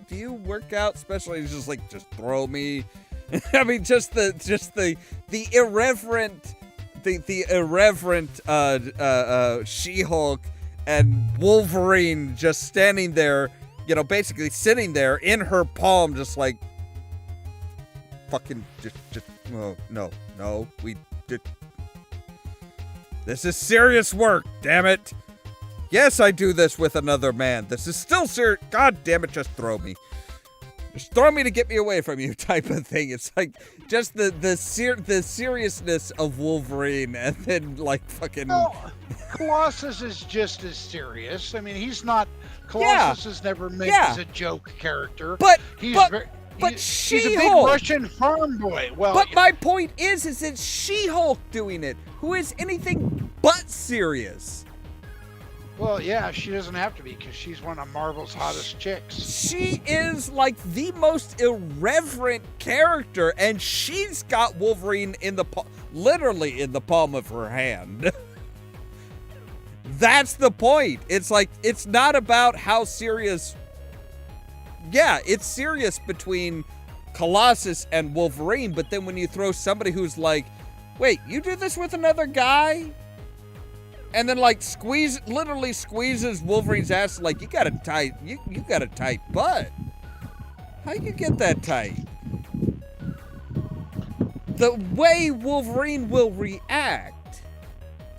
Do you work out special? He's just like, just throw me. I mean, just the irreverent, the irreverent She-Hulk and Wolverine just standing there, basically sitting there in her palm, just like, fucking, just, oh, no, we did. This is serious work, damn it. Yes, I do this with another man. This is still serious. God damn it, just throw me. Just throw me to get me away from you type of thing. It's like just the seriousness of Wolverine and then like fucking... No, Colossus is just as serious. I mean, he's not... Colossus is never meant as a joke character. But he's She-Hulk. He's a big Russian farm boy. Well, but my point is it's She-Hulk doing it, who is anything but serious. Well, yeah, she doesn't have to be because she's one of Marvel's hottest chicks. She is like the most irreverent character, and she's got Wolverine literally in the palm of her hand. That's the point. It's like, it's not about how serious. Yeah, it's serious between Colossus and Wolverine, but then when you throw somebody who's like, wait, you do this with another guy? And then like literally squeezes Wolverine's ass like, you got a tight butt. How you get that tight? The way Wolverine will react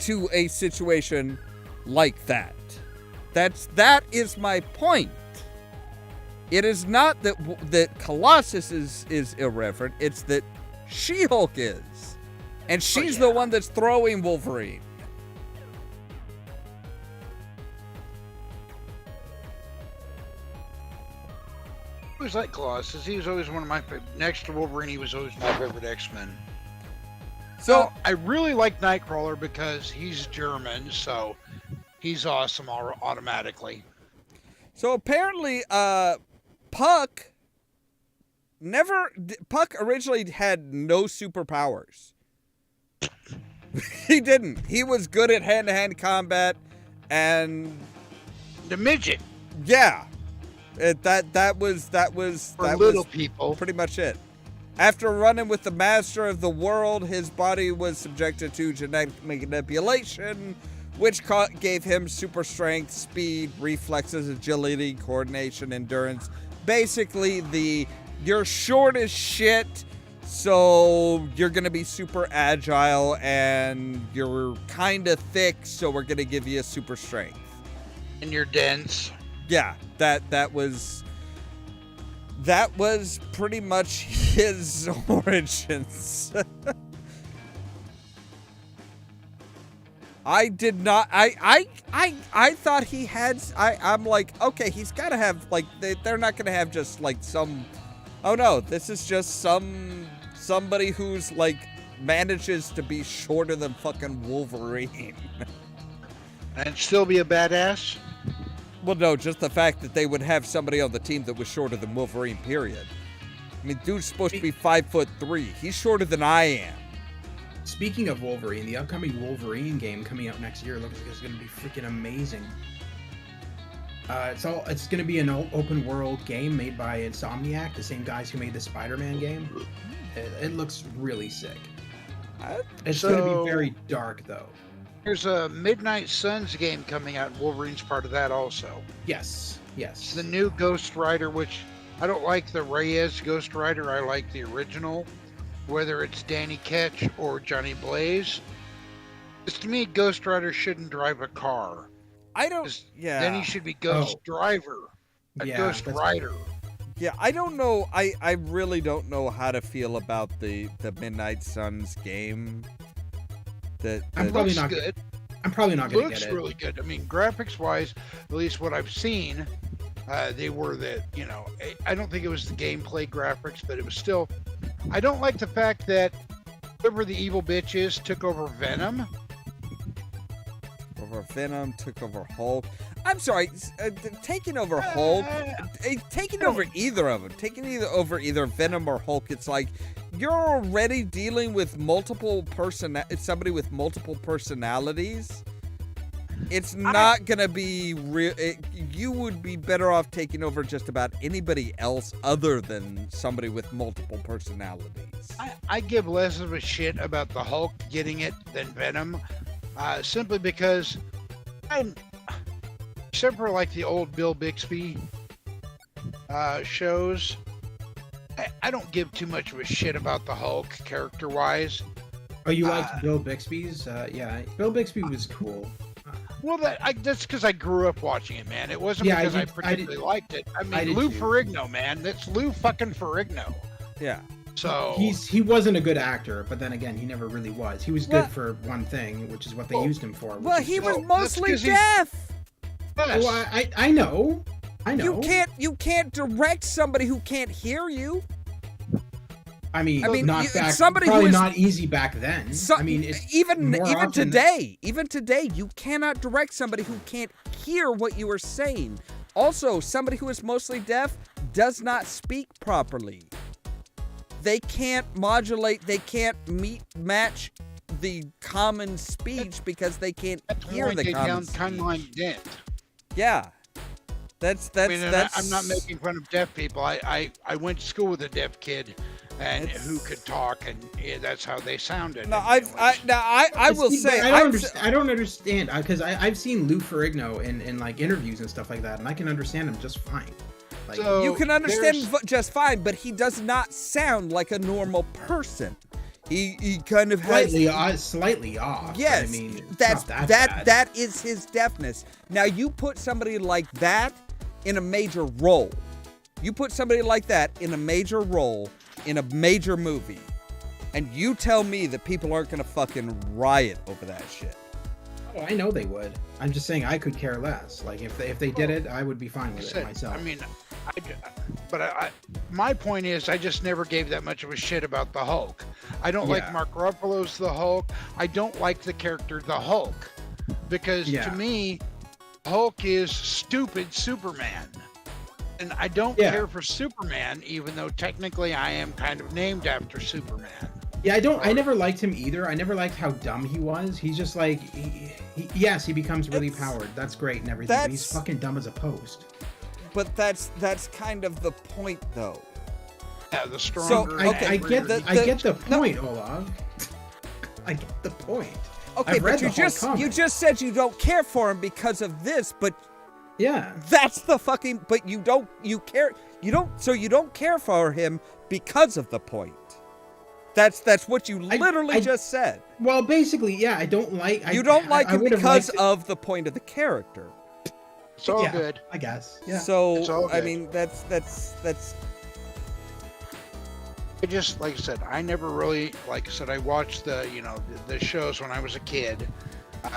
to a situation like that. That is my point. It is not that Colossus is irreverent, it's that She-Hulk is. And she's the one that's throwing Wolverine. I always like Colossus. He was always one of my next to Wolverine. He was always my favorite X-Men. So I really like Nightcrawler because he's German, so he's awesome automatically. So apparently, Puck originally had no superpowers. He didn't. He was good at hand-to-hand combat, and the midget. Yeah. That was people. Pretty much it. After running with the master of the world, his body was subjected to genetic manipulation, which gave him super strength, speed, reflexes, agility, coordination, endurance. Basically, you're short as shit, so you're gonna be super agile, and you're kind of thick, so we're gonna give you a super strength. And you're dense. Yeah, that was pretty much his origins. I did not. I thought he had. I'm like, okay, he's got to have like they're not gonna have just like some. Oh no, this is just somebody who's like manages to be shorter than fucking Wolverine. And still be a badass. Well, no, just the fact that they would have somebody on the team that was shorter than Wolverine, period. I mean, dude's supposed to be 5'3". He's shorter than I am. Speaking of Wolverine, the upcoming Wolverine game coming out next year looks like it's going to be freaking amazing. It's going to be an open world game made by Insomniac, the same guys who made the Spider-Man game. It looks really sick. It's going to be very dark, though. There's a Midnight Suns game coming out, and Wolverine's part of that also. Yes. It's the new Ghost Rider, which I don't like the Reyes Ghost Rider. I like the original, whether it's Danny Ketch or Johnny Blaze. Because to me, Ghost Rider shouldn't drive a car. I don't. Yeah. Then he should be Ghost Driver, Ghost Rider. Yeah, I don't know. I really don't know how to feel about the Midnight Suns game. I'm probably not good. I'm probably not going to get it. Looks really good. I mean, graphics-wise, at least what I've seen, They were I don't think it was the gameplay graphics, but it was still. I don't like the fact that whoever the evil bitch is took over Venom. Over Venom, took over Hulk. I'm sorry, taking over Hulk, taking over either of them, over either Venom or Hulk, it's like you're already dealing with somebody with multiple personalities. It's not going to be real. You would be better off taking over just about anybody else other than somebody with multiple personalities. I give less of a shit about the Hulk getting it than Venom, simply because except for like the old Bill Bixby shows, I don't give too much of a shit about the Hulk character-wise. Oh, you liked Bill Bixby's? Yeah, Bill Bixby was cool. Well, that's because I grew up watching it, man. It wasn't because I particularly liked it. I mean, Lou Ferrigno, man. That's Lou fucking Ferrigno. Yeah. So he wasn't a good actor, but then again, he never really was. He was good for one thing, which is what they used him for. Well, he was mostly deaf. Well, I know. You can't direct somebody who can't hear you. I mean, not easy back then. Even today, you cannot direct somebody who can't hear what you are saying. Also, somebody who is mostly deaf does not speak properly. They can't modulate. They can't match the common speech because they can't hear the common speech. Kind of like Dent. Yeah. That's. I'm not making fun of deaf people. I went to school with a deaf kid, and who could talk, and that's how they sounded. No, I will say I don't understand because I've seen Lou Ferrigno in like interviews and stuff like that, and I can understand him just fine. Like, so you can understand just fine, but he does not sound like a normal person. He kind of has slightly off. Yes, I mean, that is his deafness. Now you put somebody like that in a major role. You put somebody like that in a major role in a major movie, and you tell me that people aren't gonna fucking riot over that shit. Oh, I know they would. I'm just saying I could care less. Like if they did it, I would be fine with it myself. I mean, my point is, I just never gave that much of a shit about the Hulk. I don't like Mark Ruffalo's the Hulk. I don't like the character the Hulk because to me, Hulk is stupid Superman. And I don't care for Superman, even though technically I am kind of named after Superman. Yeah, I never liked him either. I never liked how dumb he was. He's just like, he becomes really powered. That's great and everything, but he's fucking dumb as a post. But that's kind of the point, though. Yeah, the stronger. So I get the point, Ollamh. I get the point. Okay, but you just said you don't care for him because of this, but. Yeah. That's the fucking. But you don't care for him because of the point. That's what you literally just said. Well, basically, yeah. I don't like. You don't like him because of the point of the character. It's all good, I guess. Yeah. So I mean, that's. I just, like I said, I never really, like I said, I watched the shows when I was a kid.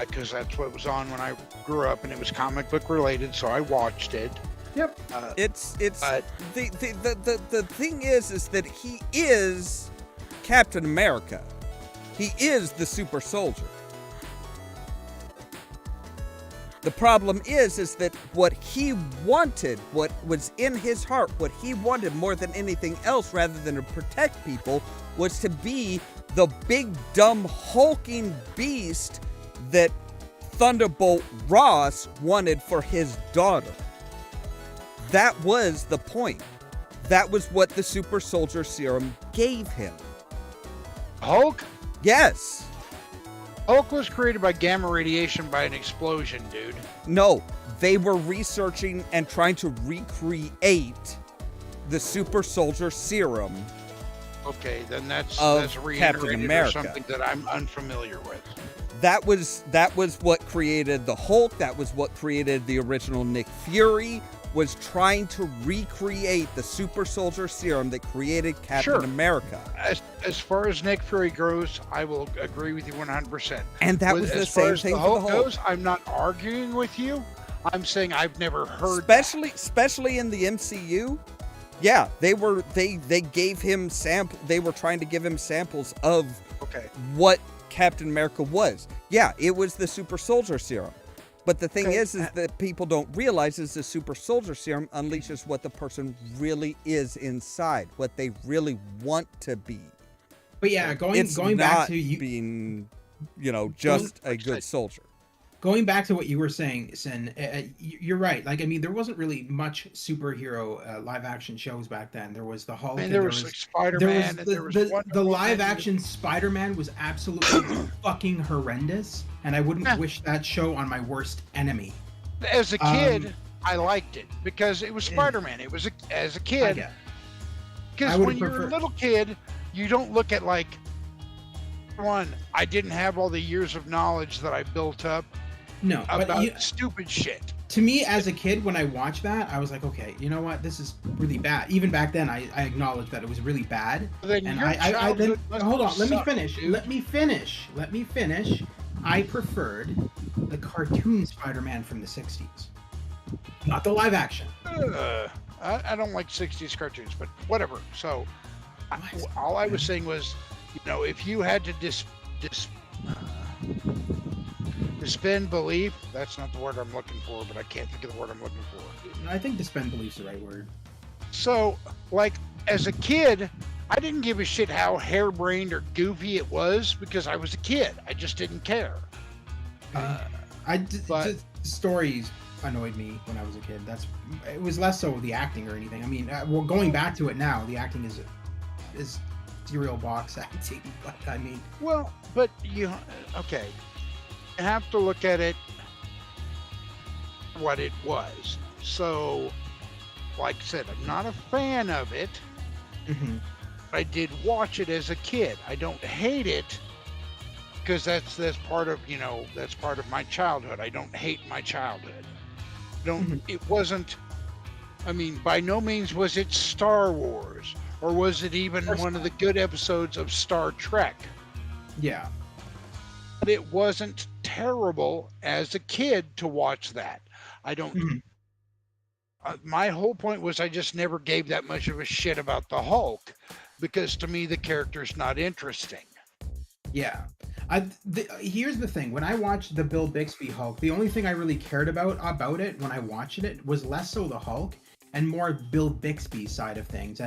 Because that's what was on when I grew up, and it was comic book related, so I watched it. Yep. The thing is that he is Captain America. He is the super soldier. The problem is that what he wanted, what was in his heart, what he wanted more than anything else, rather than to protect people, was to be the big dumb hulking beast that Thunderbolt Ross wanted for his daughter. That was the point. That was what the super soldier serum gave him. Hulk? Yes. Hulk was created by gamma radiation by an explosion, dude. No, they were researching and trying to recreate the super soldier serum. Okay, then that's Captain America. Or something that I'm unfamiliar with. That was what created the Hulk. That was what created the original Nick Fury, was trying to recreate the super soldier serum that created Captain America. As far as Nick Fury goes, I will agree with you 100%. And that was the same thing for the Hulk. I'm not arguing with you. I'm saying I've never heard especially in the MCU. Yeah, they gave him they were trying to give him samples of Okay. what Captain America was. Yeah, it was the super soldier serum. But the thing is that people don't realize is the super soldier serum unleashes what the person really is inside, what they really want to be. But yeah, going back to you being, just a good soldier. Going back to what you were saying, Sin, you're right. Like, I mean, there wasn't really much superhero live action shows back then. There was the Hulk. And there was like Spider-Man. The live action Spider-Man was absolutely fucking horrendous, and I wouldn't wish that show on my worst enemy. As a kid, I liked it because it was Spider-Man. It was as a kid. Because when you're a little kid, you don't look at like, one, I didn't have all the years of knowledge that I built up. No, about stupid shit. To me, as a kid, when I watched that, I was like, okay, you know what? This is really bad. Even back then, I acknowledged that it was really bad. Then and hold on, let me finish. Dude. Let me finish. I preferred the cartoon Spider-Man from the 60s, not the live action. I don't like 60s cartoons, but whatever. So, all I was saying was, if you had to suspend belief, that's not the word I'm looking for, but I can't think of the word I'm looking for. I think suspend belief's the right word. So, like, as a kid, I didn't give a shit how harebrained or goofy it was because I was a kid. I just didn't care. The stories annoyed me when I was a kid. It was less so the acting or anything. I mean, going back to it now, the acting is serial box acting, but I mean... Well, but okay. You have to look at it what it was. So, like I said, I'm not a fan of it. Mm-hmm. I did watch it as a kid. I don't hate it because that's part of that's part of my childhood. I don't hate my childhood. It wasn't. I mean, by no means was it Star Wars, or was it even one of the good episodes of Star Trek? Yeah. But it wasn't terrible as a kid to watch that. I don't. My whole point was I just never gave that much of a shit about the Hulk because to me the character's not interesting. Yeah. Here's the thing. When I watched the Bill Bixby Hulk, the only thing I really cared about it when I watched it was less so the Hulk and more Bill Bixby's side of things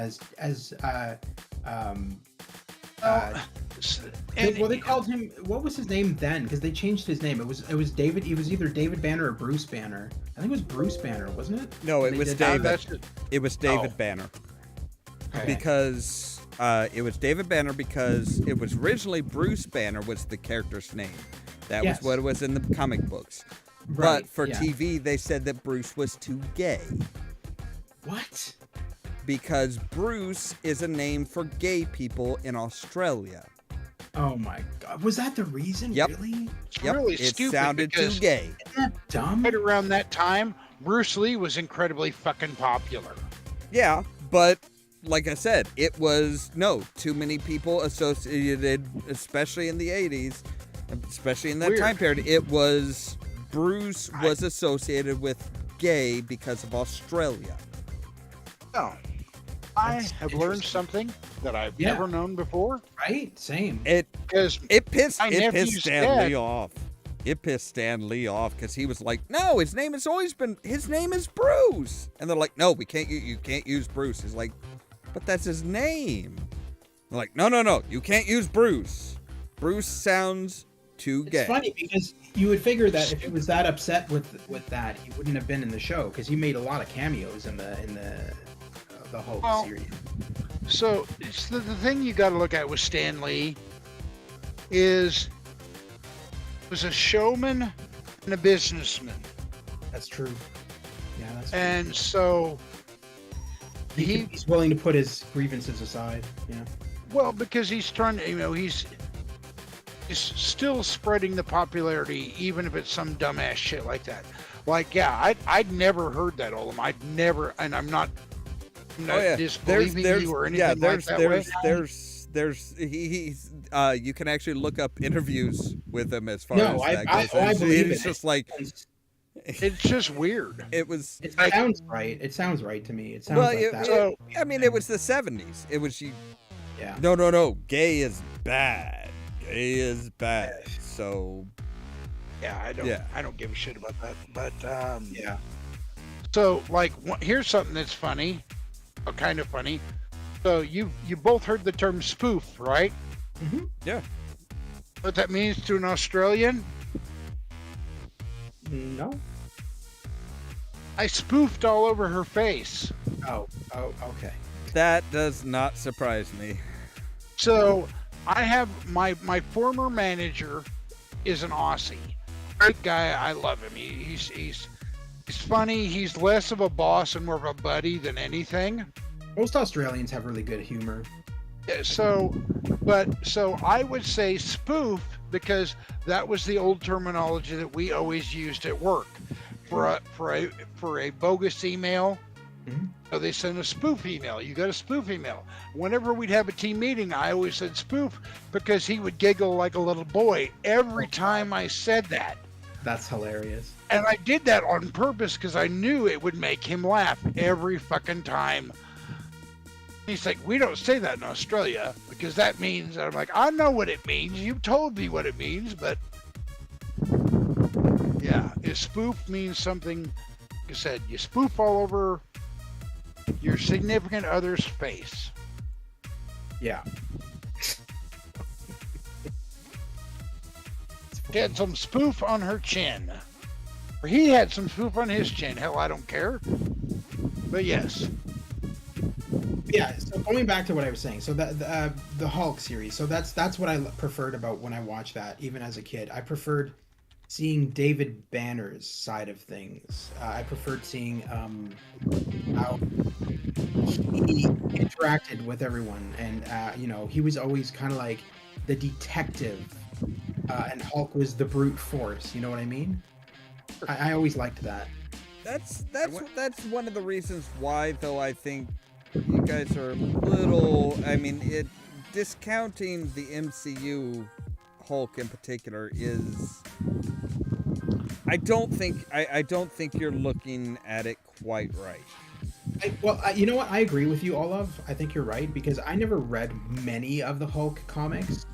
they called him, what was his name then? Because they changed his name. It was David. It was either David Banner or Bruce Banner. I think it was Bruce Banner, wasn't it? No, it was David. It was David Banner. Okay. Because it was David Banner because it was originally Bruce Banner was the character's name. That was what it was in the comic books. Right, but for TV, they said that Bruce was too gay. What? Because Bruce is a name for gay people in Australia. Oh my God. Was that the reason? Yep. Really? It's Yep. really It stupid sounded too gay. Isn't that dumb? Right around that time, Bruce Lee was incredibly fucking popular. Yeah, but like I said, it was too many people associated, especially in the 80s, especially in that time period. It was Bruce was associated with gay because of Australia. Oh. I have learned something that I've never known before. Right? Same. It pissed Stan Lee off. It pissed Stan Lee off because he was like, "No, his name is Bruce," and they're like, "No, you can't use Bruce." He's like, "But that's his name." They're like, "No, you can't use Bruce. Bruce sounds too gay." It's funny because you would figure that if he was that upset with that, he wouldn't have been in the show because he made a lot of cameos in the whole series. So the thing you got to look at with Stan Lee was a showman and a businessman. That's true. Yeah, that's and true. So he's willing to put his grievances aside. Yeah. Well, because he's trying to, he's still spreading the popularity, even if it's some dumbass shit like that. Like, I'd never heard that, Ollamh. I'd never, and I'm not disbelieving you or anything like that. You can actually look up interviews with him as far as that goes. I believe He's just like, It's just weird. It was. It Like- sounds right. It sounds right to me. It sounds Well, like that. So- I mean, it was the 70s. It was you. Yeah. No. Gay is bad. Gay is bad. So Yeah, I don't give a shit about that. But Yeah. so like, here's something that's funny, or kind of funny. So you both heard the term spoof, right? Mm-hmm. yeah. What that means to an Australian? No. I spoofed all over her face. Oh. Okay. That does not surprise me. So I have my former manager is an Aussie. Great guy. I love him. He's funny. He's less of a boss and more of a buddy than anything. Most Australians have really good humor. So I would say spoof because that was the old terminology that we always used at work for a bogus email. Mhm. So they sent a spoof email. You got a spoof email. Whenever we'd have a team meeting, I always said spoof because he would giggle like a little boy every time I said that. That's hilarious. And I did that on purpose because I knew it would make him laugh every fucking time. He's like, we don't say that in Australia because that means, and I'm like, I know what it means. You told me what it means, but yeah, spoof means something. Like I said, you spoof all over your significant other's face. Yeah. She had some spoof on her chin. Or he had some spoof on his chin. Hell, I don't care. But yes. Yeah. So going back to what I was saying, so the Hulk series. So that's what I preferred about when I watched that, even as a kid. I preferred seeing David Banner's side of things. I preferred seeing how he interacted with everyone, and he was always kind of like the detective, and Hulk was the brute force. You know what I mean? I always liked that. That's one of the reasons why, though, I think you guys are a little. I mean, discounting the MCU Hulk in particular is. I don't think you're looking at it quite right. You know what? I agree with you, Ollamh. I think you're right because I never read many of the Hulk comics.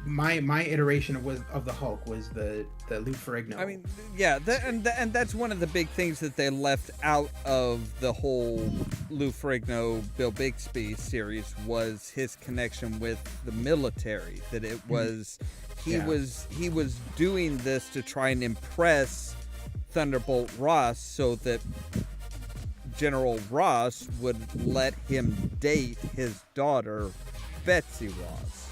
My iteration of the Hulk was the Lou Ferrigno. I mean, yeah, and that's one of the big things that they left out of the whole Lou Ferrigno Bill Bixby series was his connection with the military. That it was he was doing this to try and impress Thunderbolt Ross so that General Ross would let him date his daughter Betsy Ross.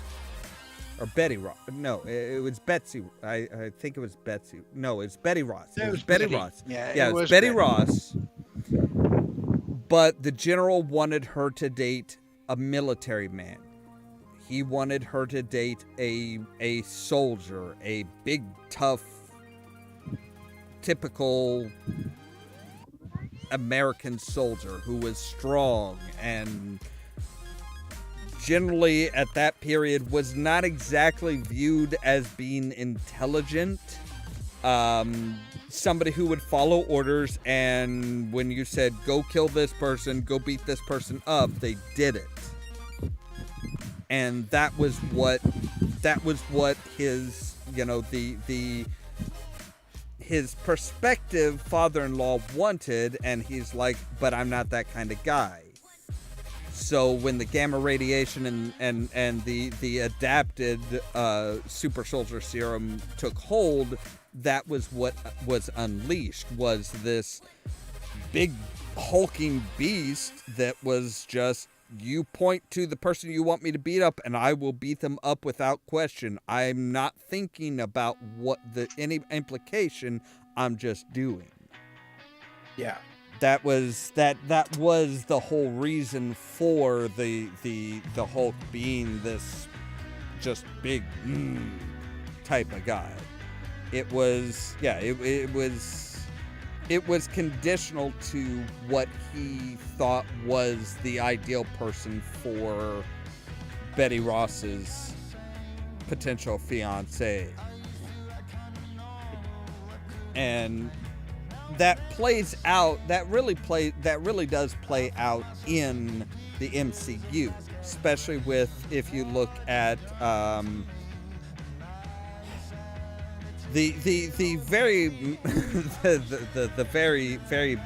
Or Betty Ross. No, it was Betsy. I think it was Betsy. No, it's Betty Ross. It was Betty Betty. Ross. Yeah, it was Betty Ross. But the general wanted her to date a military man. He wanted her to date a soldier, a big, tough, typical American soldier who was strong and generally at that period was not exactly viewed as being intelligent. Somebody who would follow orders, and when you said go kill this person, go beat this person up, they did it. And that was what his, his prospective father-in-law wanted, and he's like, but I'm not that kind of guy. So when the gamma radiation and the adapted super soldier serum took hold, that was what was unleashed, was this big hulking beast that was just, you point to the person you want me to beat up and I will beat them up without question. I'm not thinking about any implication, I'm just doing. Yeah. That was the whole reason for the Hulk being this just big type of guy. It was it was conditional to what he thought was the ideal person for Betty Ross's potential fiance. And that plays out. That really does play out in the MCU, especially with if you look at the very the very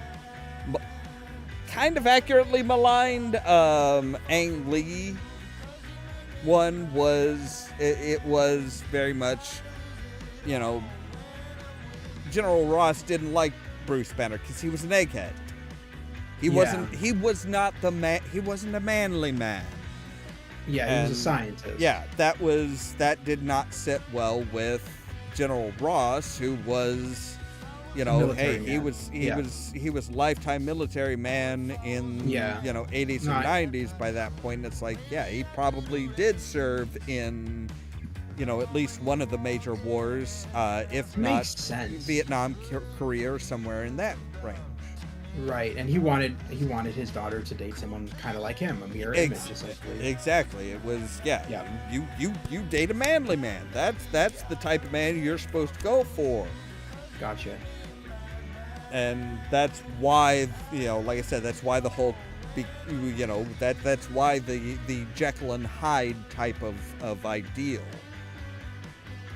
kind of accurately maligned Ang Lee one was it was very much, you know, General Ross didn't like Bruce Banner because he was an egghead. He was not the man. He wasn't a manly man. Yeah, he was a scientist. Yeah, that did not sit well with General Ross, who was, you know, Military man. he was lifetime military man in you know 80s or 90s by that point. It's like, yeah, he probably did serve in, you know, at least one of the major wars, if not Vietnam, Korea, or somewhere in that range. Right, and he wanted his daughter to date someone kind of like him, a mirror image, essentially. Exactly. It was you date a manly man. That's the type of man you're supposed to go for. Gotcha. And that's why, you know, like I said, that's why the Hulk, you know, that's why the Jekyll and Hyde type of ideal.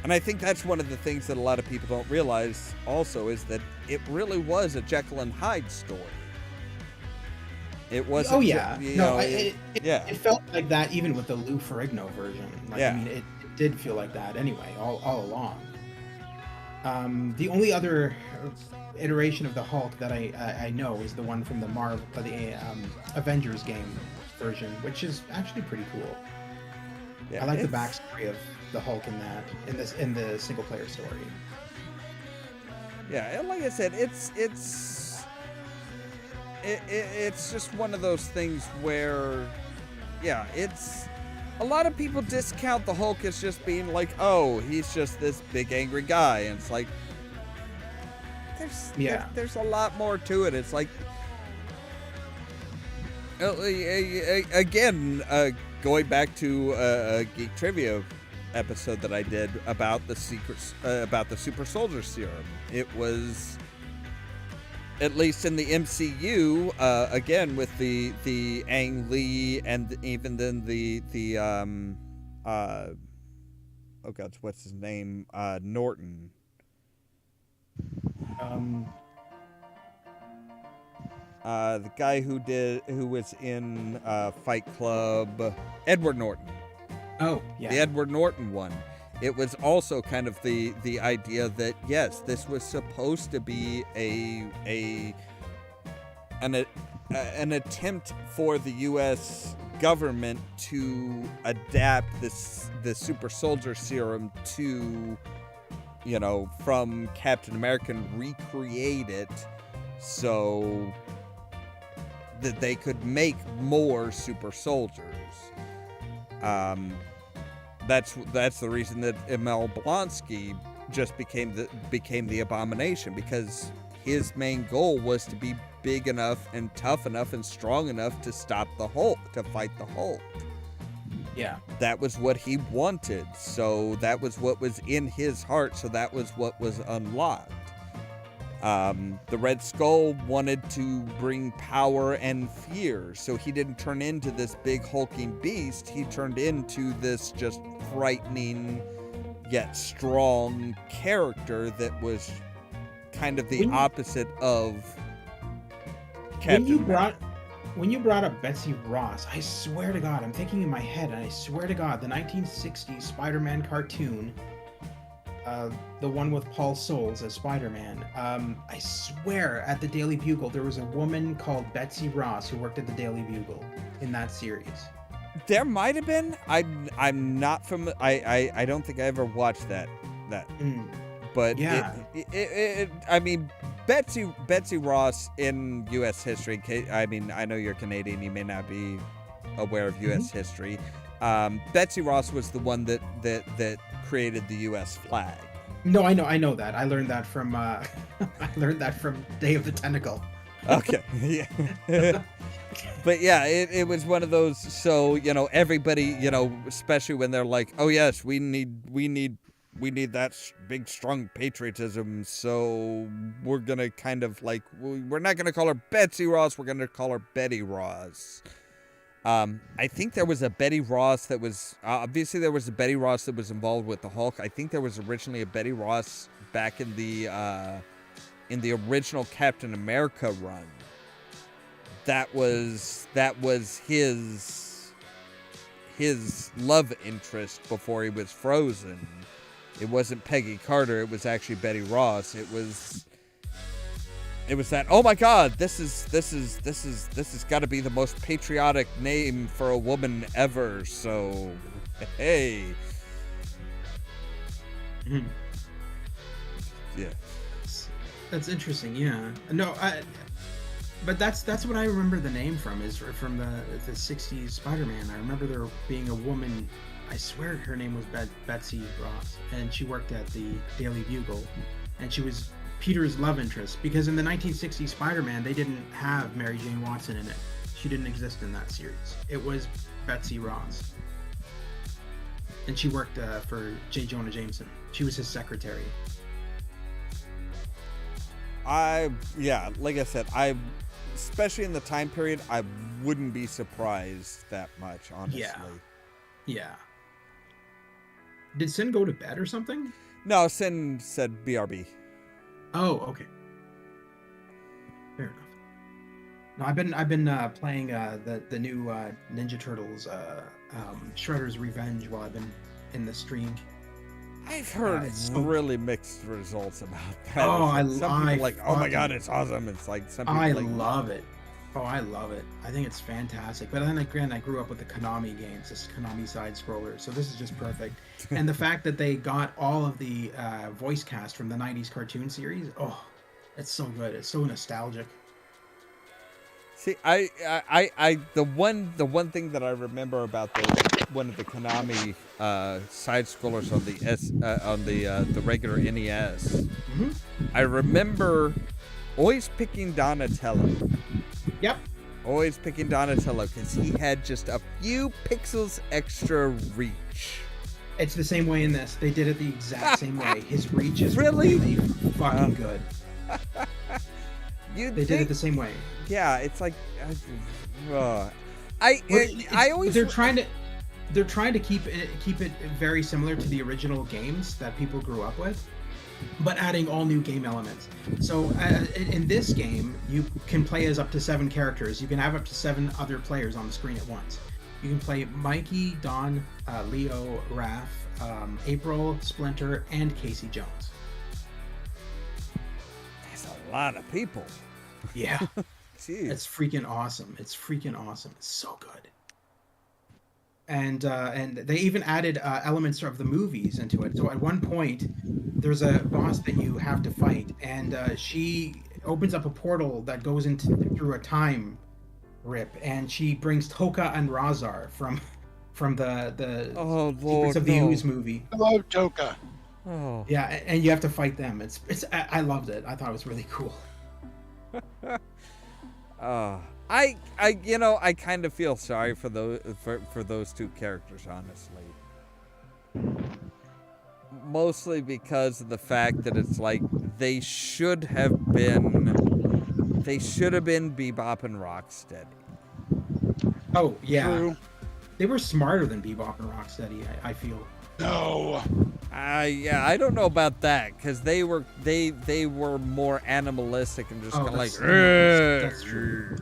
And I think that's one of the things that a lot of people don't realize also is that it really was a Jekyll and Hyde story. It wasn't. Oh yeah. It felt like that even with the Lou Ferrigno version. Like, yeah. I mean, it did feel like that anyway, all along. The only other iteration of the Hulk that I know is the one from the Avengers game version, which is actually pretty cool. Yeah, I like the backstory of the Hulk in the single player story. Yeah, and like I said, it's just one of those things where, yeah, it's a lot of people discount the Hulk as just being like, oh, he's just this big angry guy, and it's like there's a lot more to it. It's like again, going back to a Geek Trivia episode that I did about the secrets about the super soldier serum. It was, at least in the MCU, again with the Ang Lee and even then the oh god, what's his name? Norton. The guy who was in Fight Club, Edward Norton. Oh, yeah. The Edward Norton one. It was also kind of the idea that, yes, this was supposed to be an attempt for the U.S. government to adapt the super soldier serum to, you know, from Captain America and recreate it so that they could make more super soldiers. That's the reason that Emil Blonsky just became the Abomination, because his main goal was to be big enough and tough enough and strong enough to stop the Hulk, to fight the Hulk. Yeah. That was what he wanted. So that was what was in his heart. So that was what was unlocked. The Red Skull wanted to bring power and fear, so he didn't turn into this big hulking beast. He turned into this just frightening yet strong character that was kind of the opposite of Captain America. When you brought up Betsy Ross, I swear to God, I'm thinking in my head, and I swear to God, the 1960s Spider-Man cartoon, the one with Paul Soles as Spider-Man, I swear at the Daily Bugle there was a woman called Betsy Ross who worked at the Daily Bugle in that series. There might have been. I'm not from. I don't think I ever watched that. But yeah, I mean, Betsy Ross in U.S. history. I mean, I know you're Canadian. You may not be aware of U.S. history. Betsy Ross was the one that created the U.S. flag. No, I know that. I learned that from Day of the Tentacle. Okay. Yeah. But yeah, it was one of those. So, you know, everybody, you know, especially when they're like, oh yes, we need we need that big, strong patriotism, so we're gonna kind of like, we're not gonna call her Betsy Ross, we're gonna call her Betty Ross. I think there was a Betty Ross that was, obviously there was a Betty Ross that was involved with the Hulk. I think there was originally a Betty Ross back in the original Captain America run. That was his love interest before he was frozen. It wasn't Peggy Carter, it was actually Betty Ross. It was that, oh my god, this has got to be the most patriotic name for a woman ever. So, hey. Mhm. Yeah. That's interesting. Yeah. No, but that's what I remember the name from, is from the 60s Spider-Man. I remember there being a woman, I swear her name was Betsy Ross, and she worked at the Daily Bugle, and she was Peter's love interest, because in the 1960s Spider-Man they didn't have Mary Jane Watson in it. She didn't exist in that series. It was Betsy Ross, and she worked for J. Jonah Jameson. She was his secretary. Like I said, especially in the time period, I wouldn't be surprised that much, honestly. Yeah. Did Sin go to bed or something? No, Sin said BRB. Oh, okay. Fair enough. No, I've been playing the new Ninja Turtles Shredder's Revenge while I've been in the stream. I've heard really mixed results about that. Oh, some people like, oh my god, it's awesome. It's like some people love it. Oh, I love it. I think it's fantastic. But then again, I grew up with the Konami games, this Konami side scroller, so this is just perfect. And the fact that they got all of the voice cast from the 90s cartoon series, oh, it's so good. It's so nostalgic. See, the one thing that I remember about one of the Konami side scrollers on the regular NES, Mm-hmm. I remember always picking Donatello. Yep. Always picking Donatello because he had just a few pixels extra reach. It's the same way in this. They did it the exact same way. His reach is really fucking good. They did it the same way. Yeah, it's like, I always they're trying to keep it very similar to the original games that people grew up with, but adding all new game elements. So in this game, you can play as up to 7 characters. You can have up to 7 other players on the screen at once. You can play Mikey, Don, Leo, Raph, April, Splinter, and Casey Jones. That's a lot of people. Yeah. Jeez. It's freaking awesome. It's so good. And they even added elements of the movies into it. So at one point, there's a boss that you have to fight, and she opens up a portal that goes through a time rip, and she brings Toka and Razar from the Secrets of the Ooze movie. I love Toka. Oh. Yeah, and you have to fight them. I loved it. I thought it was really cool. I kind of feel sorry for those two characters, honestly. Mostly because of the fact that it's like they should have been Bebop and Rocksteady. Oh yeah, True. They were smarter than Bebop and Rocksteady. I feel. No. I don't know about that, because they were more animalistic and just kind of like. That's true.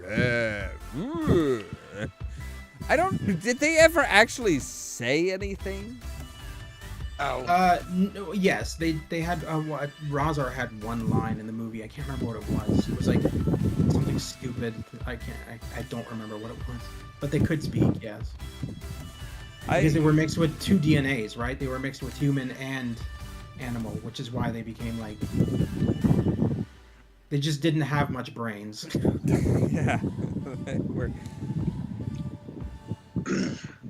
Did they ever actually say anything? Oh. No, yes, they had Razar had one line in the movie. I can't remember what it was. It was like something stupid. I don't remember what it was. But they could speak, yes. Because they were mixed with 2 DNAs, right? They were mixed with human and animal, which is why they became like. They just didn't have much brains. Yeah.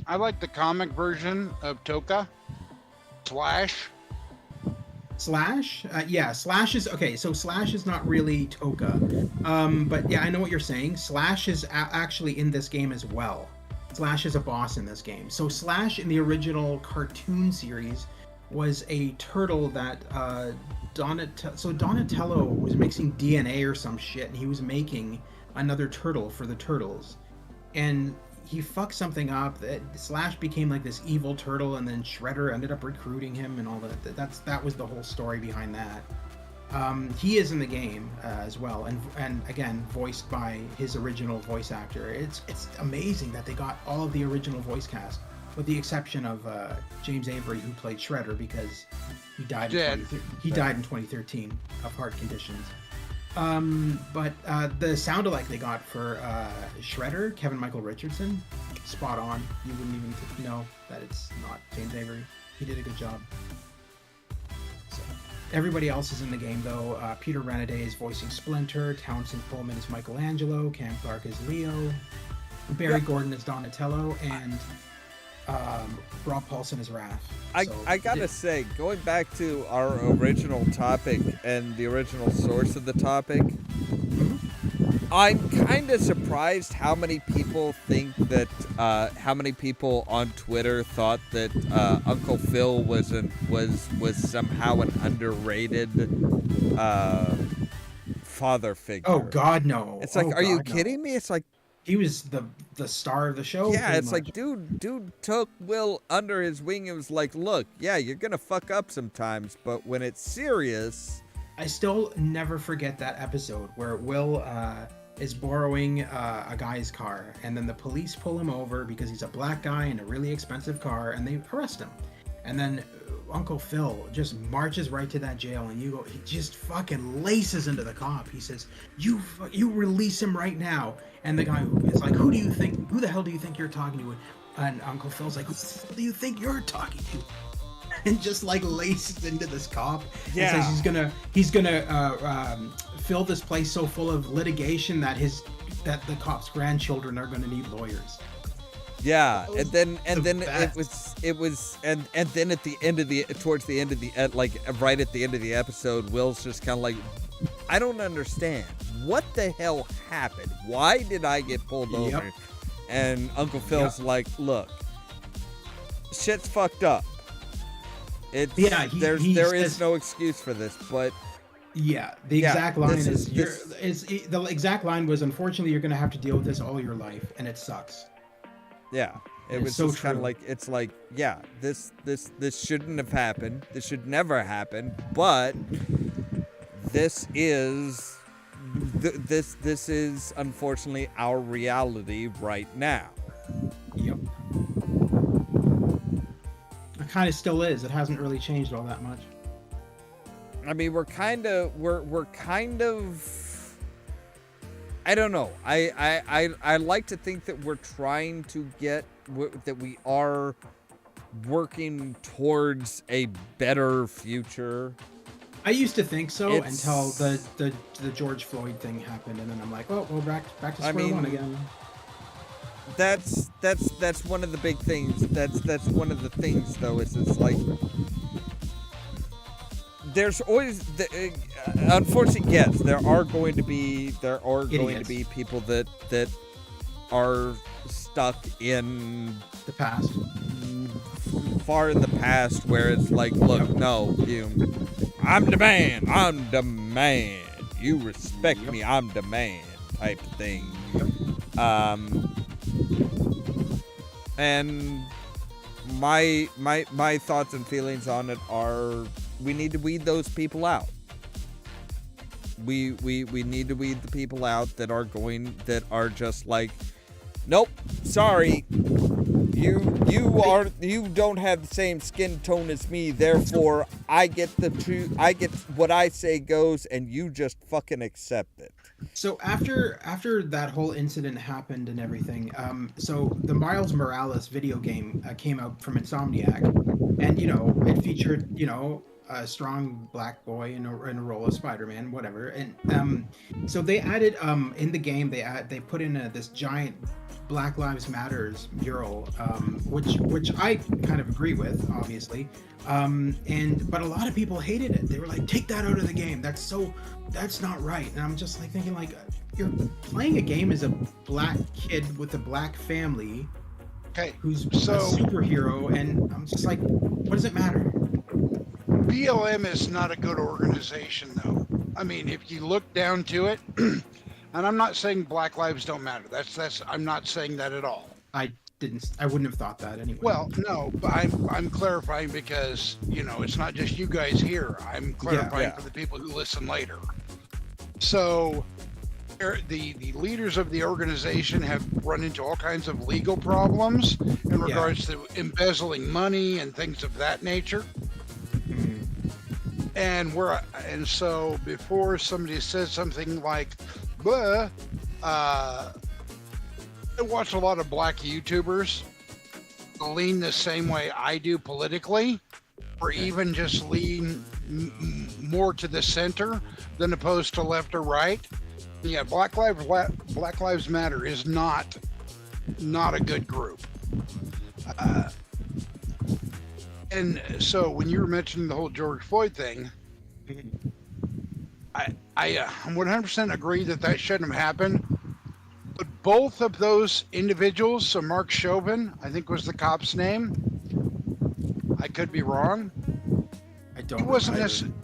I like the comic version of Toka. Slash. Yeah, Slash is okay. So Slash is not really Toka, but yeah, I know what you're saying. Slash is actually in this game as well. Slash is a boss in this game. So Slash in the original cartoon series was a turtle that Donatello was mixing DNA or some shit, and he was making another turtle for the turtles, and he fucked something up. That Slash became like this evil turtle, and then Shredder ended up recruiting him, and all that. That was the whole story behind that. He is in the game as well, and again voiced by his original voice actor. It's amazing that they got all of the original voice cast, with the exception of James Avery, who played Shredder, because he died. He died in 2013 of heart conditions. But the sound-alike they got for Shredder, Kevin Michael Richardson, spot on. You wouldn't even know that it's not James Avery. He did a good job. So, everybody else is in the game, though. Peter Renaday is voicing Splinter. Townsend Pullman is Michelangelo. Cam Clark is Leo. Barry Gordon is Donatello. And Rob Paulson is Raph. I gotta say, going back to our original topic and the original source of the topic, I'm kind of surprised how many people think that, how many people on Twitter thought that Uncle Phil was somehow an underrated father figure. Oh God, no! It's like, are you kidding me? It's like, he was the star of the show. Yeah, it's much. like, dude took Will under his wing and was like, look, yeah, you're gonna fuck up sometimes, but when it's serious. I still never forget that episode where Will is borrowing a guy's car, and then the police pull him over because he's a black guy in a really expensive car, and they arrest him. And then Uncle Phil just marches right to that jail, and he just fucking laces into the cop. He says, you release him right now. And the guy is like, who the hell do you think you're talking to? And Uncle Phil's like, who the hell do you think you're talking to? And just like laces into this cop. Yeah. And says he's gonna fill this place so full of litigation that the cop's grandchildren are gonna need lawyers. Yeah, and then best. it was and then at the end of towards the end of the like right at the end of the episode, Will's just kind of like, I don't understand. What the hell happened? Why did I get pulled over? And Uncle Phil's like, look, shit's fucked up. It's there is no excuse for this, but yeah, the exact line the exact line was, unfortunately, you're gonna have to deal with this all your life, and it sucks. Yeah, it was so just kind of like, it's like, yeah, this shouldn't have happened. This should never happen. But this is unfortunately our reality right now. Yep. It kind of still is. It hasn't really changed all that much. I mean, we're kind of I don't know. I like to think that we're trying to get that we are working towards a better future. I used to think so until the George Floyd thing happened, and then I'm like, oh, we're back to square one again. That's one of the big things. That's one of the things, though, is it's like there's always unfortunately, yes, there are going to be people that are stuck in the past, far in the past, where it's like, look, no, I'm the man, you respect me, I'm the man type of thing. And my thoughts and feelings on it are, we need to weed those people out. We need to weed the people out that are just like, nope, sorry, you don't have the same skin tone as me, therefore I get what I say goes, and you just fucking accept it. So after that whole incident happened and everything, so the Miles Morales video game came out from Insomniac, and it featured a strong black boy in a role of Spider-Man, whatever, and so they added in the game they put in this giant Black Lives Matters mural, which I kind of agree with, obviously, but a lot of people hated it. They were like, take that out of the game, that's not right. And I'm just like thinking, like, you're playing a game as a black kid with a black family, who's a superhero, and I'm just like, what does it matter? BLM is not a good organization, though. I mean, if you look down to it, and I'm not saying Black Lives don't matter. I'm not saying that at all. I wouldn't have thought that anyway. Well, no, but I'm clarifying because, it's not just you guys here. I'm clarifying Yeah. for the people who listen later. So the leaders of the organization have run into all kinds of legal problems in regards to embezzling money and things of that nature. And so before somebody says something like, "Blah," I watch a lot of black YouTubers lean the same way I do politically, or even just lean more to the center than opposed to left or right. Yeah, Black Lives Matter is not a good group. And so when you were mentioning the whole George Floyd thing, I 100% agree that shouldn't have happened. But both of those individuals, so Mark Chauvin, I think was the cop's name. I could be wrong. I don't. He wasn't necessarily.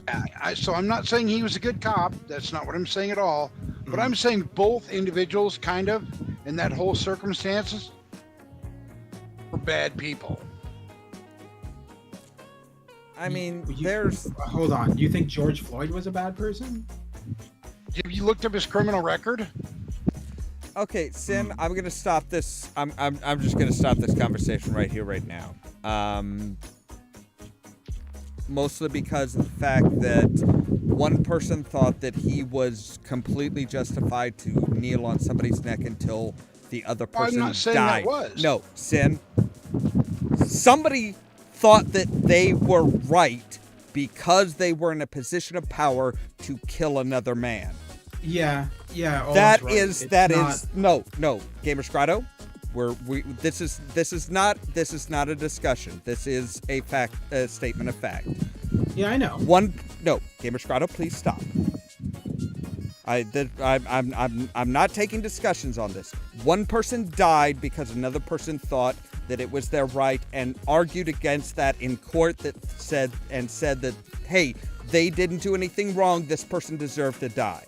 Yeah, so I'm not saying he was a good cop. That's not what I'm saying at all. But I'm saying both individuals, kind of, in that whole circumstances, were bad people. I mean, there's... Hold on. You think George Floyd was a bad person? Have you looked up his criminal record? Okay, Sin, I'm gonna stop this. I'm just gonna stop this conversation right here, right now. Mostly because of the fact that one person thought that he was completely justified to kneel on somebody's neck until the other person I'm not saying died. that was. No, Sin. Somebody thought that they were right because they were in a position of power to kill another man. Yeah. Oh, That right. is no, Gamer Scrotto. This is not a discussion. This is a statement of fact. Yeah, I know. Gamer Scrotto, please stop. I'm not taking discussions on this. One person died because another person thought that it was their right and argued against that in court that said that, hey, they didn't do anything wrong. This person deserved to die.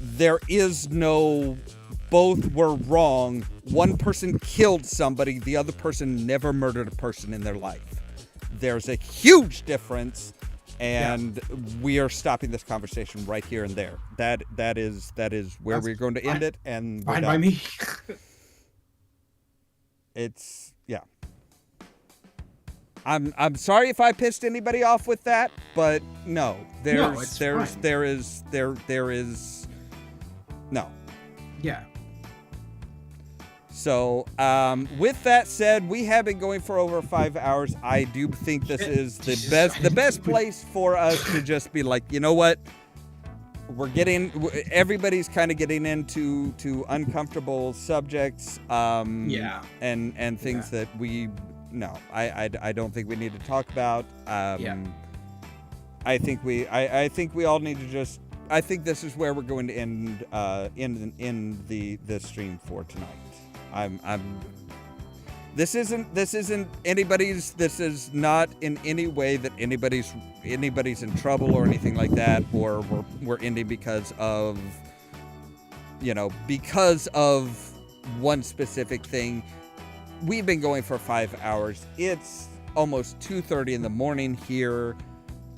There is no both were wrong. One person killed somebody. The other person never murdered a person in their life. There's a huge difference, and we are stopping this conversation right here and there. That is where we're going to end it, and we're Fine done. by me. I'm sorry if I pissed anybody off with that, but no, there is no. Yeah. So, with that said, we have been going for over 5 hours. I do think this is the best place for us to just be like, you know what? Everybody's kind of getting into uncomfortable subjects, and things that I don't think we need to talk about. I think we all need to just. I think this is where we're going to end the stream for tonight. This isn't anybody's. This is not in any way that anybody's in trouble or anything like that, or we're ending because of one specific thing. We've been going for 5 hours. It's almost 2:30 in the morning here.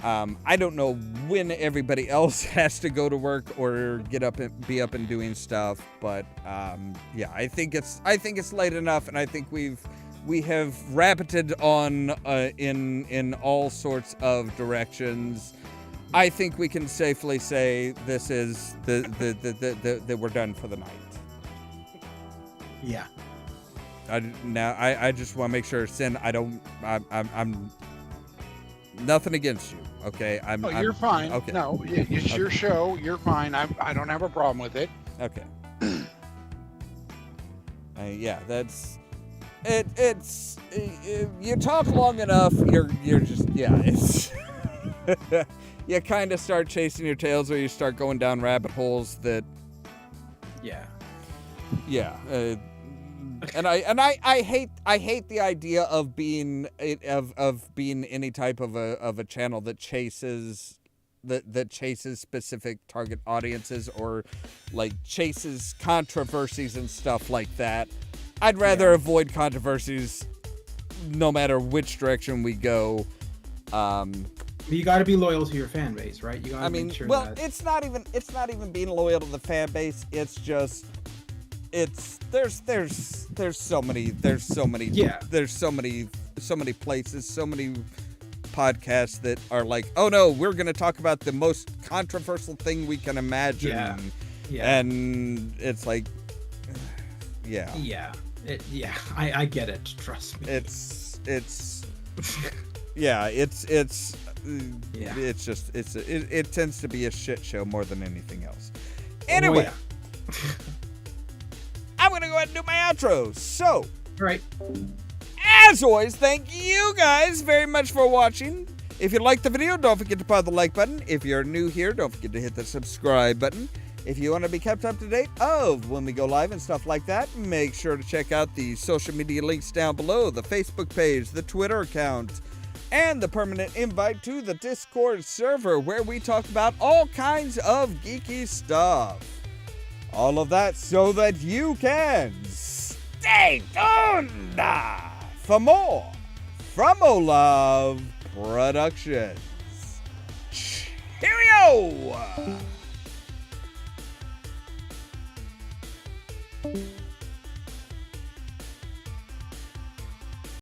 I don't know when everybody else has to go to work or be up and doing stuff, but I think it's late enough, and I think we have rapided on in all sorts of directions. I think we can safely say this is that we're done for the night. Yeah. I just want to make sure, Sin. I'm nothing against you. Okay, you're fine. Okay. No, it's your show. You're fine. I don't have a problem with it. Okay. That's it. It's you talk long enough, you're just it's you kind of start chasing your tails, or you start going down rabbit holes that And I hate the idea of being any type of a channel that chases specific target audiences or like chases controversies and stuff like that. I'd rather avoid controversies no matter which direction we go. You got to be loyal to your fan base, right? You got to make sure that... it's not even being loyal to the fan base. It's just there's so many places, so many podcasts that are like, oh no, we're going to talk about the most controversial thing we can imagine. Yeah. And it's like, I get it. Trust me. It's it tends to be a shit show more than anything else. Anyway, I'm going to go ahead and do my outro. So, all right. As always, thank you guys very much for watching. If you liked the video, don't forget to pound the like button. If you're new here, don't forget to hit the subscribe button. If you want to be kept up to date of when we go live and stuff like that, make sure to check out the social media links down below, the Facebook page, the Twitter account, and the permanent invite to the Discord server where we talk about all kinds of geeky stuff. All of that so that you can stay tuned for more from Ollamh Productions. Cheerio!